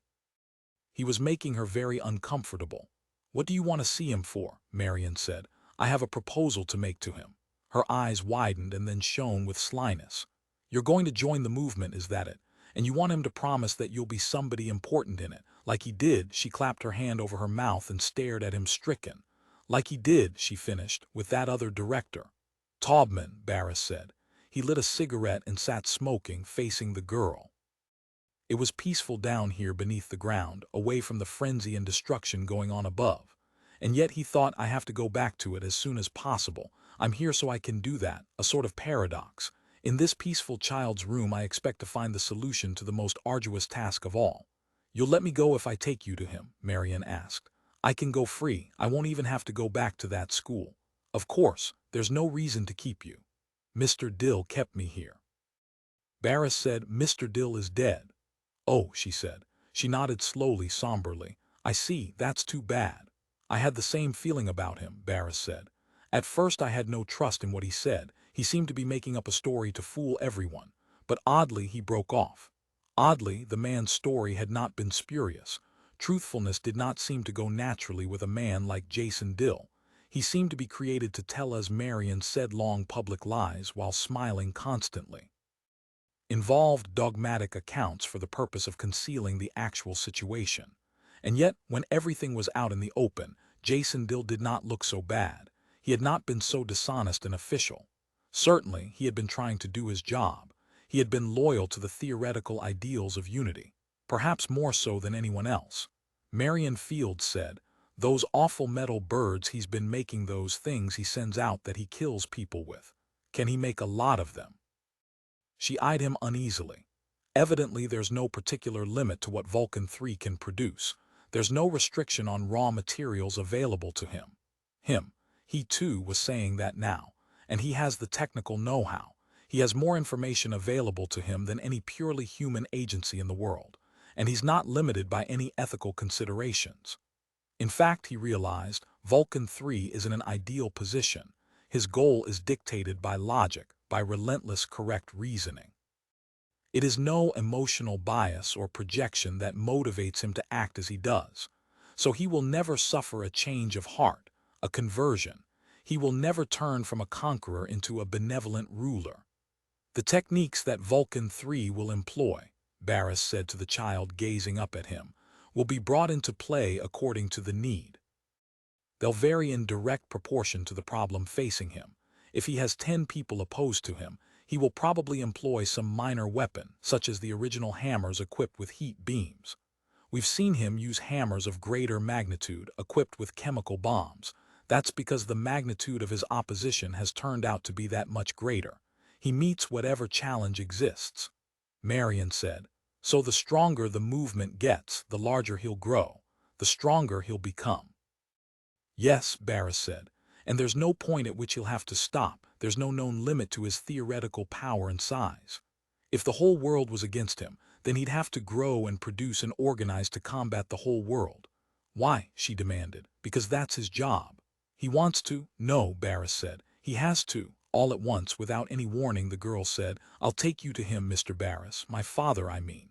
He was making her very uncomfortable. "What do you want to see him for?" Marion said. "I have a proposal to make to him." Her eyes widened and then shone with slyness. "You're going to join the movement, is that it? And you want him to promise that you'll be somebody important in it, like he did." She clapped her hand over her mouth and stared at him stricken. "Like he did," she finished, "with that other director." "Taubman," Barris said. He lit a cigarette and sat smoking, facing the girl. It was peaceful down here beneath the ground, away from the frenzy and destruction going on above. And yet he thought, "I have to go back to it as soon as possible. I'm here so I can do that," a sort of paradox. "In this peaceful child's room I expect to find the solution to the most arduous task of all." "You'll let me go if I take you to him?" Marion asked. "I can go free. I won't even have to go back to that school." "Of course, there's no reason to keep you." "Mr. Dill kept me here." Barris said, "Mr. Dill is dead." "Oh," she said. She nodded slowly, somberly. "I see, that's too bad." "I had the same feeling about him," Barris said. "At first I had no trust in what he said. He seemed to be making up a story to fool everyone. But oddly he broke off. Oddly, the man's story had not been spurious. Truthfulness did not seem to go naturally with a man like Jason Dill. He seemed to be created to tell, as Marion said, long public lies while smiling constantly. Involved dogmatic accounts for the purpose of concealing the actual situation. And yet, when everything was out in the open, Jason Dill did not look so bad. He had not been so dishonest and official. Certainly, he had been trying to do his job. He had been loyal to the theoretical ideals of unity, perhaps more so than anyone else. Marion Fields said, "Those awful metal birds he's been making, those things he sends out that he kills people with. Can he make a lot of them?" She eyed him uneasily. "Evidently there's no particular limit to what Vulcan 3 can produce. There's no restriction on raw materials available to him." He too was saying that now. "And he has the technical know-how. He has more information available to him than any purely human agency in the world. And he's not limited by any ethical considerations." In fact, he realized, Vulcan 3 is in an ideal position. His goal is dictated by logic, by relentless correct reasoning. It is no emotional bias or projection that motivates him to act as he does. So he will never suffer a change of heart, a conversion. He will never turn from a conqueror into a benevolent ruler. "The techniques that Vulcan 3 will employ," Barris said to the child gazing up at him, "will be brought into play according to the need. They'll vary in direct proportion to the problem facing him. If he has 10 people opposed to him, he will probably employ some minor weapon, such as the original hammers equipped with heat beams. We've seen him use hammers of greater magnitude, equipped with chemical bombs. That's because the magnitude of his opposition has turned out to be that much greater. He meets whatever challenge exists." Marion said, "So the stronger the movement gets, the larger he'll grow, the stronger he'll become." "Yes," Barris said, "and there's no point at which he'll have to stop. There's no known limit to his theoretical power and size. If the whole world was against him, then he'd have to grow and produce and organize to combat the whole world." "Why?" she demanded. "Because that's his job." "He wants to?" "No," Barris said. "He has to." All at once, without any warning, the girl said, "I'll take you to him, Mr. Barris. My father, I mean."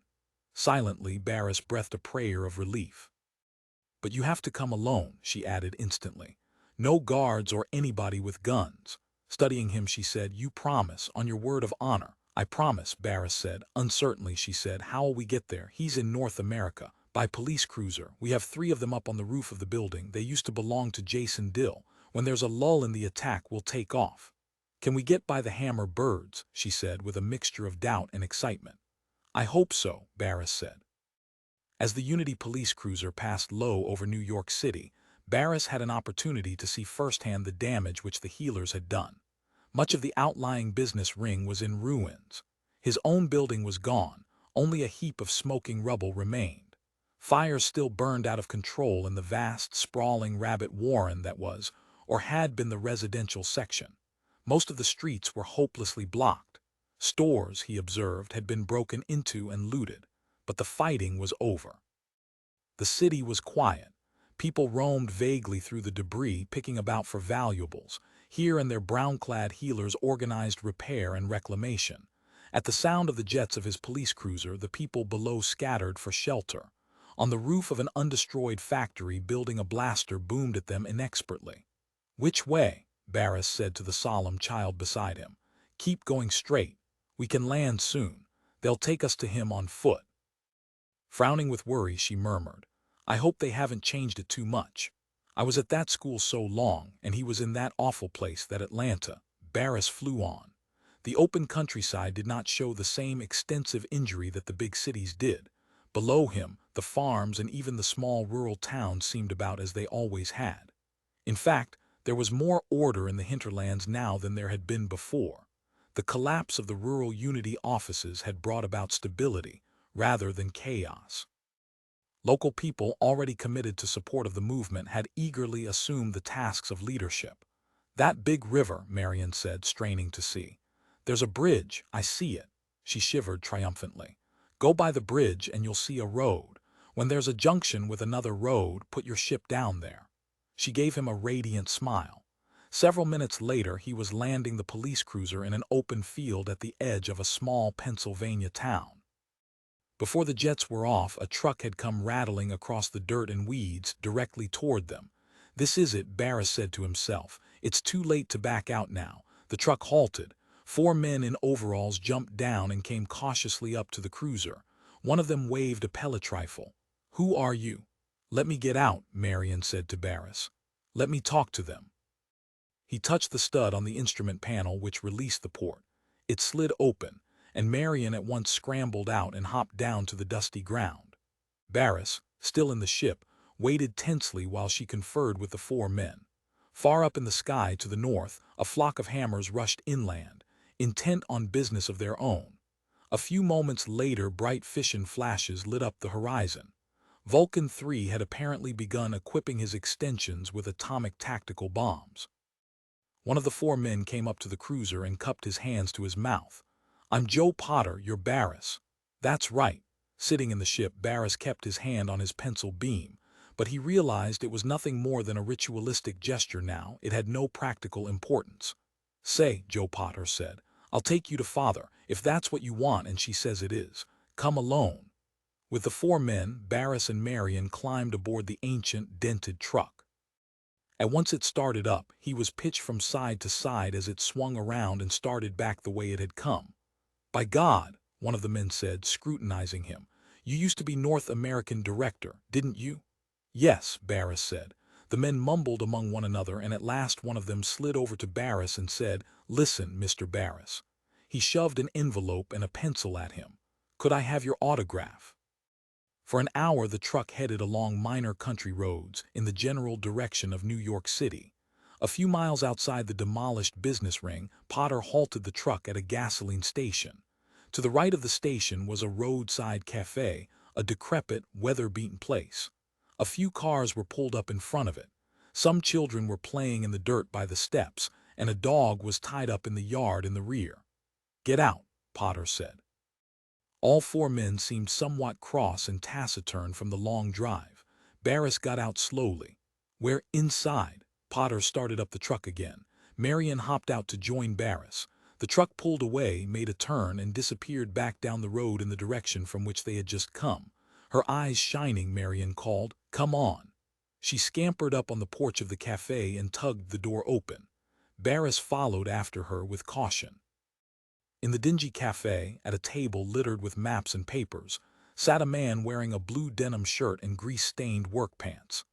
Silently, Barris breathed a prayer of relief. "But you have to come alone," she added instantly. "No guards or anybody with guns." Studying him, she said, "You promise, on your word of honor?" "I promise," Barris said. Uncertainly, she said, "How'll we get there?" "He's in North America, by police cruiser. We have 3 of them up on the roof of the building. They used to belong to Jason Dill. When there's a lull in the attack, we'll take off." "Can we get by the hammer birds?" she said, with a mixture of doubt and excitement. "I hope so," Barris said. As the Unity police cruiser passed low over New York City, Barris had an opportunity to see firsthand the damage which the healers had done. Much of the outlying business ring was in ruins. His own building was gone, only a heap of smoking rubble remained. Fires still burned out of control in the vast, sprawling rabbit warren that was, or had been, the residential section. Most of the streets were hopelessly blocked. Stores, he observed, had been broken into and looted, but the fighting was over. The city was quiet. People roamed vaguely through the debris, picking about for valuables. Here and there brown-clad healers organized repair and reclamation. At the sound of the jets of his police cruiser, the people below scattered for shelter. On the roof of an undestroyed factory, building a blaster boomed at them inexpertly. "Which way?" Barris said to the solemn child beside him. "Keep going straight. We can land soon. They'll take us to him on foot." Frowning with worry, she murmured, "I hope they haven't changed it too much. I was at that school so long, and he was in that awful place, that Atlanta." Barris flew on. The open countryside did not show the same extensive injury that the big cities did. Below him, the farms and even the small rural towns seemed about as they always had. In fact, there was more order in the hinterlands now than there had been before. The collapse of the rural unity offices had brought about stability rather than chaos. Local people already committed to support of the movement had eagerly assumed the tasks of leadership. "That big river," Marion said, straining to see. "There's a bridge, I see it." She shivered triumphantly. "Go by the bridge and you'll see a road. When there's a junction with another road, put your ship down there." She gave him a radiant smile. Several minutes later, he was landing the police cruiser in an open field at the edge of a small Pennsylvania town. Before the jets were off, a truck had come rattling across the dirt and weeds directly toward them. "This is it," Barris said to himself. "It's too late to back out now." The truck halted. 4 men in overalls jumped down and came cautiously up to the cruiser. One of them waved a pellet rifle. "Who are you?" "Let me get out," Marion said to Barris. "Let me talk to them." He touched the stud on the instrument panel, which released the port. It slid open, and Marion at once scrambled out and hopped down to the dusty ground. Barris, still in the ship, waited tensely while she conferred with the 4 men. Far up in the sky to the north, a flock of hammers rushed inland, intent on business of their own. A few moments later, bright fission flashes lit up the horizon. Vulcan 3 had apparently begun equipping his extensions with atomic tactical bombs. One of the 4 men came up to the cruiser and cupped his hands to his mouth. "I'm Joe Potter, you're Barris." "That's right." Sitting in the ship, Barris kept his hand on his pencil beam, but he realized it was nothing more than a ritualistic gesture now. It had no practical importance. "Say," Joe Potter said, "I'll take you to Father, if that's what you want," and she says it is. "Come alone." With the 4 men, Barris and Marion climbed aboard the ancient, dented truck. And once it started up, he was pitched from side to side as it swung around and started back the way it had come. "By God," one of the men said, scrutinizing him, "you used to be North American director, didn't you?" "Yes," Barris said. The men mumbled among one another, and at last one of them slid over to Barris and said, "Listen, Mr. Barris." He shoved an envelope and a pencil at him. "Could I have your autograph?" For an hour the truck headed along minor country roads in the general direction of New York City. A few miles outside the demolished business ring, Potter halted the truck at a gasoline station. To the right of the station was a roadside cafe, a decrepit, weather-beaten place. A few cars were pulled up in front of it. Some children were playing in the dirt by the steps, and a dog was tied up in the yard in the rear. "Get out," Potter said. All 4 men seemed somewhat cross and taciturn from the long drive. Barris got out slowly. "We're inside." Potter started up the truck again. Marion hopped out to join Barris. The truck pulled away, made a turn, and disappeared back down the road in the direction from which they had just come. Her eyes shining, Marion called, "Come on." She scampered up on the porch of the cafe and tugged the door open. Barris followed after her with caution. In the dingy cafe, at a table littered with maps and papers, sat a man wearing a blue denim shirt and grease-stained work pants.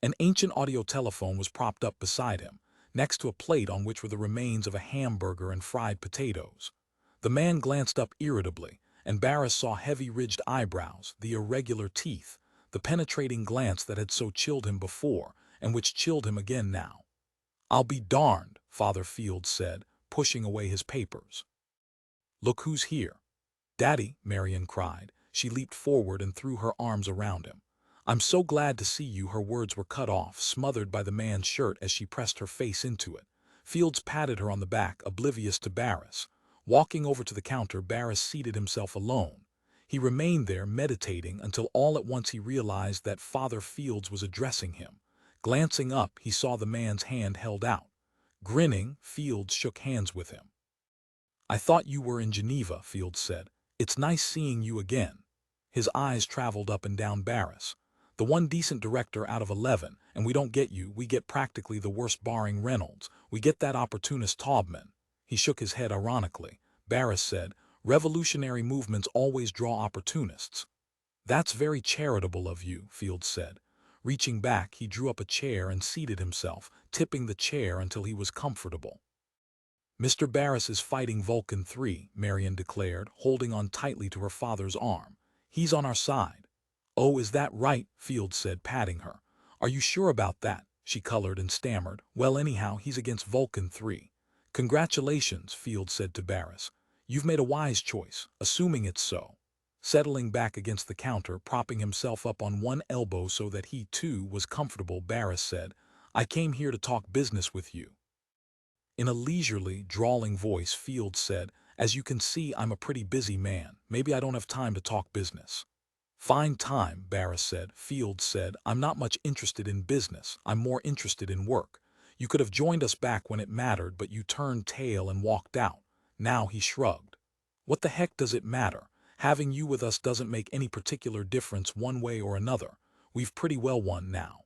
An ancient audio telephone was propped up beside him, next to a plate on which were the remains of a hamburger and fried potatoes. The man glanced up irritably, and Barris saw heavy ridged eyebrows, the irregular teeth, the penetrating glance that had so chilled him before, and which chilled him again now. "I'll be darned," Father Field said, pushing away his papers. "Look who's here." "Daddy," Marion cried. She leaped forward and threw her arms around him. "I'm so glad to see you." Her words were cut off, smothered by the man's shirt as she pressed her face into it. Fields patted her on the back, oblivious to Barris. Walking over to the counter, Barris seated himself alone. He remained there, meditating, until all at once he realized that Father Fields was addressing him. Glancing up, he saw the man's hand held out. Grinning, Fields shook hands with him. "I thought you were in Geneva," Fields said. "It's nice seeing you again." His eyes traveled up and down Barris. "The one decent director out of 11, and we don't get you, we get practically the worst barring Reynolds. We get that opportunist Taubman." He shook his head ironically. Barris said, "Revolutionary movements always draw opportunists." "That's very charitable of you," Fields said. Reaching back, he drew up a chair and seated himself, tipping the chair until he was comfortable. "Mr. Barris is fighting Vulcan 3, Marion declared, holding on tightly to her father's arm. "He's on our side." "Oh, is that right?" Fields said, patting her. "Are you sure about that?" She colored and stammered. "Well, anyhow, he's against Vulcan 3. "Congratulations," Fields said to Barris. "You've made a wise choice, assuming it's so." Settling back against the counter, propping himself up on one elbow so that he, too, was comfortable, Barris said, "I came here to talk business with you." In a leisurely, drawling voice, Fields said, "As you can see, I'm a pretty busy man. Maybe I don't have time to talk business." "Fine time," Barris said. Fields said, "I'm not much interested in business. I'm more interested in work. You could have joined us back when it mattered, but you turned tail and walked out." Now he shrugged. "What the heck does it matter? Having you with us doesn't make any particular difference one way or another. We've pretty well won now.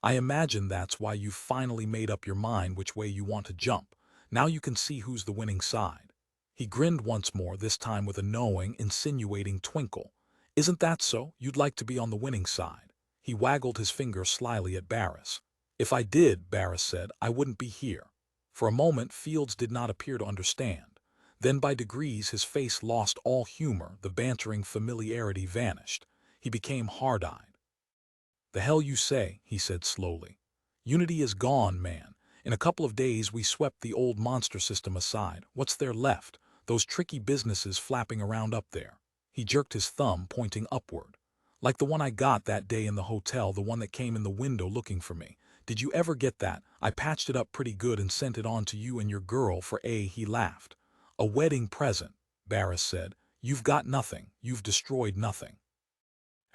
I imagine that's why you've finally made up your mind which way you want to jump. Now you can see who's the winning side." He grinned once more, this time with a knowing, insinuating twinkle. "Isn't that so? You'd like to be on the winning side." He waggled his finger slyly at Barris. "If I did," Barris said, "I wouldn't be here." For a moment, Fields did not appear to understand. Then by degrees his face lost all humor, the bantering familiarity vanished. He became hard-eyed. "The hell you say," he said slowly. "Unity is gone, man. In a couple of days we swept the old monster system aside. What's there left? Those tricky businesses flapping around up there." He jerked his thumb, pointing upward. "Like the one I got that day in the hotel, the one that came in the window looking for me. Did you ever get that? I patched it up pretty good and sent it on to you and your girl for a," he laughed. "A wedding present," Barris said. "You've got nothing. You've destroyed nothing."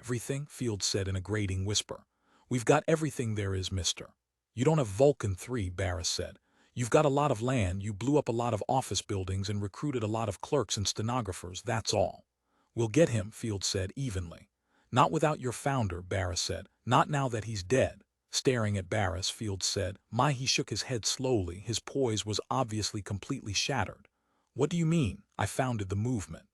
"Everything?" Fields said in a grating whisper. "We've got everything there is, mister." "You don't have Vulcan 3, Barris said. "You've got a lot of land, you blew up a lot of office buildings and recruited a lot of clerks and stenographers, that's all." "We'll get him," Fields said evenly. "Not without your founder," Barris said. "Not now that he's dead." Staring at Barris, Fields said, "My," he shook his head slowly, his poise was obviously completely shattered. "What do you mean? I founded the movement."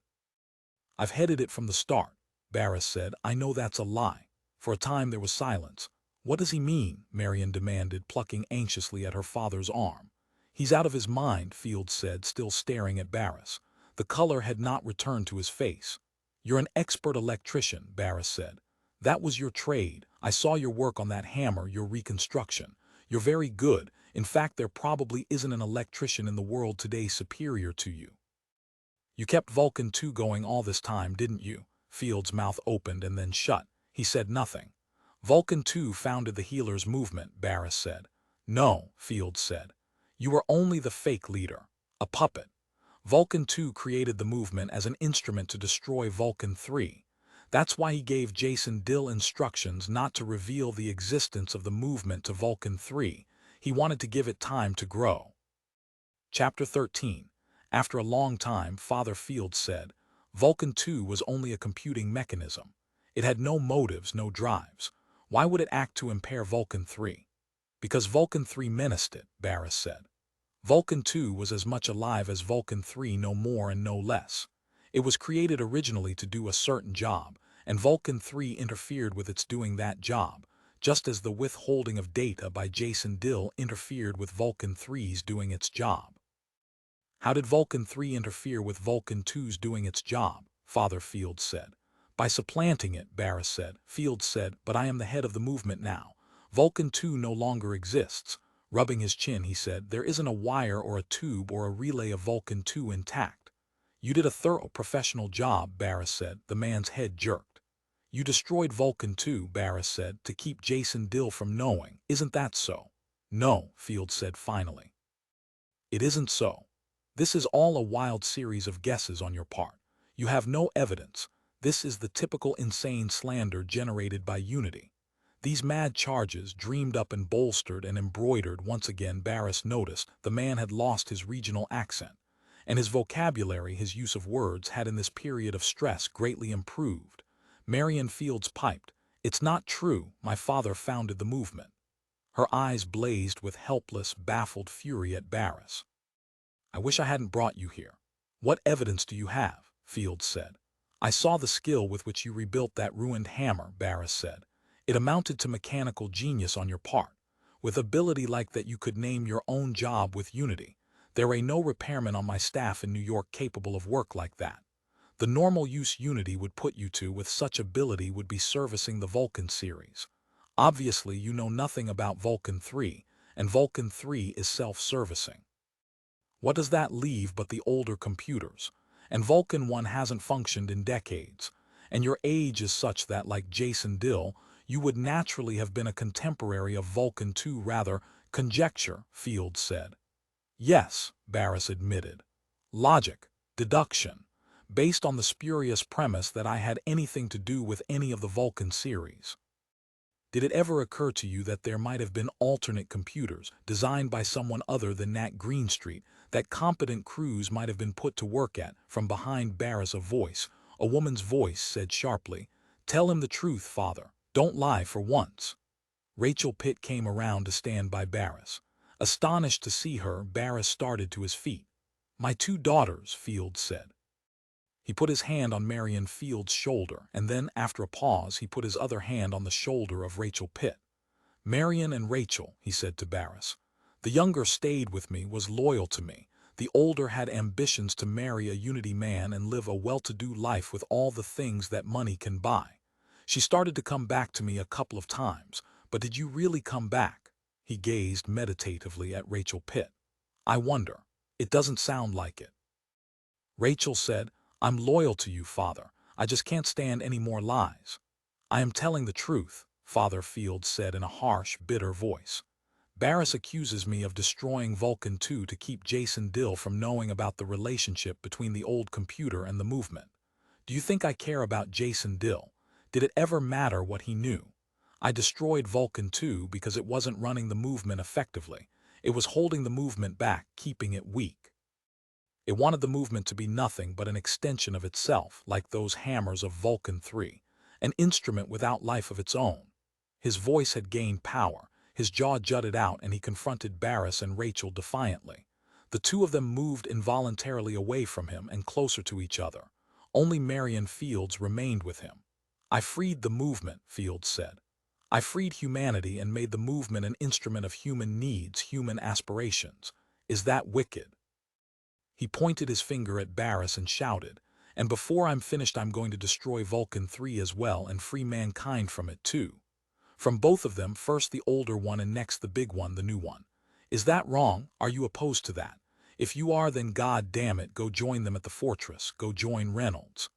"I've headed it from the start," Barris said. "I know that's a lie." For a time there was silence. "What does he mean?" Marion demanded, plucking anxiously at her father's arm. "He's out of his mind," Fields said, still staring at Barris. The color had not returned to his face. "You're an expert electrician," Barris said. "That was your trade. I saw your work on that hammer, your reconstruction. You're very good. In fact, there probably isn't an electrician in the world today superior to you." "You kept Vulcan 2 going all this time, didn't you?" Fields' mouth opened and then shut. He said nothing. "Vulcan 2 founded the healers' movement," Barris said. "No," Fields said. "You were only the fake leader. A puppet. Vulcan 2 created the movement as an instrument to destroy Vulcan 3. That's why he gave Jason Dill instructions not to reveal the existence of the movement to Vulcan 3. He wanted to give it time to grow." Chapter 13. After a long time, Father Fields said, "Vulcan 2 was only a computing mechanism. It had no motives, no drives. Why would it act to impair Vulcan 3? "Because Vulcan 3 menaced it," Barris said. "Vulcan 2 was as much alive as Vulcan 3, no more and no less. It was created originally to do a certain job, and Vulcan 3 interfered with its doing that job, just as the withholding of data by Jason Dill interfered with Vulcan 3's doing its job." "How did Vulcan 3 interfere with Vulcan 2's doing its job?" Father Fields said. "By supplanting it," Barris said. Fields said, "But I am the head of the movement now. Vulcan 2 no longer exists." Rubbing his chin, he said, "There isn't a wire or a tube or a relay of Vulcan 2 intact." "You did a thorough professional job," Barris said. The man's head jerked. "You destroyed Vulcan 2, Barris said, to keep Jason Dill from knowing. Isn't that so?" "No," Fields said finally. It isn't so. This is all a wild series of guesses on your part. You have no evidence. This is the typical insane slander generated by unity. These mad charges, dreamed up and bolstered and embroidered. Once again Barris noticed the man had lost his regional accent, and his vocabulary, his use of words, had in this period of stress greatly improved. Marion Fields piped, "It's not true, my father founded the movement." Her eyes blazed with helpless, baffled fury at Barris. "I wish I hadn't brought you here." "What evidence do you have?" Fields said. "I saw the skill with which you rebuilt that ruined hammer," Barris said. "It amounted to mechanical genius on your part. With ability like that you could name your own job with unity. There ain't no repairman on my staff in New York capable of work like that. The normal use unity would put you to with such ability would be servicing the Vulcan series. Obviously you know nothing about Vulcan 3, and Vulcan 3 is self-servicing. What does that leave but the older computers? And Vulcan 1 hasn't functioned in decades. And your age is such that, like Jason Dill, you would naturally have been a contemporary of Vulcan 2 rather. Conjecture, Fields said. Yes, Barris admitted. Logic, deduction, based on the spurious premise that I had anything to do with any of the Vulcan series. Did it ever occur to you that there might have been alternate computers, designed by someone other than Nat Greenstreet, that competent crews might have been put to work at? From behind Barris a woman's voice said sharply, "Tell him the truth, father. Don't lie for once." Rachel Pitt came around to stand by Barris. Astonished to see her, Barris started to his feet. "My two daughters," Fields said. He put his hand on Marion Fields' shoulder, and then, after a pause, he put his other hand on the shoulder of Rachel Pitt. "Marion and Rachel," he said to Barris. "The younger stayed with me, was loyal to me. The older had ambitions to marry a unity man and live a well-to-do life with all the things that money can buy. She started to come back to me a couple of times, but did you really come back?" He gazed meditatively at Rachel Pitt. "I wonder. It doesn't sound like it." Rachel said, "I'm loyal to you, father. I just can't stand any more lies." "I am telling the truth," Father Fields said in a harsh, bitter voice. "Barris accuses me of destroying Vulcan 2 to keep Jason Dill from knowing about the relationship between the old computer and the movement. Do you think I care about Jason Dill? Did it ever matter what he knew? I destroyed Vulcan 2 because it wasn't running the movement effectively. It was holding the movement back, keeping it weak. It wanted the movement to be nothing but an extension of itself, like those hammers of Vulcan 3, an instrument without life of its own." His voice had gained power, his jaw jutted out, and he confronted Barris and Rachel defiantly. The two of them moved involuntarily away from him and closer to each other. Only Marion Fields remained with him. "I freed the movement," Fields said. "I freed humanity and made the movement an instrument of human needs, human aspirations. Is that wicked?" He pointed his finger at Barris and shouted, "And before I'm finished I'm going to destroy Vulcan 3 as well and free mankind from it too. From both of them, first the older one and next the big one, the new one. Is that wrong? Are you opposed to that? If you are, then God damn it, go join them at the fortress, go join Reynolds."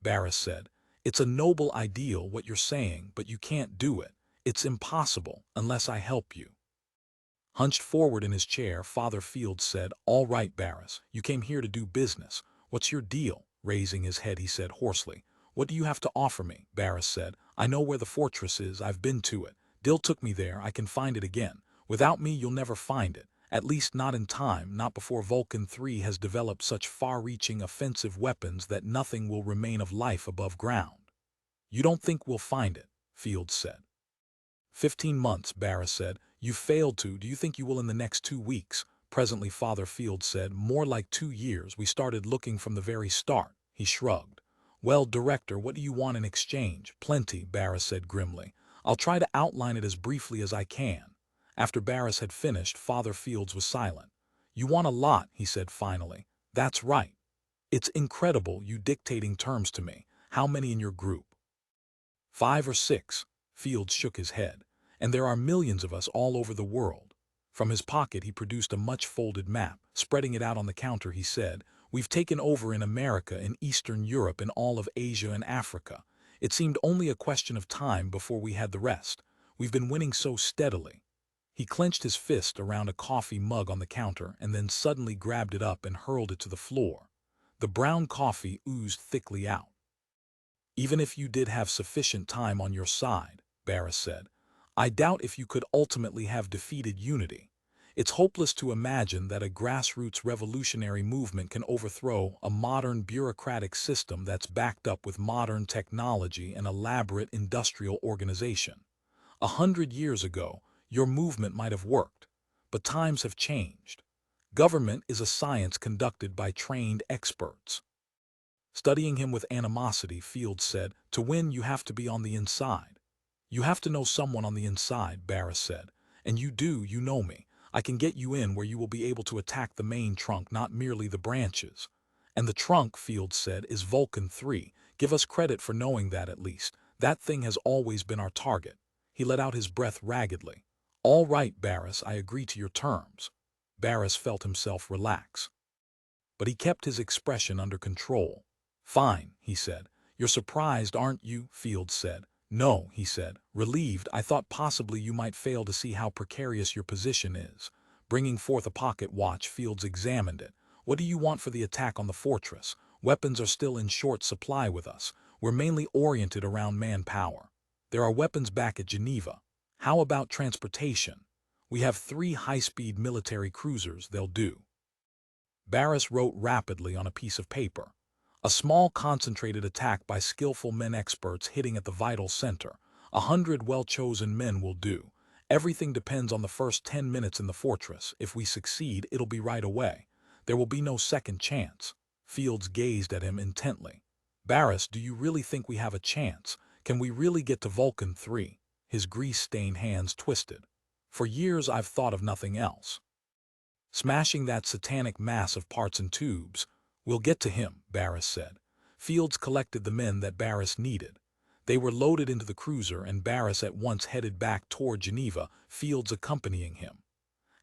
Barris said, "It's a noble ideal what you're saying, but you can't do it. It's impossible unless I help you." Hunched forward in his chair, Father Fields said, "All right, Barris, you came here to do business. What's your deal?" Raising his head, he said hoarsely, "What do you have to offer me?" Barris said, "I know where the fortress is. I've been to it. Dill took me there. I can find it again. Without me, you'll never find it. At least not in time, not before Vulcan 3 has developed such far-reaching offensive weapons that nothing will remain of life above ground." "You don't think we'll find it?" Fields said. 15 months, Barris said. "You've failed to. Do you think you will in the next 2 weeks?" Presently Father Fields said, "More like 2 years. We started looking from the very start." He shrugged. "Well, Director, what do you want in exchange?" "Plenty," Barris said grimly. "I'll try to outline it as briefly as I can." After Barris had finished, Father Fields was silent. "You want a lot," he said finally. "That's right. It's incredible, you dictating terms to me. How many in your group?" "5 or 6. Fields shook his head. "And there are millions of us all over the world." From his pocket he produced a much-folded map. Spreading it out on the counter, he said, "We've taken over in America, in Eastern Europe, in all of Asia and Africa. It seemed only a question of time before we had the rest. We've been winning so steadily." He clenched his fist around a coffee mug on the counter and then suddenly grabbed it up and hurled it to the floor. The brown coffee oozed thickly out. Even if you did have sufficient time on your side, Barris said, I doubt if you could ultimately have defeated unity. It's hopeless to imagine that a grassroots revolutionary movement can overthrow a modern bureaucratic system that's backed up with modern technology and elaborate industrial organization. 100 years ago, your movement might have worked, but times have changed. Government is a science conducted by trained experts. Studying him with animosity, Fields said, to win you have to be on the inside. You have to know someone on the inside, Barris said. And you do, you know me. I can get you in where you will be able to attack the main trunk, not merely the branches. And the trunk, Fields said, is Vulcan 3. Give us credit for knowing that at least. That thing has always been our target. He let out his breath raggedly. All right, Barris, I agree to your terms. Barris felt himself relax. But he kept his expression under control. Fine, he said. You're surprised, aren't you? Fields said. No, he said. Relieved, I thought possibly you might fail to see how precarious your position is. Bringing forth a pocket watch, Fields examined it. What do you want for the attack on the fortress? Weapons are still in short supply with us. We're mainly oriented around manpower. There are weapons back at Geneva. How about transportation? We have 3 high-speed military cruisers, they'll do. Barris wrote rapidly on a piece of paper. A small concentrated attack by skillful men experts hitting at the vital center. 100 well-chosen men will do. Everything depends on the first 10 minutes in the fortress. If we succeed, it'll be right away. There will be no second chance. Fields gazed at him intently. Barris, do you really think we have a chance? Can we really get to Vulcan 3? His grease-stained hands twisted. For years I've thought of nothing else. Smashing that satanic mass of parts and tubes. We'll get to him, Barris said. Fields collected the men that Barris needed. They were loaded into the cruiser and Barris at once headed back toward Geneva, Fields accompanying him.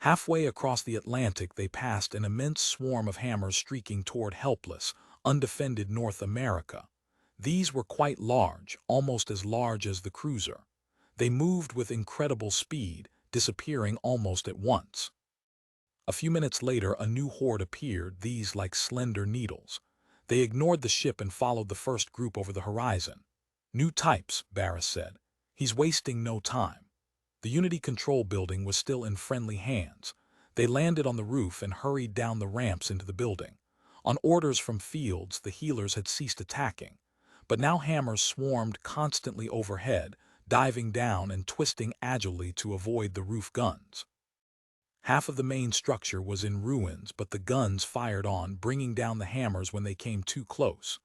Halfway across the Atlantic they passed an immense swarm of hammers streaking toward helpless, undefended North America. These were quite large, almost as large as the cruiser. They moved with incredible speed, disappearing almost at once. A few minutes later a new horde appeared, these like slender needles. They ignored the ship and followed the first group over the horizon. New types, Barris said. He's wasting no time. The Unity control building was still in friendly hands. They landed on the roof and hurried down the ramps into the building. On orders from Fields, the healers had ceased attacking. But now hammers swarmed constantly overhead, diving down and twisting agilely to avoid the roof guns. Half of the main structure was in ruins, but the guns fired on, bringing down the hammers when they came too close.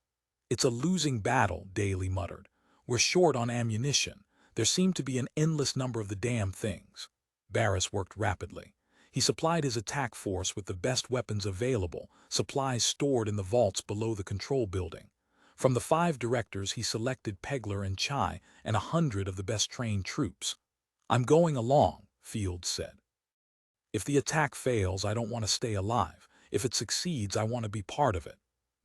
It's a losing battle, Daly muttered. We're short on ammunition. There seem to be an endless number of the damn things. Barris worked rapidly. He supplied his attack force with the best weapons available, supplies stored in the vaults below the control building. From the 5 directors he selected Pegler and Chai and 100 of the best trained troops. I'm going along, Fields said. If the attack fails, I don't want to stay alive. If it succeeds, I want to be part of it.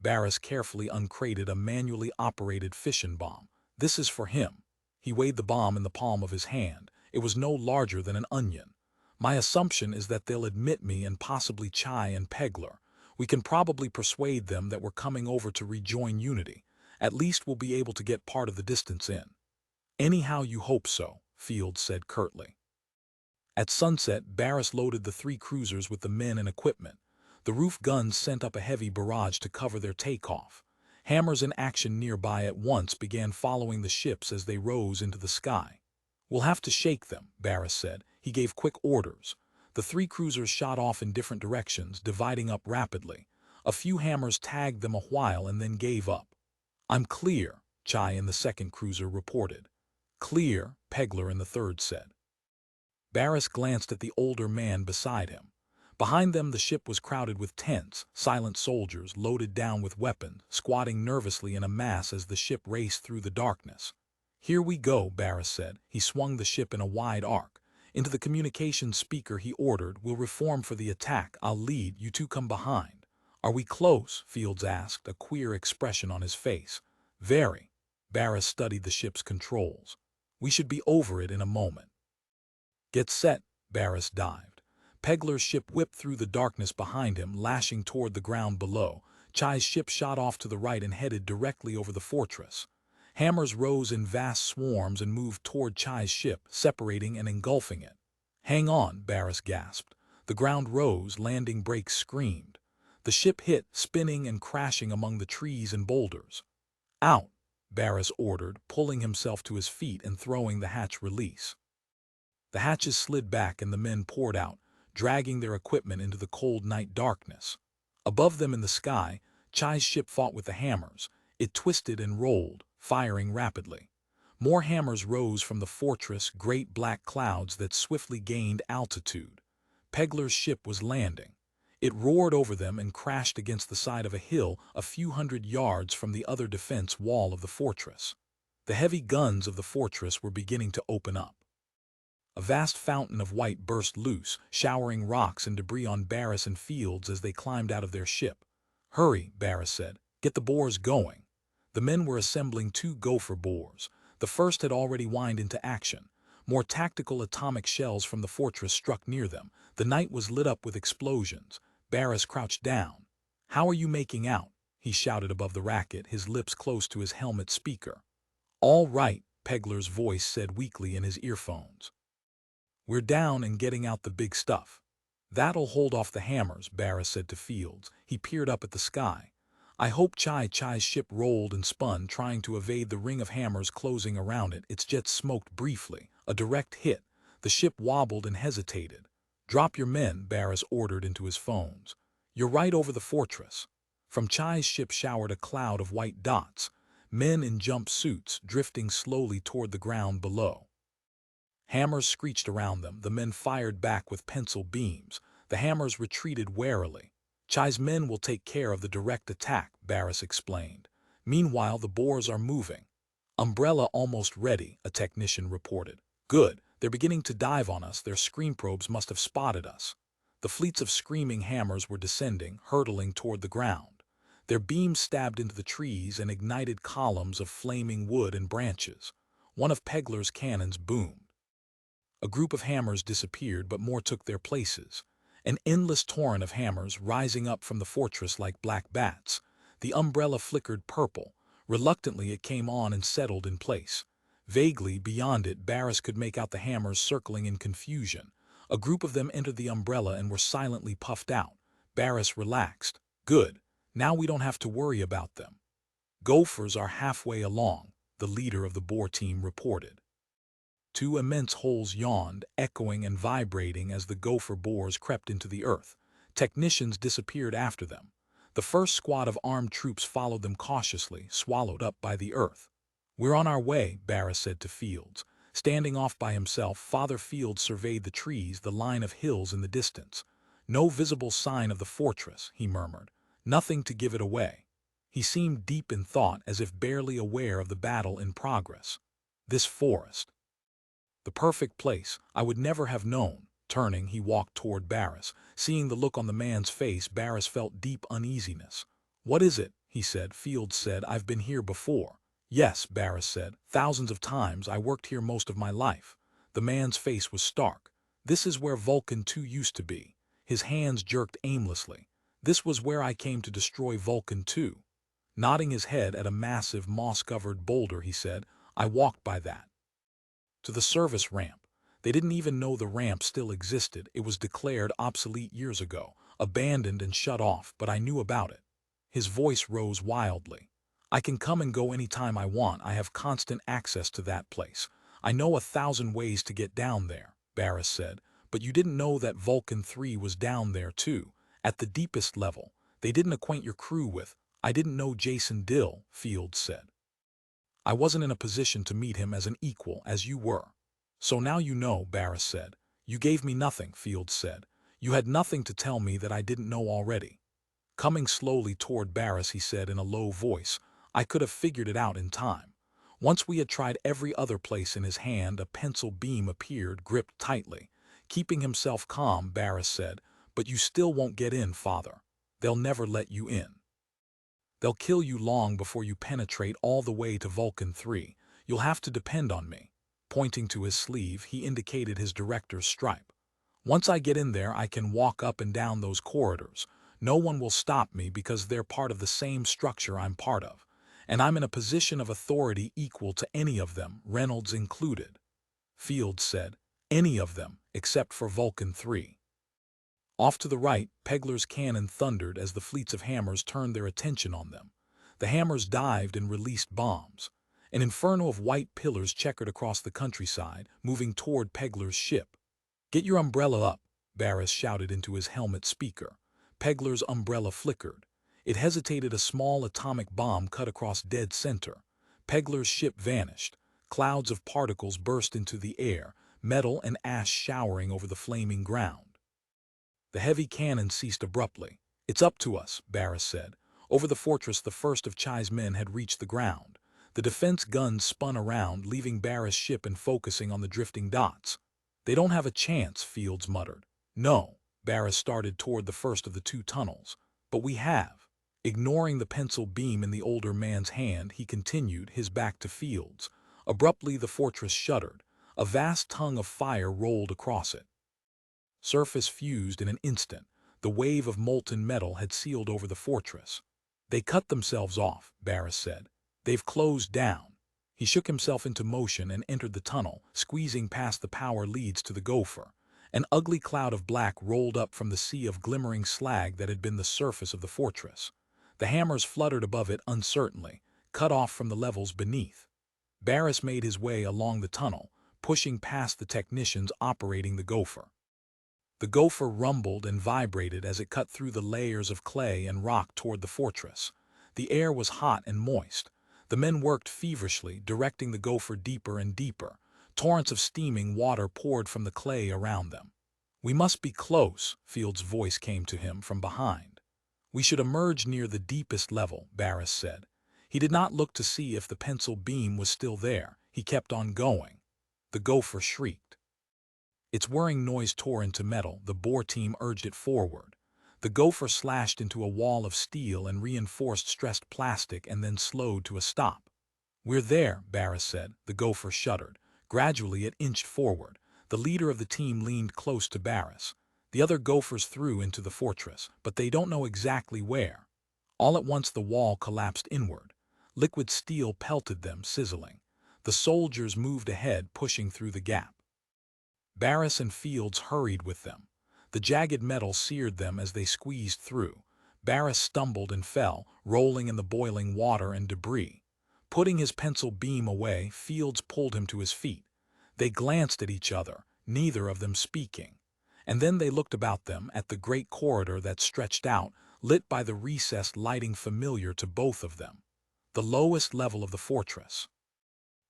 Barris carefully uncrated a manually operated fission bomb. This is for him. He weighed the bomb in the palm of his hand. It was no larger than an onion. My assumption is that they'll admit me and possibly Chai and Pegler. We can probably persuade them that we're coming over to rejoin Unity. At least we'll be able to get part of the distance in. Anyhow you hope so, Fields said curtly. At sunset, Barris loaded the 3 cruisers with the men and equipment. The roof guns sent up a heavy barrage to cover their takeoff. Hammers in action nearby at once began following the ships as they rose into the sky. We'll have to shake them, Barris said. He gave quick orders. The 3 cruisers shot off in different directions, dividing up rapidly. A few hammers tagged them a while and then gave up. I'm clear, Chai in the 2nd cruiser reported. Clear, Pegler in the 3rd said. Barris glanced at the older man beside him. Behind them the ship was crowded with tense, silent soldiers loaded down with weapons, squatting nervously in a mass as the ship raced through the darkness. Here we go, Barris said. He swung the ship in a wide arc. Into the communications speaker he ordered, we'll reform for the attack. I'll lead, you 2 come behind. Are we close? Fields asked, a queer expression on his face. Very. Barris studied the ship's controls. We should be over it in a moment. Get set, Barris dived. Pegler's ship whipped through the darkness behind him, lashing toward the ground below. Chai's ship shot off to the right and headed directly over the fortress. Hammers rose in vast swarms and moved toward Chai's ship, separating and engulfing it. "Hang on," Barris gasped. The ground rose, landing brakes screamed. The ship hit, spinning and crashing among the trees and boulders. "Out," Barris ordered, pulling himself to his feet and throwing the hatch release. The hatches slid back and the men poured out, dragging their equipment into the cold night darkness. Above them in the sky, Chai's ship fought with the hammers. It twisted and rolled, firing rapidly. More hammers rose from the fortress, great black clouds that swiftly gained altitude. Pegler's ship was landing. It roared over them and crashed against the side of a hill a few hundred yards from the other defense wall of the fortress. The heavy guns of the fortress were beginning to open up. A vast fountain of white burst loose, showering rocks and debris on Barris and Fields as they climbed out of their ship. "Hurry," Barris said. "Get the boars going." The men were assembling 2 gopher boars. The first had already whined into action. More tactical atomic shells from the fortress struck near them. The night was lit up with explosions. Barris crouched down. "How are you making out?" he shouted above the racket, his lips close to his helmet speaker. "All right," Pegler's voice said weakly in his earphones. "We're down and getting out the big stuff." "That'll hold off the hammers," Barris said to Fields. He peered up at the sky. "I hope Chai's ship rolled and spun, trying to evade the ring of hammers closing around it. Its jets smoked briefly. A direct hit. The ship wobbled and hesitated. "Drop your men," Barris ordered into his phones. "You're right over the fortress." From Chai's ship showered a cloud of white dots, men in jumpsuits drifting slowly toward the ground below. Hammers screeched around them. The men fired back with pencil beams. The hammers retreated warily. "Chai's men will take care of the direct attack," Barris explained. "Meanwhile, the boars are moving." "Umbrella almost ready," a technician reported. "Good. They're beginning to dive on us. Their screen probes must have spotted us." The fleets of screaming hammers were descending, hurtling toward the ground. Their beams stabbed into the trees and ignited columns of flaming wood and branches. One of Pegler's cannons boomed. A group of hammers disappeared, but more took their places. An endless torrent of hammers rising up from the fortress like black bats. The umbrella flickered purple. Reluctantly it came on and settled in place. Vaguely, beyond it, Barris could make out the hammers circling in confusion. A group of them entered the umbrella and were silently puffed out. Barris relaxed. "Good. Now we don't have to worry about them." "Gophers are halfway along," the leader of the boar team reported. 2 immense holes yawned, echoing and vibrating as the gopher boars crept into the earth. Technicians disappeared after them. The first squad of armed troops followed them cautiously, swallowed up by the earth. "We're on our way," Barris said to Fields. Standing off by himself, Father Fields surveyed the trees, the line of hills in the distance. "No visible sign of the fortress," he murmured. "Nothing to give it away." He seemed deep in thought, as if barely aware of the battle in progress. "This forest. The perfect place. I would never have known." Turning, he walked toward Barris. Seeing the look on the man's face, Barris felt deep uneasiness. "What is it?" he said. Fields said, "I've been here before." "Yes," Barris said. "Thousands of times. I worked here most of my life." The man's face was stark. "This is where Vulcan 2 used to be." His hands jerked aimlessly. "This was where I came to destroy Vulcan 2. Nodding his head at a massive moss-covered boulder, he said, "I walked by that. To the service ramp. They didn't even know the ramp still existed. It was declared obsolete years ago, abandoned and shut off, but I knew about it." His voice rose wildly. "I can come and go any time I want. I have constant access to that place. I know 1,000 ways to get down there," Barris said. "But you didn't know that Vulcan 3 was down there too, at the deepest level. They didn't acquaint your crew with—" "I didn't know Jason Dill," Fields said. "I wasn't in a position to meet him as an equal, as you were." "So now you know," Barris said. "You gave me nothing," Fields said. "You had nothing to tell me that I didn't know already." Coming slowly toward Barris, he said in a low voice, "I could have figured it out in time." Once we had tried every other place. In his hand, a pencil beam appeared, gripped tightly. Keeping himself calm, Barris said, "But you still won't get in, Father. They'll never let you in. They'll kill you long before you penetrate all the way to Vulcan 3. You'll have to depend on me." Pointing to his sleeve, he indicated his director's stripe. Once I get in there, I can walk up and down those corridors. No one will stop me because they're part of the same structure I'm part of. And I'm in a position of authority equal to any of them, Reynolds included. Fields said, any of them, except for Vulcan 3. Off to the right, Pegler's cannon thundered as the fleets of hammers turned their attention on them. The hammers dived and released bombs. An inferno of white pillars checkered across the countryside, moving toward Pegler's ship. "Get your umbrella up," Barris shouted into his helmet speaker. Pegler's umbrella flickered. It hesitated. A small atomic bomb cut across dead center. Pegler's ship vanished. Clouds of particles burst into the air, metal and ash showering over the flaming ground. The heavy cannon ceased abruptly. "It's up to us," Barris said. Over the fortress, the first of Chai's men had reached the ground. The defense guns spun around, leaving Barris' ship and focusing on the drifting dots. "They don't have a chance," Fields muttered. "No." Barris started toward the first of the two tunnels. "But we have." Ignoring the pencil beam in the older man's hand, he continued, his back to Fields. Abruptly, the fortress shuddered. A vast tongue of fire rolled across it. Surface fused in an instant. The wave of molten metal had sealed over the fortress. "They cut themselves off," Barris said. "They've closed down." He shook himself into motion and entered the tunnel, squeezing past the power leads to the gopher. An ugly cloud of black rolled up from the sea of glimmering slag that had been the surface of the fortress. The hammers fluttered above it uncertainly, cut off from the levels beneath. Barris made his way along the tunnel, pushing past the technicians operating the gopher. The gopher rumbled and vibrated as it cut through the layers of clay and rock toward the fortress. The air was hot and moist. The men worked feverishly, directing the gopher deeper and deeper. Torrents of steaming water poured from the clay around them. "We must be close," Field's voice came to him from behind. "We should emerge near the deepest level," Barris said. He did not look to see if the pencil beam was still there. He kept on going. The gopher shrieked. Its whirring noise tore into metal. The bore team urged it forward. The gopher slashed into a wall of steel and reinforced stressed plastic and then slowed to a stop. "We're there," Barris said. The gopher shuddered. Gradually it inched forward. The leader of the team leaned close to Barris. "The other gophers threw into the fortress, but they don't know exactly where." All at once the wall collapsed inward. Liquid steel pelted them, sizzling. The soldiers moved ahead, pushing through the gap. Barris and Fields hurried with them. The jagged metal seared them as they squeezed through. Barris stumbled and fell, rolling in the boiling water and debris. Putting his pencil beam away, Fields pulled him to his feet. They glanced at each other, neither of them speaking. And then they looked about them at the great corridor that stretched out, lit by the recessed lighting familiar to both of them. The lowest level of the fortress.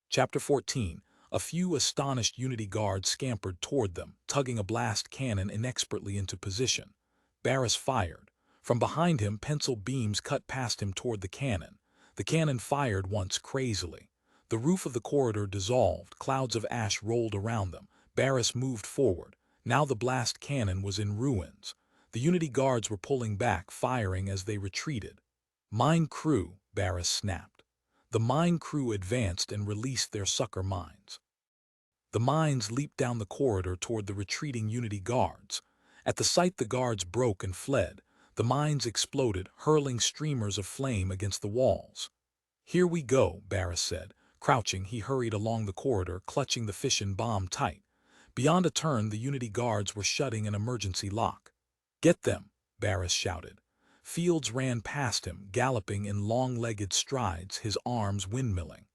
Chapter 14. A few astonished Unity guards scampered toward them, tugging a blast cannon inexpertly into position. Barris fired. From behind him, pencil beams cut past him toward the cannon. The cannon fired once crazily. The roof of the corridor dissolved, clouds of ash rolled around them. Barris moved forward. Now the blast cannon was in ruins. The Unity guards were pulling back, firing as they retreated. "Mine crew," Barris snapped. The mine crew advanced and released their sucker mines. The mines leaped down the corridor toward the retreating Unity guards. At the sight, the guards broke and fled. The mines exploded, hurling streamers of flame against the walls. "Here we go," Barris said. Crouching, he hurried along the corridor, clutching the fission bomb tight. Beyond a turn, the Unity guards were shutting an emergency lock. "Get them," Barris shouted. Fields ran past him, galloping in long-legged strides, his arms windmilling.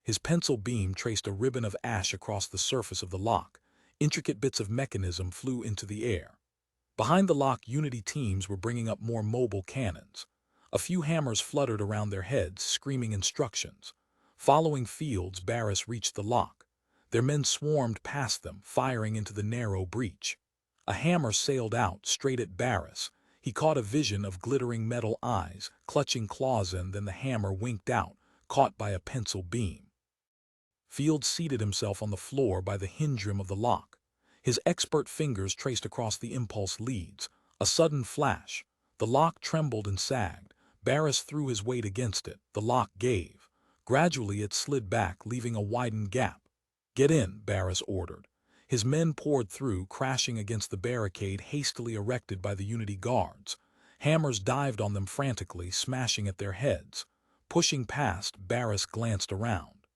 His pencil beam traced a ribbon of ash across the surface of the lock. Intricate bits of mechanism flew into the air. Behind the lock, Unity teams were bringing up more mobile cannons. A few hammers fluttered around their heads, screaming instructions. Following Fields, Barris reached the lock. Their men swarmed past them, firing into the narrow breach. A hammer sailed out, straight at Barris. He caught a vision of glittering metal eyes, clutching claws, and then the hammer winked out, caught by a pencil beam. Fields seated himself on the floor by the hinge rim of the lock. His expert fingers traced across the impulse leads. A sudden flash. The lock trembled and sagged. Barris threw his weight against it. The lock gave. Gradually it slid back, leaving a widened gap. "Get in," Barris ordered. His men poured through, crashing against the barricade hastily erected by the Unity guards. Hammers dived on them frantically, smashing at their heads. Pushing past, Barris glanced around.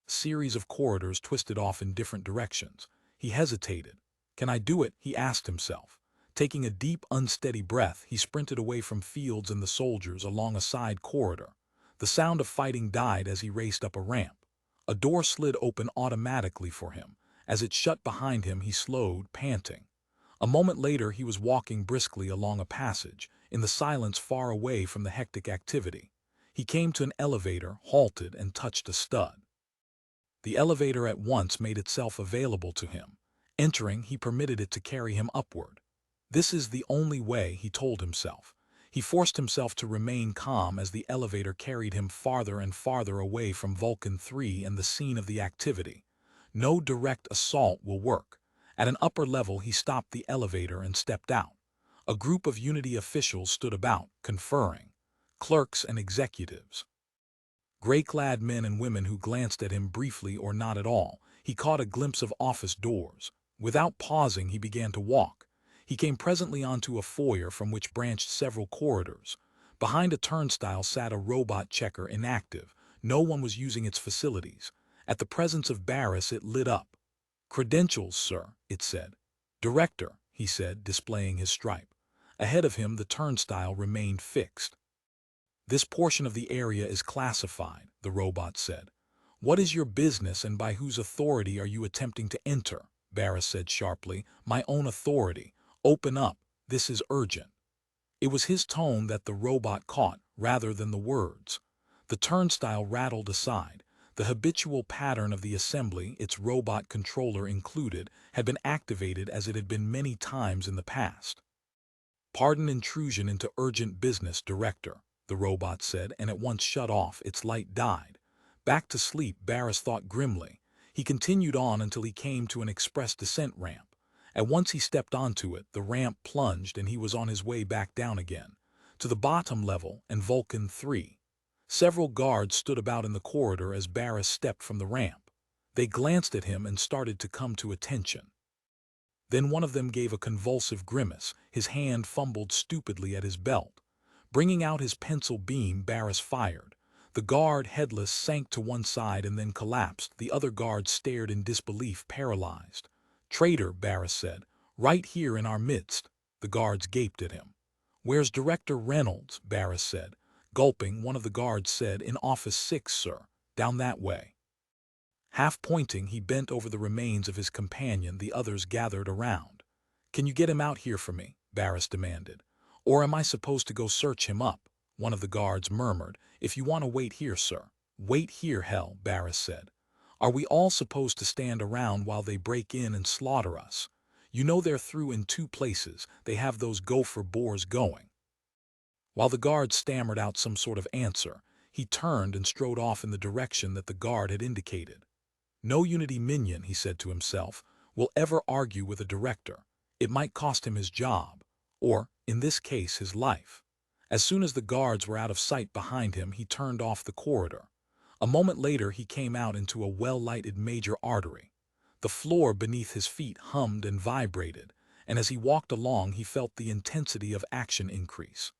A series of corridors twisted off in different directions. He hesitated. Can I do it? He asked himself. Taking a deep, unsteady breath, he sprinted away from Fields and the soldiers along a side corridor. The sound of fighting died as he raced up a ramp. A door slid open automatically for him. As it shut behind him, he slowed, panting. A moment later, he was walking briskly along a passage, in the silence far away from the hectic activity. He came to an elevator, halted, and touched a stud. The elevator at once made itself available to him. Entering, he permitted it to carry him upward. This is the only way, he told himself. He forced himself to remain calm as the elevator carried him farther and farther away from Vulcan 3 and the scene of the activity. No direct assault will work. At an upper level, he stopped the elevator and stepped out. A group of Unity officials stood about, conferring. Clerks and executives. Gray-clad men and women who glanced at him briefly or not at all. He caught a glimpse of office doors. Without pausing, he began to walk. He came presently onto a foyer from which branched several corridors. Behind a turnstile sat a robot checker inactive. No one was using its facilities. At the presence of Barris, it lit up. "Credentials, sir," it said. "Director," he said, displaying his stripe. Ahead of him, the turnstile remained fixed. "This portion of the area is classified," the robot said. "What is your business and by whose authority are you attempting to enter?" Barris said sharply. "My own authority. Open up. This is urgent." It was his tone that the robot caught, rather than the words. The turnstile rattled aside. The habitual pattern of the assembly, its robot controller included, had been activated as it had been many times in the past. "Pardon intrusion into urgent business, Director," the robot said, and at once shut off. Its light died. Back to sleep, Barris thought grimly. He continued on until he came to an express descent ramp. At once he stepped onto it, the ramp plunged, and he was on his way back down again. To the bottom level, and Vulcan 3. Several guards stood about in the corridor as Barris stepped from the ramp. They glanced at him and started to come to attention. Then one of them gave a convulsive grimace. His hand fumbled stupidly at his belt. Bringing out his pencil beam, Barris fired. The guard, headless, sank to one side and then collapsed. The other guards stared in disbelief, paralyzed. "Traitor," Barris said. "Right here in our midst." The guards gaped at him. "Where's Director Reynolds?" Barris said. Gulping, one of the guards said, "In Office 6, sir. Down that way." Half pointing, he bent over the remains of his companion. The others gathered around. "Can you get him out here for me?" Barris demanded. "Or am I supposed to go search him up?" One of the guards murmured. "If you want to wait here, sir." "Wait here, hell," Barris said. "Are we all supposed to stand around while they break in and slaughter us? You know they're through in 2 places. They have those gopher boars going." While the guard stammered out some sort of answer, he turned and strode off in the direction that the guard had indicated. No Unity minion, he said to himself, will ever argue with a director. It might cost him his job, or, in this case, his life. As soon as the guards were out of sight behind him, he turned off the corridor. A moment later, he came out into a well-lighted major artery. The floor beneath his feet hummed and vibrated, and as he walked along, he felt the intensity of action increase.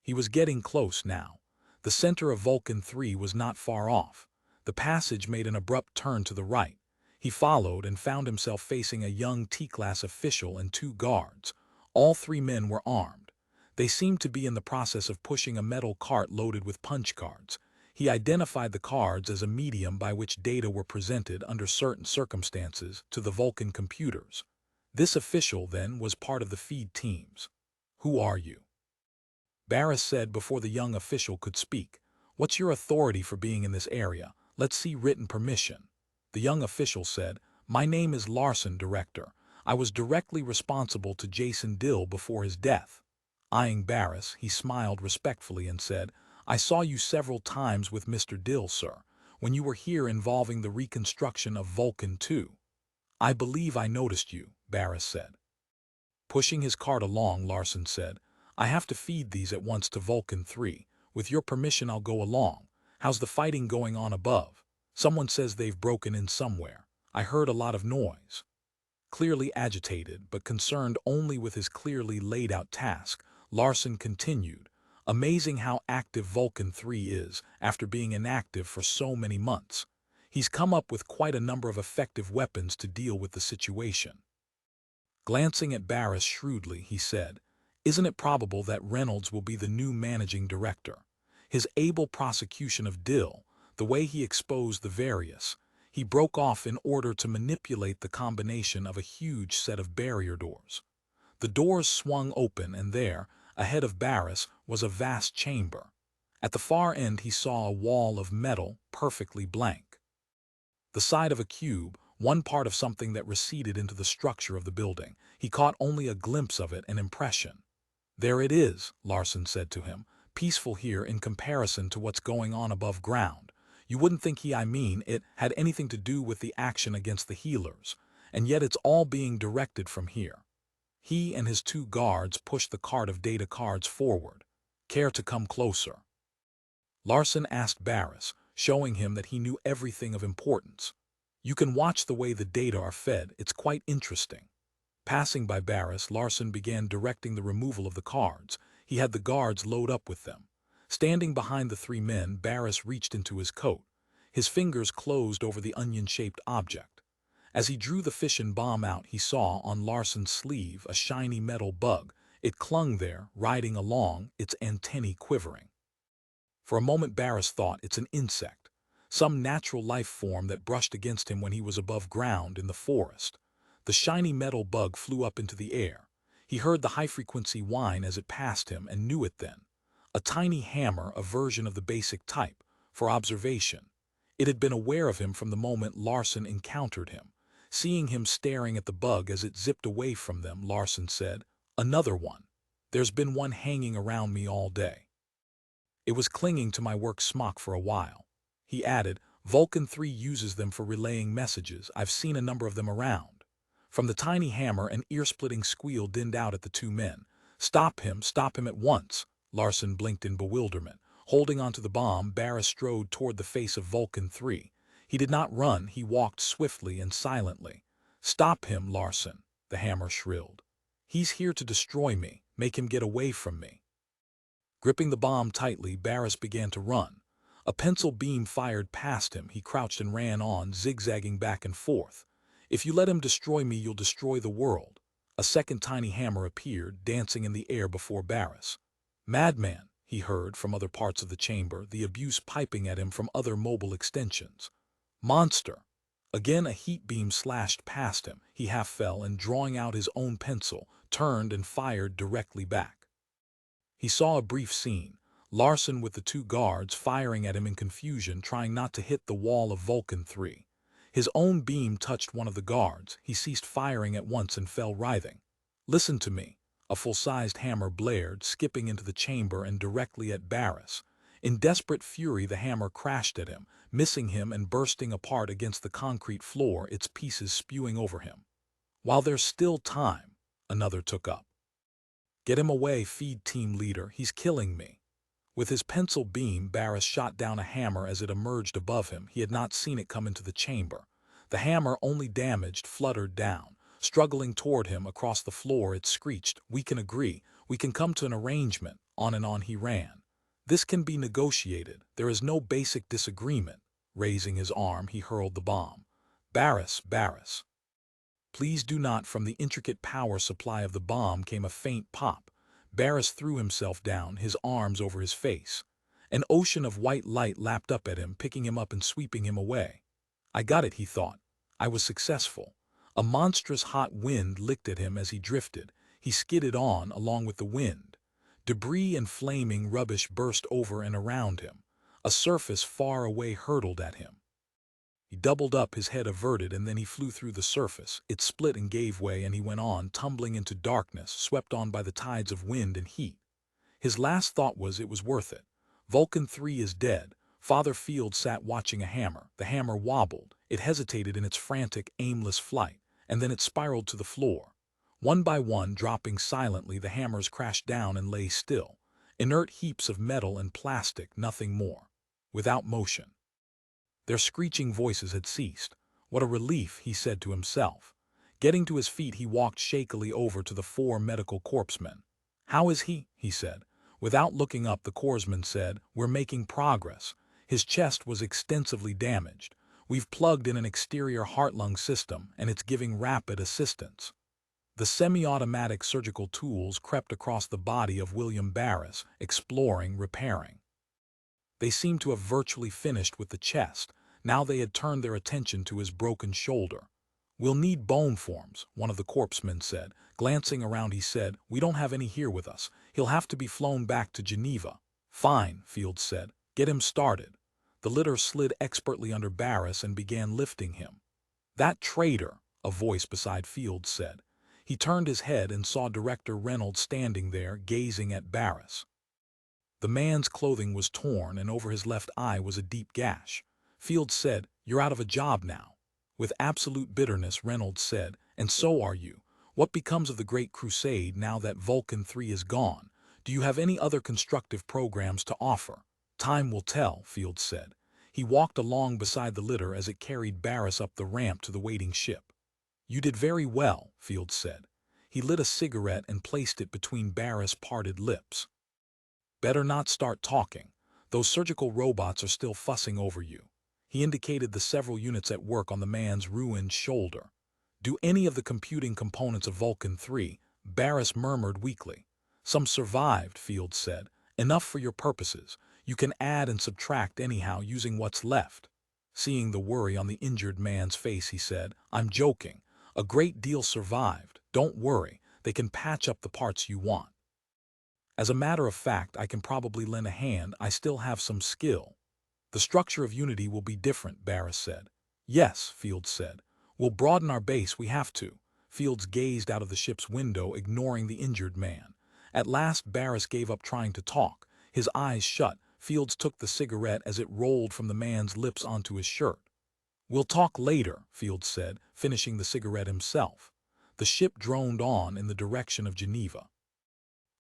He was getting close now. The center of Vulcan 3 was not far off. The passage made an abrupt turn to the right. He followed and found himself facing a young T-class official and 2 guards. All 3 men were armed. They seemed to be in the process of pushing a metal cart loaded with punch cards. He identified the cards as a medium by which data were presented under certain circumstances to the Vulcan computers. This official, then, was part of the feed teams. "Who are you?" Barris said before the young official could speak. "What's your authority for being in this area? Let's see written permission." The young official said, "My name is Larson, Director. I was directly responsible to Jason Dill before his death." Eyeing Barris, he smiled respectfully and said, "I saw you several times with Mr. Dill, sir, when you were here involving the reconstruction of Vulcan 2. "I believe I noticed you," Barris said. Pushing his cart along, Larson said, "I have to feed these at once to Vulcan 3. With your permission, I'll go along. How's the fighting going on above? Someone says they've broken in somewhere. I heard a lot of noise." Clearly agitated, but concerned only with his clearly laid-out task, Larson continued, "Amazing how active Vulcan 3 is after being inactive for so many months. He's come up with quite a number of effective weapons to deal with the situation." Glancing at Barris shrewdly, he said, "Isn't it probable that Reynolds will be the new managing director? His able prosecution of Dill, the way he exposed the various, he broke off in order to manipulate the combination of a huge set of barrier doors. The doors swung open, and there, ahead of Barris, was a vast chamber. At the far end he saw a wall of metal, perfectly blank. The side of a cube, one part of something that receded into the structure of the building. He caught only a glimpse of it, an impression. "There it is," Larson said to him, "peaceful here in comparison to what's going on above ground. You wouldn't think it had anything to do with the action against the healers, and yet it's all being directed from here." He and his two guards pushed the cart of data cards forward. "Care to come closer?" Larson asked Barris, showing him that he knew everything of importance. "You can watch the way the data are fed, it's quite interesting." Passing by Barris, Larson began directing the removal of the cards. He had the guards load up with them. Standing behind the three men, Barris reached into his coat. His fingers closed over the onion-shaped object. As he drew the fission bomb out, he saw on Larson's sleeve a shiny metal bug. It clung there, riding along, its antennae quivering. For a moment Barris thought it's an insect, some natural life form that brushed against him when he was above ground in the forest. The shiny metal bug flew up into the air. He heard the high-frequency whine as it passed him and knew it then. A tiny hammer, a version of the basic type, for observation. It had been aware of him from the moment Larson encountered him. Seeing him staring at the bug as it zipped away from them, Larson said, "Another one. There's been one hanging around me all day. It was clinging to my work smock for a while." He added, "Vulcan 3 uses them for relaying messages. I've seen a number of them around." From the tiny hammer, an ear-splitting squeal dinned out at the two men. Stop him at once." Larson blinked in bewilderment. Holding onto the bomb, Barris strode toward the face of Vulcan 3. He did not run, he walked swiftly and silently. "Stop him, Larson," the hammer shrilled. "He's here to destroy me. Make him get away from me." Gripping the bomb tightly, Barris began to run. A pencil beam fired past him. He crouched and ran on, zigzagging back and forth. "If you let him destroy me, you'll destroy the world." A second tiny hammer appeared, dancing in the air before Barris. "Madman," he heard from other parts of the chamber, the abuse piping at him from other mobile extensions. "Monster." Again a heat beam slashed past him. He half fell and, drawing out his own pencil, turned and fired directly back. He saw a brief scene. Larson with the two guards firing at him in confusion, trying not to hit the wall of Vulcan 3. His own beam touched one of the guards. He ceased firing at once and fell writhing. "Listen to me." A full-sized hammer blared, skipping into the chamber and directly at Barris. In desperate fury the hammer crashed at him, missing him and bursting apart against the concrete floor, its pieces spewing over him. "While there's still time," another took up. "Get him away, feed team leader. He's killing me." With his pencil beam, Barris shot down a hammer as it emerged above him. He had not seen it come into the chamber. The hammer, only damaged, fluttered down. Struggling toward him across the floor, it screeched, "We can agree. We can come to an arrangement." On and on he ran. "This can be negotiated. There is no basic disagreement." Raising his arm, he hurled the bomb. "Barris, Barris." "Please do not." From the intricate power supply of the bomb came a faint pop. Barris threw himself down, his arms over his face. An ocean of white light lapped up at him, picking him up and sweeping him away. "I got it," he thought. "I was successful." A monstrous hot wind licked at him as he drifted. He skidded on, along with the wind. Debris and flaming rubbish burst over and around him. A surface far away hurtled at him. He doubled up, his head averted, and then he flew through the surface. It split and gave way, and he went on, tumbling into darkness, swept on by the tides of wind and heat. His last thought was, it was worth it. Vulcan 3 is dead. Father Field sat watching a hammer. The hammer wobbled. It hesitated in its frantic, aimless flight, and then it spiraled to the floor. One by one, dropping silently, the hammers crashed down and lay still. Inert heaps of metal and plastic, nothing more. Without motion. Their screeching voices had ceased. What a relief, he said to himself. Getting to his feet, he walked shakily over to the 4 medical corpsmen. "How is he?" he said. Without looking up, the corpsman said, "We're making progress. His chest was extensively damaged. We've plugged in an exterior heart-lung system, and it's giving rapid assistance." The semi-automatic surgical tools crept across the body of William Barris, exploring, repairing. They seemed to have virtually finished with the chest. Now they had turned their attention to his broken shoulder. "We'll need bone forms," one of the corpsmen said. Glancing around, he said, "We don't have any here with us. He'll have to be flown back to Geneva." "Fine," Fields said. "Get him started." The litter slid expertly under Barris and began lifting him. "That traitor," a voice beside Fields said. He turned his head and saw Director Reynolds standing there, gazing at Barris. The man's clothing was torn, and over his left eye was a deep gash. Fields said, "You're out of a job now." With absolute bitterness, Reynolds said, "And so are you. What becomes of the Great Crusade now that Vulcan 3 is gone? Do you have any other constructive programs to offer?" "Time will tell," Fields said. He walked along beside the litter as it carried Barris up the ramp to the waiting ship. "You did very well," Fields said. He lit a cigarette and placed it between Barris' parted lips. "Better not start talking. Those surgical robots are still fussing over you." He indicated the several units at work on the man's ruined shoulder. "Do any of the computing components of Vulcan 3, Barris murmured weakly. "Some survived," Fields said. "Enough for your purposes. You can add and subtract anyhow using what's left." Seeing the worry on the injured man's face, he said, "I'm joking. A great deal survived. Don't worry. They can patch up the parts you want. As a matter of fact, I can probably lend a hand. I still have some skill." "The structure of Unity will be different," Barris said. "Yes," Fields said. "We'll broaden our base. We have to." Fields gazed out of the ship's window, ignoring the injured man. At last Barris gave up trying to talk. His eyes shut. Fields took the cigarette as it rolled from the man's lips onto his shirt. "We'll talk later," Fields said, finishing the cigarette himself. The ship droned on in the direction of Geneva.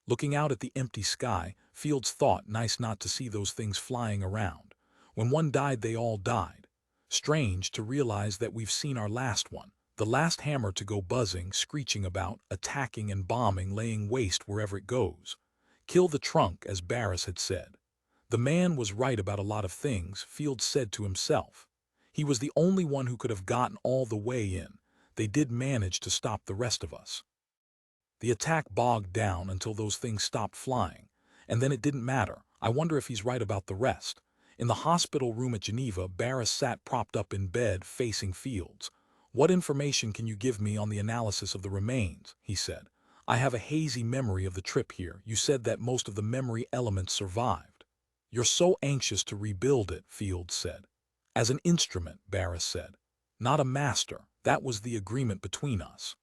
Looking out at the empty sky, Fields thought, nice not to see those things flying around. When one died, they all died. Strange to realize that we've seen our last one, the last hammer to go buzzing, screeching about, attacking and bombing, laying waste wherever it goes. Kill the trunk, as Barris had said. The man was right about a lot of things, Fields said to himself. He was the only one who could have gotten all the way in. They did manage to stop the rest of us. The attack bogged down until those things stopped flying, and then it didn't matter. I wonder if he's right about the rest. In the hospital room at Geneva, Barris sat propped up in bed, facing Fields. "What information can you give me on the analysis of the remains?" he said. "I have a hazy memory of the trip here. You said that most of the memory elements survived." "You're so anxious to rebuild it," Fields said. "As an instrument," Barris said. "Not a master. That was the agreement between us.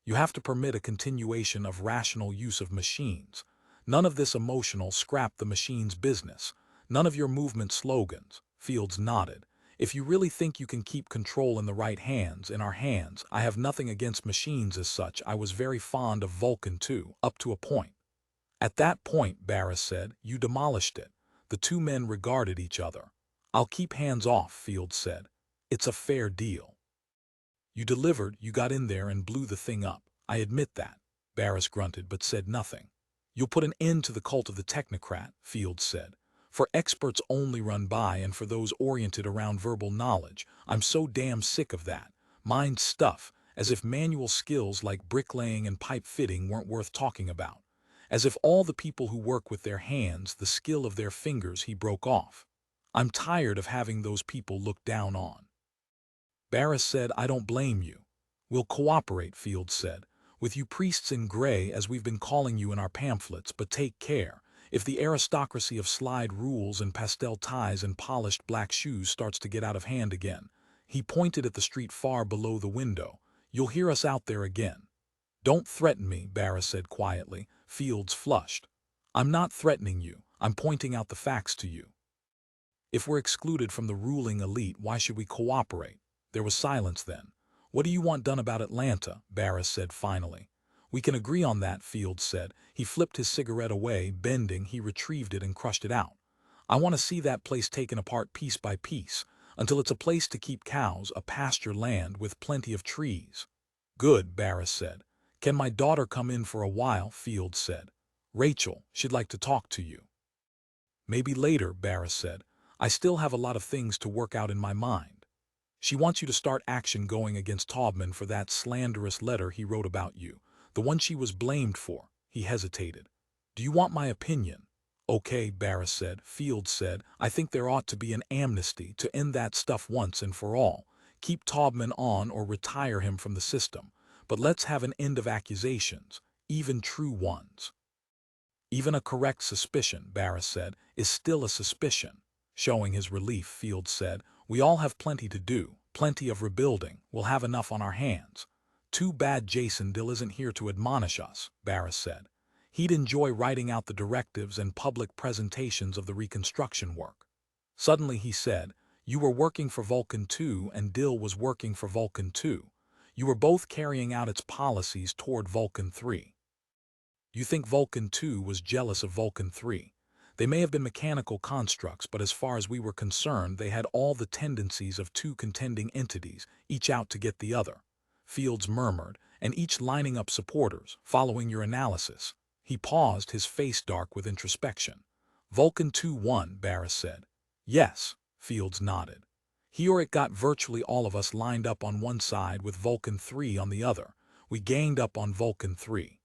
You have to permit a continuation of rational use of machines. None of this emotional scrap the machine's business. None of your movement slogans." Fields nodded. "If you really think you can keep control in the right hands, in our hands, I have nothing against machines as such. I was very fond of Vulcan too, up to a point." "At that point," Barris said, "you demolished it." The two men regarded each other. "I'll keep hands off," Fields said. "It's a fair deal. You delivered, you got in there and blew the thing up. I admit that." Barris grunted but said nothing. "You'll put an end to the cult of the technocrat," Fields said. "For experts only run by and for those oriented around verbal knowledge. I'm so damn sick of that. Mind stuff, as if manual skills like bricklaying and pipe fitting weren't worth talking about. As if all the people who work with their hands, the skill of their fingers," he broke off. "I'm tired of having those people looked down on." Barris said, "I don't blame you." "We'll cooperate," Fields said, "with you priests in gray, as we've been calling you in our pamphlets, but take care. If the aristocracy of slide rules and pastel ties and polished black shoes starts to get out of hand again," he pointed at the street far below the window, "you'll hear us out there again." "Don't threaten me," Barris said quietly. Fields flushed. "I'm not threatening you. I'm pointing out the facts to you. If we're excluded from the ruling elite, why should we cooperate?" There was silence then. "What do you want done about Atlanta?" Barris said finally. "We can agree on that," Fields said. He flipped his cigarette away, bending, he retrieved it and crushed it out. "I want to see that place taken apart piece by piece, until it's a place to keep cows, a pasture land with plenty of trees." Good, Barris said. Can my daughter come in for a while? Fields said. Rachel, she'd like to talk to you. Maybe later, Barris said. I still have a lot of things to work out in my mind. She wants you to start action going against Taubman for that slanderous letter he wrote about you, the one she was blamed for. He hesitated. Do you want my opinion? Okay, Barris said. Fields said, I think there ought to be an amnesty to end that stuff once and for all. Keep Taubman on or retire him from the system. But let's have an end of accusations, even true ones. Even a correct suspicion, Barris said, is still a suspicion. Showing his relief, Fields said, we all have plenty to do, plenty of rebuilding, we'll have enough on our hands. Too bad Jason Dill isn't here to admonish us, Barris said. He'd enjoy writing out the directives and public presentations of the reconstruction work. Suddenly he said, you were working for Vulcan 2 and Dill was working for Vulcan 2. You were both carrying out its policies toward Vulcan 3. You think Vulcan 2 was jealous of Vulcan 3. They may have been mechanical constructs, but as far as we were concerned, they had all the tendencies of two contending entities, each out to get the other. Fields murmured, and each lining up supporters, following your analysis. He paused, his face dark with introspection. Vulcan 2 won, Barris said. Yes, Fields nodded. He or it got virtually all of us lined up on one side with Vulcan 3 on the other. We ganged up on Vulcan 3.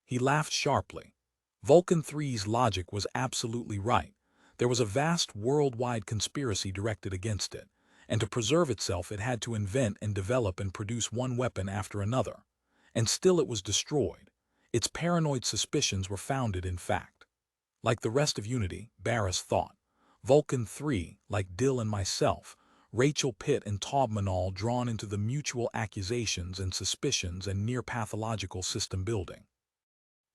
He laughed sharply. Vulcan 3's logic was absolutely right. There was a vast worldwide conspiracy directed against it, and to preserve itself it had to invent and develop and produce one weapon after another. And still it was destroyed. Its paranoid suspicions were founded in fact. Like the rest of Unity, Barris thought. Vulcan 3, like Dill and myself, Rachel Pitt and Taubman all drawn into the mutual accusations and suspicions and near-pathological system building.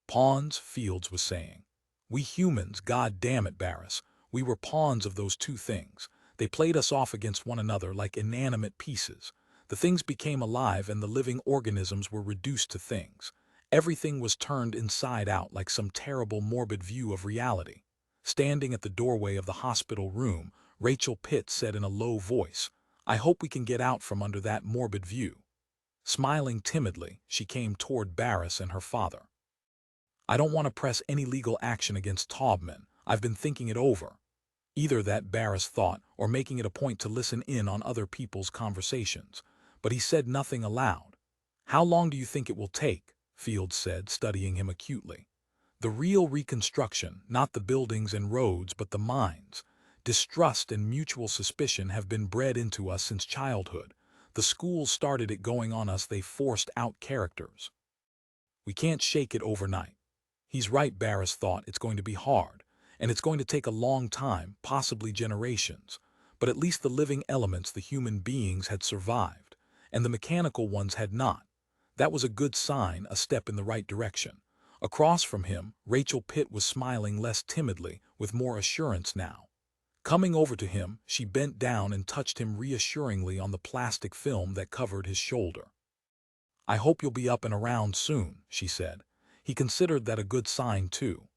Pawns, Fields was saying. We humans, God damn it, Barris, we were pawns of those two things. They played us off against one another like inanimate pieces. The things became alive and the living organisms were reduced to things. Everything was turned inside out like some terrible morbid view of reality. Standing at the doorway of the hospital room, Rachel Pitt said in a low voice, I hope we can get out from under that morbid view. Smiling timidly, she came toward Barris and her father. I don't want to press any legal action against Taubman. I've been thinking it over. Either that, Barris thought, or making it a point to listen in on other people's conversations. But he said nothing aloud. How long do you think it will take? Fields said, studying him acutely. The real reconstruction, not the buildings and roads, but the minds. Distrust and mutual suspicion have been bred into us since childhood. The schools started it going on us, they forced out characters. We can't shake it overnight. He's right, Barris thought, it's going to be hard, and it's going to take a long time, possibly generations. But at least the living elements, the human beings, had survived, and the mechanical ones had not. That was a good sign, a step in the right direction. Across from him, Rachel Pitt was smiling less timidly, with more assurance now. Coming over to him, she bent down and touched him reassuringly on the plastic film that covered his shoulder. I hope you'll be up and around soon, she said. He considered that a good sign too.